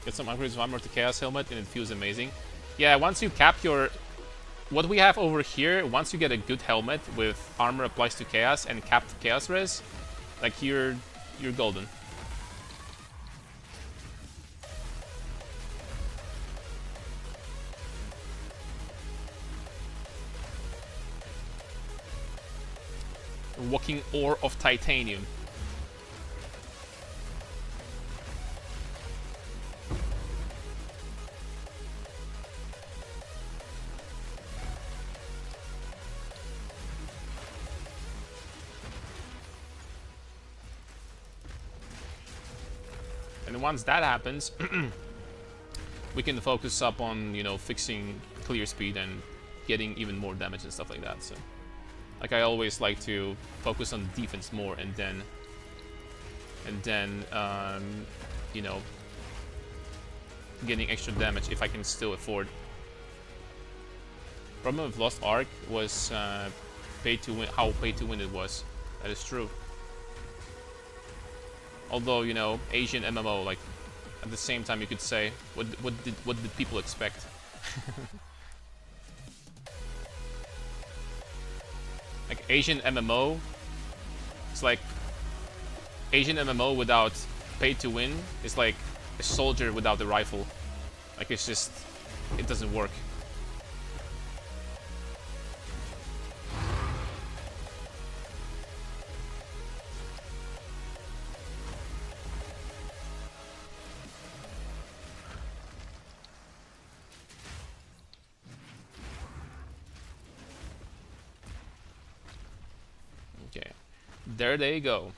Speaker 2: Get some upgrades of armor to Chaos Helmet and it feels amazing. Yeah, once you cap your... What we have over here, once you get a good helmet with armor applies to Chaos and capped Chaos res, like you're golden. Walking ore of titanium. And once that happens, we can focus up on, you know, fixing clear speed and getting even more damage and stuff like that. So, like, I always like to focus on defense more, and then you know, getting extra damage if I can still afford. Problem with Lost Ark was pay to win. How pay to win it was. That is true. Although, you know, Asian MMO, like, at the same time you could say, what did people expect? Like, Asian MMO, it's like, Asian MMO without pay to win is like a soldier without a rifle. Like, it's just, it doesn't work. Okay, there they go.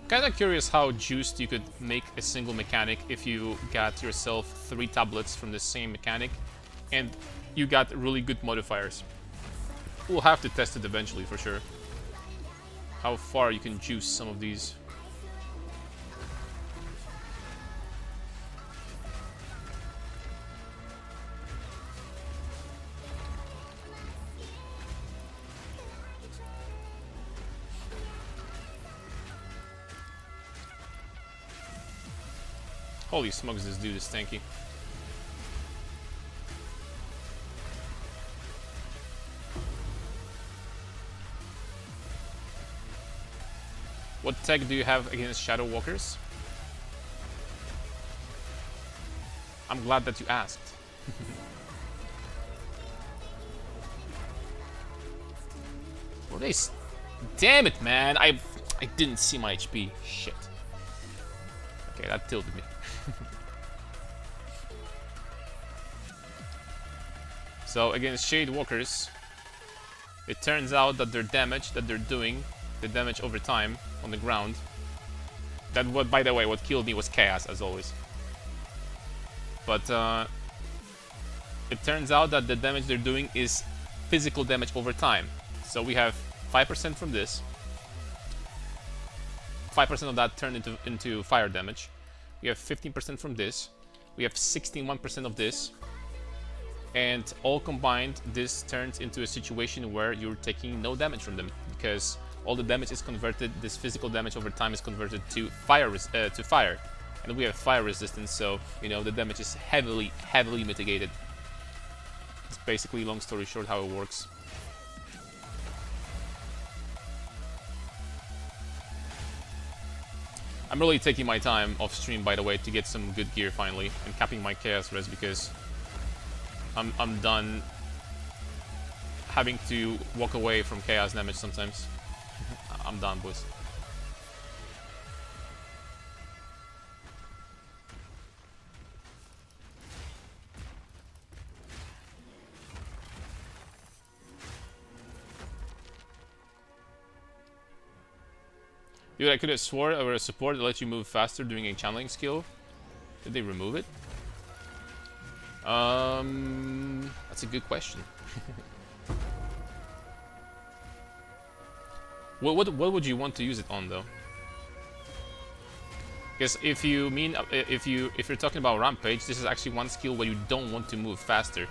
Speaker 2: Kinda curious how juiced you could make a single mechanic if you got yourself 3 tablets from the same mechanic and you got really good modifiers. We'll have to test it eventually for sure. How far you can juice some of these. Holy smokes, this dude is tanky. What tech do you have against Shadow Walkers? I'm glad that you asked. Were they... Damn it, man! I didn't see my HP. Shit. Okay, that tilted me. So against Shade Walkers, it turns out that their damage that they're doing, the damage over time on the ground, that what, by the way, what killed me was Chaos as always. But it turns out that the damage they're doing is physical damage over time. So we have 5% from this. 5% of that turned into fire damage. We have 15% from this. We have 61% of this. And all combined, this turns into a situation where you're taking no damage from them, because all the damage is converted, this physical damage over time is converted to fire, and we have fire resistance, so, you know, the damage is heavily mitigated. It's basically, long story short, how it works. I'm really taking my time off stream, by the way, to get some good gear finally, and capping my chaos res because I'm done having to walk away from chaos damage sometimes. I'm done, boys. Dude, I could have swore over a support that lets you move faster doing a channeling skill. Did they remove it? That's a good question. What would you want to use it on though? Because if you mean if you're talking about rampage, this is actually one skill where you don't want to move faster.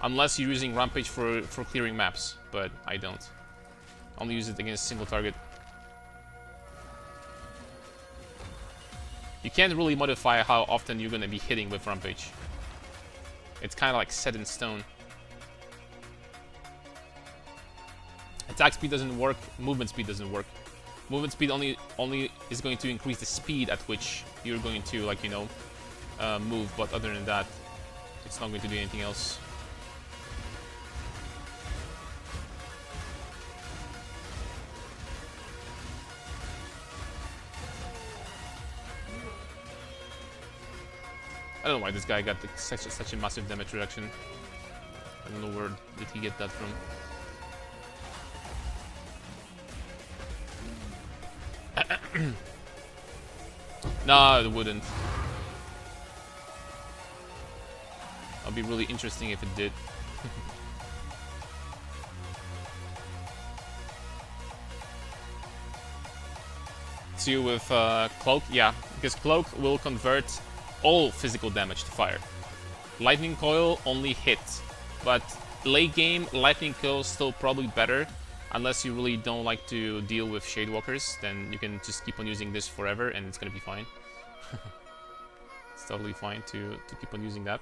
Speaker 2: Unless you're using rampage for clearing maps, but I don't. Only use it against single target. You can't really modify how often you're gonna be hitting with rampage. It's kind of like set in stone. Attack speed doesn't work. Movement speed doesn't work. Movement speed only is going to increase the speed at which you're going to, like, you know, move. But other than that, it's not going to do anything else. I don't know why this guy got such a massive damage reduction. I don't know where did he get that from. Nah, it wouldn't. It'll be really interesting if it did. See you with Cloak? Yeah, because Cloak will convert all physical damage to fire. Lightning Coil only hit, but late game, Lightning Coil is still probably better. Unless you really don't like to deal with Shadewalkers, then you can just keep on using this forever and it's gonna be fine. It's totally fine to keep on using that.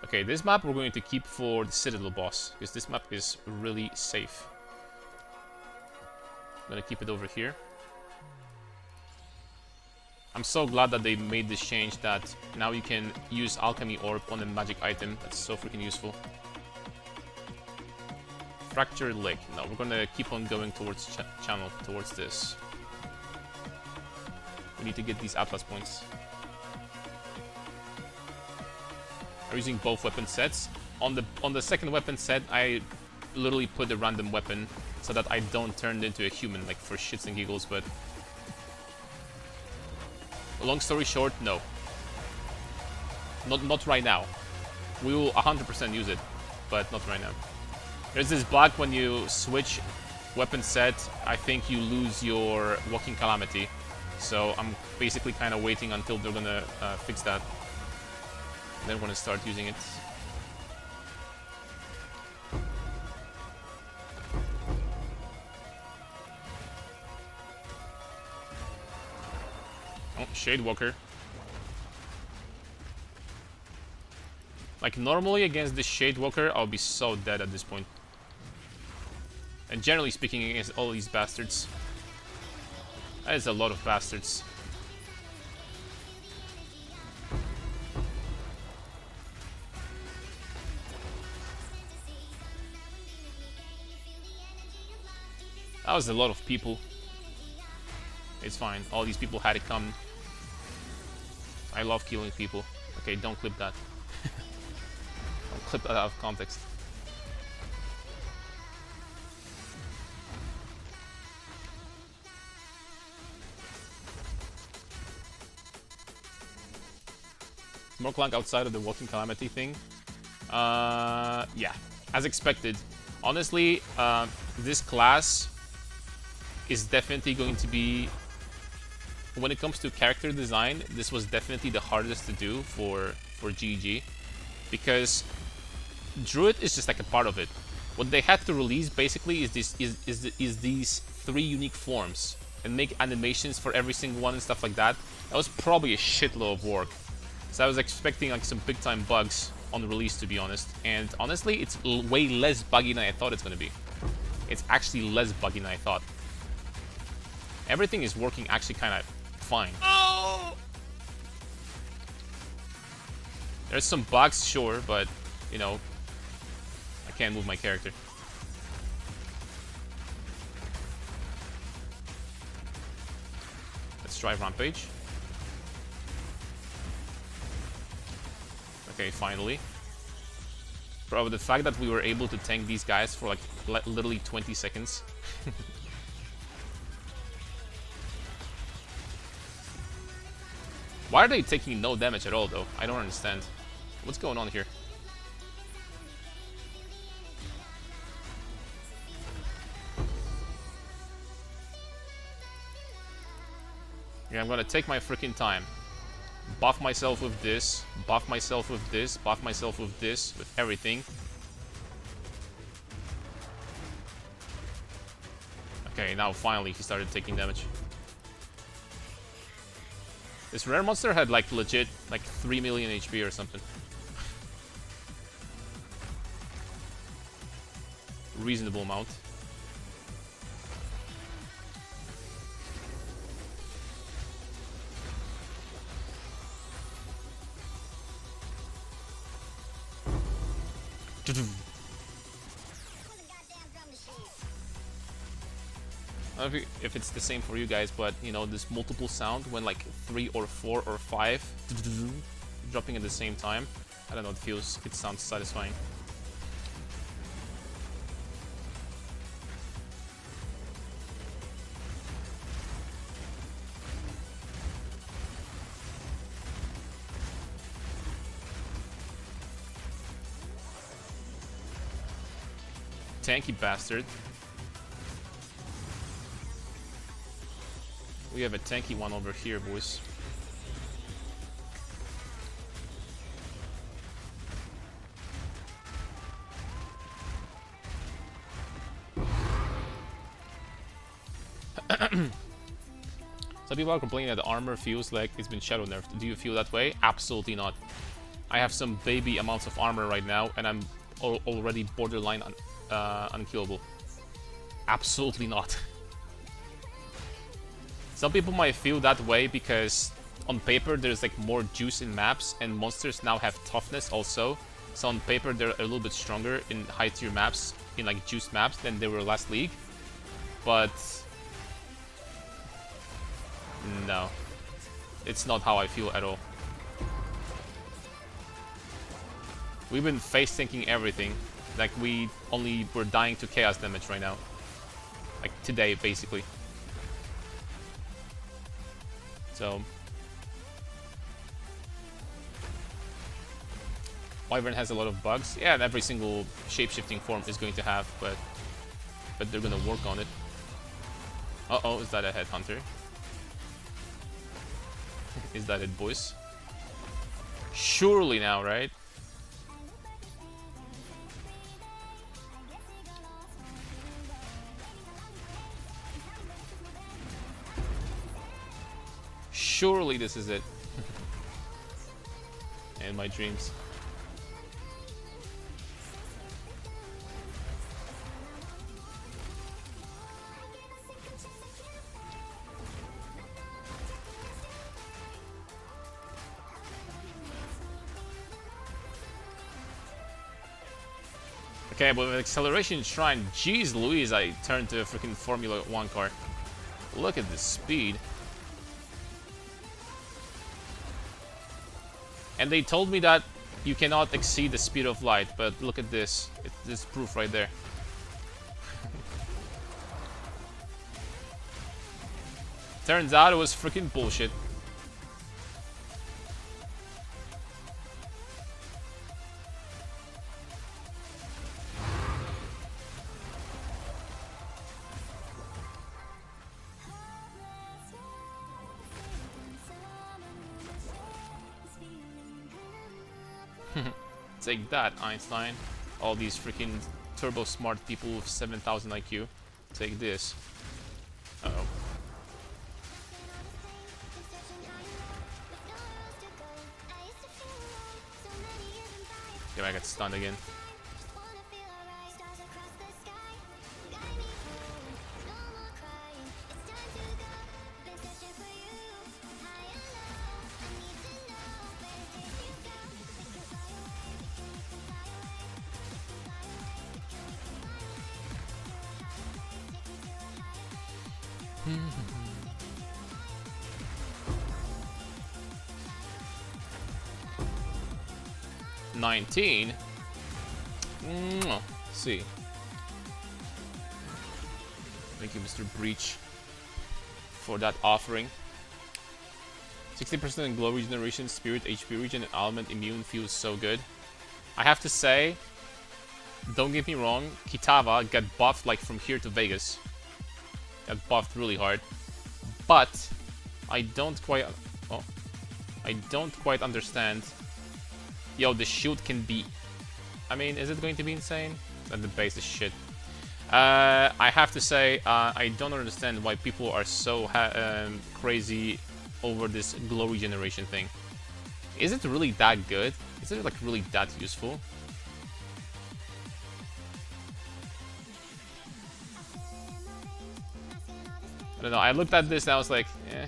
Speaker 2: Okay, this map we're going to keep for the Citadel boss, because this map is really safe. I'm gonna keep it over here. I'm so glad that they made this change that now you can use Alchemy Orb on a magic item. That's so freaking useful. Fractured Leg. No, we're gonna keep on going towards channel, towards this. We need to get these Atlas points. I'm using both weapon sets. On the second weapon set, I literally put a random weapon so that I don't turn into a human, like for shits and giggles, but long story short, no. Not right now. We will 100% use it, but not right now. There's this bug when you switch weapon set, I think you lose your Walking Calamity. So I'm basically kind of waiting until they're gonna fix that. And then we're gonna start using it. Oh, Shadewalker. Like, normally against this Shadewalker, I'll be so dead at this point. And generally speaking, against all these bastards. That is a lot of bastards. That was a lot of people. It's fine. All these people had it coming. I love killing people. Okay, don't clip that. Don't clip that out of context. More Clank outside of the Walking Calamity thing. Yeah, as expected. Honestly, this class is definitely going to be, when it comes to character design, this was definitely the hardest to do for GG, because Druid is just like a part of it. What they had to release basically is these 3 unique forms and make animations for every single one and stuff like that. That was probably a shitload of work. So I was expecting like some big time bugs on release, to be honest. And honestly, it's way less buggy than I thought it's gonna be. It's actually less buggy than I thought. Everything is working actually kind of fine. Oh! There's some bugs, sure, but you know, I can't move my character. Let's try Rampage. Okay, finally. Bro, the fact that we were able to tank these guys for like literally 20 seconds. Why are they taking no damage at all, though? I don't understand. What's going on here? Yeah, I'm gonna take my freaking time. Buff myself with this, buff myself with this, buff myself with this, with everything. Okay, now finally he started taking damage. This rare monster had like legit like 3 million HP or something. Reasonable amount. I don't know if it's the same for you guys, but you know, this multiple sound when like 3 or 4 or 5 dropping at the same time. I don't know, it sounds satisfying. Tanky bastard. We have a tanky one over here, boys. Some people are complaining that the armor feels like it's been shadow nerfed. Do you feel that way? Absolutely not. I have some baby amounts of armor right now, and I'm already borderline unkillable. Absolutely not. Some people might feel that way because on paper there's like more juice in maps, and monsters now have toughness also. So on paper they're a little bit stronger in high tier maps, in like juiced maps, than they were last league. But no, it's not how I feel at all. We've been face tanking everything. Like we only were dying to chaos damage right now. Like today, basically. So Wyvern has a lot of bugs. Yeah, and every single shape-shifting form is going to have, but they're gonna work on it. Uh-oh, is that a headhunter? Is that it, boys? Surely now, right? Surely this is it. And my dreams. Okay, but with acceleration shrine, jeez Louise, I turned to a freaking Formula 1 car. Look at the speed. And they told me that you cannot exceed the speed of light, but look at this. It's proof right there. Turns out it was freaking bullshit. Take that, Einstein. All these freaking turbo smart people with 7,000 IQ. Take this. Uh-oh. I got stunned again. $19. See. Thank you, Mr. Breach, for that offering. 60% in glow regeneration, spirit, HP regen, and element immune feels so good. I have to say, don't get me wrong, Kitava got buffed like from here to Vegas. Got buffed really hard. But I don't quite understand. Yo, the shield can be, I mean, is it going to be insane? And the base is shit. I have to say, I don't understand why people are so crazy over this glow regeneration thing. Is it really that good? Is it like really that useful? I don't know, I looked at this and I was like, eh.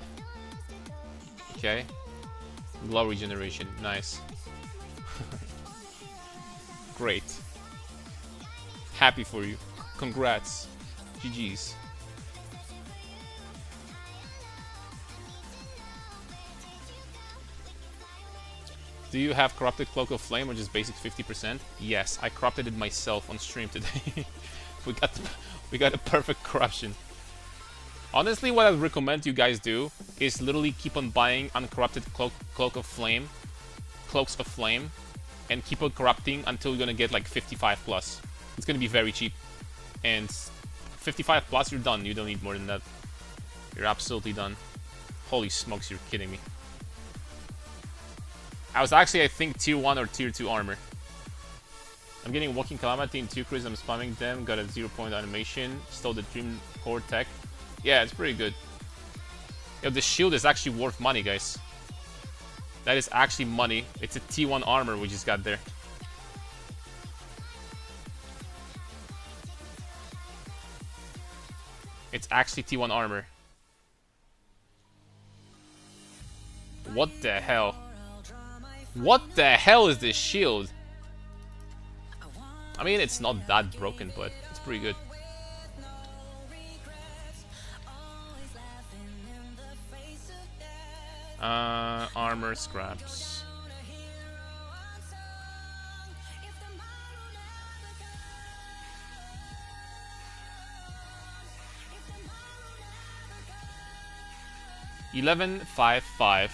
Speaker 2: Okay. Glow regeneration, nice. Great. Happy for you. Congrats. GG's. Do you have corrupted Cloak of Flame or just basic 50%? Yes, I corrupted it myself on stream today. we got a perfect corruption. Honestly, what I'd recommend you guys do is literally keep on buying uncorrupted Cloaks of Flame, and keep on corrupting until you're gonna get like 55 plus. It's gonna be very cheap, and 55 plus, you're done. You don't need more than that. You're absolutely done. Holy smokes, you're kidding me. I was actually, I think, tier 1 or tier 2 armor. I'm getting Walking Calamity in 2 crates. I'm spamming them. Got a 0-point animation. Stole the Dream Core tech. Yeah, it's pretty good. Yo, the shield is actually worth money, guys. That is actually money. It's a T1 armor we just got there. It's actually T1 armor. What the hell? What the hell is this shield? I mean, it's not that broken, but it's pretty good. Armor scraps. $11.55.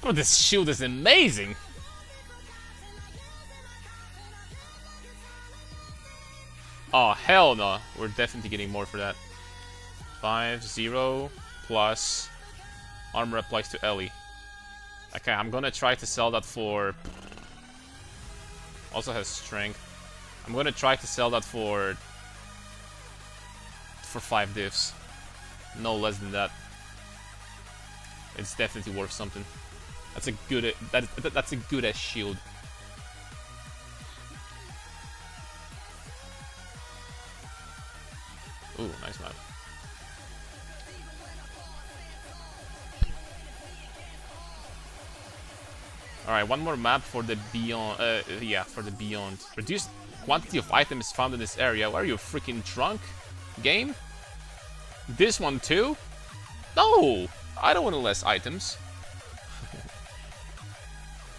Speaker 2: Bro, this shield is amazing. Oh, hell no. We're definitely getting more for that. 5-0 plus armor applies to Ellie. Okay, I'm gonna try to sell that for... Also has strength. I'm gonna try to sell that for 5 diffs. No less than that. It's definitely worth something. That's a good... That's a good ass shield. Ooh, nice map. Alright, one more map for the Beyond. Yeah, for the Beyond. Reduced quantity of items found in this area. Are you freaking drunk? Game? This one too? No! I don't want less items.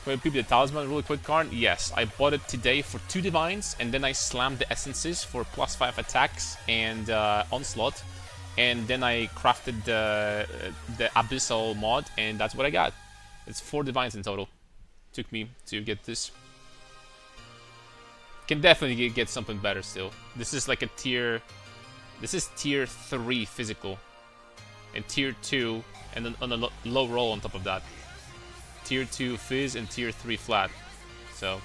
Speaker 2: Can we peep the talisman really quick, Karn? Yes, I bought it today for 2 divines, and then I slammed the essences for +5 attacks and onslaught, and then I crafted the abyssal mod, and that's what I got. It's 4 divines in total. Took me to get this. Can definitely get something better still. This is like a tier. This is tier 3 physical, and tier 2, and then on a low roll on top of that. Tier 2 Fizz and Tier 3 Flat. So,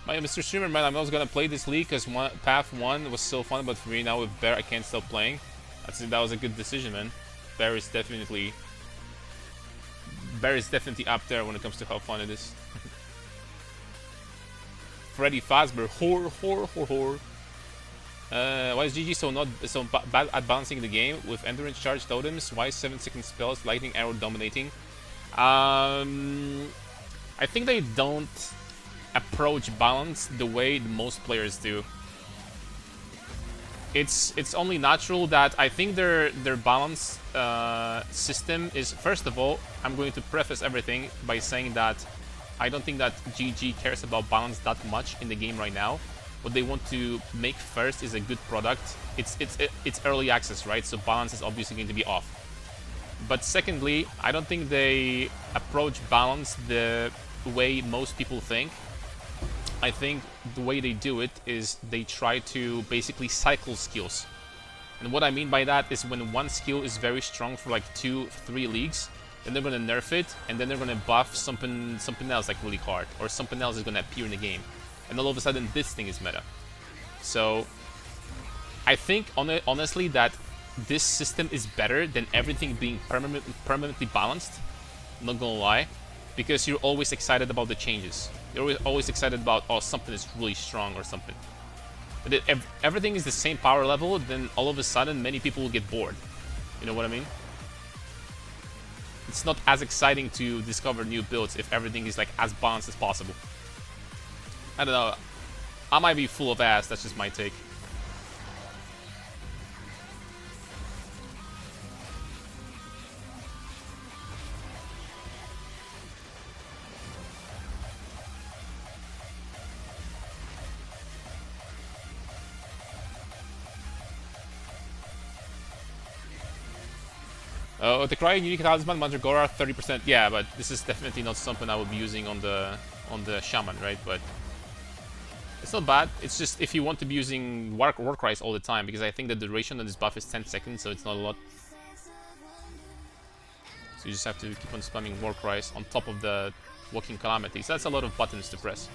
Speaker 2: Mr. Streamer, man, I'm also gonna play this league because Path 1 was so fun, but for me now with Bear, I can't stop playing. That was a good decision, man. Bear is definitely up there when it comes to how fun it is. Freddy Fazbear. Whore. Why is GG so bad at balancing the game with endurance charge totems? Why 7-second spells, lightning arrow dominating? I think they don't approach balance the way most players do. It's only natural that I think their balance system is, first of all, I'm going to preface everything by saying that I don't think that GG cares about balance that much in the game right now. What they want to make first is a good product. It's early access, right? So balance is obviously going to be off. But secondly, I don't think they approach balance the way most people think. I think the way they do it is they try to basically cycle skills. And what I mean by that is when one skill is very strong for like 2-3 leagues, then they're gonna nerf it, and then they're gonna buff something else like really hard, or something else is gonna appear in the game. And all of a sudden this thing is meta. So I think honestly that this system is better than everything being permanently balanced, not gonna lie, because you're always excited about the changes. You're always excited about, oh, something is really strong or something. But if everything is the same power level, then all of a sudden many people will get bored. You know what I mean? It's not as exciting to discover new builds if everything is like as balanced as possible. I don't know. I might be full of ass, that's just my take. The Crying Unique Talisman, Mandragora, 30%. Yeah, but this is definitely not something I would be using on the Shaman, right? But it's not bad. It's just if you want to be using Warcries all the time, because I think the duration on this buff is 10 seconds, so it's not a lot. So you just have to keep on spamming Warcries on top of the Walking Calamity. So that's a lot of buttons to press.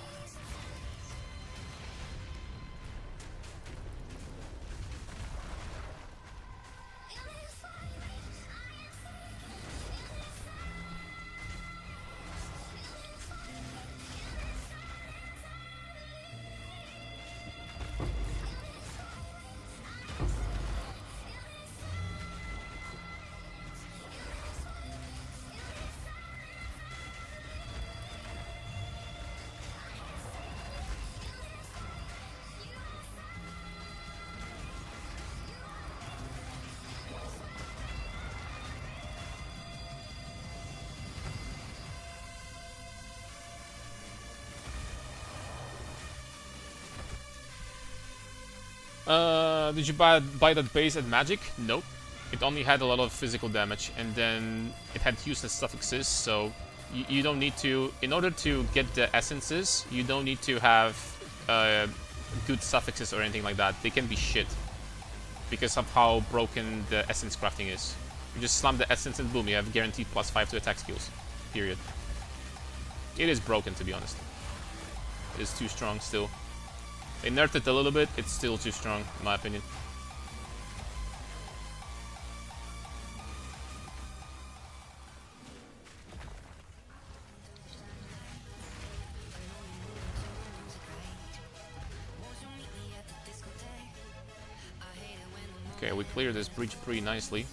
Speaker 2: Did you buy that base at Magic? Nope. It only had a lot of physical damage, and then it had useless suffixes, so you don't need to... In order to get the essences, you don't need to have good suffixes or anything like that. They can be shit, because of how broken the essence crafting is. You just slam the essence and boom, you have guaranteed +5 to attack skills. Period. It is broken, to be honest. It is too strong still. They nerfed it a little bit, it's still too strong, in my opinion. Okay, we cleared this breach pretty nicely.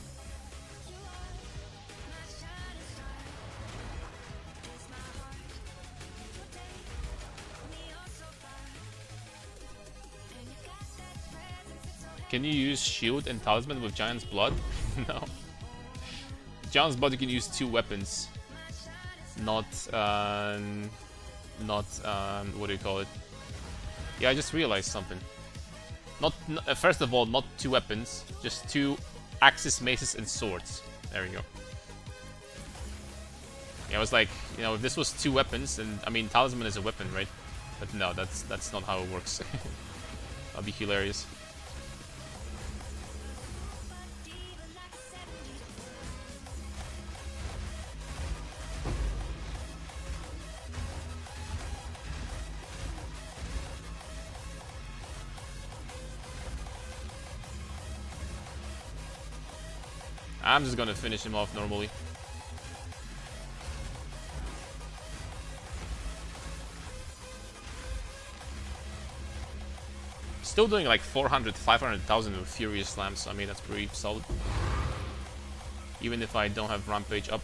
Speaker 2: Can you use shield and talisman with Giant's Blood? No. Giant's Blood you can use 2 weapons. Not what do you call it? Yeah, I just realized something. First of all, not 2 weapons, just 2 axes, maces, and swords. There we go. Yeah, I was like, you know, if this was 2 weapons, and I mean, talisman is a weapon, right? But no, that's not how it works. That'd be hilarious. I'm just gonna finish him off normally. Still doing like 400, 500,000 with Furious Slams. I mean, that's pretty solid. Even if I don't have Rampage up.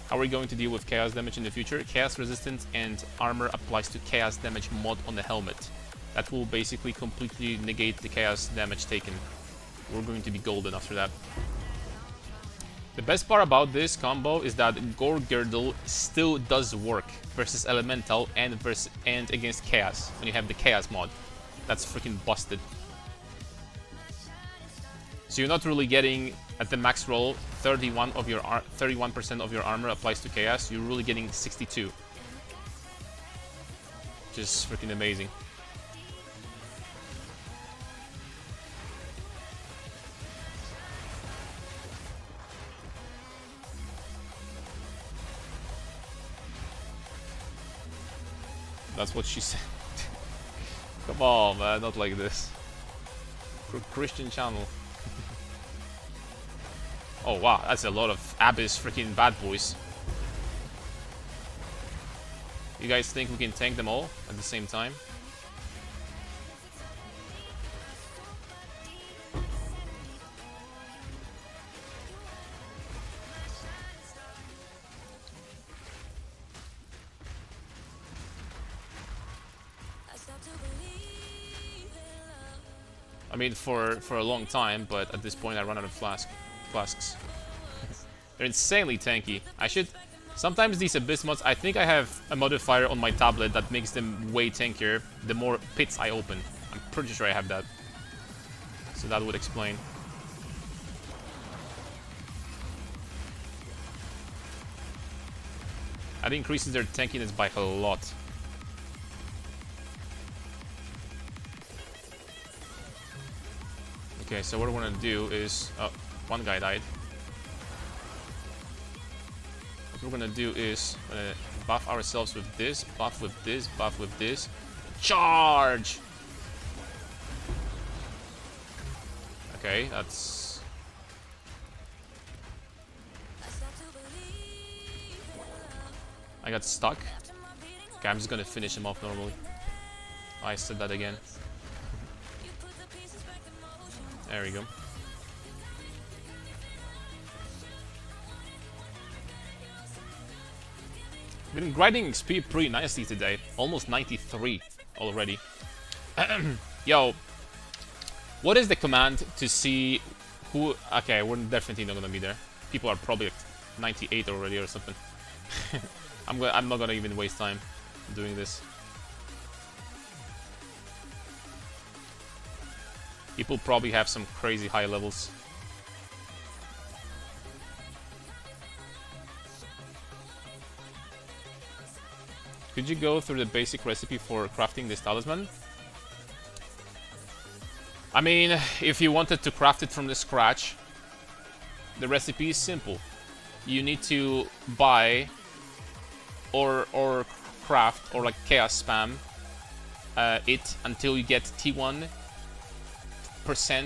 Speaker 2: How are we going to deal with Chaos damage in the future? Chaos resistance and armor applies to Chaos damage mod on the helmet. That will basically completely negate the Chaos damage taken. We're going to be golden after that. The best part about this combo is that Gore Girdle still does work versus Elemental and against Chaos when you have the Chaos mod. That's freaking busted. So you're not really getting at the max roll 31% of your armor applies to Chaos. You're really getting 62, which is freaking amazing. That's what she said. Come on, man, not like this. Christian channel. Oh wow, that's a lot of Abyss freaking bad boys. You guys think we can tank them all at the same time? I mean, for a long time, but at this point I run out of flasks. They're insanely tanky. I should... Sometimes these Abyss mods, I think I have a modifier on my tablet that makes them way tankier the more pits I open. I'm pretty sure I have that. So that would explain. That increases their tankiness by a lot. Okay, so what I want to do is... Oh, one guy died. What we're going to do is buff ourselves with this, buff with this, buff with this. Charge! Okay, that's... I got stuck. Okay, I'm just going to finish him off normally. I said that again. There we go. Been grinding XP pretty nicely today. Almost 93 already. Yo, what is the command to see who... Okay, we're definitely not gonna be there. People are probably at 98 already or something. I'm not gonna even waste time doing this. People probably have some crazy high levels. Could you go through the basic recipe for crafting this talisman? I mean, if you wanted to craft it from the scratch, the recipe is simple. You need to buy or craft or like chaos spam it until you get T1%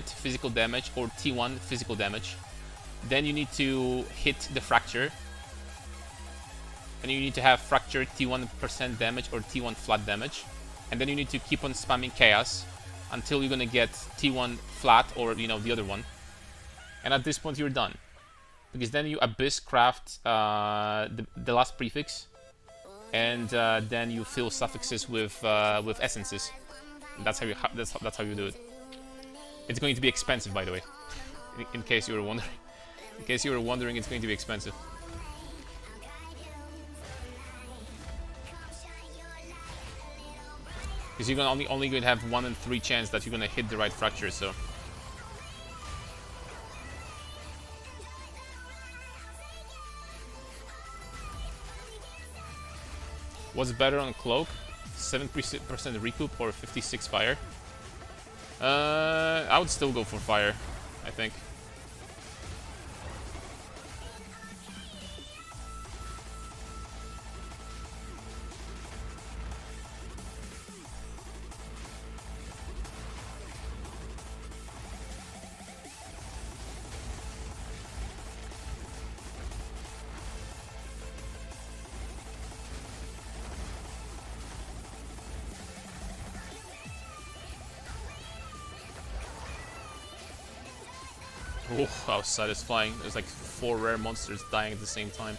Speaker 2: physical damage or T1 physical damage. Then you need to hit the fracture. And you need to have fracture T1% damage or T1 flat damage. And then you need to keep on spamming chaos until you're gonna get T1 flat or, you know, the other one. And at this point you're done. Because then you abyss craft the last prefix. And then you fill suffixes with essences. That's how you do it. It's going to be expensive, by the way. In case you were wondering. In case you were wondering, it's going to be expensive. Because you're only going to have 1 in 3 chance that you're going to hit the right fracture, so... What's better on Cloak? 7% recoup or 56 fire? I would still go for fire, I think. Oh, how satisfying. There's like 4 rare monsters dying at the same time.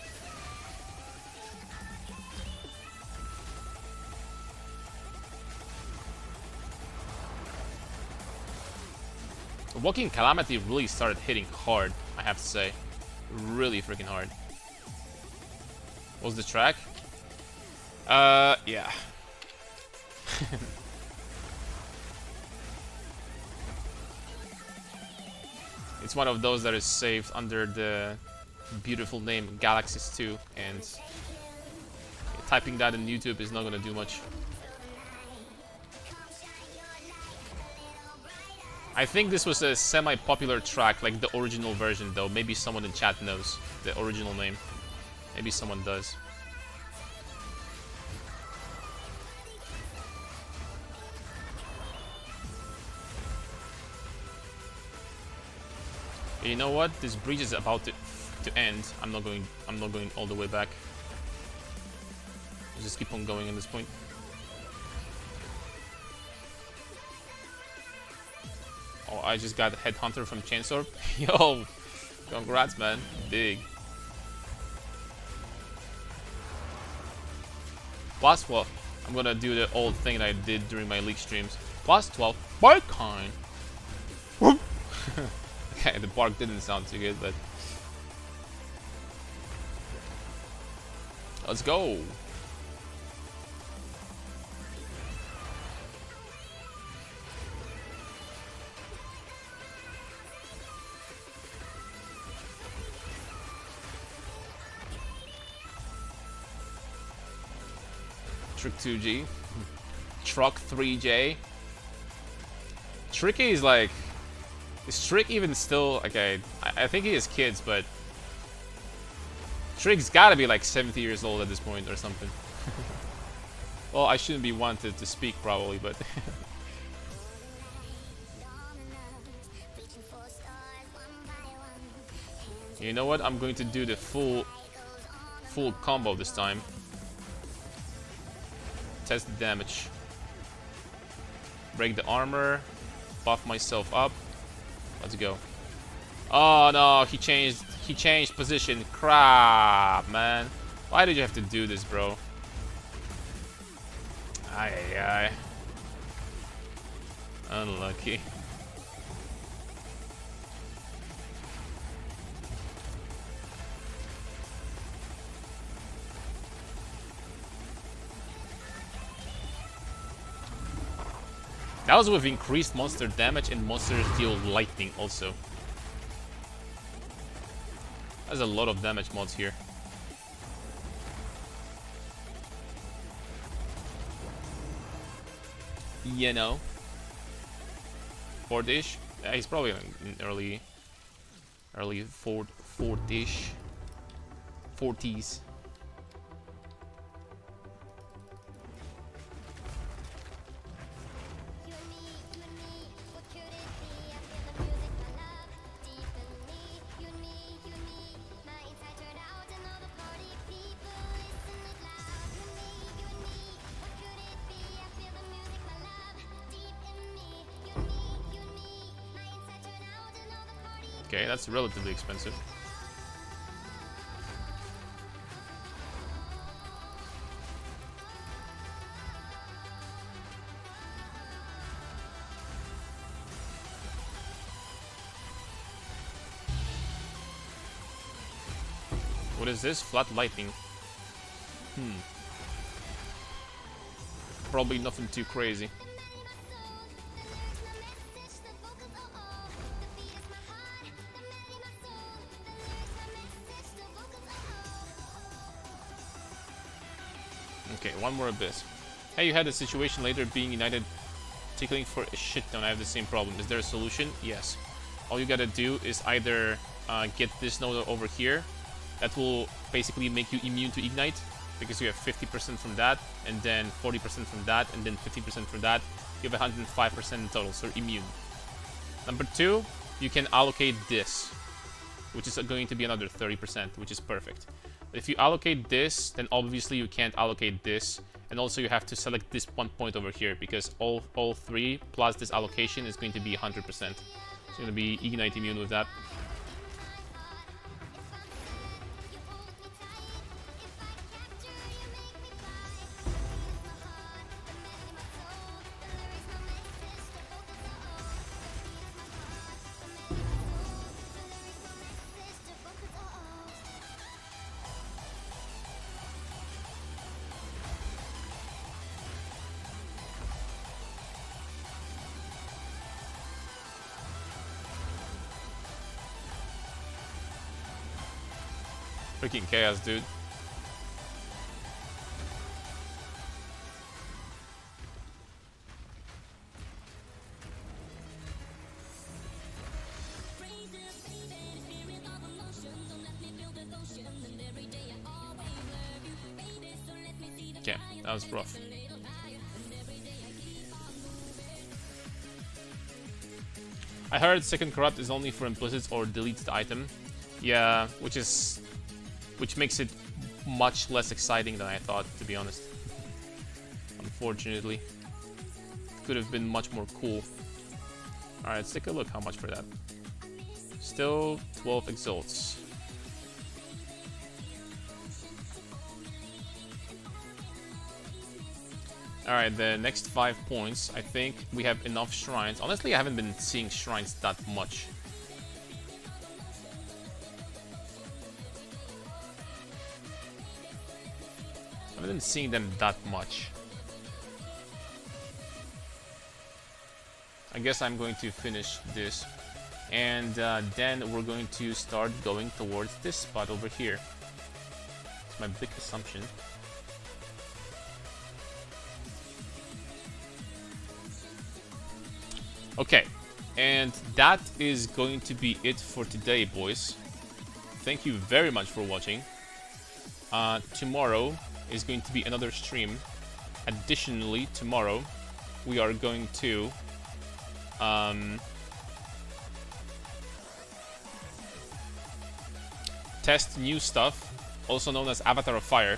Speaker 2: Walking Calamity really started hitting hard, I have to say. Really freaking hard. What was the track? Yeah. It's one of those that is saved under the beautiful name Galaxies 2, and typing that in YouTube is not gonna do much. I think this was a semi-popular track, like the original version though. Maybe someone in chat knows the original name. Maybe someone does. You know what? This bridge is about to end. I'm not going all the way back. I'll just keep on going at this point. Oh, I just got Headhunter from Chainsaw. Yo, congrats, man. Big. Plus 12. I'm gonna do the old thing that I did during my league streams. Plus 12. Barkine. Okay, the bark didn't sound too good, but let's go. Trick 2G. Truck 3J. Tricky is like... Is Trick even still... Okay, I think he has kids, but... Trick's gotta be like 70 years old at this point or something. Well, I shouldn't be wanted to speak probably, but... You know what? I'm going to do the full combo this time. Test the damage. Break the armor. Buff myself up. Let's go. Oh no, he changed position. Crap, man. Why did you have to do this, bro? Ay. Unlucky. That was with increased monster damage and monsters deal lightning also. There's a lot of damage mods here. You know. 4-ish? Yeah, he's probably in early 4-ish. 40s. Okay, that's relatively expensive. What is this? Flat lightning. Probably nothing too crazy. Okay, one more abyss. Hey, you had a situation later being united, tickling for a shit ton. I have the same problem. Is there a solution? Yes. All you gotta do is either get this node over here. That will basically make you immune to ignite, because you have 50% from that, and then 40% from that, and then 50% from that. You have 105% in total, so you're immune. Number 2, you can allocate this, which is going to be another 30%, which is perfect. If you allocate this, then obviously you can't allocate this, and also you have to select this one point over here, because all 3 plus this allocation is going to be 100%. So you're going to be ignite immune with that. Freaking chaos, dude. Okay, that was rough. I heard second corrupt is only for implicits or deletes the item. Yeah, which makes it much less exciting than I thought, to be honest. Unfortunately. Could have been much more cool. Alright, let's take a look how much for that. Still 12 exalts. Alright, the next 5 points, I think we have enough shrines. Honestly, I haven't been seeing shrines that much. I haven't been seeing them that much. I guess I'm going to finish this. And then we're going to start going towards this spot over here. It's my big assumption. Okay, and that is going to be it for today, boys. Thank you very much for watching. Tomorrow is going to be another stream. Additionally, tomorrow we are going to test new stuff, also known as Avatar of Fire,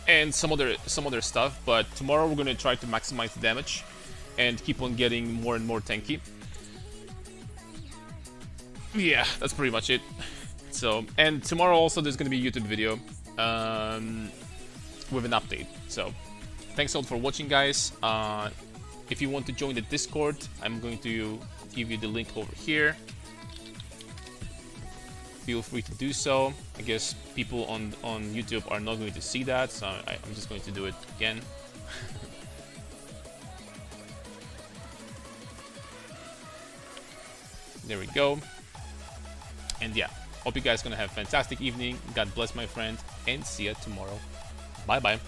Speaker 2: and some other stuff. But tomorrow we're going to try to maximize the damage and keep on getting more and more tanky. Yeah, that's pretty much it. So, and tomorrow also there's going to be a YouTube video with an update. So, thanks all for watching, guys. If you want to join the Discord, I'm going to give you the link over here. Feel free to do so. I guess people on YouTube are not going to see that, so I'm just going to do it again. There we go. And yeah, hope you guys gonna have a fantastic evening. God bless, my friend, and see ya tomorrow. Bye bye.